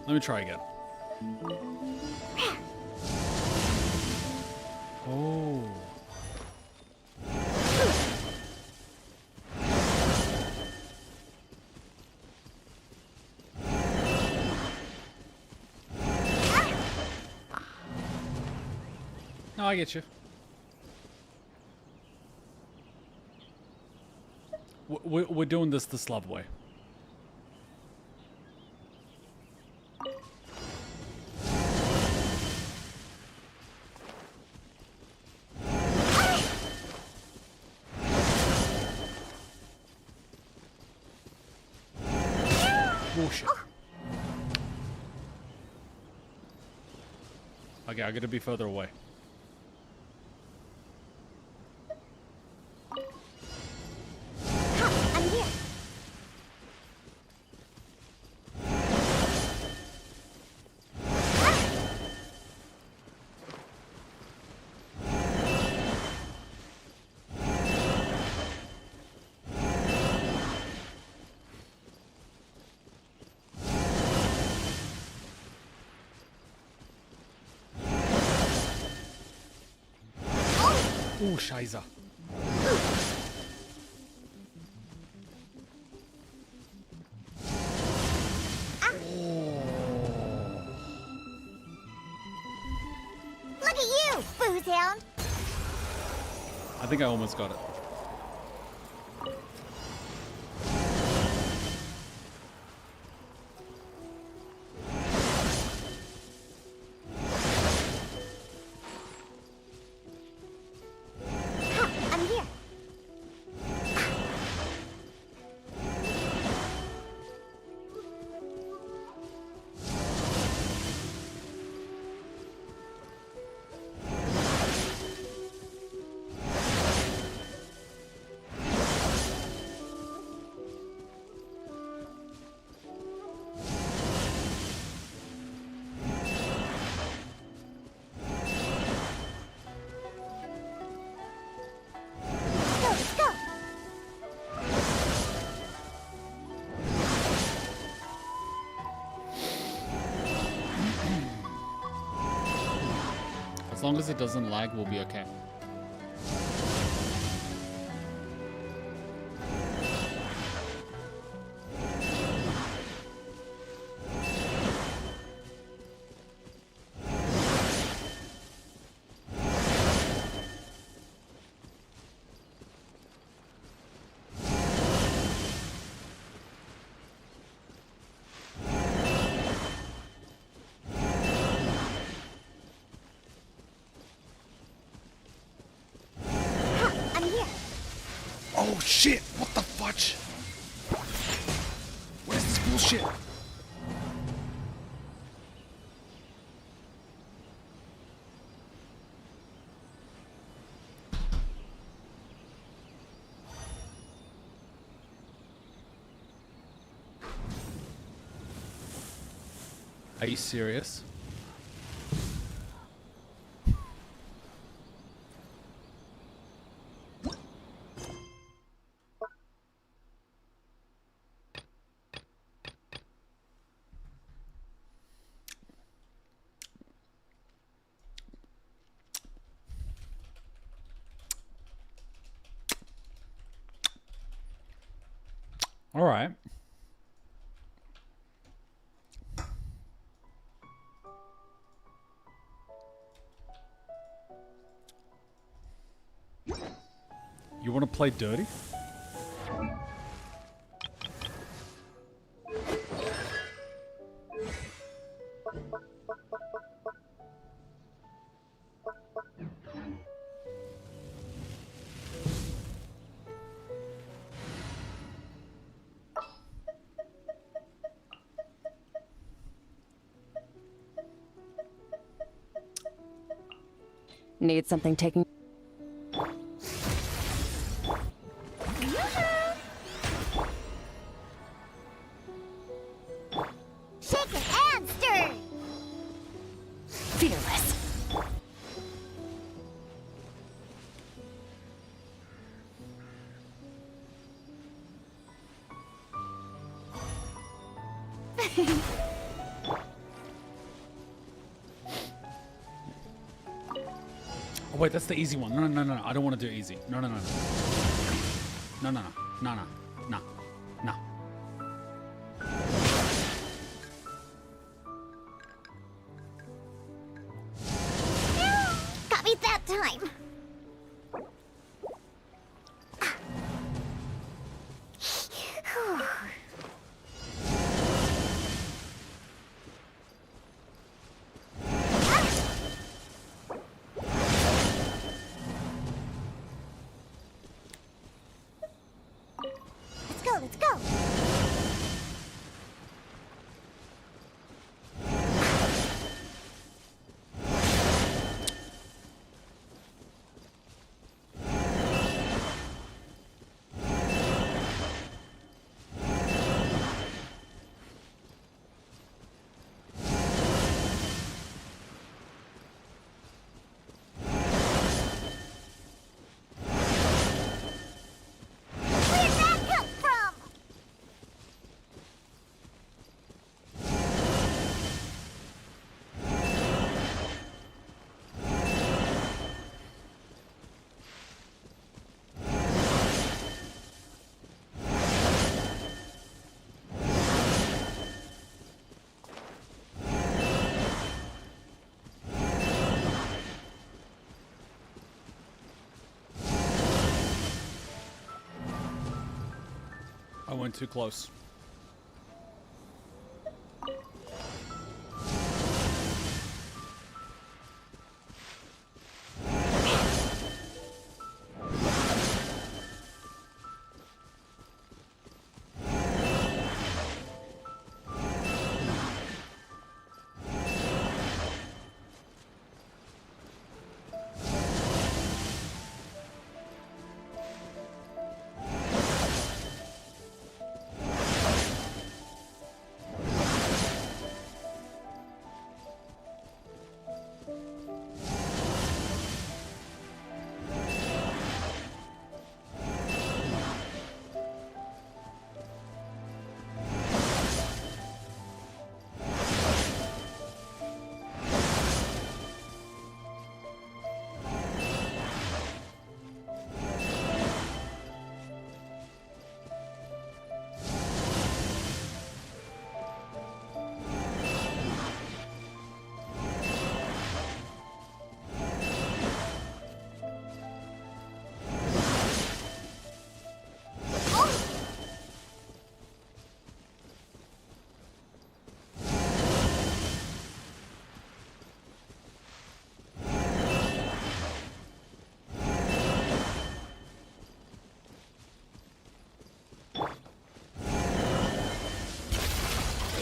[SPEAKER 1] Let me try again. Oh. No, I get you. We're doing this the slub way. Bullshit. Okay, I gotta be further away.
[SPEAKER 2] I'm here.
[SPEAKER 1] Oh, Scheiße.
[SPEAKER 2] Look at you, Boozehound.
[SPEAKER 1] I think I almost got it.
[SPEAKER 2] I'm here. Let's go.
[SPEAKER 1] As long as it doesn't lag, we'll be okay.
[SPEAKER 2] I'm here.
[SPEAKER 15] Oh shit! What the fudge? What is this bullshit?
[SPEAKER 1] Are you serious? All right. You want to play dirty?
[SPEAKER 7] Need something taken.
[SPEAKER 2] Shaken and stirred.
[SPEAKER 7] Fearless.
[SPEAKER 1] Oh wait, that's the easy one. No, no, no, no. I don't want to do easy. No, no, no, no. No, no, no, no, no, no, no.
[SPEAKER 2] Got me that time. Let's go, let's go. Where'd that come from?
[SPEAKER 1] I went too close.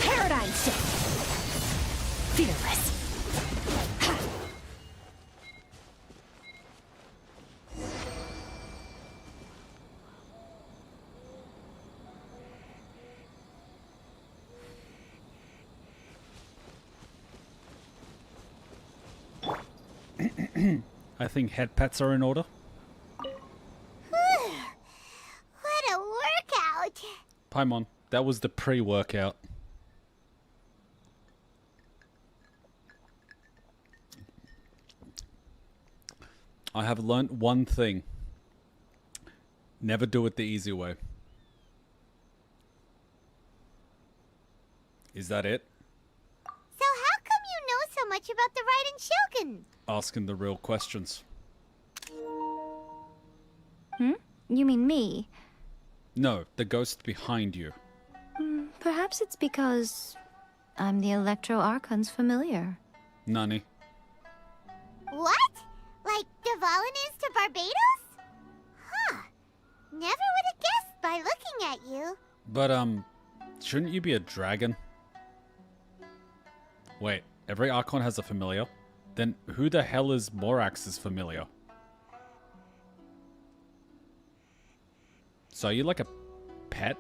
[SPEAKER 3] Paradigm shift. Fearless.
[SPEAKER 1] I think head pats are in order.
[SPEAKER 2] What a workout!
[SPEAKER 1] Paimon, that was the pre-workout. I have learnt one thing. Never do it the easy way. Is that it?
[SPEAKER 2] So how come you know so much about the Raiden Shogun?
[SPEAKER 1] Asking the real questions.
[SPEAKER 13] You mean me?
[SPEAKER 1] No, the ghost behind you.
[SPEAKER 13] Perhaps it's because I'm the Electro Archon's familiar.
[SPEAKER 1] Nani.
[SPEAKER 2] What? Like Dvalin is to Barbados? Huh. Never would have guessed by looking at you.
[SPEAKER 1] But, shouldn't you be a dragon? Wait, every Archon has a familiar? Then who the hell is Morax's familiar? So are you like a pet?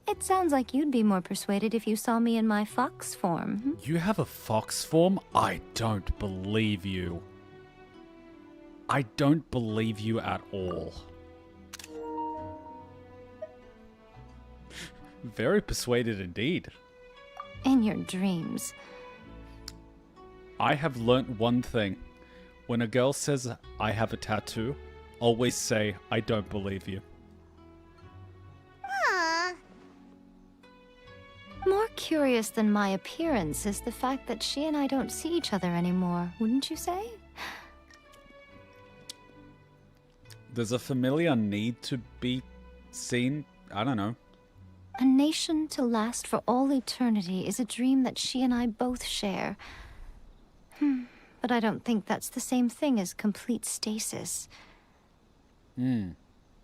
[SPEAKER 13] It sounds like you'd be more persuaded if you saw me in my fox form.
[SPEAKER 1] You have a fox form? I don't believe you. I don't believe you at all. Very persuaded indeed.
[SPEAKER 13] In your dreams.
[SPEAKER 1] I have learnt one thing. When a girl says I have a tattoo, always say I don't believe you.
[SPEAKER 13] More curious than my appearance is the fact that she and I don't see each other anymore, wouldn't you say?
[SPEAKER 1] Does a familiar need to be seen? I don't know.
[SPEAKER 13] A nation to last for all eternity is a dream that she and I both share. But I don't think that's the same thing as complete stasis.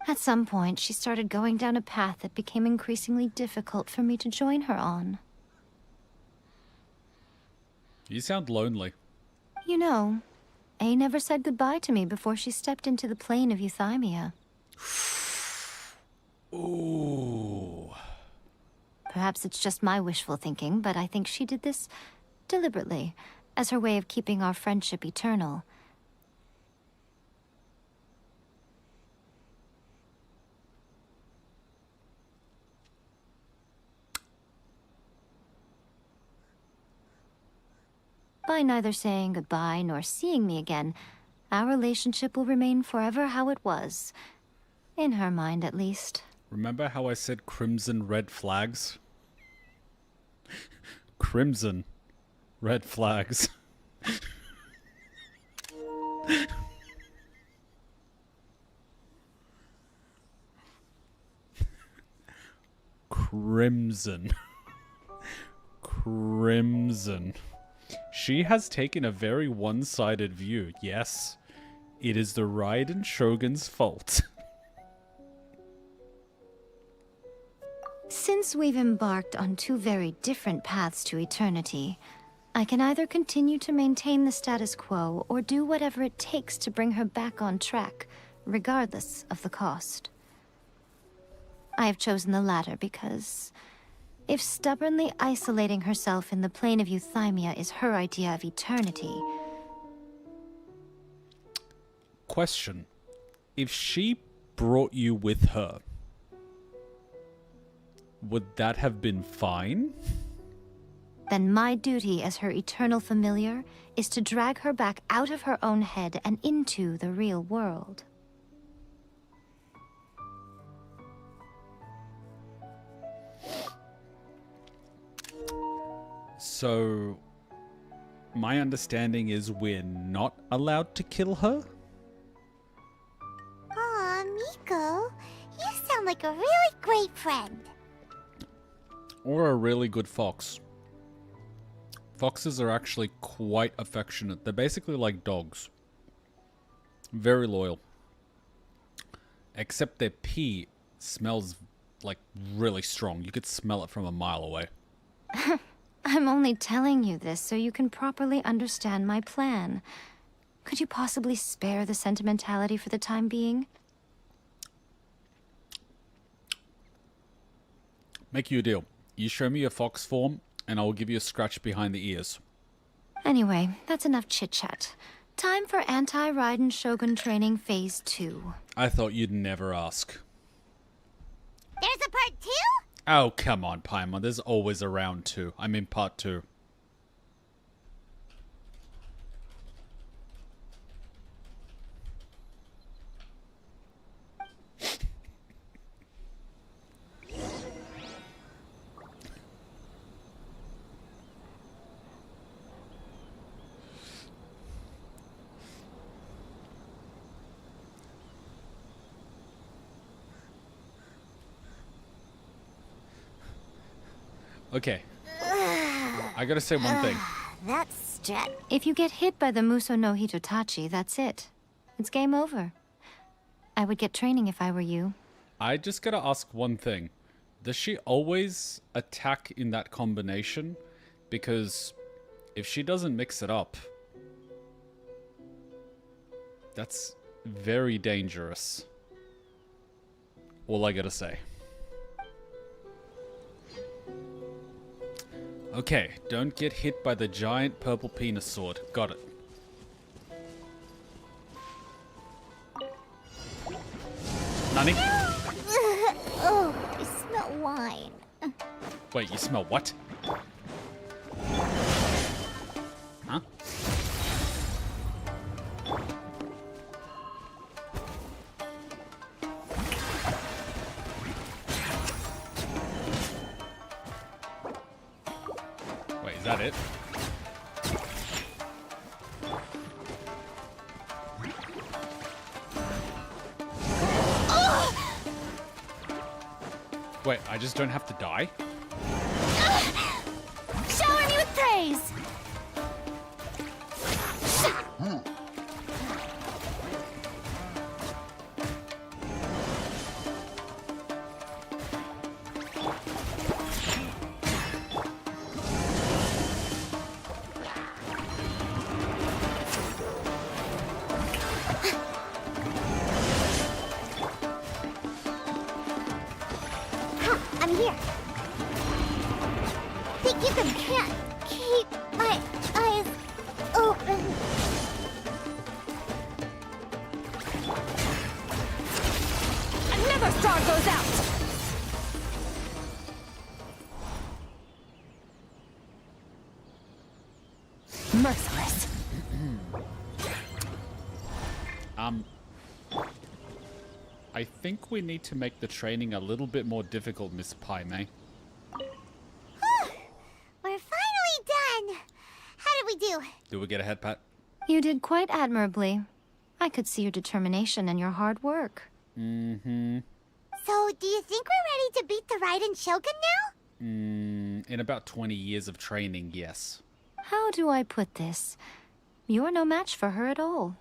[SPEAKER 13] At some point, she started going down a path that became increasingly difficult for me to join her on.
[SPEAKER 1] You sound lonely.
[SPEAKER 13] You know, A never said goodbye to me before she stepped into the plane of Euthymia.
[SPEAKER 1] Ooh.
[SPEAKER 13] Perhaps it's just my wishful thinking, but I think she did this deliberately, as her way of keeping our friendship eternal. By neither saying goodbye nor seeing me again, our relationship will remain forever how it was. In her mind, at least.
[SPEAKER 1] Remember how I said crimson red flags? Crimson red flags. Crimson. Crimson. She has taken a very one-sided view. Yes, it is the Raiden Shogun's fault.
[SPEAKER 13] Since we've embarked on two very different paths to eternity, I can either continue to maintain the status quo or do whatever it takes to bring her back on track, regardless of the cost. I have chosen the latter because if stubbornly isolating herself in the plane of Euthymia is her idea of eternity...
[SPEAKER 1] Question. If she brought you with her, would that have been fine?
[SPEAKER 13] Then my duty as her eternal familiar is to drag her back out of her own head and into the real world.
[SPEAKER 1] So, my understanding is we're not allowed to kill her?
[SPEAKER 2] Aw, Miko, you sound like a really great friend.
[SPEAKER 1] Or a really good fox. Foxes are actually quite affectionate. They're basically like dogs. Very loyal. Except their pee smells like really strong. You could smell it from a mile away.
[SPEAKER 13] I'm only telling you this so you can properly understand my plan. Could you possibly spare the sentimentality for the time being?
[SPEAKER 1] Make you a deal. You show me your fox form, and I will give you a scratch behind the ears.
[SPEAKER 13] Anyway, that's enough chit-chat. Time for anti-Raiden Shogun training phase 2.
[SPEAKER 1] I thought you'd never ask.
[SPEAKER 2] There's a part 2?
[SPEAKER 1] Oh, come on, Paimon. There's always a round 2. I mean part 2. Okay. I gotta say one thing.
[SPEAKER 13] That's jet. If you get hit by the Muso no Hitotachi, that's it. It's game over. I would get training if I were you.
[SPEAKER 1] I just gotta ask one thing. Does she always attack in that combination? Because if she doesn't mix it up, that's very dangerous. All I gotta say. Okay, don't get hit by the giant purple penis sword. Got it. Nani?
[SPEAKER 2] Oh, I smell wine.
[SPEAKER 1] Wait, you smell what? Huh? Wait, is that it? Wait, I just don't have to die?
[SPEAKER 2] Shower me with praise! I'm here. Think you can't keep my eyes open.
[SPEAKER 4] Another star goes out!
[SPEAKER 2] Merciless.
[SPEAKER 1] I think we need to make the training a little bit more difficult, Miss Paimon.
[SPEAKER 2] We're finally done. How did we do?
[SPEAKER 1] Did we get a head pat?
[SPEAKER 13] You did quite admirably. I could see your determination and your hard work.
[SPEAKER 1] Mm-hmm.
[SPEAKER 2] So, do you think we're ready to beat the Raiden Shogun now?
[SPEAKER 1] In about 20 years of training, yes.
[SPEAKER 13] How do I put this? You're no match for her at all.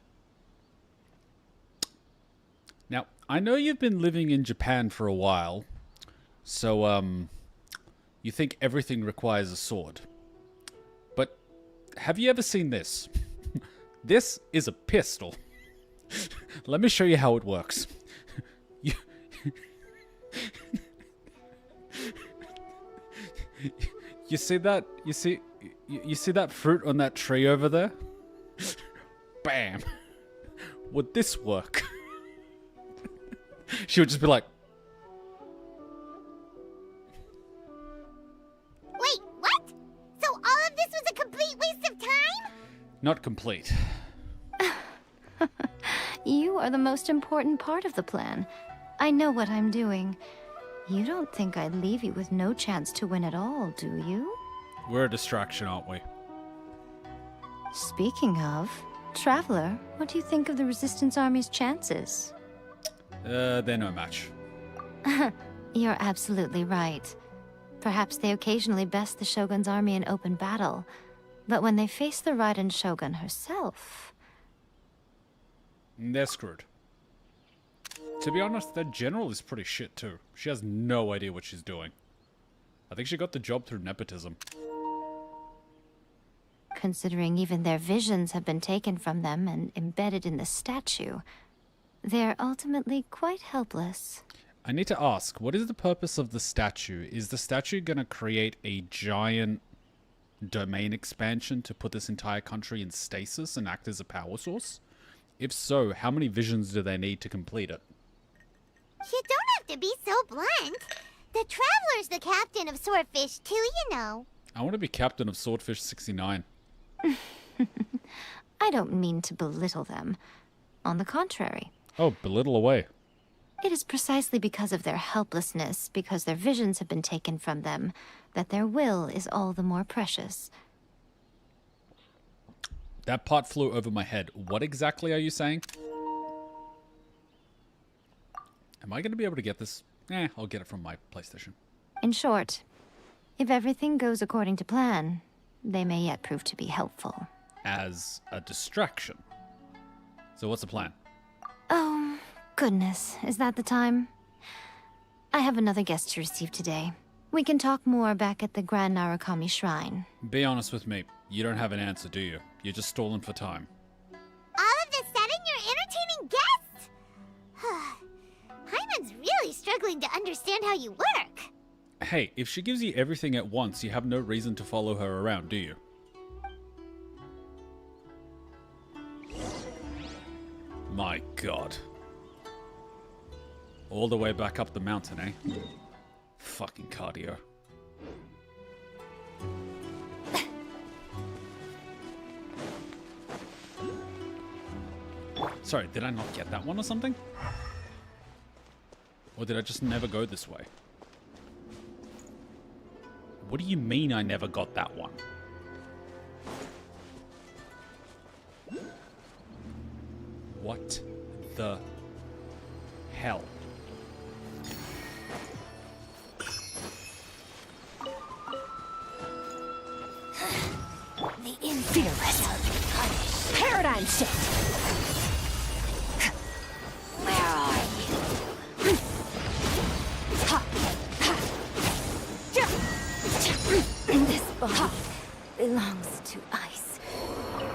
[SPEAKER 1] Now, I know you've been living in Japan for a while, so, you think everything requires a sword. But have you ever seen this? This is a pistol. Let me show you how it works. You see that? You see that fruit on that tree over there? Bam. Would this work? She would just be like,
[SPEAKER 2] wait, what? So all of this was a complete waste of time?
[SPEAKER 1] not complete.
[SPEAKER 13] You are the most important part of the plan. I know what I'm doing. You don't think I'd leave you with no chance to win at all, do you?
[SPEAKER 1] We're a distraction, aren't we?
[SPEAKER 13] Speaking of, Traveler, what do you think of the Resistance Army's chances?
[SPEAKER 1] They're no match.
[SPEAKER 13] You're absolutely right. Perhaps they occasionally best the Shogun's army in open battle, but when they face the Raiden Shogun herself...
[SPEAKER 1] They're screwed. To be honest, that general is pretty shit too. She has no idea what she's doing. I think she got the job through nepotism.
[SPEAKER 13] Considering even their visions have been taken from them and embedded in the statue, they're ultimately quite helpless.
[SPEAKER 1] I need to ask, what is the purpose of the statue? Is the statue gonna create a giant domain expansion to put this entire country in stasis and act as a power source? If so, how many visions do they need to complete it?
[SPEAKER 2] You don't have to be so blunt. The Traveler's the captain of Swordfish too, you know.
[SPEAKER 1] I want to be captain of Swordfish 69.
[SPEAKER 13] I don't mean to belittle them. On the contrary.
[SPEAKER 1] Oh, belittle away.
[SPEAKER 13] It is precisely because of their helplessness, because their visions have been taken from them, that their will is all the more precious.
[SPEAKER 1] That part flew over my head. What exactly are you saying? Am I going to be able to get this? I'll get it from my PlayStation.
[SPEAKER 13] In short, if everything goes according to plan, they may yet prove to be helpful.
[SPEAKER 1] As a distraction. So what's the plan?
[SPEAKER 13] Oh, goodness. Is that the time? I have another guest to receive today. We can talk more back at the Grand Narukami Shrine.
[SPEAKER 1] Be honest with me. You don't have an answer, do you? You're just stalling for time.
[SPEAKER 2] All of this sudden, you're entertaining guests? Hyman's really struggling to understand how you work.
[SPEAKER 1] Hey, if she gives you everything at once, you have no reason to follow her around, do you? My god. All the way back up the mountain, eh? Fucking cardio. Sorry, did I not get that one or something? Or did I just never go this way? What do you mean I never got that one? What the hell?
[SPEAKER 7] The infearless. Paradigm shift. Where are you? This body belongs to ice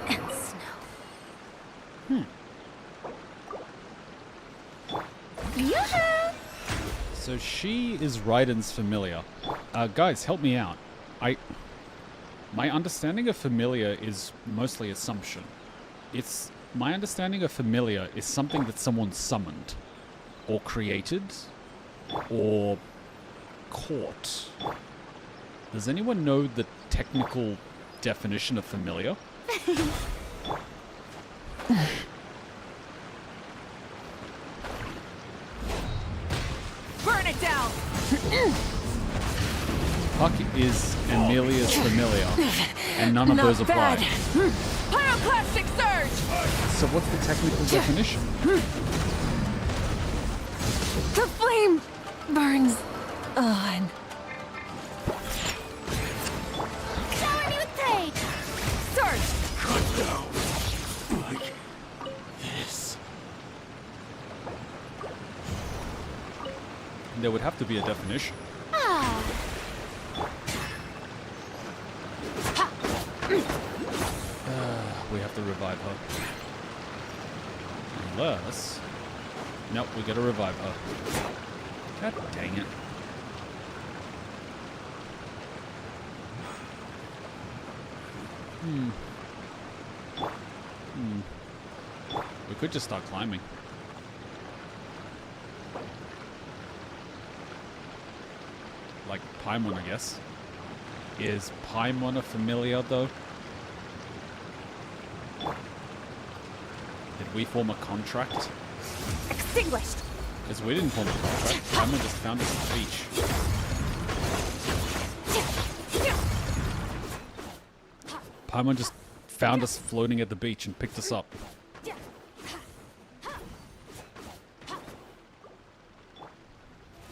[SPEAKER 7] and snow.
[SPEAKER 2] Yoo-hoo!
[SPEAKER 1] So she is Raiden's familiar. Guys, help me out. My understanding of familiar is mostly assumption. My understanding of familiar is something that someone summoned, or created, or caught. Does anyone know the technical definition of familiar?
[SPEAKER 17] Burn it down!
[SPEAKER 1] Puck is Amelia's familiar, and none of those apply.
[SPEAKER 17] Pyroclastic surge!
[SPEAKER 1] So what's the technical definition?
[SPEAKER 17] The flame burns on.
[SPEAKER 2] Shower me with praise!
[SPEAKER 17] Surge!
[SPEAKER 15] Cut down. Like this.
[SPEAKER 1] There would have to be a definition.
[SPEAKER 2] Ah.
[SPEAKER 1] We have to revive her. Unless... Nope, we gotta revive her. God dang it. We could just start climbing. Like Paimon, I guess. Is Paimon a familiar, though? Did we form a contract?
[SPEAKER 17] Extinguished!
[SPEAKER 1] Because we didn't form a contract. Paimon just found us at the beach. Paimon just found us floating at the beach and picked us up.
[SPEAKER 2] The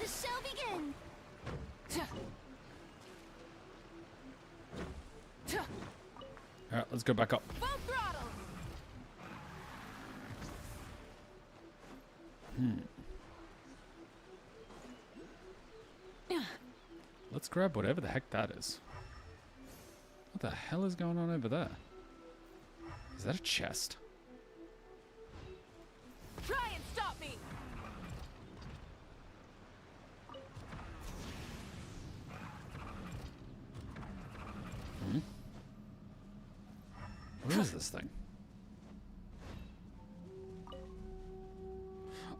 [SPEAKER 2] show begins!
[SPEAKER 1] Alright, let's go back up. Let's grab whatever the heck that is. What the hell is going on over there? Is that a chest?
[SPEAKER 17] Try and stop me!
[SPEAKER 1] Where is this thing?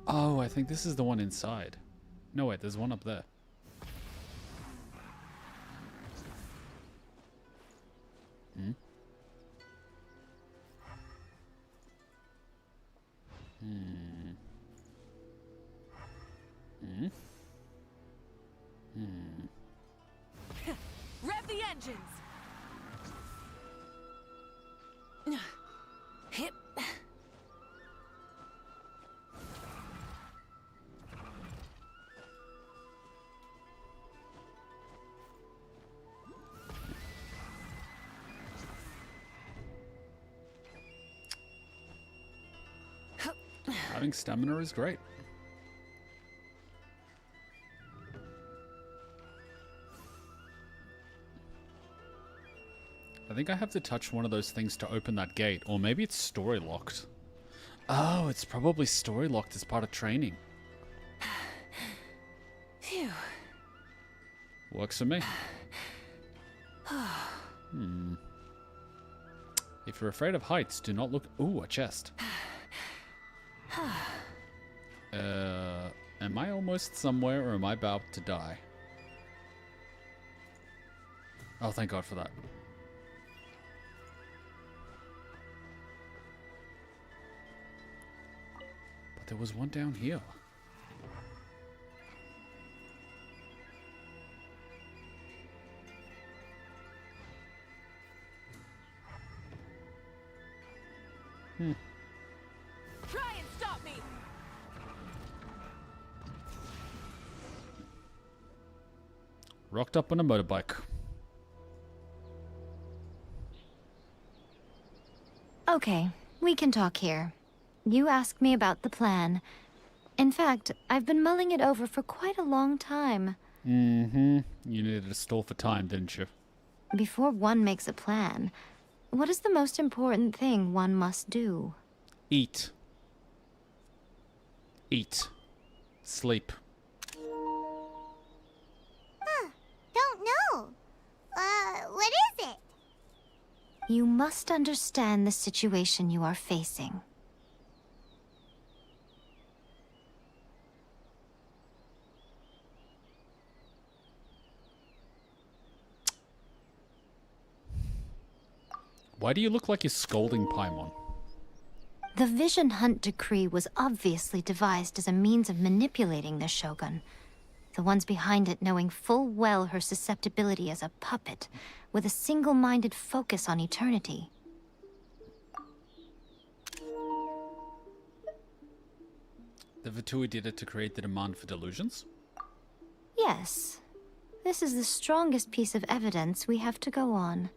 [SPEAKER 1] Oh, I think this is the one inside. No, wait, there's one up there.
[SPEAKER 17] Rev the engines! Hit.
[SPEAKER 1] Having stamina is great. I think I have to touch one of those things to open that gate, or maybe it's story locked. Oh, it's probably story locked as part of training.
[SPEAKER 17] Phew.
[SPEAKER 1] Works for me. If you're afraid of heights, do not look... Ooh, a chest. Am I almost somewhere, or am I about to die? Oh, thank God for that. But there was one down here.
[SPEAKER 17] Try and stop me!
[SPEAKER 1] Rocked up on a motorbike.
[SPEAKER 13] Okay, we can talk here. You asked me about the plan. In fact, I've been mulling it over for quite a long time.
[SPEAKER 1] You needed a stall for time, didn't you?
[SPEAKER 13] Before one makes a plan, what is the most important thing one must do?
[SPEAKER 1] Eat. Eat. Sleep.
[SPEAKER 2] Don't know. What is it?
[SPEAKER 13] You must understand the situation you are facing.
[SPEAKER 1] Why do you look like you're scolding Paimon?
[SPEAKER 13] The Vision Hunt Decree was obviously devised as a means of manipulating the Shogun. The ones behind it knowing full well her susceptibility as a puppet, with a single-minded focus on eternity.
[SPEAKER 1] The Fatui did it to create the demand for delusions?
[SPEAKER 13] Yes. This is the strongest piece of evidence we have to go on.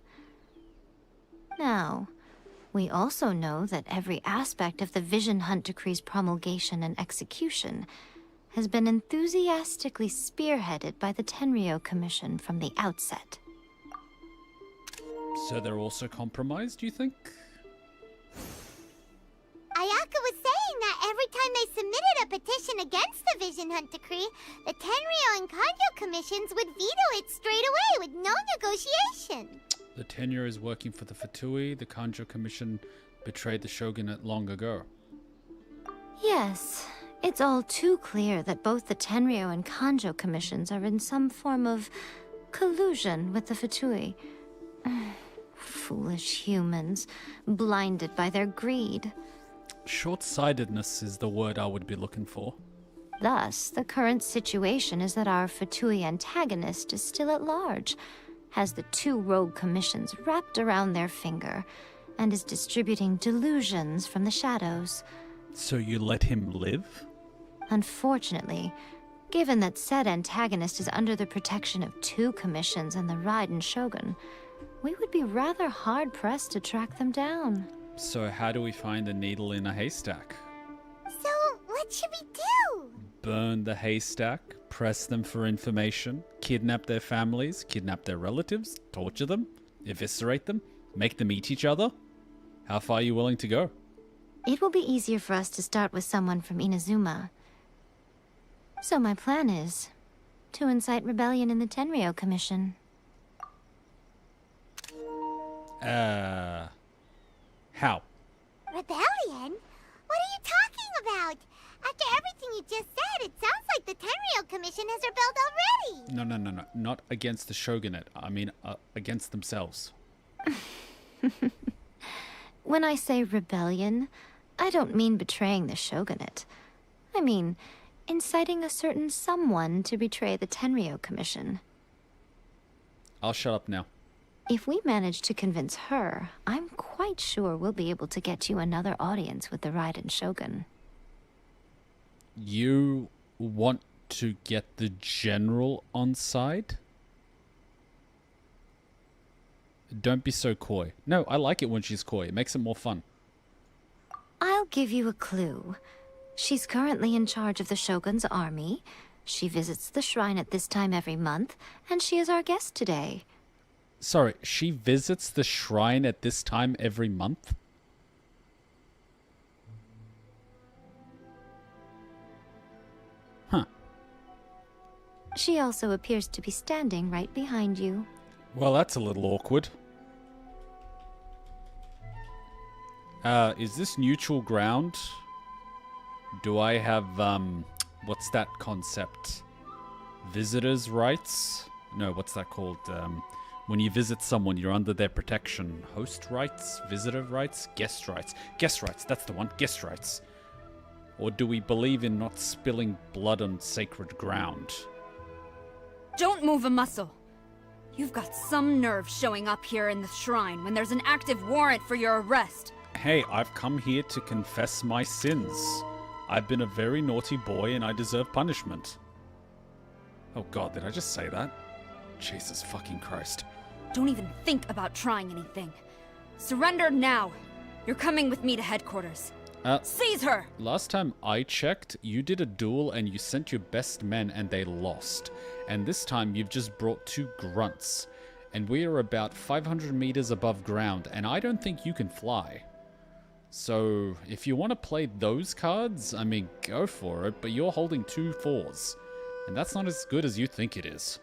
[SPEAKER 13] Now, we also know that every aspect of the Vision Hunt Decree's promulgation and execution has been enthusiastically spearheaded by the Tenryou Commission from the outset.
[SPEAKER 1] So they're also compromised, you think?
[SPEAKER 2] Ayaka was saying that every time they submitted a petition against the Vision Hunt Decree, the Tenryou and Kanjo commissions would veto it straight away with no negotiation.
[SPEAKER 1] The Tenryou is working for the Fatui. The Kanjo Commission betrayed the shogunate long ago.
[SPEAKER 13] Yes, it's all too clear that both the Tenryou and Kanjo commissions are in some form of collusion with the Fatui. Foolish humans, blinded by their greed.
[SPEAKER 1] Short-sightedness is the word I would be looking for.
[SPEAKER 13] Thus, the current situation is that our Fatui antagonist is still at large, has the two rogue commissions wrapped around their finger, and is distributing delusions from the shadows.
[SPEAKER 1] So you let him live?
[SPEAKER 13] Unfortunately, given that said antagonist is under the protection of two commissions and the Raiden Shogun, we would be rather hard-pressed to track them down.
[SPEAKER 1] So how do we find a needle in a haystack?
[SPEAKER 2] So, what should we do?
[SPEAKER 1] Burn the haystack, press them for information, kidnap their families, kidnap their relatives, torture them, eviscerate them, make them eat each other? How far are you willing to go?
[SPEAKER 13] It will be easier for us to start with someone from Inazuma. So my plan is to incite rebellion in the Tenryou Commission.
[SPEAKER 1] How?
[SPEAKER 2] Rebellion? What are you talking about? After everything you just said, it sounds like the Tenryou Commission has rebelled already.
[SPEAKER 1] No. Not against the shogunate. I mean, against themselves.
[SPEAKER 13] When I say rebellion, I don't mean betraying the shogunate. I mean inciting a certain someone to betray the Tenryou Commission.
[SPEAKER 1] I'll shut up now.
[SPEAKER 13] If we manage to convince her, I'm quite sure we'll be able to get you another audience with the Raiden Shogun.
[SPEAKER 1] You want to get the general on side? Don't be so coy. No, I like it when she's coy. It makes it more fun.
[SPEAKER 13] I'll give you a clue. She's currently in charge of the Shogun's army. She visits the shrine at this time every month, and she is our guest today.
[SPEAKER 1] Sorry, she visits the shrine at this time every month? Huh.
[SPEAKER 13] She also appears to be standing right behind you.
[SPEAKER 1] Well, that's a little awkward. Is this neutral ground? Do I have, what's that concept? Visitors' rights? No, what's that called? When you visit someone, you're under their protection. Host rights? Visitor rights? Guest rights? Guest rights, that's the one. Guest rights. Or do we believe in not spilling blood on sacred ground?
[SPEAKER 4] Don't move a muscle. You've got some nerve showing up here in the shrine when there's an active warrant for your arrest.
[SPEAKER 1] Hey, I've come here to confess my sins. I've been a very naughty boy and I deserve punishment. Oh god, did I just say that? Jesus fucking Christ.
[SPEAKER 4] Don't even think about trying anything. Surrender now. You're coming with me to headquarters. Seize her!
[SPEAKER 1] Last time I checked, you did a duel and you sent your best men and they lost. And this time you've just brought two grunts. And we are about 500 meters above ground and I don't think you can fly. So, if you want to play those cards, I mean, go for it, but you're holding 2 4s. And that's not as good as you think it is.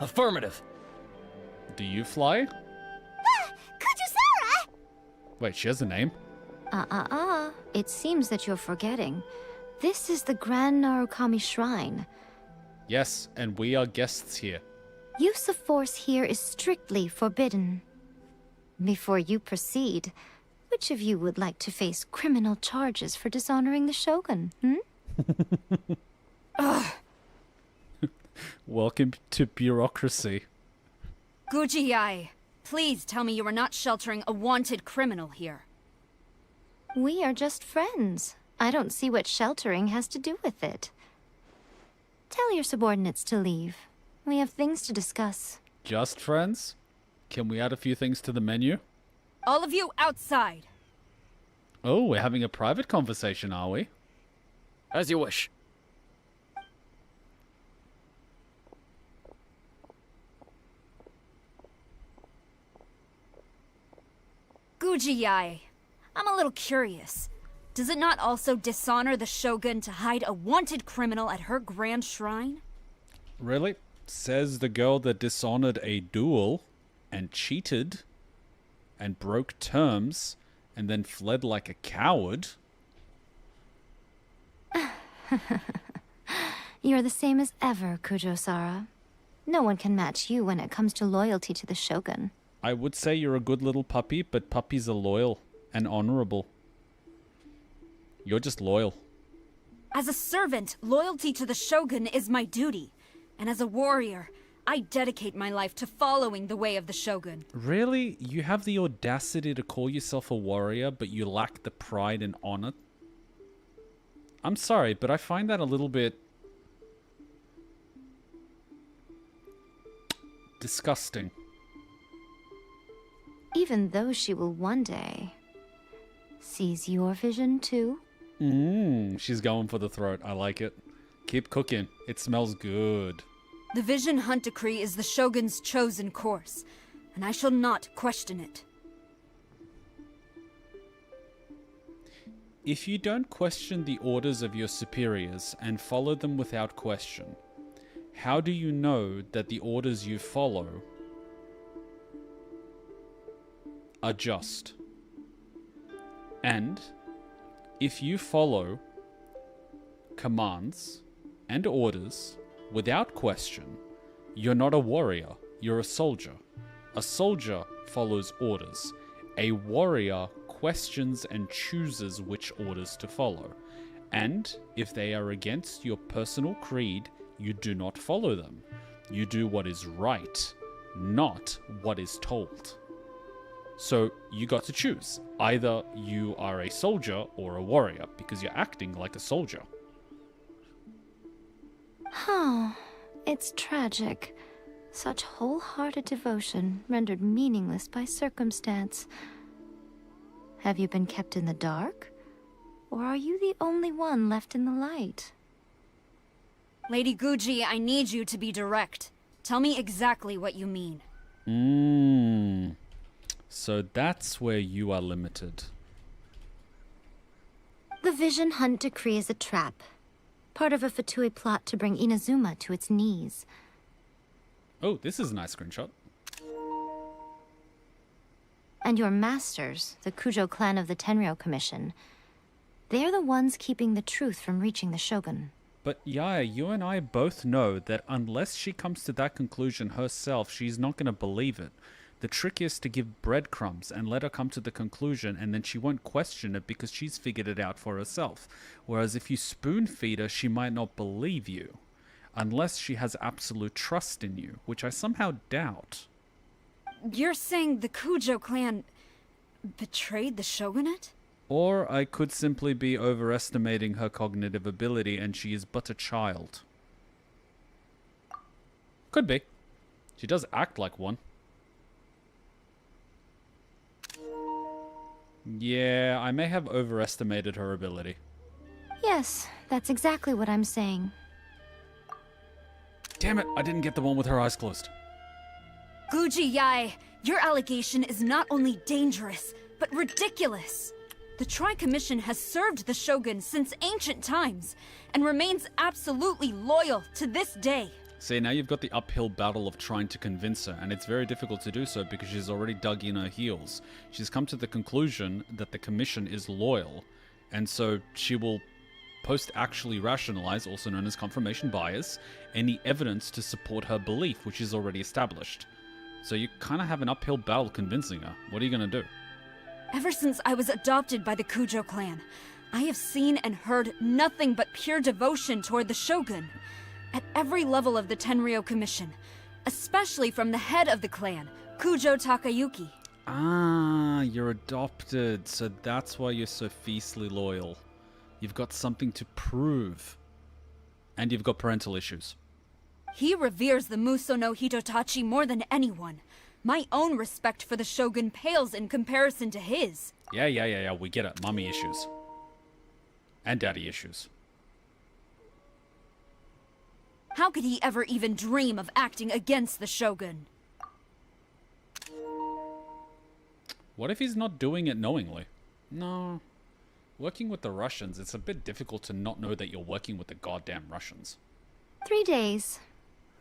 [SPEAKER 9] Affirmative.
[SPEAKER 1] Do you fly?
[SPEAKER 2] Kujusara!
[SPEAKER 1] Wait, she has a name?
[SPEAKER 13] It seems that you're forgetting. This is the Grand Narukami Shrine.
[SPEAKER 1] Yes, and we are guests here.
[SPEAKER 13] Use of force here is strictly forbidden. Before you proceed, which of you would like to face criminal charges for dishonoring the Shogun,
[SPEAKER 4] Ugh.
[SPEAKER 1] Welcome to bureaucracy.
[SPEAKER 4] Guji YAE, please tell me you are not sheltering a wanted criminal here.
[SPEAKER 13] We are just friends. I don't see what sheltering has to do with it. Tell your subordinates to leave. We have things to discuss.
[SPEAKER 1] Just friends? Can we add a few things to the menu?
[SPEAKER 4] All of you outside.
[SPEAKER 1] Oh, we're having a private conversation, are we?
[SPEAKER 9] As you wish.
[SPEAKER 4] YAE, I'm a little curious. Does it not also dishonor the Shogun to hide a wanted criminal at her grand shrine?
[SPEAKER 1] Really? Says the girl that dishonored a duel and cheated and broke terms and then fled like a coward.
[SPEAKER 13] You're the same as ever, Kujo-Sara. No one can match you when it comes to loyalty to the Shogun.
[SPEAKER 1] I would say you're a good little puppy, but puppies are loyal and honorable. You're just loyal.
[SPEAKER 4] As a servant, loyalty to the Shogun is my duty. And as a warrior, I dedicate my life to following the way of the Shogun.
[SPEAKER 1] Really? You have the audacity to call yourself a warrior, but you lack the pride and honor? I'm sorry, but I find that a little bit disgusting.
[SPEAKER 13] Even though she will one day seize your vision too.
[SPEAKER 1] She's going for the throat. I like it. Keep cooking. It smells good.
[SPEAKER 4] The Vision Hunt Decree is the Shogun's chosen course, and I shall not question it.
[SPEAKER 1] If you don't question the orders of your superiors and follow them without question, how do you know that the orders you follow are just? And if you follow commands and orders without question, you're not a warrior, you're a soldier. A soldier follows orders. A warrior questions and chooses which orders to follow. And if they are against your personal creed, you do not follow them. You do what is right, not what is told. So you got to choose. Either you are a soldier or a warrior, because you're acting like a soldier.
[SPEAKER 13] It's tragic. Such wholehearted devotion rendered meaningless by circumstance. Have you been kept in the dark? Or are you the only one left in the light?
[SPEAKER 4] Lady Guji, I need you to be direct. Tell me exactly what you mean.
[SPEAKER 1] So that's where you are limited.
[SPEAKER 13] The Vision Hunt Decree is a trap. Part of a Fatui plot to bring Inazuma to its knees.
[SPEAKER 1] Oh, this is a nice screenshot.
[SPEAKER 13] And your masters, the Kujo clan of the Tenryou Commission, they're the ones keeping the truth from reaching the Shogun.
[SPEAKER 1] But YAE, you and I both know that unless she comes to that conclusion herself, she's not going to believe it. The trick is to give breadcrumbs and let her come to the conclusion, and then she won't question it because she's figured it out for herself. Whereas if you spoon feed her, she might not believe you. Unless she has absolute trust in you, which I somehow doubt.
[SPEAKER 4] You're saying the Kujo clan betrayed the Shogunate?
[SPEAKER 1] Or I could simply be overestimating her cognitive ability and she is but a child. Could be. She does act like one. Yeah, I may have overestimated her ability.
[SPEAKER 13] Yes, that's exactly what I'm saying.
[SPEAKER 1] Damn it, I didn't get the one with her eyes closed.
[SPEAKER 4] YAE, your allegation is not only dangerous, but ridiculous. The Tri-Commission has served the Shogun since ancient times, and remains absolutely loyal to this day.
[SPEAKER 1] See, now you've got the uphill battle of trying to convince her, and it's very difficult to do so because she's already dug in her heels. She's come to the conclusion that the Commission is loyal, and so she will post-actually rationalize, also known as confirmation bias, any evidence to support her belief, which is already established. So you kind of have an uphill battle convincing her. What are you going to do?
[SPEAKER 4] Ever since I was adopted by the Kujo clan, I have seen and heard nothing but pure devotion toward the Shogun. At every level of the Tenryou Commission, especially from the head of the clan, Kujo Takayuki.
[SPEAKER 1] Ah, you're adopted, so that's why you're so fiercely loyal. You've got something to prove. And you've got parental issues.
[SPEAKER 4] He reveres the Muso no Hitotachi more than anyone. My own respect for the Shogun pales in comparison to his.
[SPEAKER 1] Yeah, we get it. Mommy issues. And daddy issues.
[SPEAKER 4] How could he ever even dream of acting against the Shogun?
[SPEAKER 1] What if he's not doing it knowingly? No. Working with the Russians, it's a bit difficult to not know that you're working with the goddamn Russians.
[SPEAKER 13] 3 days.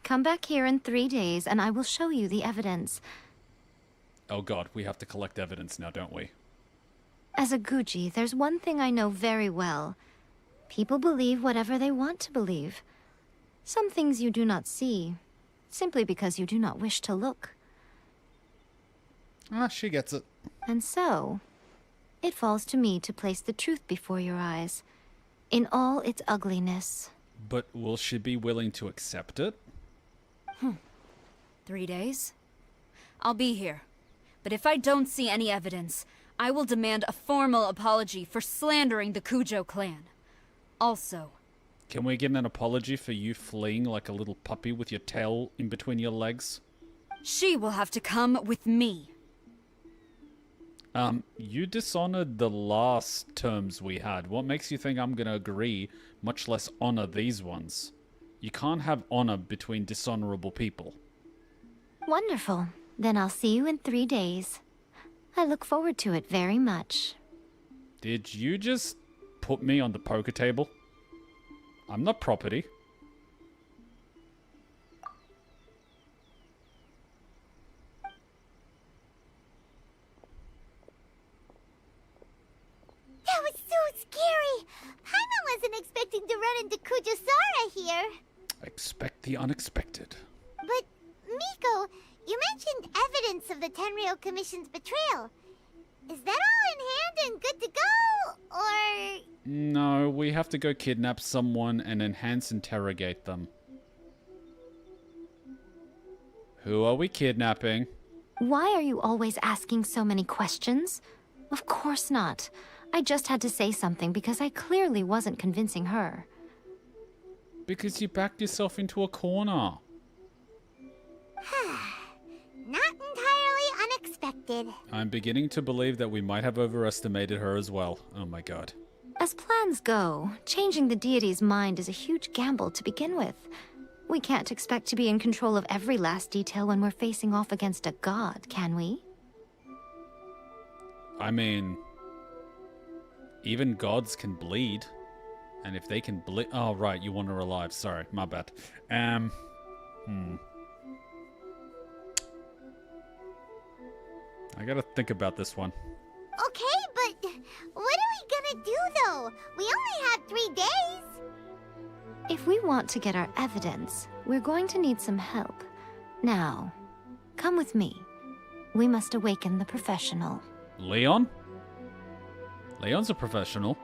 [SPEAKER 13] Come back here in 3 days and I will show you the evidence.
[SPEAKER 1] Oh god, we have to collect evidence now, don't we?
[SPEAKER 13] As a Guji, there's one thing I know very well. People believe whatever they want to believe. Some things you do not see, simply because you do not wish to look.
[SPEAKER 1] Ah, she gets it.
[SPEAKER 13] And so, it falls to me to place the truth before your eyes, in all its ugliness.
[SPEAKER 1] But will she be willing to accept it?
[SPEAKER 4] 3 days? I'll be here. But if I don't see any evidence, I will demand a formal apology for slandering the Kujo clan. Also,
[SPEAKER 1] can we get an apology for you fleeing like a little puppy with your tail in between your legs?
[SPEAKER 4] she will have to come with me.
[SPEAKER 1] You dishonored the last terms we had. What makes you think I'm gonna agree, much less honor these ones? You can't have honor between dishonorable people.
[SPEAKER 13] Wonderful. Then I'll see you in 3 days. I look forward to it very much.
[SPEAKER 1] Did you just put me on the poker table? I'm not property.
[SPEAKER 2] That was so scary! Paimon wasn't expecting to run into Kujosara here.
[SPEAKER 1] Expect the unexpected.
[SPEAKER 2] But, Miko, you mentioned evidence of the Tenryou Commission's betrayal. Is that all in hand and good to go, or...?
[SPEAKER 1] No, we have to go kidnap someone and enhance interrogate them. Who are we kidnapping?
[SPEAKER 13] Why are you always asking so many questions? Of course not. I just had to say something because I clearly wasn't convincing her.
[SPEAKER 1] Because you backed yourself into a corner.
[SPEAKER 2] Not entirely unexpected.
[SPEAKER 1] I'm beginning to believe that we might have overestimated her as well. Oh my god.
[SPEAKER 13] As plans go, changing the deity's mind is a huge gamble to begin with. We can't expect to be in control of every last detail when we're facing off against a god, can we?
[SPEAKER 1] I mean, even gods can bleed. And if they can bleed... Oh, right, you want her alive. Sorry, my bad. I gotta think about this one.
[SPEAKER 2] Okay, but what are we gonna do, though? We only have 3 days.
[SPEAKER 13] If we want to get our evidence, we're going to need some help. Now, come with me. We must awaken the professional.
[SPEAKER 1] Leon? Leon's a professional.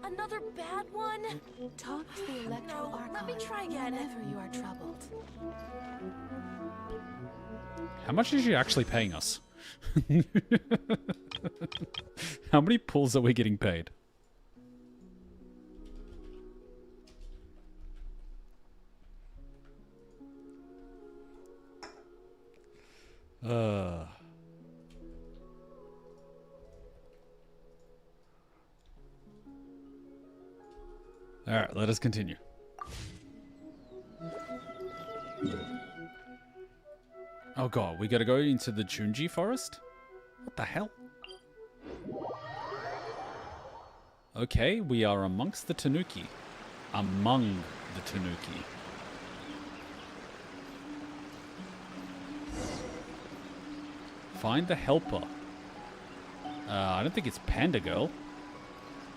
[SPEAKER 17] Another bad one? Talk to the Electro Archon. Let me try again whenever you are troubled.
[SPEAKER 1] How much is she actually paying us? How many pulls are we getting paid? Alright, let us continue. Oh god, we gotta go into the Chunji forest? What the hell? Okay, we are amongst the Tanuki. Among the Tanuki. Find the helper. I don't think it's Panda Girl.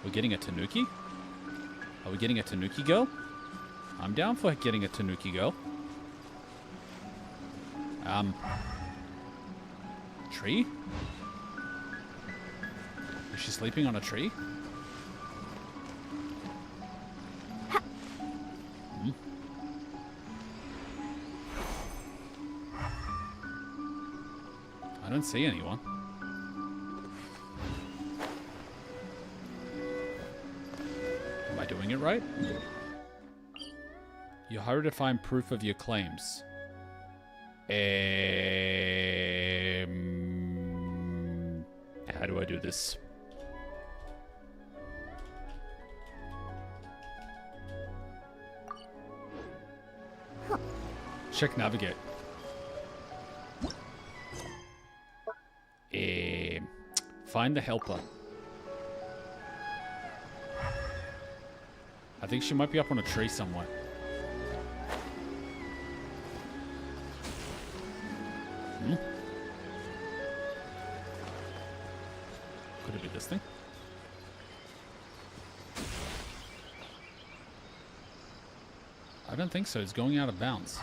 [SPEAKER 1] We're getting a Tanuki? Are we getting a Tanuki girl? I'm down for getting a Tanuki girl. Tree? Is she sleeping on a tree? don't see anyone. Am I doing it right? You hurry to find proof of your claims. How do I do this? Check navigate. Find the helper. I think she might be up on a tree somewhere. Could it be this thing? I don't think so. It's going out of bounds.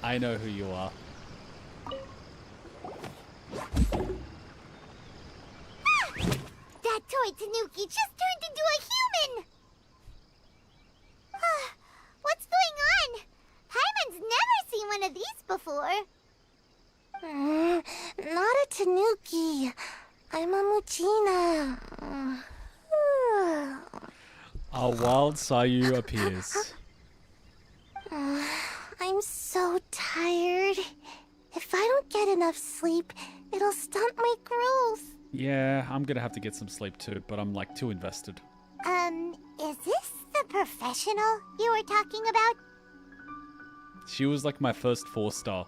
[SPEAKER 1] I know who you are.
[SPEAKER 2] That toy Tanuki just turned into a human! What's going on? Paimon's never seen one of these before.
[SPEAKER 18] Not a Tanuki. I'm a Muchina.
[SPEAKER 1] A wild Sayu appears.
[SPEAKER 18] I'm so tired. If I don't get enough sleep, it'll stunt my growth.
[SPEAKER 1] Yeah, I'm gonna have to get some sleep too, but I'm like too invested.
[SPEAKER 2] Is this the professional you were talking about?
[SPEAKER 1] She was like my first 4-star.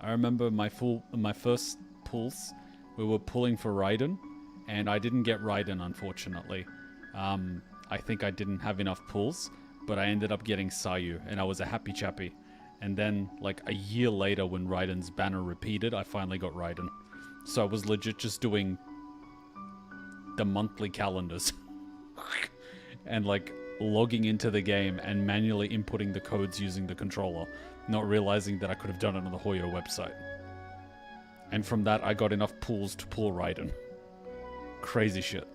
[SPEAKER 1] I remember my first pulls, we were pulling for Raiden, and I didn't get Raiden, unfortunately. I think I didn't have enough pulls, but I ended up getting Sayu, and I was a happy chappy. And then, like, a year later, when Raiden's banner repeated, I finally got Raiden. So I was legit just doing the monthly calendars. And, like, logging into the game and manually inputting the codes using the controller, not realizing that I could have done it on the Hoyo website. And from that, I got enough pulls to pull Raiden. Crazy shit.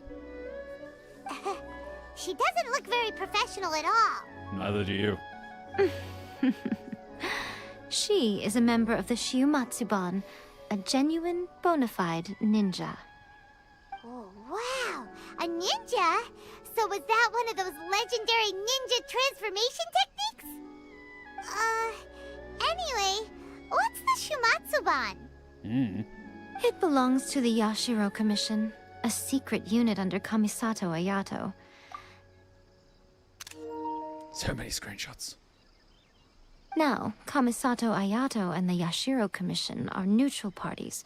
[SPEAKER 2] She doesn't look very professional at all.
[SPEAKER 1] Neither do you.
[SPEAKER 13] She is a member of the Shiumatsuban, a genuine, bona fide ninja.
[SPEAKER 2] Oh, wow! A ninja? So was that one of those legendary ninja transformation techniques? Anyway, what's the Shiumatsuban?
[SPEAKER 13] It belongs to the Yashiro Commission, a secret unit under Kamisato Ayato.
[SPEAKER 1] So many screenshots.
[SPEAKER 13] Now, Kamisato Ayato and the Yashiro Commission are neutral parties,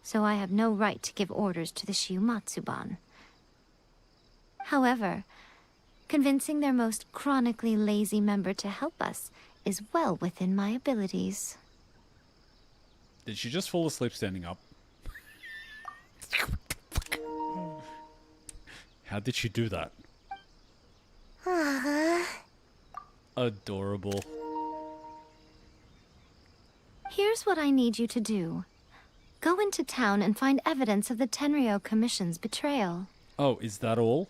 [SPEAKER 13] so I have no right to give orders to the Shiumatsuban. However, convincing their most chronically lazy member to help us is well within my abilities.
[SPEAKER 1] Did she just fall asleep standing up? How did she do that? Adorable.
[SPEAKER 13] Here's what I need you to do. Go into town and find evidence of the Tenryou Commission's betrayal.
[SPEAKER 1] Oh, is that all?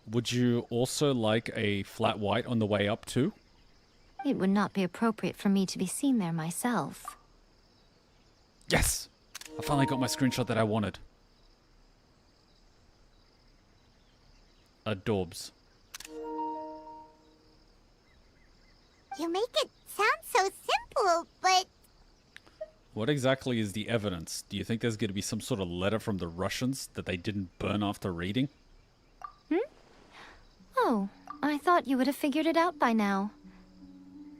[SPEAKER 1] Would you also like a flat white on the way up too?
[SPEAKER 13] It would not be appropriate for me to be seen there myself.
[SPEAKER 1] Yes! I finally got my screenshot that I wanted. Adorbs.
[SPEAKER 2] You make it sound so simple, but...
[SPEAKER 1] What exactly is the evidence? Do you think there's going to be some sort of letter from the Russians that they didn't burn after reading?
[SPEAKER 13] Oh, I thought you would have figured it out by now.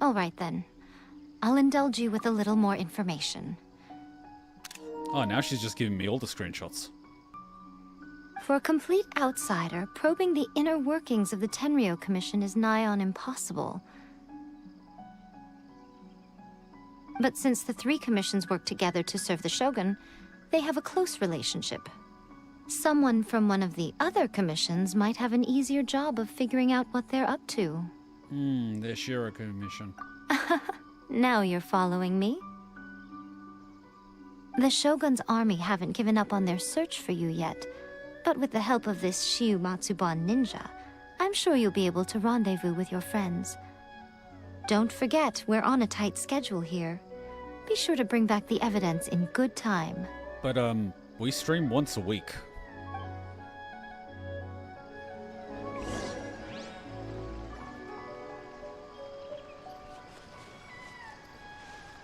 [SPEAKER 13] All right then. I'll indulge you with a little more information.
[SPEAKER 1] Oh, now she's just giving me all the screenshots.
[SPEAKER 13] For a complete outsider, probing the inner workings of the Tenryou Commission is nigh on impossible. But since the three commissions work together to serve the Shogun, they have a close relationship. Someone from one of the other commissions might have an easier job of figuring out what they're up to.
[SPEAKER 1] The Shiro Commission.
[SPEAKER 13] Now you're following me? The Shogun's army haven't given up on their search for you yet, but with the help of this Shiu Matsuban ninja, I'm sure you'll be able to rendezvous with your friends. Don't forget, we're on a tight schedule here. Be sure to bring back the evidence in good time.
[SPEAKER 1] But, we stream once a week.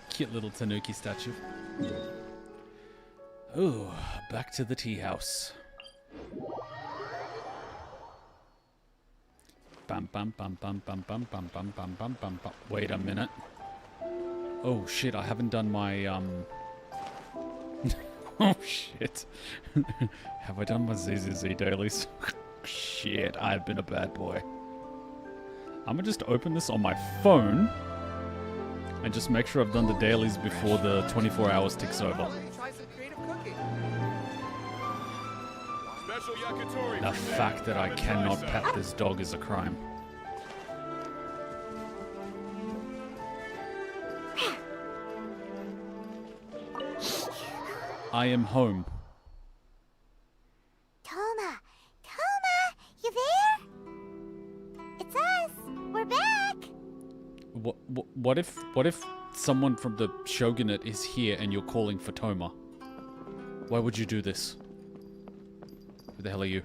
[SPEAKER 1] Cute little Tanuki statue. Ooh, back to the tea house. Bum bum bum bum bum bum bum bum bum bum bum bum. Wait a minute. Oh shit, I haven't done my oh shit. Have I done my ZZZ dailies? Shit, I've been a bad boy. I'm gonna just open this on my phone and just make sure I've done the dailies before the 24 hours ticks over. The fact that I cannot pet this dog is a crime. I am home.
[SPEAKER 2] Toma! Toma! You there? It's us! We're back!
[SPEAKER 1] What if someone from the Shogunate is here and you're calling for Toma? Why would you do this? Who the hell are you?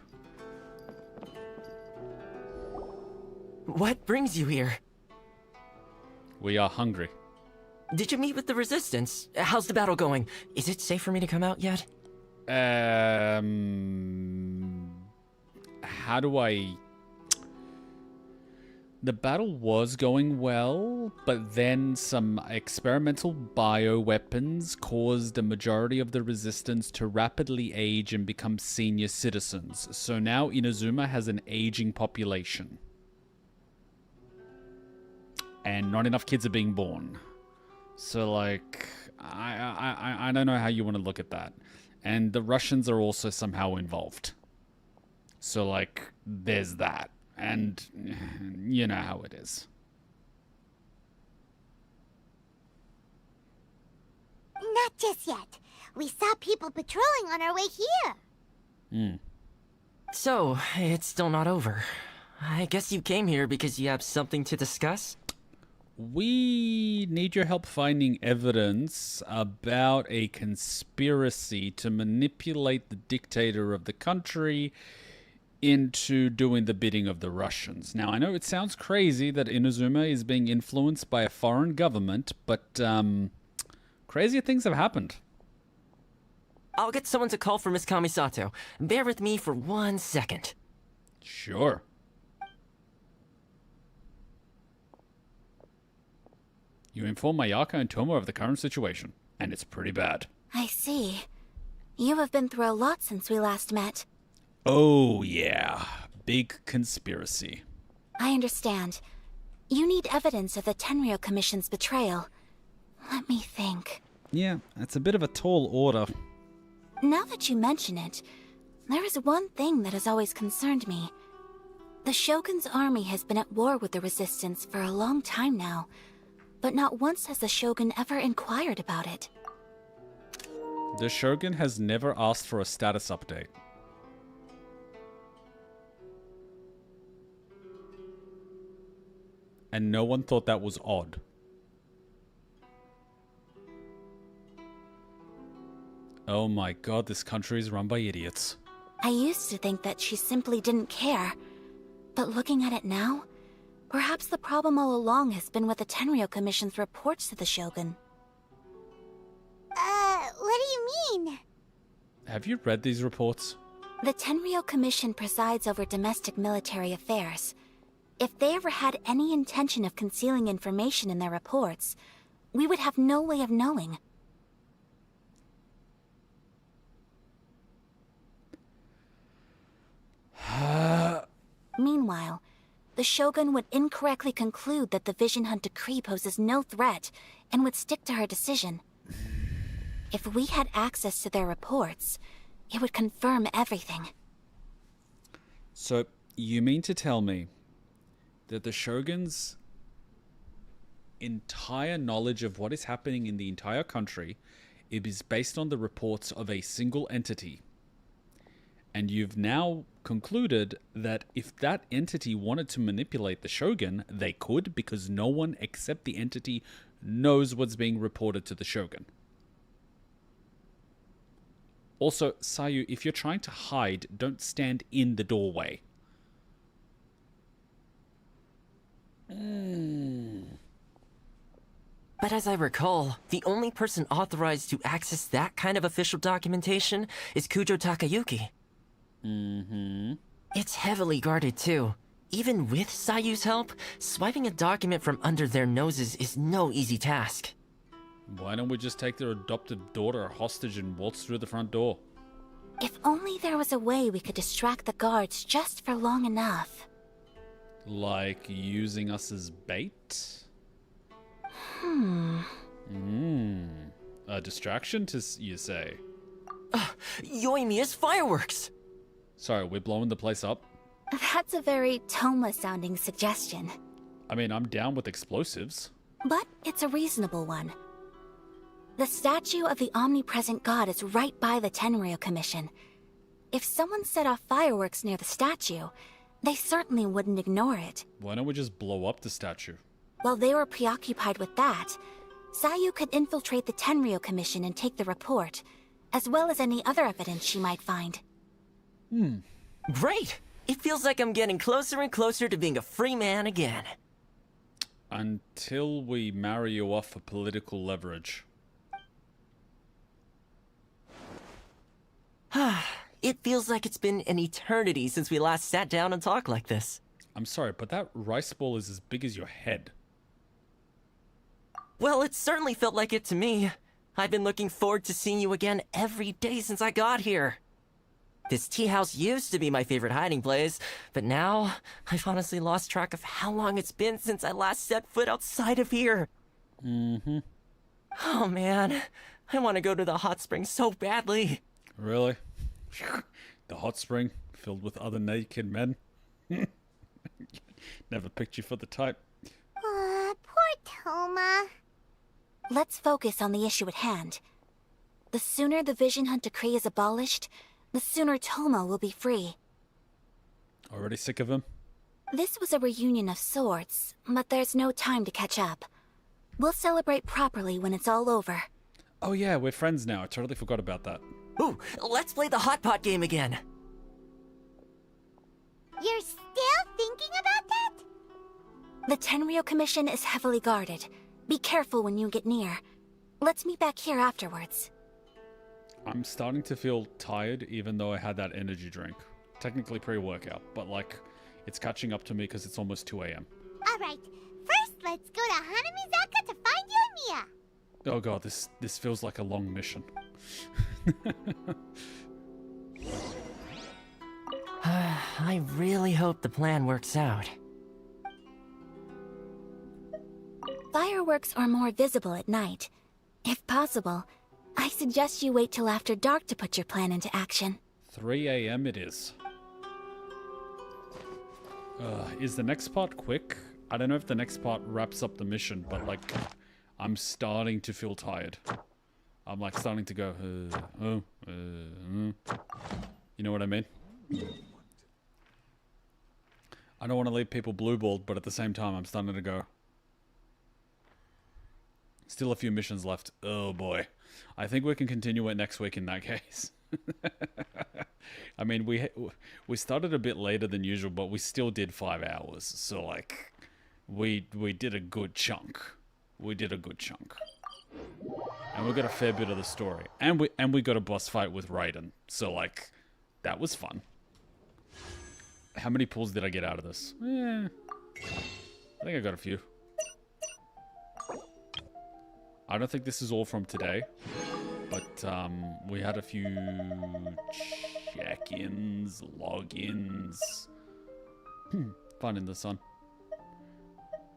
[SPEAKER 20] What brings you here?
[SPEAKER 1] We are hungry.
[SPEAKER 20] Did you meet with the Resistance? How's the battle going? Is it safe for me to come out yet?
[SPEAKER 1] How do I... The battle was going well, but then some experimental bioweapons caused a majority of the Resistance to rapidly age and become senior citizens. So now Inazuma has an aging population. And not enough kids are being born. So, like, I don't know how you want to look at that. And the Russians are also somehow involved. So, like, there's that. And you know how it is.
[SPEAKER 2] Not just yet. We saw people patrolling on our way here.
[SPEAKER 20] So, it's still not over. I guess you came here because you have something to discuss?
[SPEAKER 1] We need your help finding evidence about a conspiracy to manipulate the dictator of the country into doing the bidding of the Russians. Now, I know it sounds crazy that Inazuma is being influenced by a foreign government, but crazier things have happened.
[SPEAKER 20] I'll get someone to call for Miss Kamisato. Bear with me for 1 second.
[SPEAKER 1] Sure. You inform Ayaka and Tomo of the current situation, and it's pretty bad.
[SPEAKER 3] I see. You have been through a lot since we last met.
[SPEAKER 1] Oh, yeah. Big conspiracy.
[SPEAKER 3] I understand. You need evidence of the Tenryou Commission's betrayal. Let me think.
[SPEAKER 1] Yeah, that's a bit of a tall order.
[SPEAKER 3] Now that you mention it, there is one thing that has always concerned me. The Shogun's army has been at war with the Resistance for a long time now, but not once has the Shogun ever inquired about it.
[SPEAKER 1] The Shogun has never asked for a status update. And no one thought that was odd. Oh my god, this country is run by idiots.
[SPEAKER 3] I used to think that she simply didn't care, but looking at it now, perhaps the problem all along has been with the Tenryou Commission's reports to the Shogun.
[SPEAKER 2] What do you mean?
[SPEAKER 1] Have you read these reports?
[SPEAKER 3] The Tenryou Commission presides over domestic military affairs. If they ever had any intention of concealing information in their reports, we would have no way of knowing. Meanwhile, the Shogun would incorrectly conclude that the Vision Hunt decree poses no threat and would stick to her decision. If we had access to their reports, it would confirm everything.
[SPEAKER 1] So, you mean to tell me that the Shogun's entire knowledge of what is happening in the entire country is based on the reports of a single entity? And you've now concluded that if that entity wanted to manipulate the Shogun, they could, because no one except the entity knows what's being reported to the Shogun. Also, Sayu, if you're trying to hide, don't stand in the doorway.
[SPEAKER 20] But as I recall, the only person authorized to access that kind of official documentation is Kujo Takayuki.
[SPEAKER 1] Mm-hmm.
[SPEAKER 20] It's heavily guarded too. Even with Sayu's help, swiping a document from under their noses is no easy task.
[SPEAKER 1] Why don't we just take their adopted daughter hostage and waltz through the front door?
[SPEAKER 3] If only there was a way we could distract the guards just for long enough.
[SPEAKER 1] Like using us as bait? A distraction, you say?
[SPEAKER 20] Yoimiya's fireworks!
[SPEAKER 1] Sorry, we're blowing the place up?
[SPEAKER 3] That's a very Toma-sounding suggestion.
[SPEAKER 1] I mean, I'm down with explosives.
[SPEAKER 3] But it's a reasonable one. The statue of the omnipresent god is right by the Tenryou Commission. If someone set off fireworks near the statue, they certainly wouldn't ignore it.
[SPEAKER 1] Why don't we just blow up the statue?
[SPEAKER 3] While they were preoccupied with that, Sayu could infiltrate the Tenryou Commission and take the report, as well as any other evidence she might find.
[SPEAKER 20] Great! It feels like I'm getting closer and closer to being a free man again.
[SPEAKER 1] Until we marry you off for political leverage.
[SPEAKER 20] It feels like it's been an eternity since we last sat down and talked like this.
[SPEAKER 1] I'm sorry, but that rice ball is as big as your head.
[SPEAKER 20] Well, it certainly felt like it to me. I've been looking forward to seeing you again every day since I got here. This tea house used to be my favorite hiding place, but now I've honestly lost track of how long it's been since I last set foot outside of here. Oh man, I want to go to the hot spring so badly.
[SPEAKER 1] Really? The hot spring filled with other naked men? Never picked you for the type.
[SPEAKER 2] Poor Toma.
[SPEAKER 3] Let's focus on the issue at hand. The sooner the Vision Hunt decree is abolished, the sooner Toma will be free.
[SPEAKER 1] Already sick of him?
[SPEAKER 3] This was a reunion of sorts, but there's no time to catch up. We'll celebrate properly when it's all over.
[SPEAKER 1] Oh yeah, we're friends now. I totally forgot about that.
[SPEAKER 20] Ooh, let's play the hot pot game again.
[SPEAKER 2] You're still thinking about that?
[SPEAKER 3] The Tenryou Commission is heavily guarded. Be careful when you get near. Let's meet back here afterwards.
[SPEAKER 1] I'm starting to feel tired even though I had that energy drink. Technically pre-workout, but like, it's catching up to me because it's almost 2 a.m.
[SPEAKER 2] Alright, first let's go to Hanamizaka to find Yoimiya.
[SPEAKER 1] Oh god, this feels like a long mission.
[SPEAKER 20] I really hope the plan works out.
[SPEAKER 3] Fireworks are more visible at night. If possible, I suggest you wait till after dark to put your plan into action.
[SPEAKER 1] 3 a.m. it is. Is the next part quick? I don't know if the next part wraps up the mission, but like, I'm starting to feel tired. I'm like starting to go, you know what I mean? I don't want to leave people blue-balled, but at the same time, I'm starting to go. Still a few missions left. Oh boy. I think we can continue it next week in that case. I mean, we started a bit later than usual, but we still did 5 hours. So like, we did a good chunk. We did a good chunk. And we got a fair bit of the story. And we got a boss fight with Raiden. So like, that was fun. How many pulls did I get out of this? I think I got a few. I don't think this is all from today, but we had a few check-ins, logins, Fun in the sun.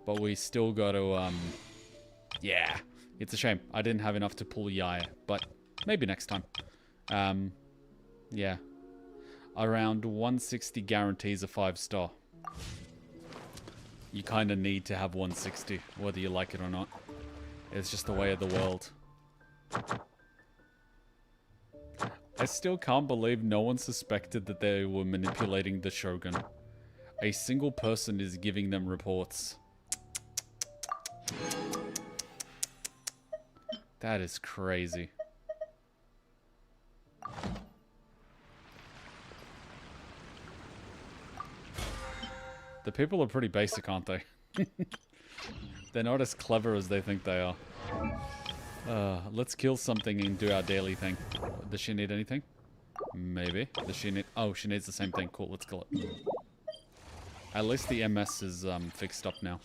[SPEAKER 1] But we still got to, yeah. It's a shame. I didn't have enough to pull YAE, but maybe next time. Yeah. Around 160 guarantees a 5-star. You kind of need to have 160, whether you like it or not. It's just the way of the world. I still can't believe no one suspected that they were manipulating the Shogun. A single person is giving them reports. That is crazy. The people are pretty basic, aren't they? They're not as clever as they think they are. Let's kill something and do our daily thing. Does she need anything? Maybe. Does she need... Oh, she needs the same thing. Cool, let's kill it. At least the MS is fixed up now.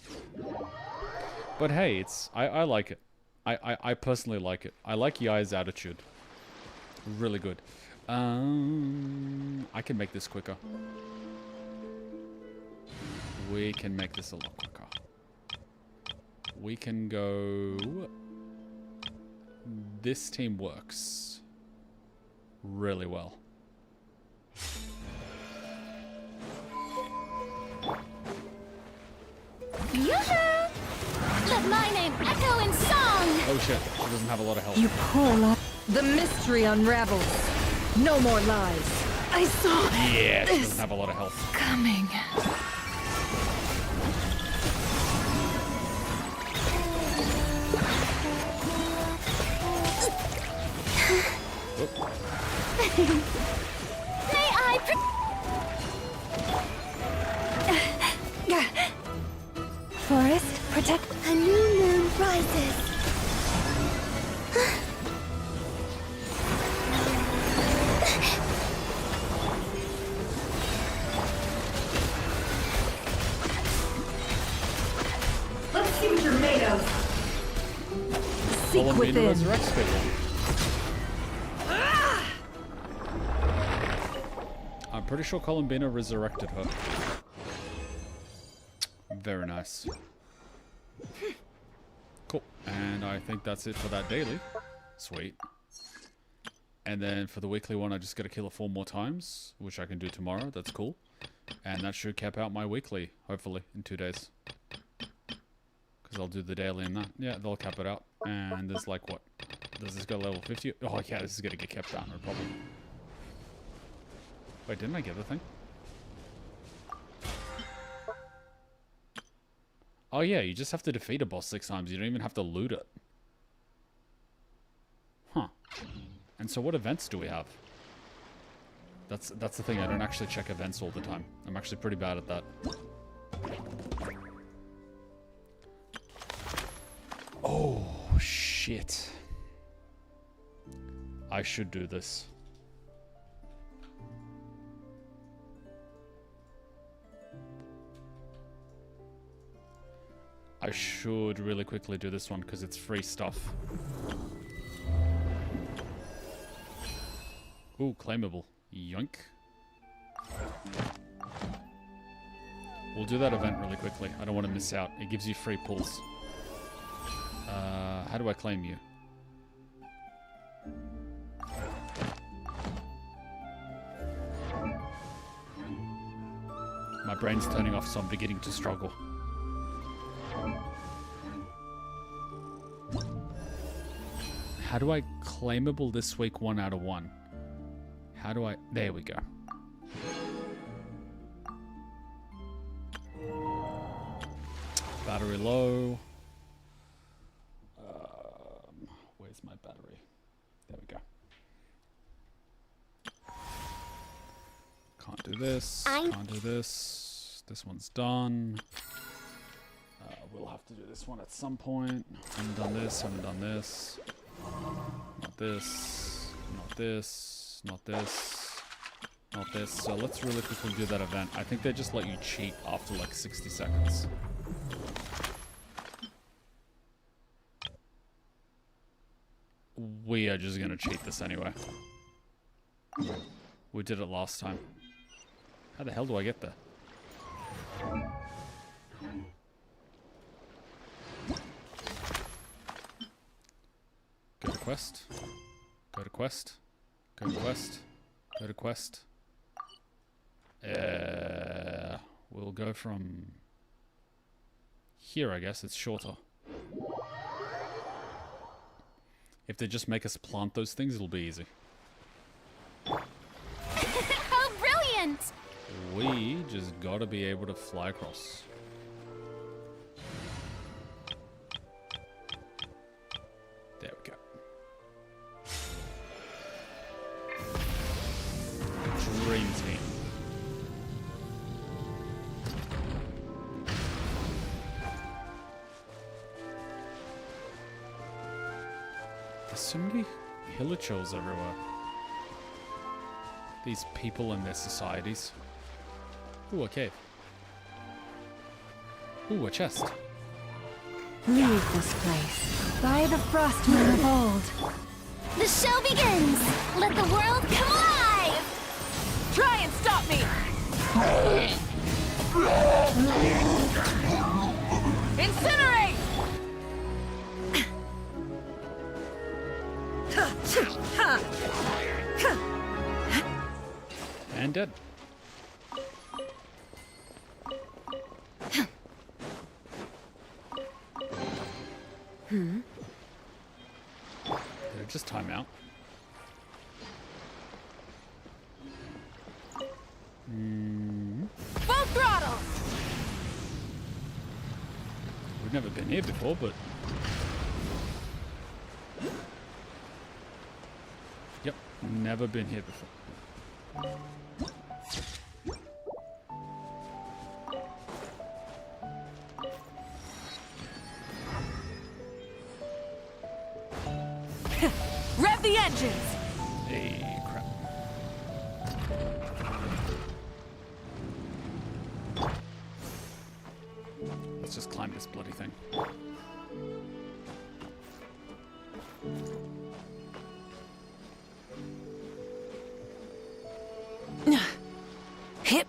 [SPEAKER 1] But hey, it's... I like it. I personally like it. I like YAE's attitude. Really good. I can make this quicker. We can make this a lot quicker. We can go... This team works really well.
[SPEAKER 3] Yoo-hoo! Let my name echo in song!
[SPEAKER 1] Oh shit, she doesn't have a lot of health.
[SPEAKER 21] You poor lot. The mystery unravels. No more lies. I saw
[SPEAKER 1] Yeah, she
[SPEAKER 21] this
[SPEAKER 1] doesn't have a lot of health.
[SPEAKER 21] coming.
[SPEAKER 3] May I
[SPEAKER 18] Forest, protect. A new moon rises.
[SPEAKER 21] Let's see what you're made of. Seek
[SPEAKER 1] Columbina
[SPEAKER 21] within.
[SPEAKER 1] resurrects people. I'm pretty sure Columbina resurrected her. Very nice. Cool. And I think that's it for that daily. Sweet. And then for the weekly one, I just got to kill it 4 more times, which I can do tomorrow. That's cool. And that should cap out my weekly, hopefully, in 2 days. Because I'll do the daily and that. Yeah, they'll cap it out. And there's like, what? Does this go level 50? Oh, yeah, this is going to get kept down, no problem. Wait, didn't I get the thing? Oh yeah, you just have to defeat a boss 6 times. You don't even have to loot it. Huh. And so what events do we have? That's the thing, I don't actually check events all the time. I'm actually pretty bad at that. Oh, shit. I should do this. I should really quickly do this one because it's free stuff. Ooh, claimable. Yoink. We'll do that event really quickly. I don't want to miss out. It gives you free pulls. How do I claim you? My brain's turning off, so I'm beginning to struggle. How do I claimable this week 1 out of 1? How do I... There we go. Battery low. Where's my battery? There we go. Can't do this. Can't do this. This one's done. We'll have to do this one at some point. Haven't done this. Haven't done this. Not this. Not this. Not this. Not this. So let's really quickly do that event. I think they just let you cheat after like 60 seconds. We are just gonna cheat this anyway. We did it last time. How the hell do I get there? Go to quest. Go to quest. Go to quest. Go to quest. We'll go from here, I guess. It's shorter. If they just make us plant those things, it'll be easy.
[SPEAKER 2] How brilliant!
[SPEAKER 1] We just gotta be able to fly across. There we go. Dream team. There's so many hilichurls everywhere. These people and their societies. Ooh, a cave. Ooh, a chest.
[SPEAKER 21] Leave this place. By the frostmen of old.
[SPEAKER 2] The show begins! Let the world come alive!
[SPEAKER 17] Try and stop me! Incinerate!
[SPEAKER 1] And dead.
[SPEAKER 21] Hmm?
[SPEAKER 1] Did it just time out?
[SPEAKER 17] Full throttle!
[SPEAKER 1] We've never been here before, but... Yep, never been here before.
[SPEAKER 17] Rev the engines!
[SPEAKER 1] Hey, crap. Let's just climb this bloody thing.
[SPEAKER 17] Hip.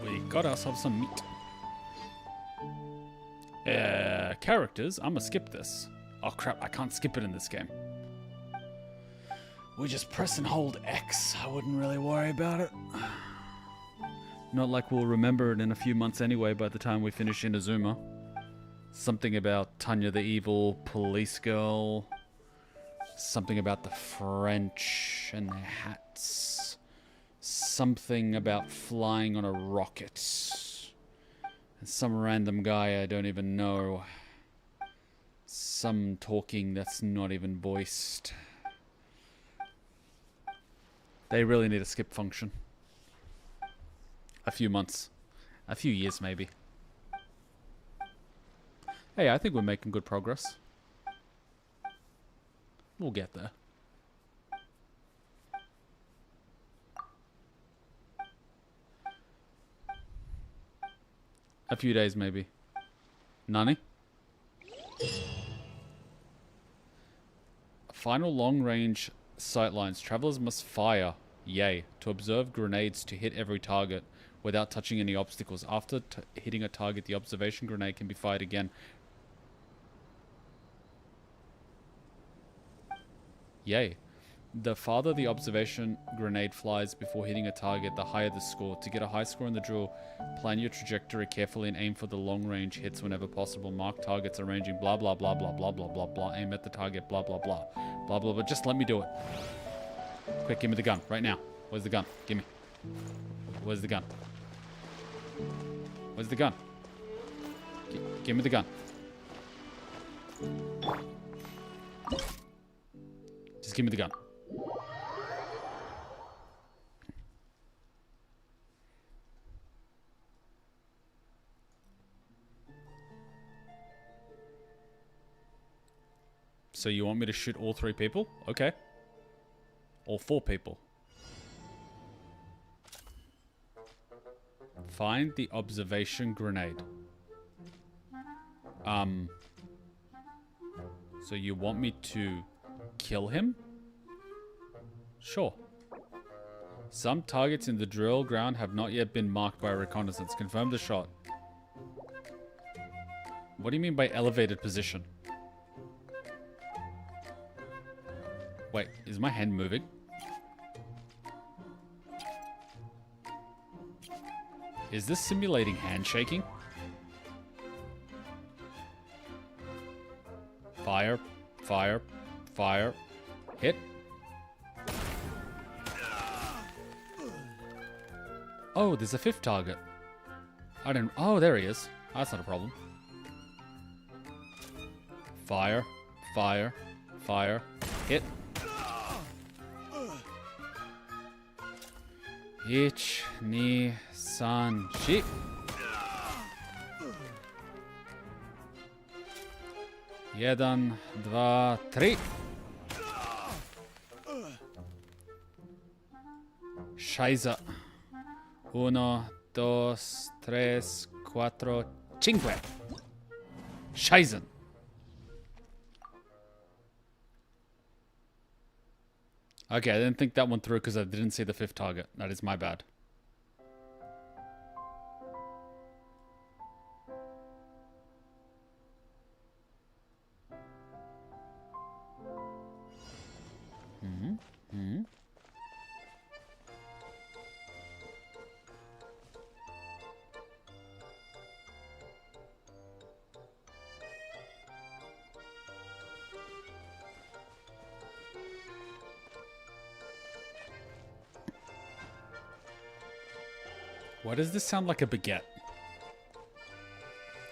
[SPEAKER 1] We got ourselves some meat. Characters, I'm gonna skip this. Oh crap, I can't skip it in this game. We just press and hold X. I wouldn't really worry about it. Not like we'll remember it in a few months anyway by the time we finish Inazuma. Something about Tanya the evil police girl. Something about the French and their hats. Something about flying on a rocket. And some random guy I don't even know. Some talking that's not even voiced. They really need a skip function. A few months. A few years maybe. Hey, I think we're making good progress. We'll get there. A few days maybe. Nani? Final long-range sightlines. Travelers must fire, YAE, to observe grenades to hit every target without touching any obstacles. After hitting a target, the observation grenade can be fired again. YAE. The farther the observation grenade flies before hitting a target, the higher the score. To get a high score in the drill, plan your trajectory carefully and aim for the long-range hits whenever possible. Mark targets arranging blah blah blah blah blah blah blah blah. Aim at the target blah blah blah. Blah blah blah. Just let me do it. Quick, give me the gun. Right now. Where's the gun? Give me. Where's the gun? Where's the gun? Give me the gun. Just give me the gun. So you want me to shoot all 3 people? Okay. All 4 people. Find the observation grenade. So you want me to kill him? Sure. Some targets in the drill ground have not yet been marked by reconnaissance. Confirm the shot. What do you mean by elevated position? Wait, is my hand moving? Is this simulating handshaking? Fire, fire, fire. Hit. Oh, there's a fifth target. I didn't... Oh, there he is. That's not a problem. Fire, fire, fire. Hit. Ich, ni, san, shi. Jeden, dva, tri. Scheiße. Uno, dos, tres, cuatro, cinque. Scheißen. Okay, I didn't think that one through because I didn't see the fifth target. That is my bad. Why does this sound like a baguette?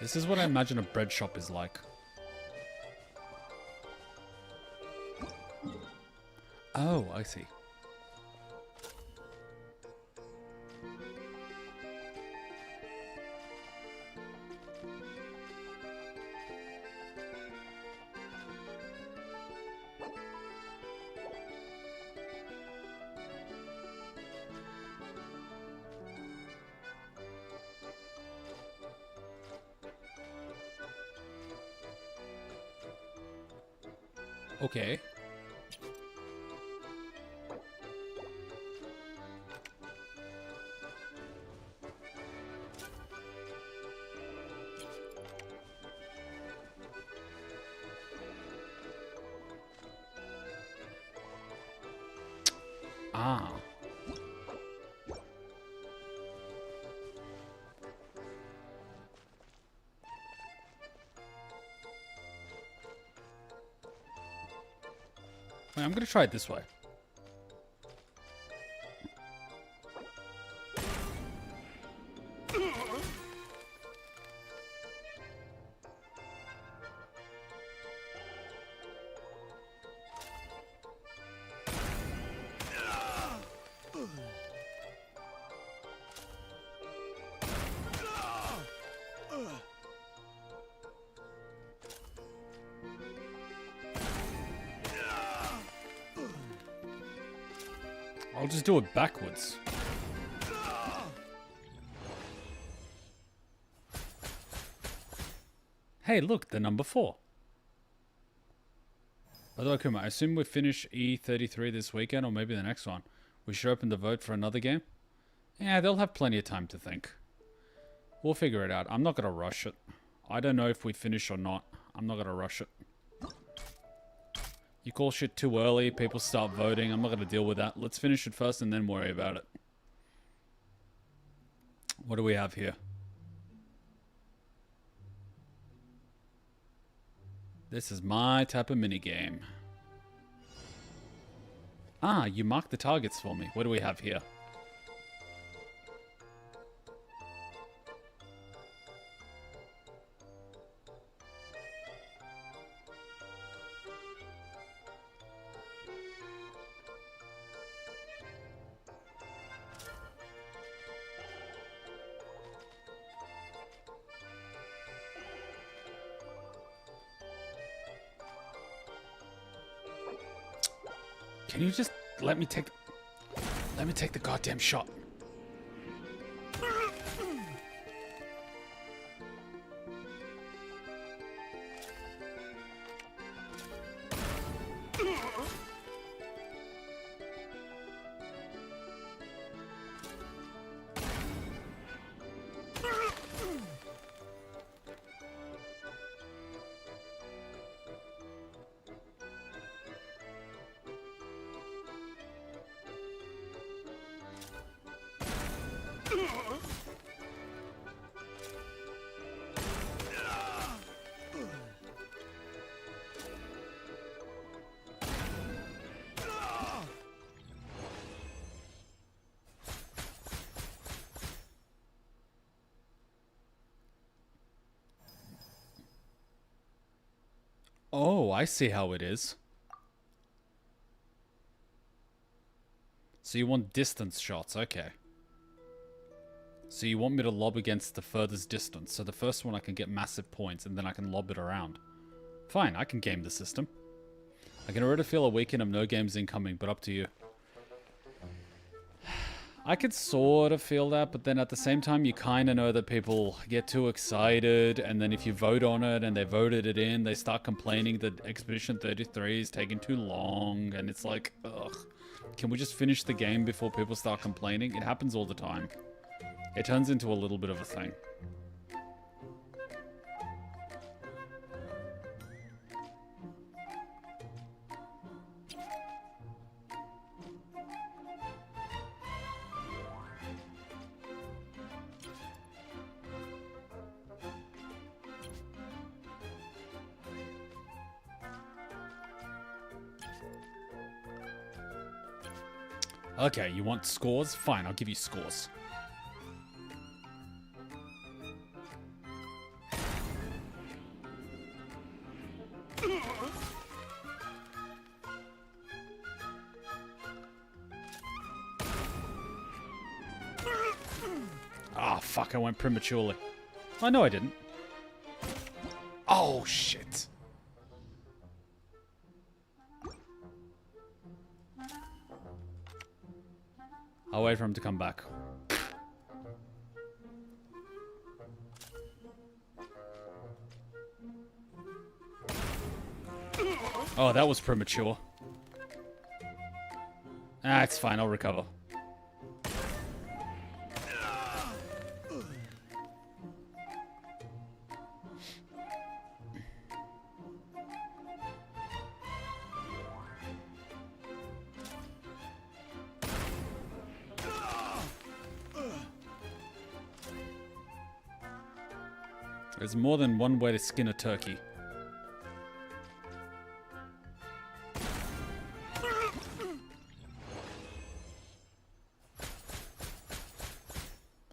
[SPEAKER 1] This is what I imagine a bread shop is like. Oh, I see. Okay. Ah. Wait, I'm gonna try it this way. I'll just do it backwards. Hey, look, the number 4. By the way, Kuma, I assume we finish E33 this weekend or maybe the next one. We should open the vote for another game. Yeah, they'll have plenty of time to think. We'll figure it out. I'm not going to rush it. I don't know if we finish or not. I'm not going to rush it. You call shit too early, people start voting. I'm not going to deal with that. Let's finish it first and then worry about it. What do we have here? This is my type of minigame. Ah, you marked the targets for me. What do we have here? Can you just let me take the goddamn shot? Oh, I see how it is. So you want distance shots, okay. So you want me to lob against the furthest distance. So the first one I can get massive points and then I can lob it around. Fine, I can game the system. I can already feel a weekend of no games incoming, but up to you. I could sort of feel that, but then at the same time, you kind of know that people get too excited, and then if you vote on it and they voted it in, they start complaining that Expedition 33 is taking too long, and it's like, ugh. Can we just finish the game before people start complaining? It happens all the time. It turns into a little bit of a thing. Okay, you want scores? Fine, I'll give you scores. Ah, fuck, I went prematurely. Oh, no, I didn't. Oh, shit. I'll wait for him to come back. Oh, that was premature. Ah, it's fine. I'll recover. There's more than one way to skin a turkey.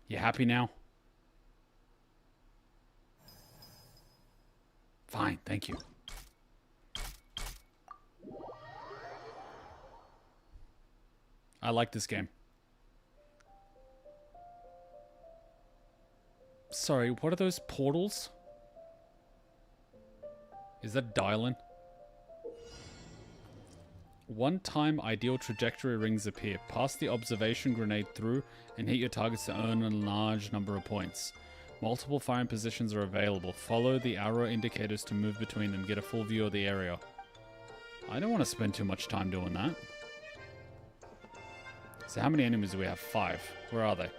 [SPEAKER 1] You happy now? Fine, thank you. I like this game. Sorry, what are those portals? Is that dial-in? One-time ideal trajectory rings appear. Pass the observation grenade through and hit your targets to earn a large number of points. Multiple firing positions are available. Follow the arrow indicators to move between them. Get a full view of the area. I don't want to spend too much time doing that. So how many enemies do we have? 5. Where are they?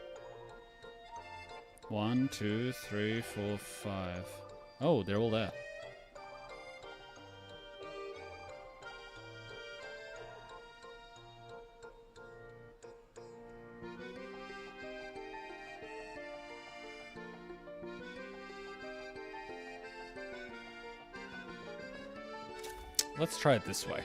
[SPEAKER 1] 1, 2, 3, 4, 5. Oh, they're all there. Let's try it this way.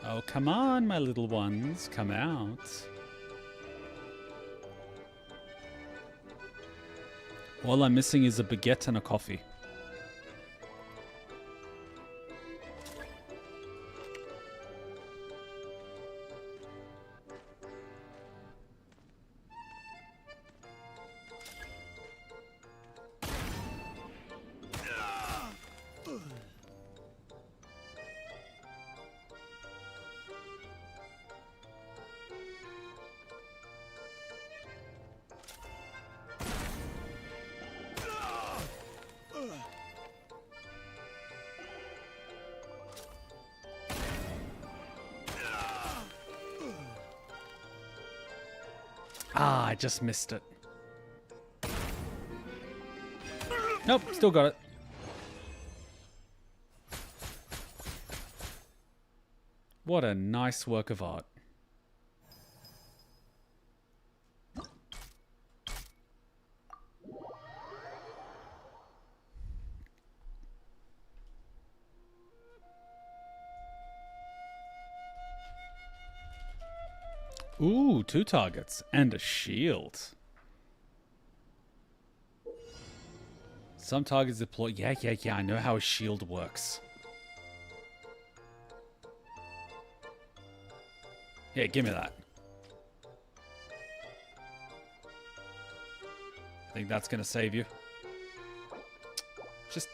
[SPEAKER 1] Oh, come on, my little ones. Come out. All I'm missing is a baguette and a coffee. Ah, I just missed it. Nope, still got it. What a nice work of art. Ooh, 2 targets and a shield. Some targets deploy. Yeah, I know how a shield works. Yeah, give me that. I think that's gonna save you. Just...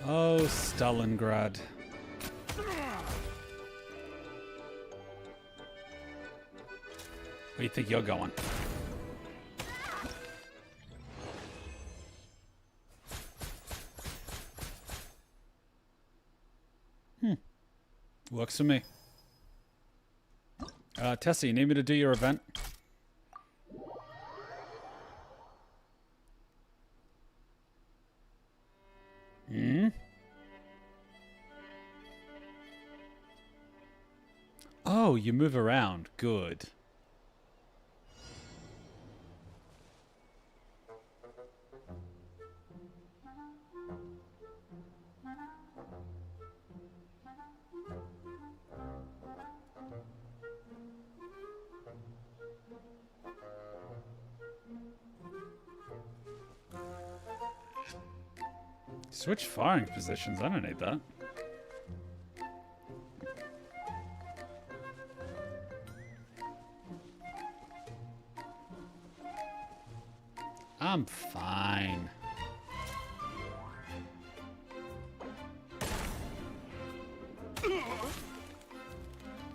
[SPEAKER 1] Oh, Stalingrad. Where do you think you're going? Works for me. Tessie, you need me to do your event? Oh, you move around. Good. Switch firing positions. I don't need that. I'm fine.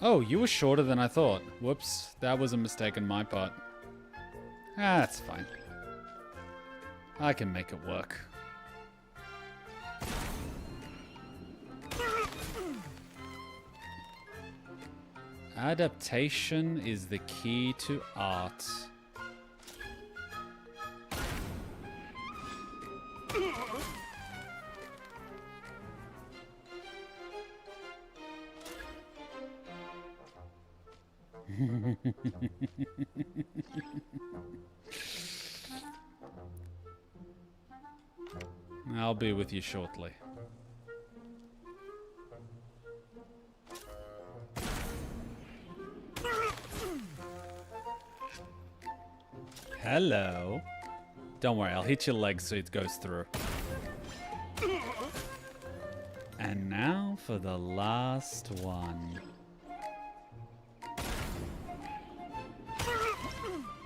[SPEAKER 1] Oh, you were shorter than I thought. Whoops, that was a mistake on my part. That's fine. I can make it work. Adaptation is the key to art. I'll be with you shortly. Hello. Don't worry, I'll hit your leg so it goes through. And now for the last one.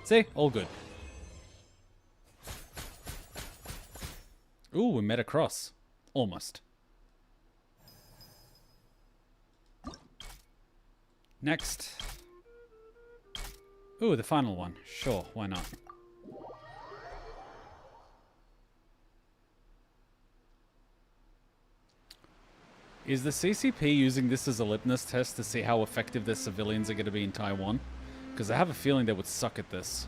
[SPEAKER 1] See? All good. Ooh, we met across. Almost. Next. Ooh, the final one. Sure, why not? Is the CCP using this as a litmus test to see how effective their civilians are going to be in Taiwan? Because I have a feeling they would suck at this.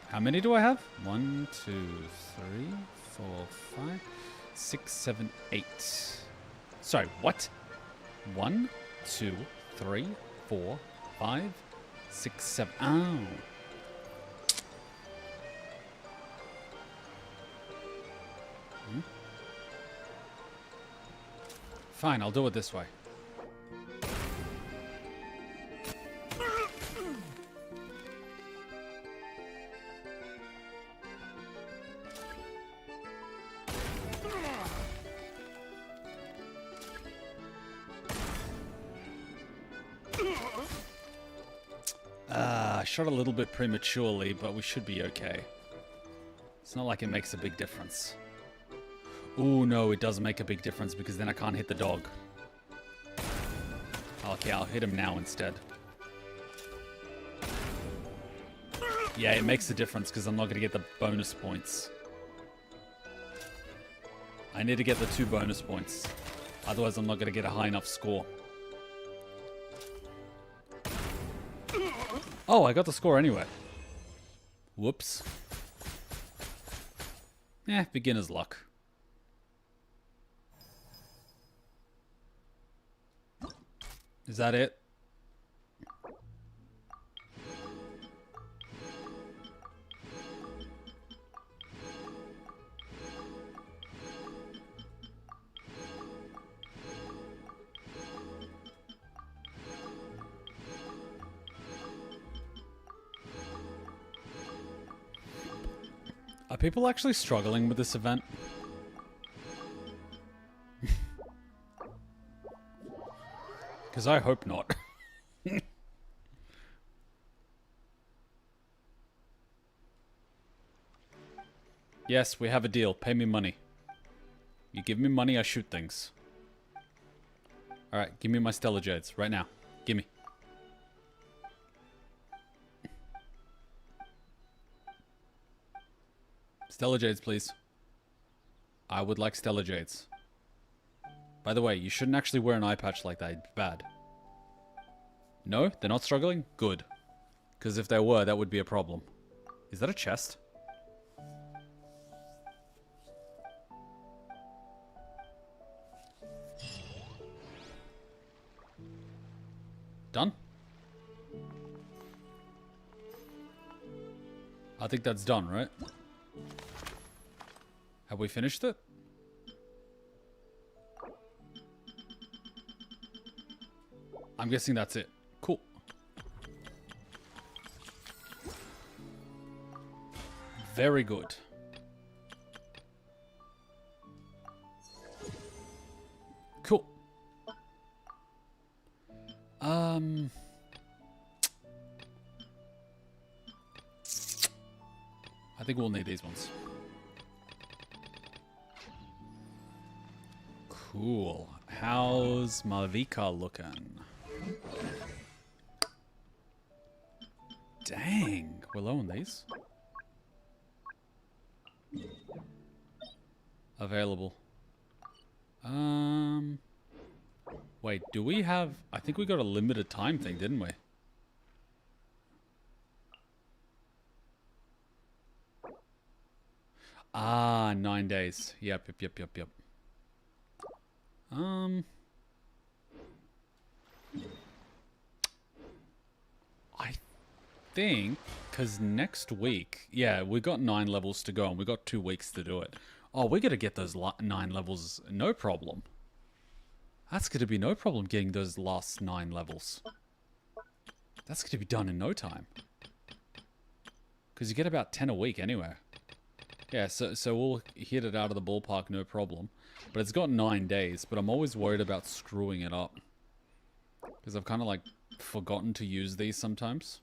[SPEAKER 1] How many do I have? 1, 2, 3, 4, 5, 6, 7, 8. Sorry, what? 1, 2, 3, 4, 5, 6, 7. Oh. Fine, I'll do it this way. shot a little bit prematurely, but we should be okay. It's not like it makes a big difference. Ooh, no, it does make a big difference because then I can't hit the dog. Okay, I'll hit him now instead. Yeah, it makes a difference because I'm not going to get the bonus points. I need to get the 2 bonus points. Otherwise, I'm not going to get a high enough score. Oh, I got the score anyway. Whoops. Eh, beginner's luck. Is that it? Are people actually struggling with this event? Because I hope not. Yes, we have a deal. Pay me money. You give me money, I shoot things. Alright, give me my Stellar Jades right now. Gimme. Stellar Jades, please. I would like Stellar Jades. By the way, you shouldn't actually wear an eye patch like that. It's bad. No? They're not struggling? Good. Because if they were, that would be a problem. Is that a chest? Done? I think that's done, right? Have we finished it? I'm guessing that's it. Cool. Very good. Cool. I think we'll need these ones. Cool. How's Malvika looking? Dang, we're low on these. Available. Wait, do we have... I think we got a limited time thing, didn't we? Ah, 9 days. Yep. I think, because next week, yeah, we got 9 levels to go and we got 2 weeks to do it. Oh, we're going to get those 9 levels, no problem. That's going to be no problem getting those last 9 levels. That's going to be done in no time. Because you get about 10 a week anyway. Yeah, so we'll hit it out of the ballpark, no problem. But it's got 9 days, but I'm always worried about screwing it up. Because I've kind of like forgotten to use these sometimes.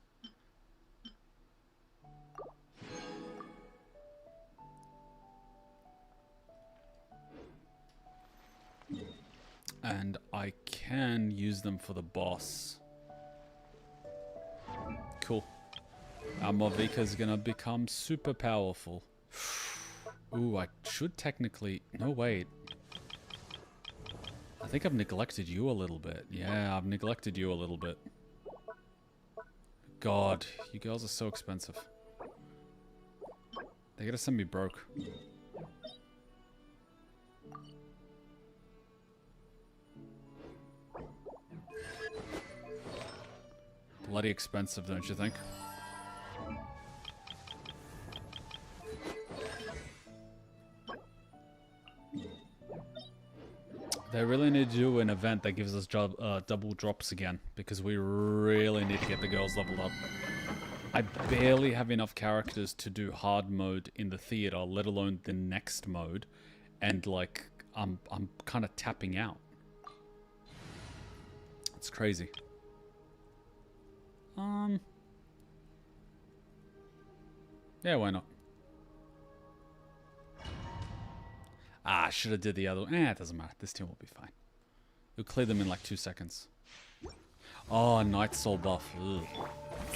[SPEAKER 1] And I can use them for the boss. Cool. Our Malvika's gonna become super powerful. Ooh, I should technically... No, wait. I think I've neglected you a little bit. Yeah, I've neglected you a little bit. God, you girls are so expensive. They gotta send me broke. Bloody expensive, don't you think? They really need to do an event that gives us double drops again, because we really need to get the girls leveled up. I barely have enough characters to do hard mode in the theater, let alone the next mode, and like I'm kind of tapping out. It's crazy. Yeah, why not? Ah, should have did the other one. It doesn't matter. This team will be fine. We'll clear them in like 2 seconds. Oh, Night Soul buff. Ugh.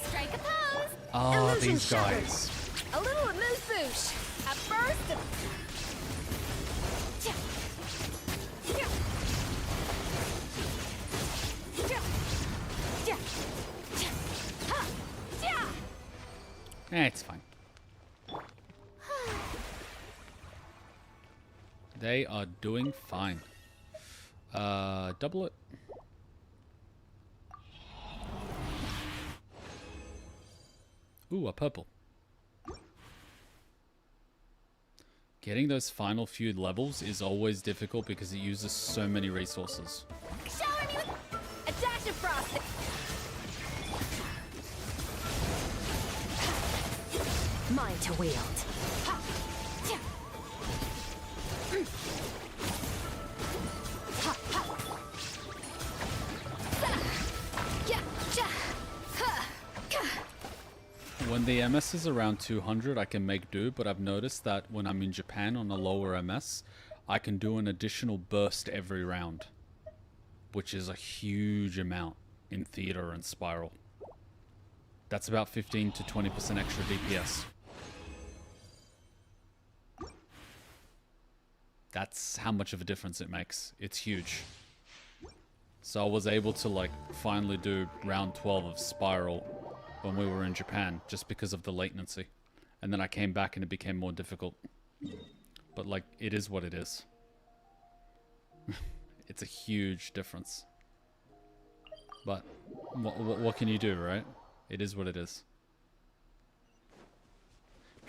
[SPEAKER 2] Strike a pose.
[SPEAKER 1] Oh,
[SPEAKER 2] Illusion
[SPEAKER 1] these guys.
[SPEAKER 2] A little amuse bouche. A burst of... It's fine. They are doing fine. Double it. Ooh, a purple. Getting those final few levels is always difficult because it uses so many resources. Shower me with a dash of frosting.
[SPEAKER 21] Mine to wield.
[SPEAKER 1] When the MS is around 200, I can make do, but I've noticed that when I'm in Japan on a lower MS, I can do an additional burst every round, which is a huge amount in Theater and Spiral. That's about 15 to 20% extra DPS. That's how much of a difference it makes. It's huge. So I was able to like finally do round 12 of Spiral when we were in Japan, just because of the latency. And then I came back and it became more difficult. But like, it is what it is. It's a huge difference. But what can you do, right? It is what it is.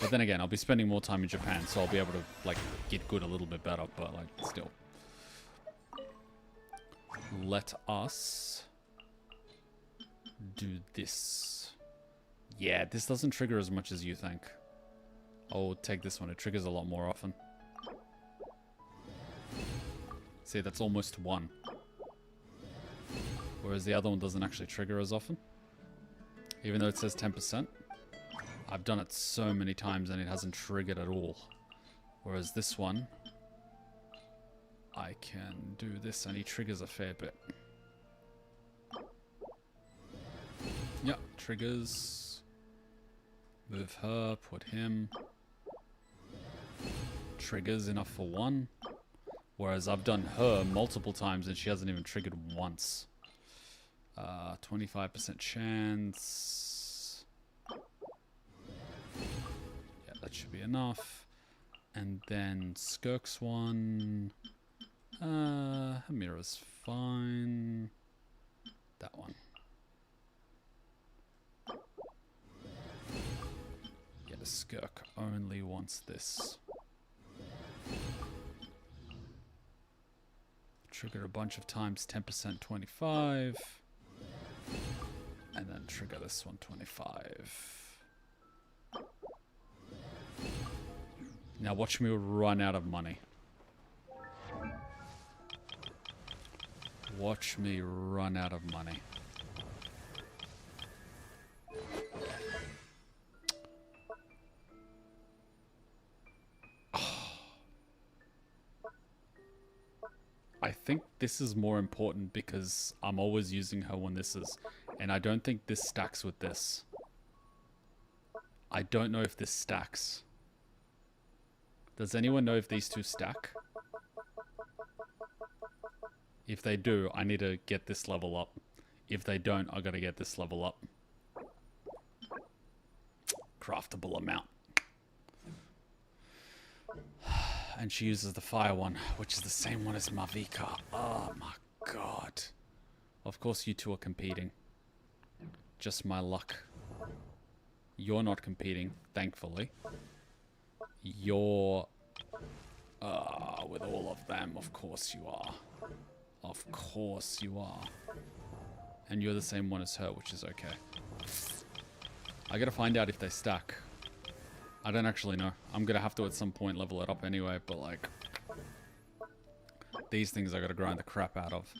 [SPEAKER 1] But then again, I'll be spending more time in Japan, so I'll be able to like get good a little bit better, but like still. Let us do this. Yeah, this doesn't trigger as much as you think. I'll take this one. It triggers a lot more often. See, that's almost 1. Whereas the other one doesn't actually trigger as often. Even though it says 10%. I've done it so many times and it hasn't triggered at all. Whereas this one, I can do this and he triggers a fair bit. Yep, triggers. Move her, put him. Triggers enough for 1. Whereas I've done her multiple times and she hasn't even triggered once. 25% chance. Yeah, that should be enough. And then Skirk's one. Hamira's fine. That one. Yeah, the Skirk only wants this. Trigger a bunch of times, 10%, 25. And then trigger this one, 25. Now watch me run out of money. Watch me run out of money. I think this is more important because I'm always using her when this is, and I don't think this stacks with this. I don't know if this stacks. Does anyone know if these two stack? If they do, I need to get this level up. If they don't, I gotta get this level up. Craftable amount. And she uses the fire one, which is the same one as Mavika. Oh my god. Of course you two are competing. Just my luck. You're not competing, thankfully. You're... with all of them, of course you are. Of course you are. And you're the same one as her, which is okay. I gotta find out if they stack. I don't actually know. I'm gonna have to at some point level it up anyway, but like... these things I gotta grind the crap out of.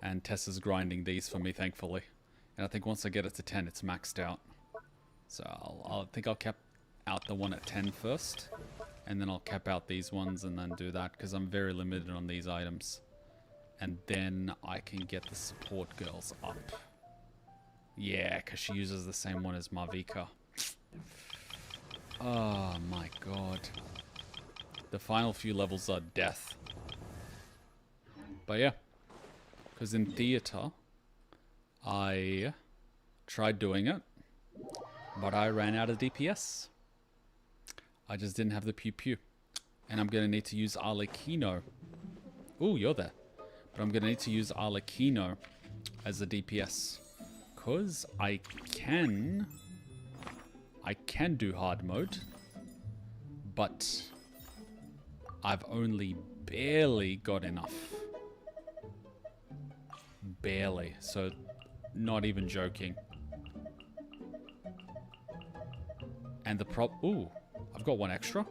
[SPEAKER 1] And Tessa's grinding these for me, thankfully. And I think once I get it to 10, it's maxed out. So I think I'll cap out the one at 10 first. And then I'll cap out these ones and then do that, because I'm very limited on these items. And then I can get the support girls up. Yeah, because she uses the same one as Marvika. Oh my god. The final few levels are death. But yeah. Because in theater, I tried doing it, but I ran out of DPS. I just didn't have the pew pew. And I'm going to need to use Arlecchino. Ooh, you're there. But I'm going to need to use Arlecchino as a DPS. Because I can do hard mode. But I've only barely got enough. Barely. So, not even joking. And the ooh. I've got one extra.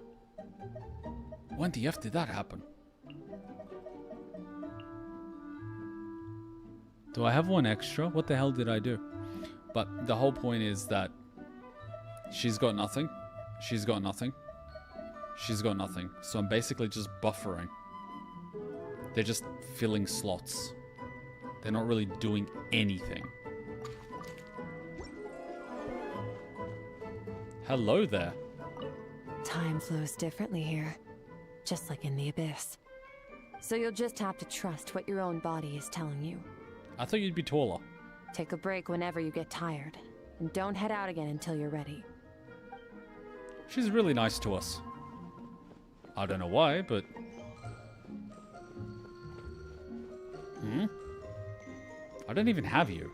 [SPEAKER 1] When the F did that happen? Do I have one extra? What the hell did I do? But the whole point is that she's got nothing. She's got nothing. She's got nothing. So I'm basically just buffering. They're just filling slots. They're not really doing anything. Hello there.
[SPEAKER 7] Time flows differently here, just like in the Abyss. So you'll just have to trust what your own body is telling you.
[SPEAKER 1] I thought you'd be taller.
[SPEAKER 7] Take a break whenever you get tired, and don't head out again until you're ready.
[SPEAKER 1] She's really nice to us. I don't know why, but... I don't even have you.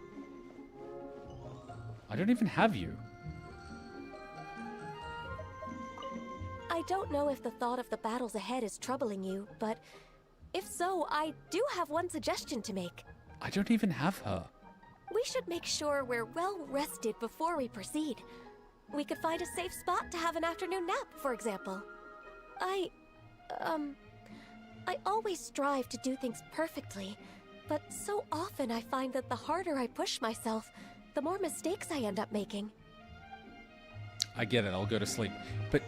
[SPEAKER 1] I don't even have you.
[SPEAKER 10] I don't know if the thought of the battles ahead is troubling you, but if so, I do have one suggestion to make.
[SPEAKER 1] I don't even have her.
[SPEAKER 10] We should make sure we're well rested before we proceed. We could find a safe spot to have an afternoon nap, for example. I always strive to do things perfectly, but so often I find that the harder I push myself, the more mistakes I end up making.
[SPEAKER 1] I get it, I'll go to sleep. But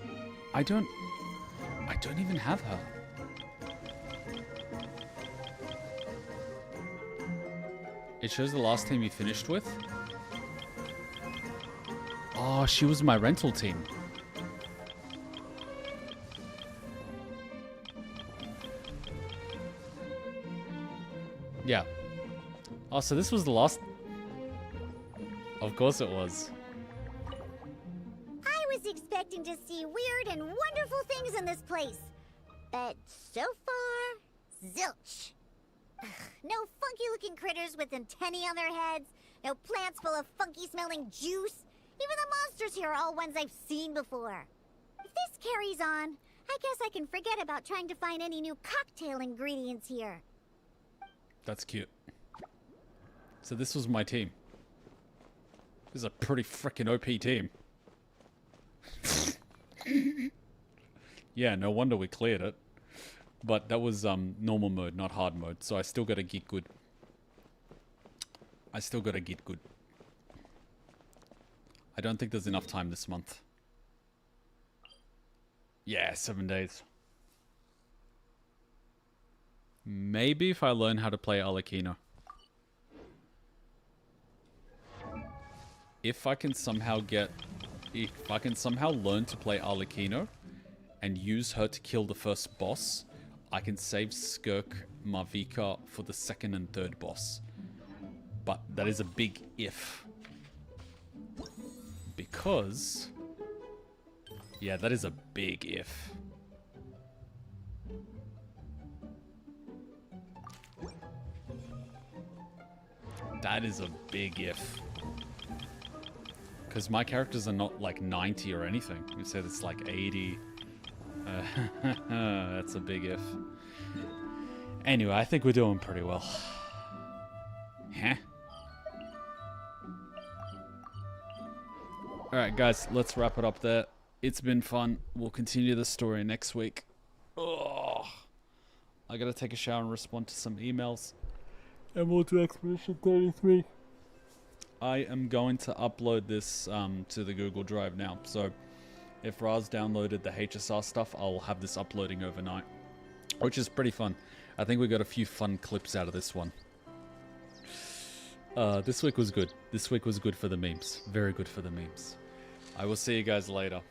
[SPEAKER 1] I don't even have her. It shows the last team you finished with. Oh, she was my rental team. Yeah. Oh, so this was the last... Of course it was.
[SPEAKER 2] I was expecting to see weird and wonderful things in this place. But so far, zilch. Ugh, no funky-looking critters with antennae on their heads. No plants full of funky-smelling juice. Even the monsters here are all ones I've seen before. If this carries on, I guess I can forget about trying to find any new cocktail ingredients here.
[SPEAKER 1] That's cute. So this was my team. This is a pretty freaking OP team. Yeah, no wonder we cleared it. But that was normal mode, not hard mode. So I still gotta get good. I still gotta get good. I don't think there's enough time this month. Yeah, 7 days. Maybe if I learn how to play Arlecchino. If I can somehow learn to play Arlecchino and use her to kill the first boss, I can save Skirk Marvika for the second and third boss. But that is a big if. Because... yeah, that is a big if. That is a big if. Because my characters are not like 90 or anything. You said it's like 80. That's a big if. Anyway, I think we're doing pretty well. Huh? Alright guys, let's wrap it up there. It's been fun. We'll continue the story next week. Oh, I gotta take a shower and respond to some emails. And we'll do Expedition 33. I am going to upload this to the Google Drive now. So If Raz downloaded the HSR stuff, I'll have this uploading overnight, which is pretty fun. I think we got a few fun clips out of this one. This week was good. This week was good for the memes. Very good for the memes. I will see you guys later.